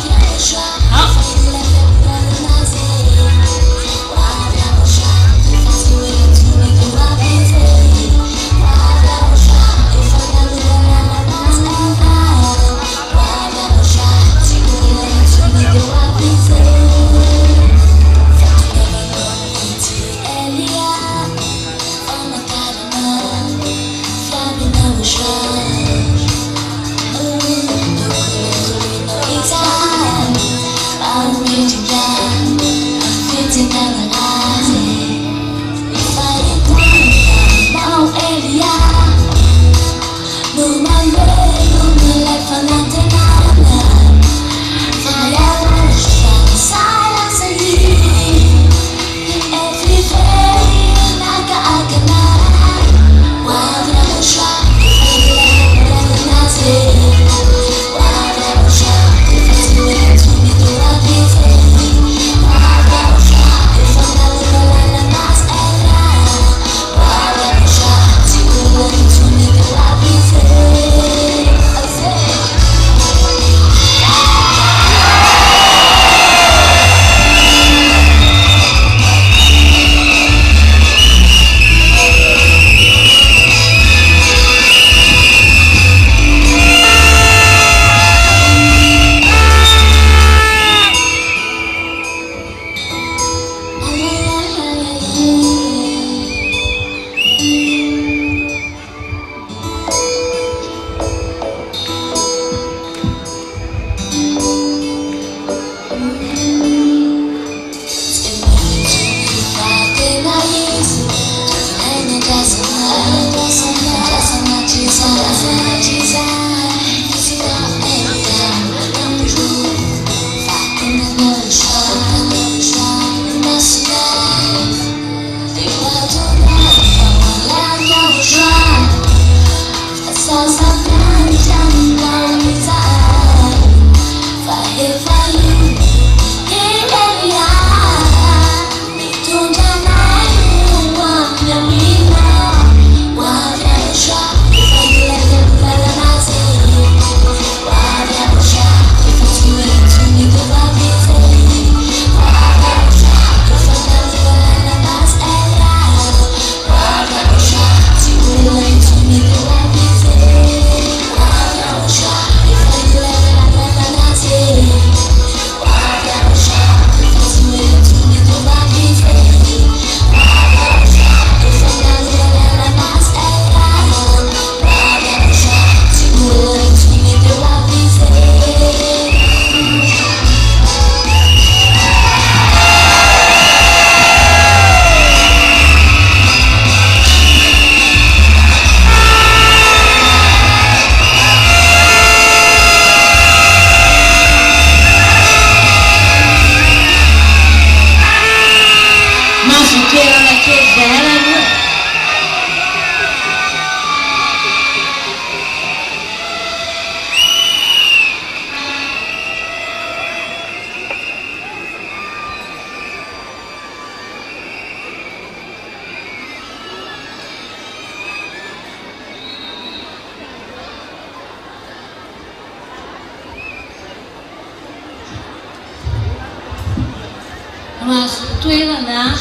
mahazo toerana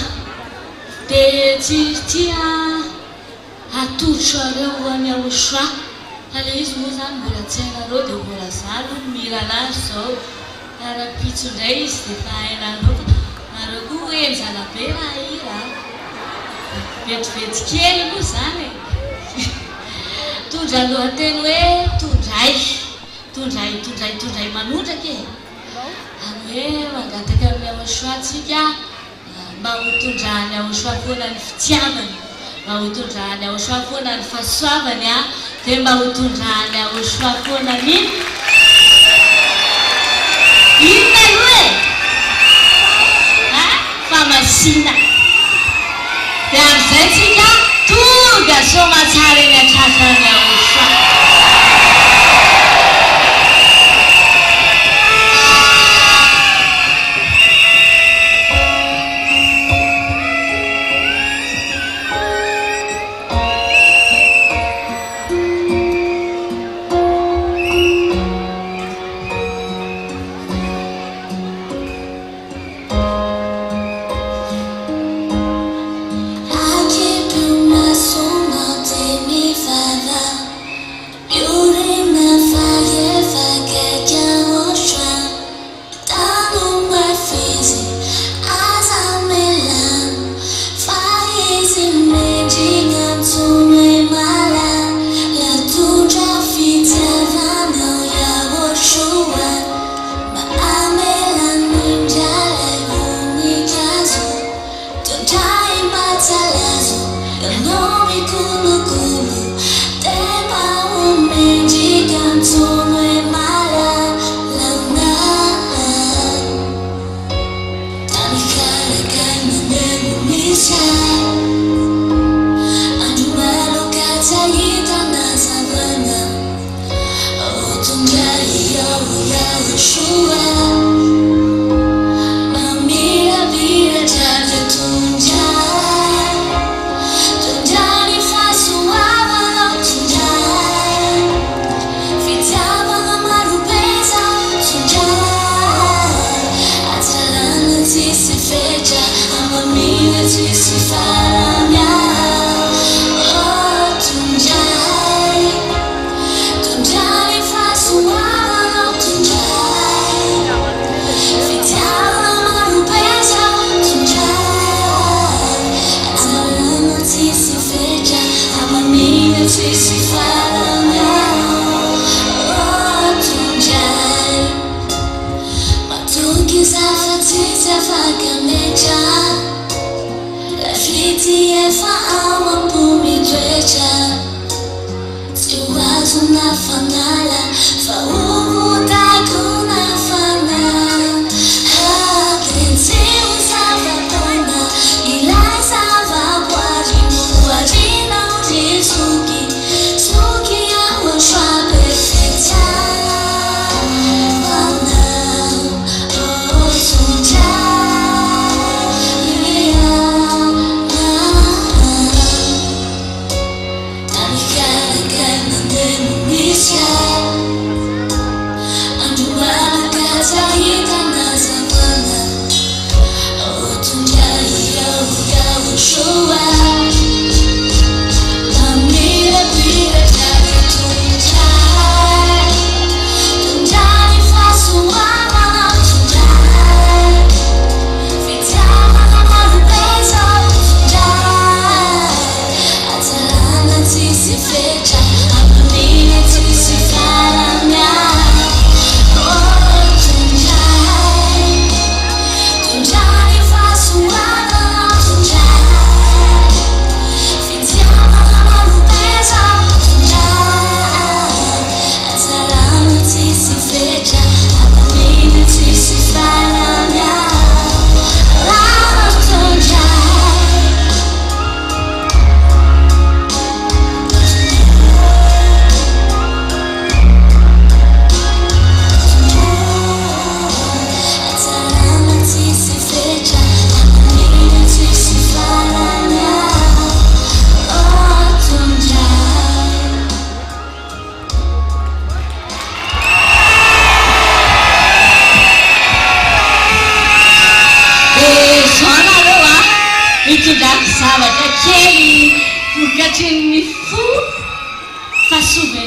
dia tsy tia atodotro areo hoany Yahushua fa le izy moa zany mbola tsy hainareo dia mbola zalo miranazy zao ara-pitso indray izy dia fa hainareo nareo koa hoe mizalabe raha ira vetivety kely moa zany tondra lohateny hoe tondray manondraka e any hoe mangataka amin'ny Yahushua tsika mba ho tondrahany Yahushua foana ny fitiavany mba ho tondrahany Yahushua foana ny fahasoavany dia mba ho tondrahany Yahushua foana ny inona io e famasina dia amin'izay tsika tonga somatsara eny an-trasany Yahushua.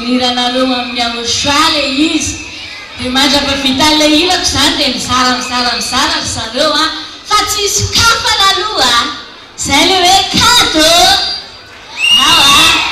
niranareo amin'ny Yahushua le izy dia mandrapavita le ilako zany dia mizara zareo fa tsisy kafana aloha zay le hoe kado ao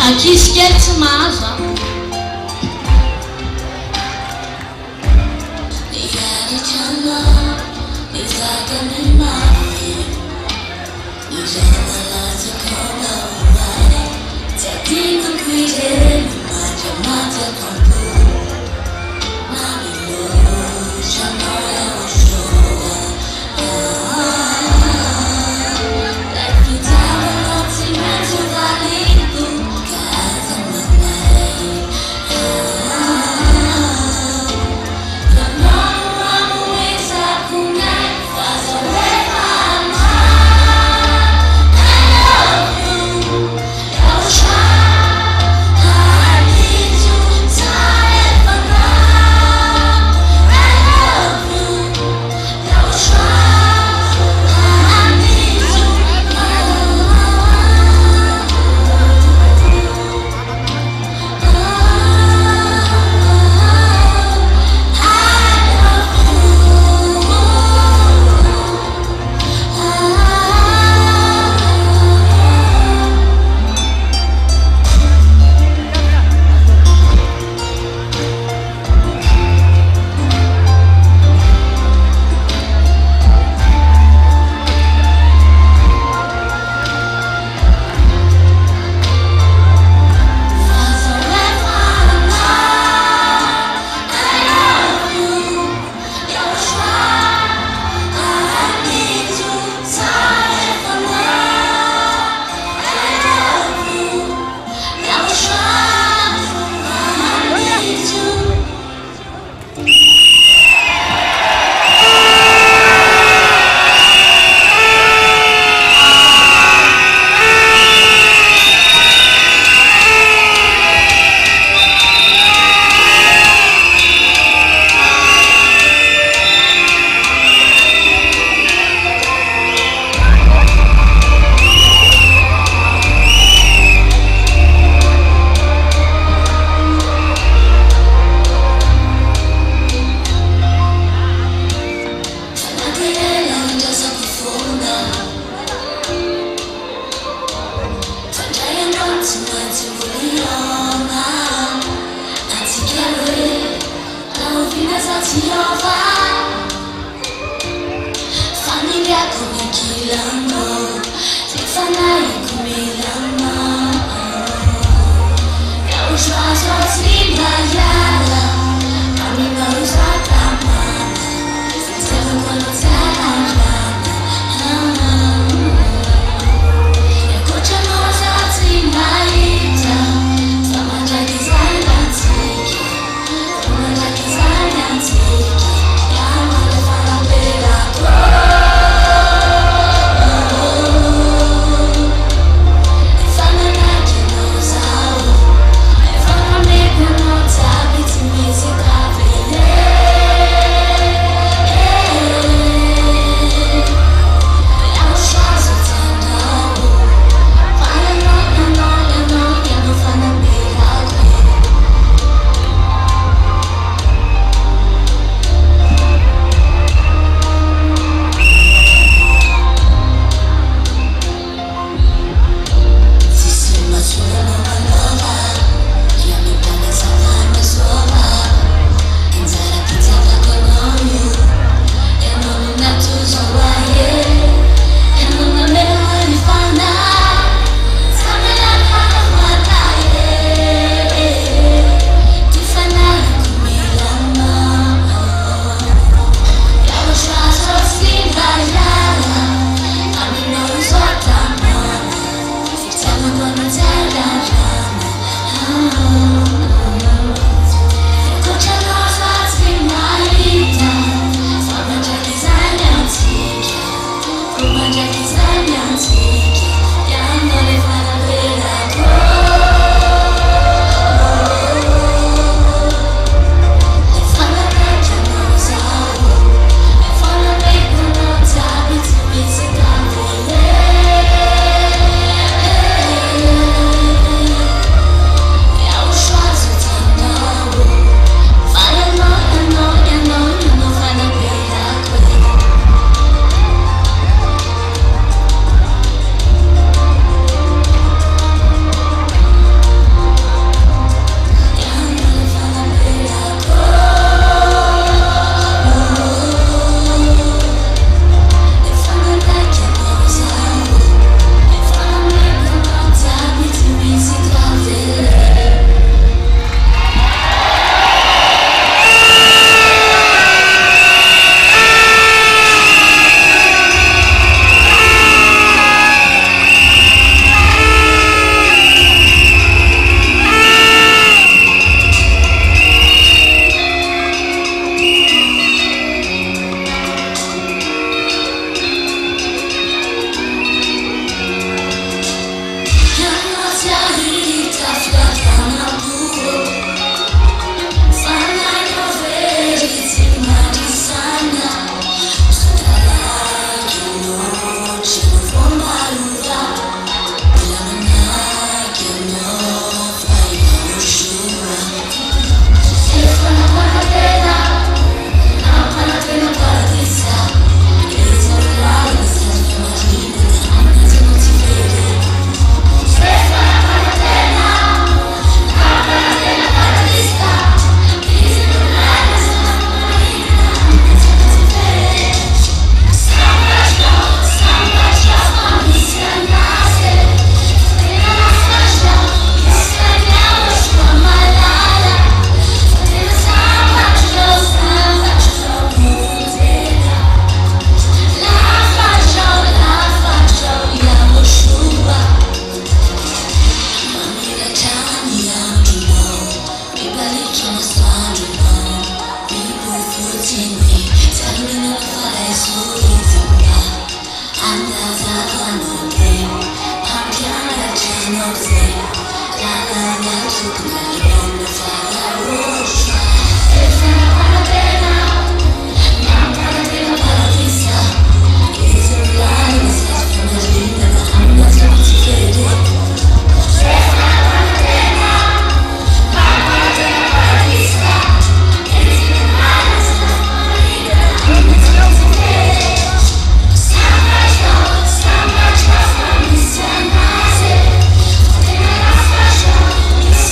Ankizy kely tsy mahazo a.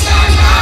Stand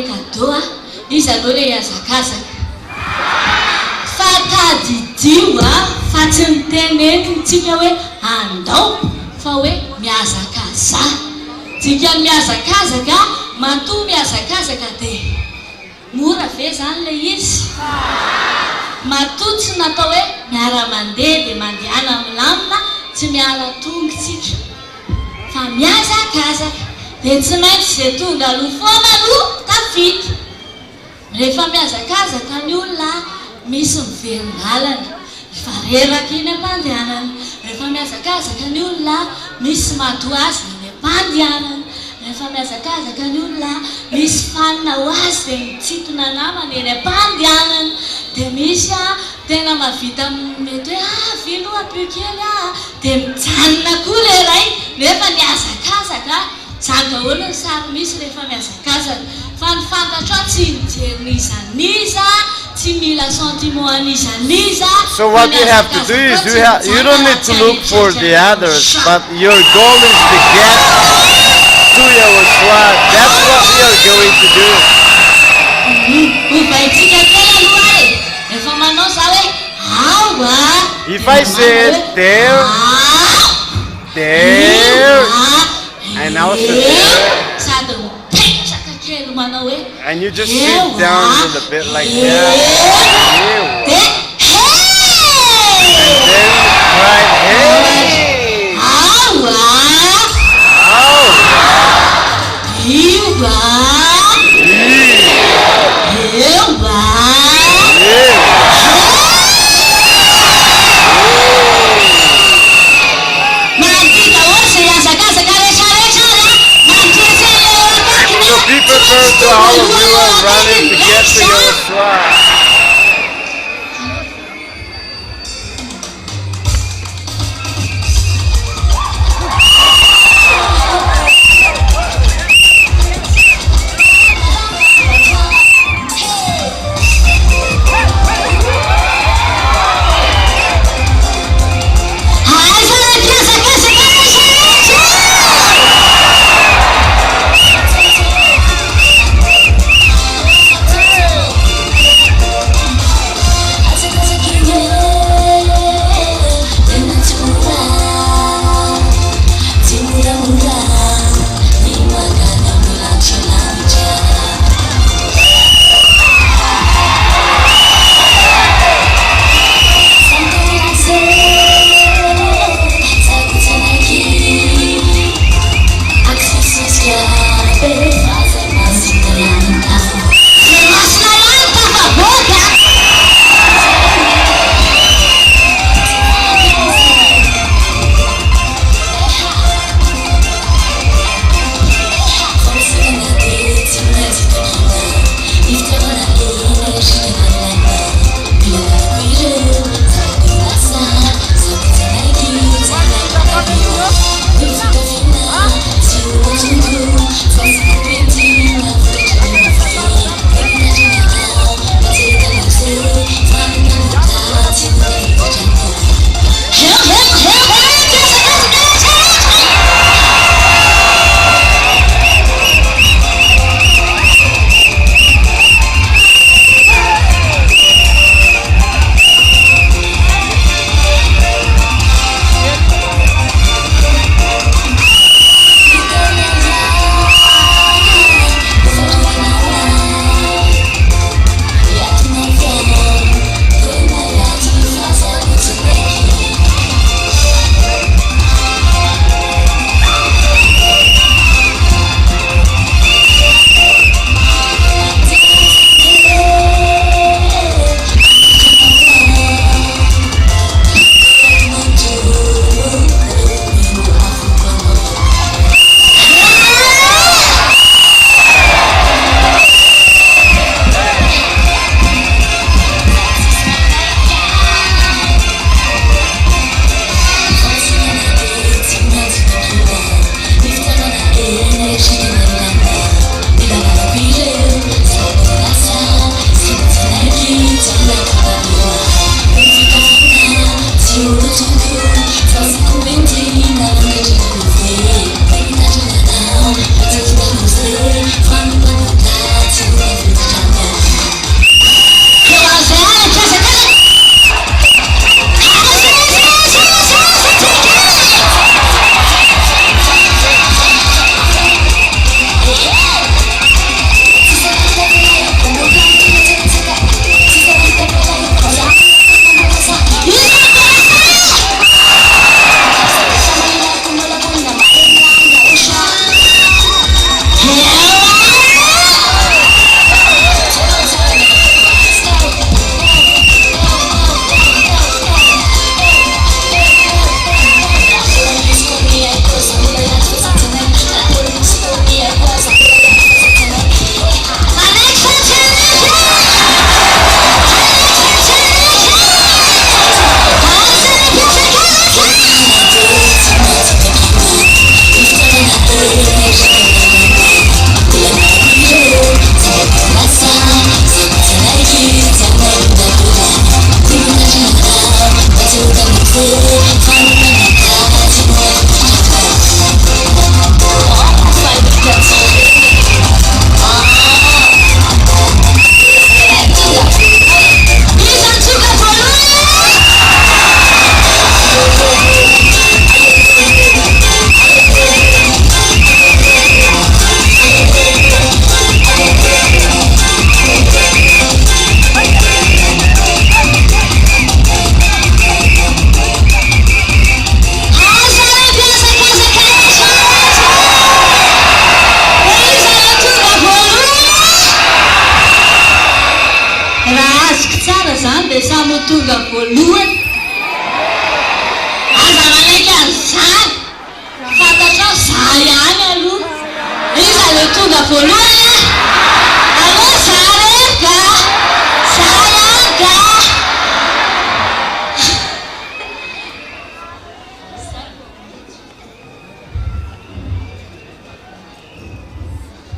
hoe cadeau a izy aloha le hiazakazaka fa tadidio a fa tsy nitenenitsika hoe andao fa hoe miazakaza tsika miazakazaka matoa miazakazaka dia mora ve zany le izy matoa tsy natao hoe miara-mandeha dia mandehana milamina tsy miala tongitsika fa miazakazaka dia tsy maintsy izay tonga aloha foana aloha tafita rehefa miazakazaka ny olona misy miverin-dalana rehefa reraka iny am-pandehanana rehefa miazakazaka ny olona misy matoa azy ny am-pandehanana rehefa miazakazaka ny olona misy fanina ho azy dia mitsitona namana eny am-pandehanana dia misy a tena mavita mety hoe vino ampio-kely a dia mijanona koa le ray nefa niazakazaka zaka olona ny sary misy rehefa miazakazaka fa ny fantatra tsy mijeryn'izaniza tsy mila sentiment an'izaniza. So what you have to do is you don't need to look for the others, but your goal is to get to Yahushua. That's what you're going to do. If I say there, and also there, and you just sit down a little bit like that, and then cry, hey, be prepared to all of you are running to get to Yahushua.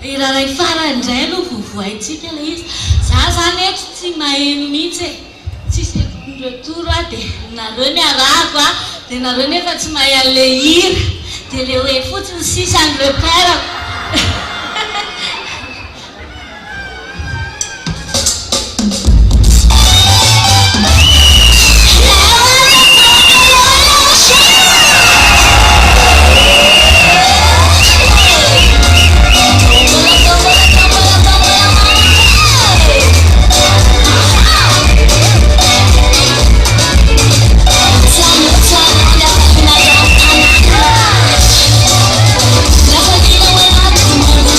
Iraray farandray aloha vovoaitsika le izy. Za zany eto tsy maheno mihitsy e. Tsisy retoro a dia nareo ny arahako a dia nareo nefa tsy mahay an'le hira dia le hoe fotsiny sisany reperako. La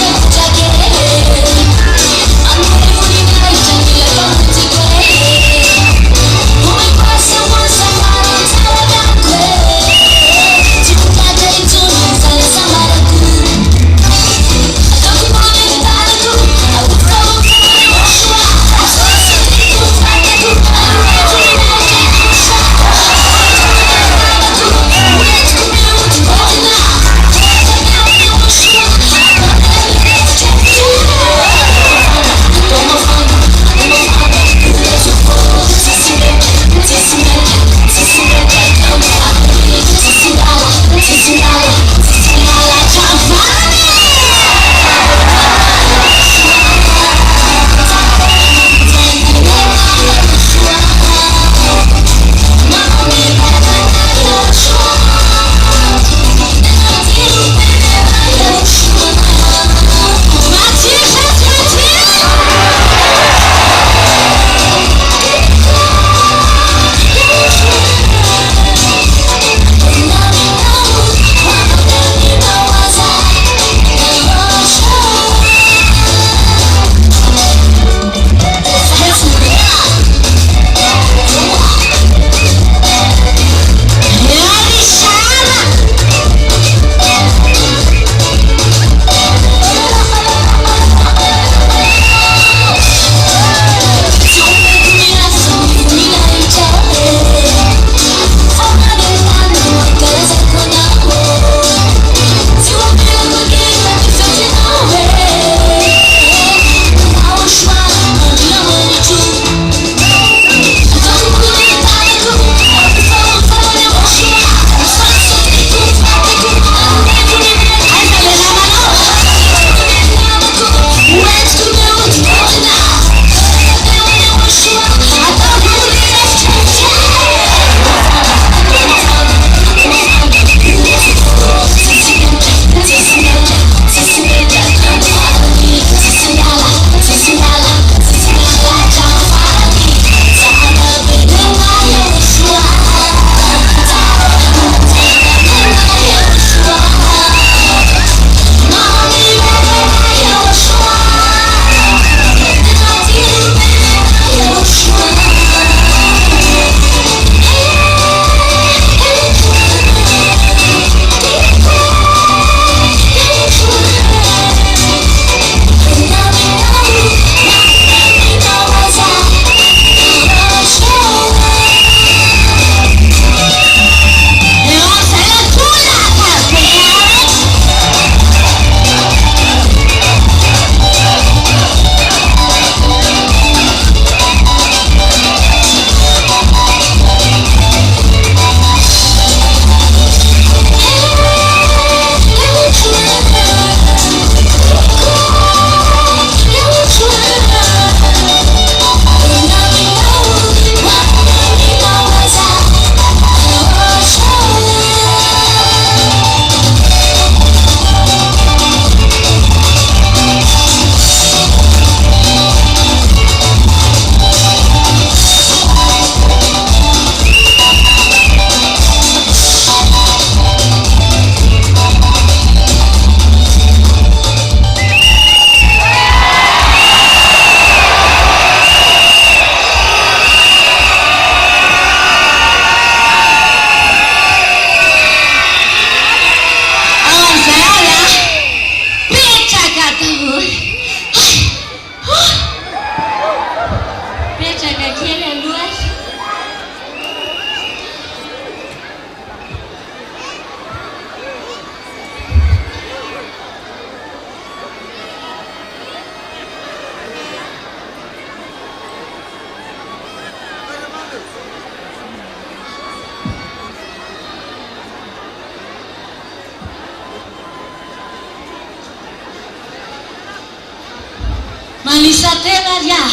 tena ria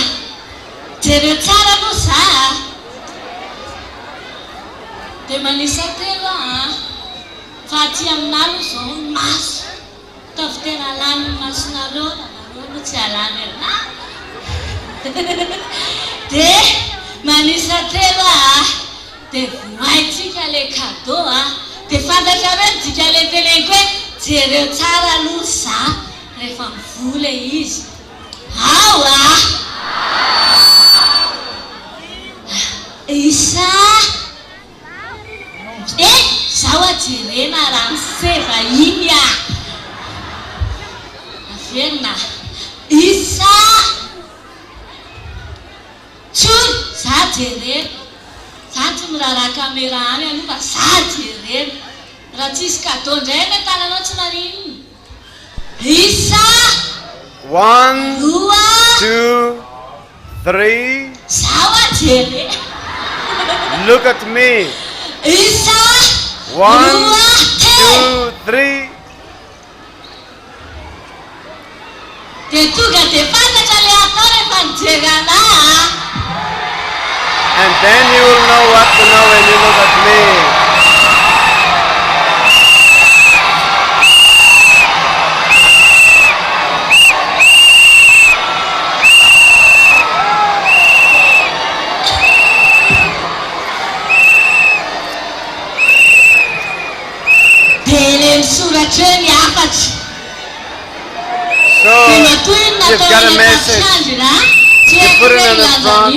jereo tsara aloha za dia manisa telo fa aty aminalo zao maso taovy tena lany masonareo nanareo no tsy alany ana dia manisa telo dia voaitsika le cadeau dia fantatra hoe dika le telenko hoe jereo tsara aloha za rehefa mivola izy ao isa zaho ajerena raha miseva iny averina isa tsony za jerena za tsy miraharaha kamera any aloha fa za jerena raha tsisy cadeau indray ny tananao tsy marinina isa 1, 2, 3. zaho ajerena Look at me. isa 1, 2, 3. dia tonga dia fantatra le atao rehefa nijery anahy And then you will know what to know when you look at me. So, you've got a message. You put it in the front.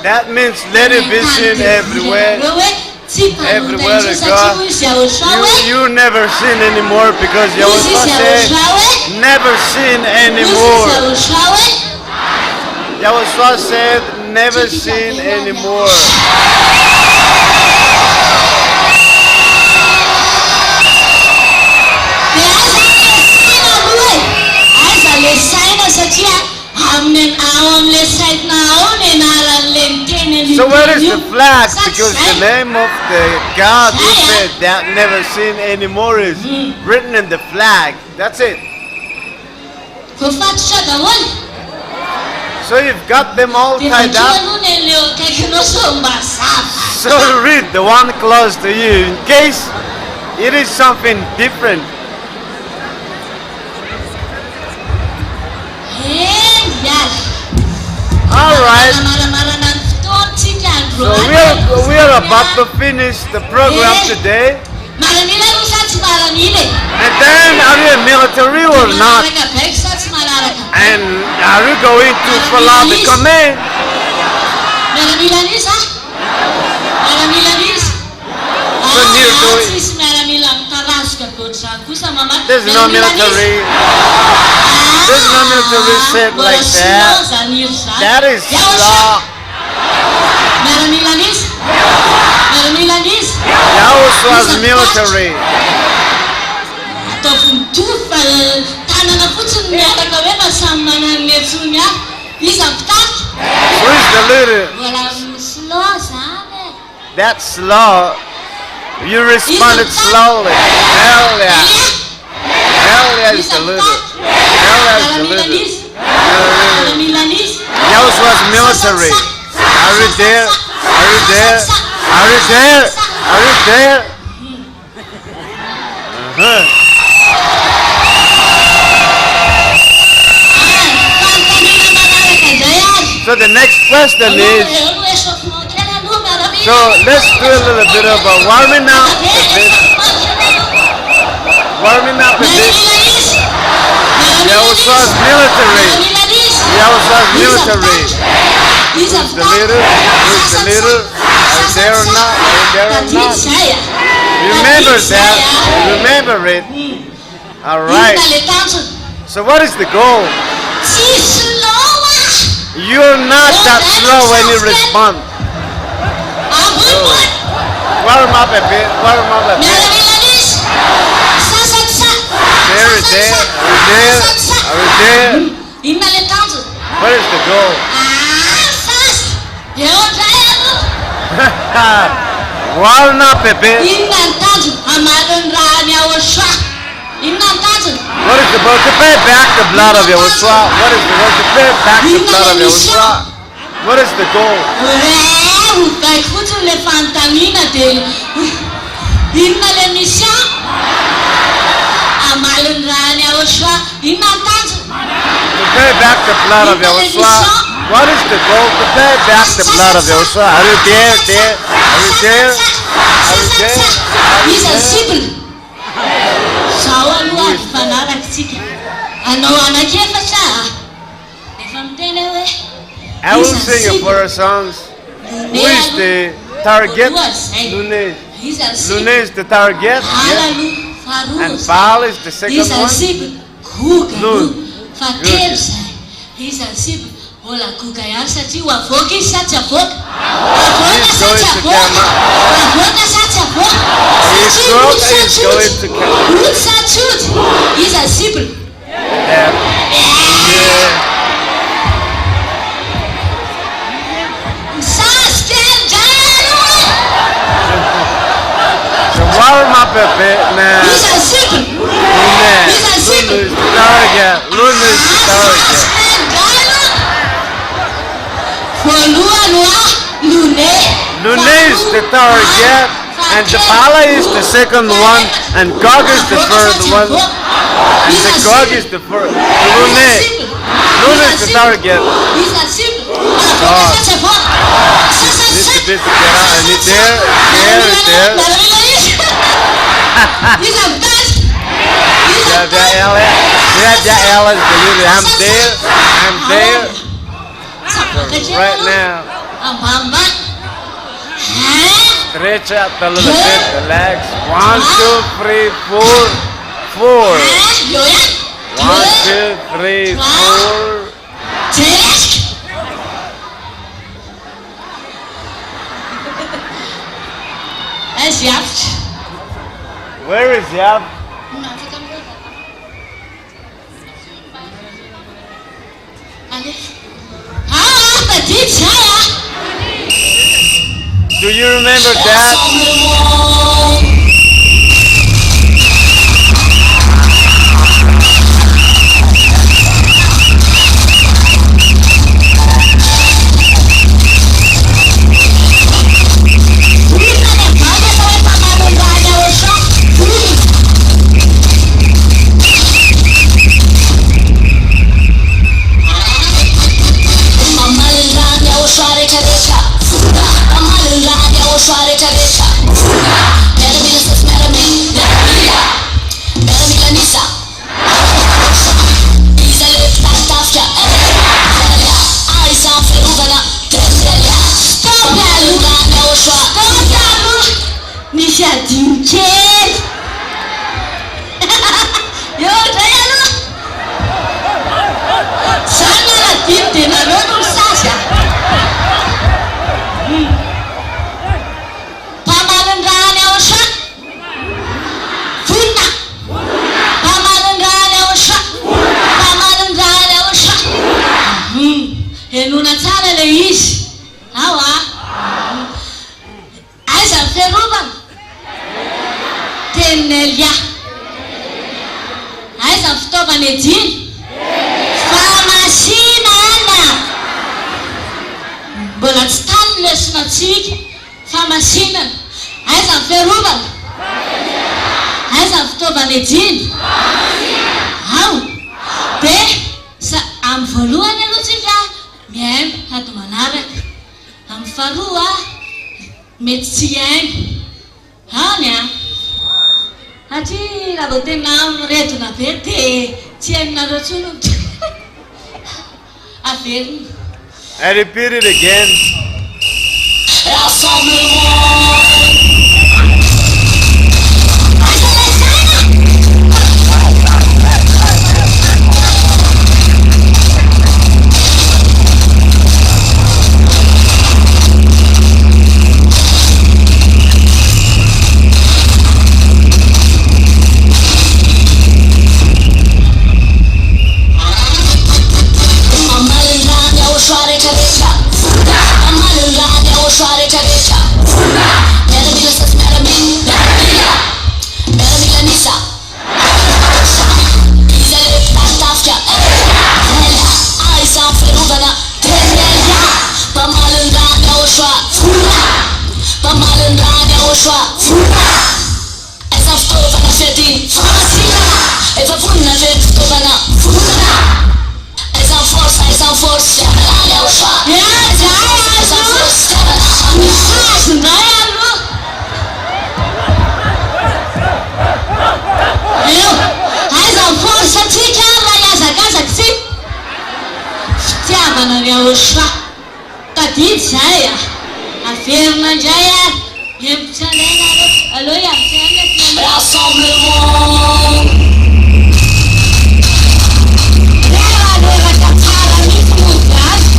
That means let it be seen everywhere. Everywhere you go. You never sin anymore because Yahushua said, never sin anymore. Yahushua said, never sin anymore. So where is the flag? Because the name of the God who said that never sin anymore is written in the flag. That's it. So you've got them all tied up. So read the one close to you in case it is something different. Alright. So we are about to finish the program today. And then are you military or not? And are you going to follow the command? So near to it. There's no military. There's no military set like that. That is law. Yahushua's military. Who is the leader? That's law. You responded slowly. Hell yeah. Hell yeah is the leader. Hell yeah is the leader. Yahushua's military. Are you there? Are you there? Are you there? Are you there? So the next question is, so let's do a little bit of a warming up a bit. Warming up a bit. Yahushua's military. Yahushua's military. Who's the leader? Who's the leader? Are you there or not? Are you there or not? Remember that. Remember it. Alright. So what is the goal? You're not that slow when you respond. So, warm up a bit. Warm up a bit. There, there. Are you there? What is the goal? Warm up a bit. What is the word to pay back the blood of Yahushua? What is the word to pay back the blood of Yahushua? What is the goal? To pay back the blood of Yahushua. What is the goal to pay back the blood of Yahushua? Are you there? Are you there? Are you there? He's a simple. I will sing a four songs. Who is the target? Lunes. Lunes is the target. Yeah. And Baal is the second one. Lun. Good. He's a simple. Hola, Kukayar Sachi, Wafoki Sachapok. He's going to come. His throat is going to come. He's a simple. Yeah. So warm up a bit now. He's a simple. He's a simple. Lun is the target. Lun is the target. Lune is the target, and Jabala is the second one, and Gog is the third one, and the Gog is the first. Lune is the target. God. This is the bit to get out, and it's there. I'm there. So right now, stretch out a little bit the legs. 1, 2, 3, 4. 1, 2, 3, 4. Where is Yab? Do you remember that? I repeat it again. Yahushua. Essa fofa na fedin. Eva vunna vet stovana. Essa força. Yahushua. Essa força. Força tika rayazagazak sy fitiavana ny Yahushua tadidy zay averina indray empitsalaina aloha iavitsaina rassemblement rehefa tsara mihitsy mody azy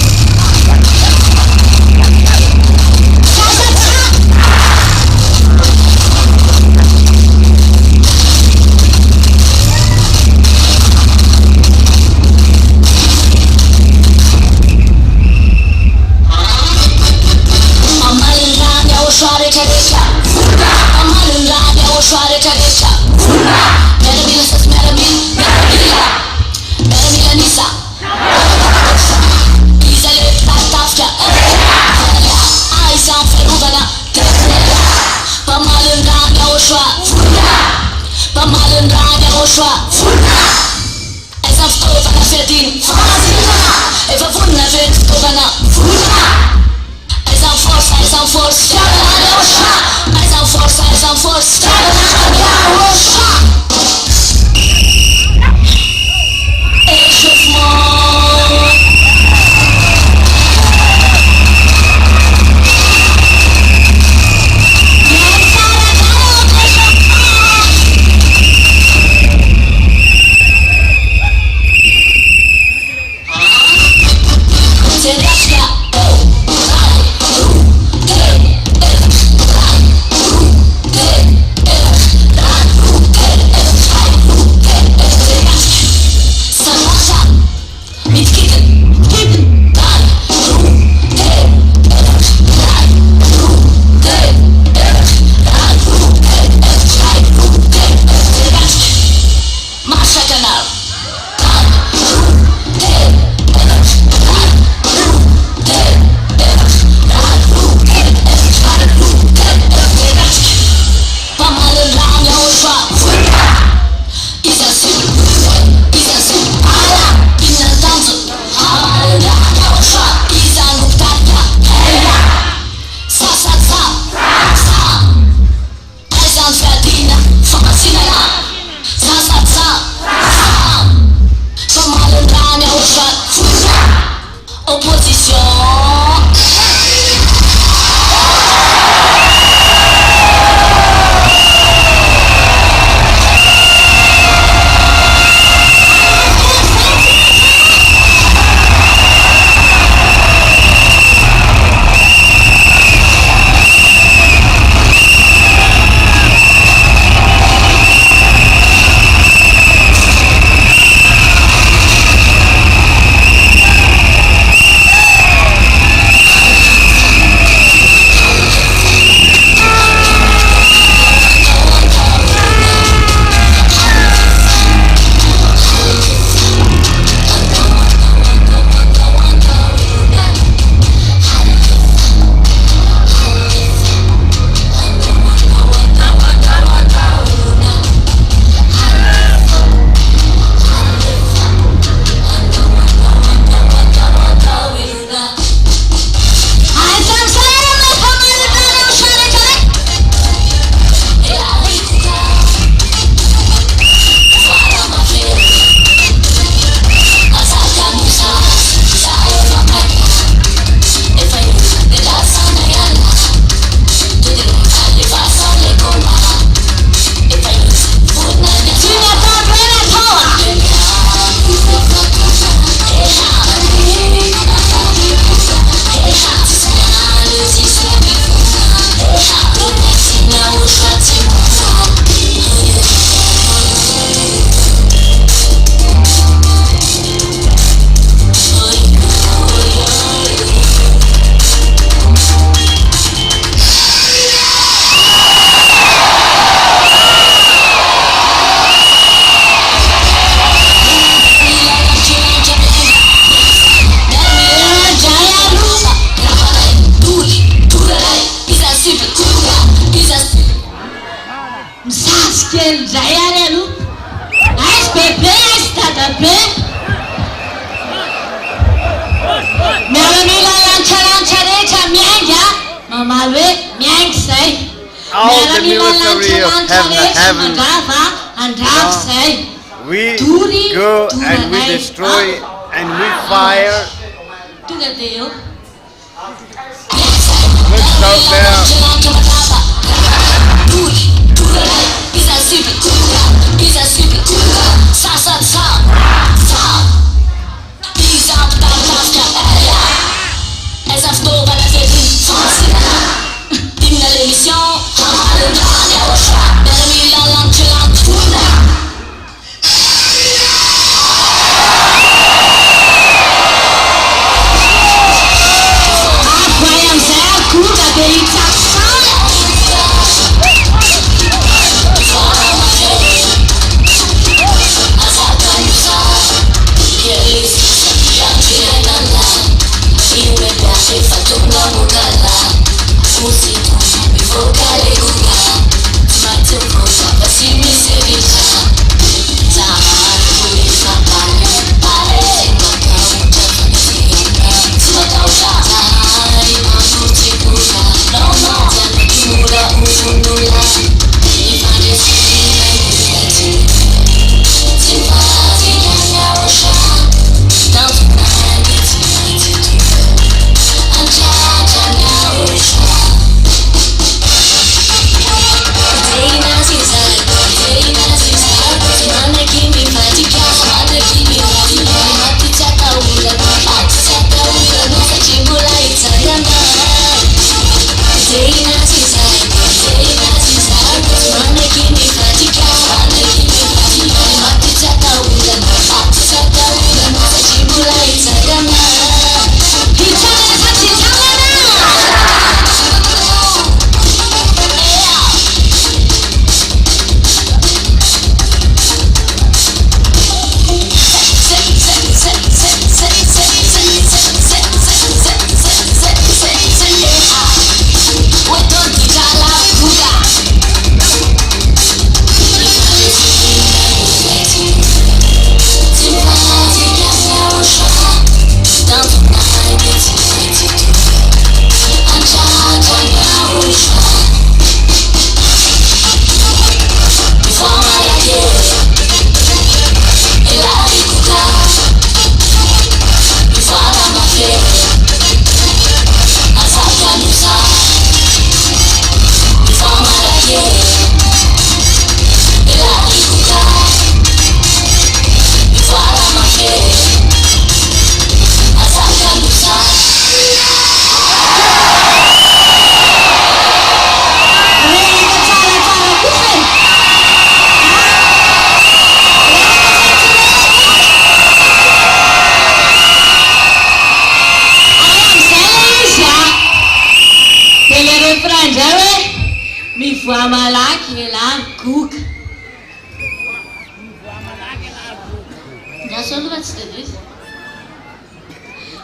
the military of heaven. We go and we destroy and we fire. Look out there.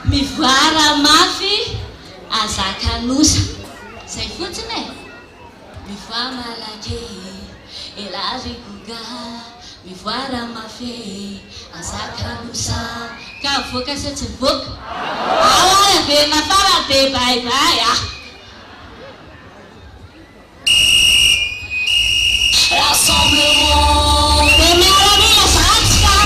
Mivoara mafy azakanosa zay fotsiny e mivoa malaky elary goga mivoara mafy azakanosa ka voaka sa tsy voaka ao averina fara be baibay rassemblement de miaramila satsika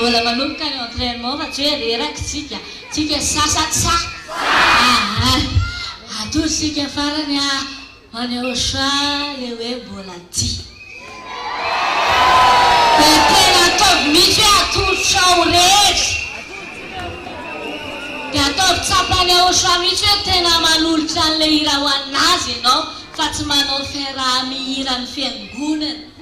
mbola manomboka ny entraînement fa tsy hoe reraky tsika sasatsa atosika farany any Yahushua le hoe mbola ty tena ataovy mihitsy hoe atolotra ao rehetra dia ataovy tsapany Yahushua mihitsy hoe tena manolotra an'le hira ho anazy ianao fa tsy manao fiaraha mihira ny fiangonana.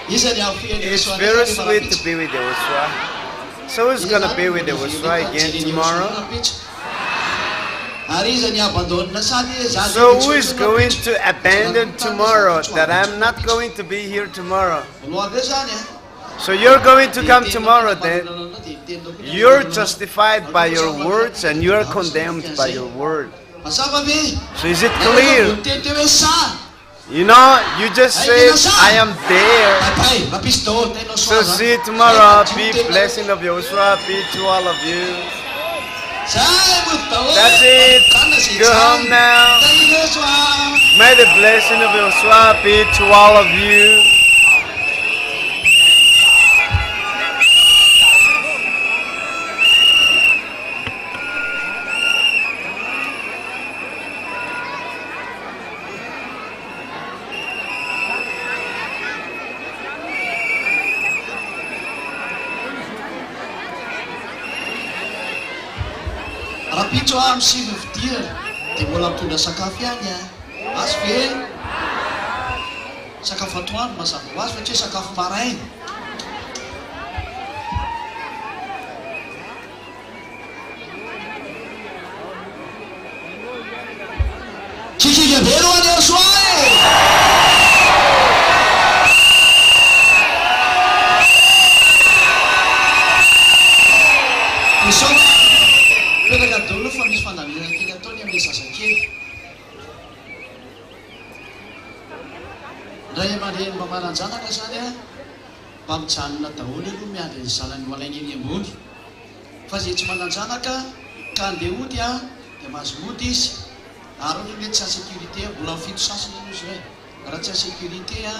It's very sweet to be with Yahushua. So who's going to be with Yahushua again tomorrow? So who is going to abandon tomorrow that I'm not going to be here tomorrow? So you're going to come tomorrow then. You're justified by your words and you're condemned by your word. So is it clear? You know, you just said, I am there. So see you tomorrow. Be blessing of Yahushua be to all of you. That's it. Go home now. May the blessing of Yahushua be to all of you. Rapitso am sivy vidia dia mbola mitondra sakafo ihany azy ve sakafo atoandro mazava ho azy fa tsy hoe sakafo maraina kikika be aloha any Yahoshua Peraka daholo fa misy fandamina kely ataony amin'ilay zazakely. Ray aman-dreny mba manan-janaka zany mba mijanona daholo aloha miandry ny zanany ho alainy eny ambony. Fa zay tsy manan-janaka ka andeha ody dia mahazo mody izy. Ary ohatra mety tsy sécurité mbola mifito sasany izy hoe. Raha tsy sécurité dia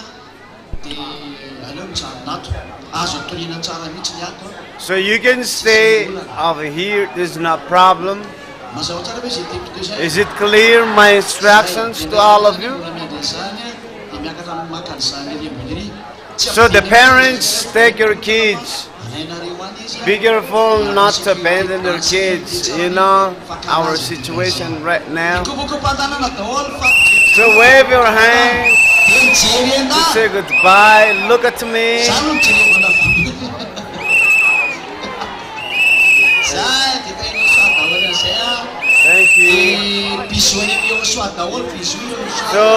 aleo mijanona ato. Azo atoriana tsara mihitsy ny ato. So you can stay over here, there's no problem. Is it clear, my instructions to all of you? So the parents, take your kids. Be careful not to abandon their kids. You know our situation right now. So wave your hand to say goodbye. Look at me. Thank you. So,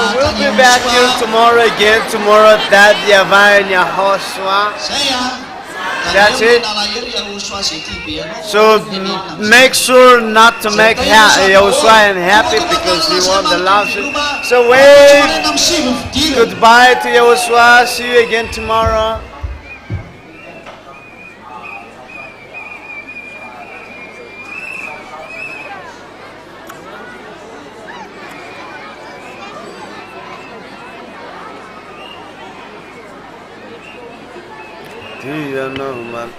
we'll be back here tomorrow again. Tomorrow, that YAHVAH and YAHOSHUAH. That's it. So make sure not to make Yahushua unhappy because he won the lawsuit. So wave goodbye to Yahushua. See you again tomorrow. Do you know, man?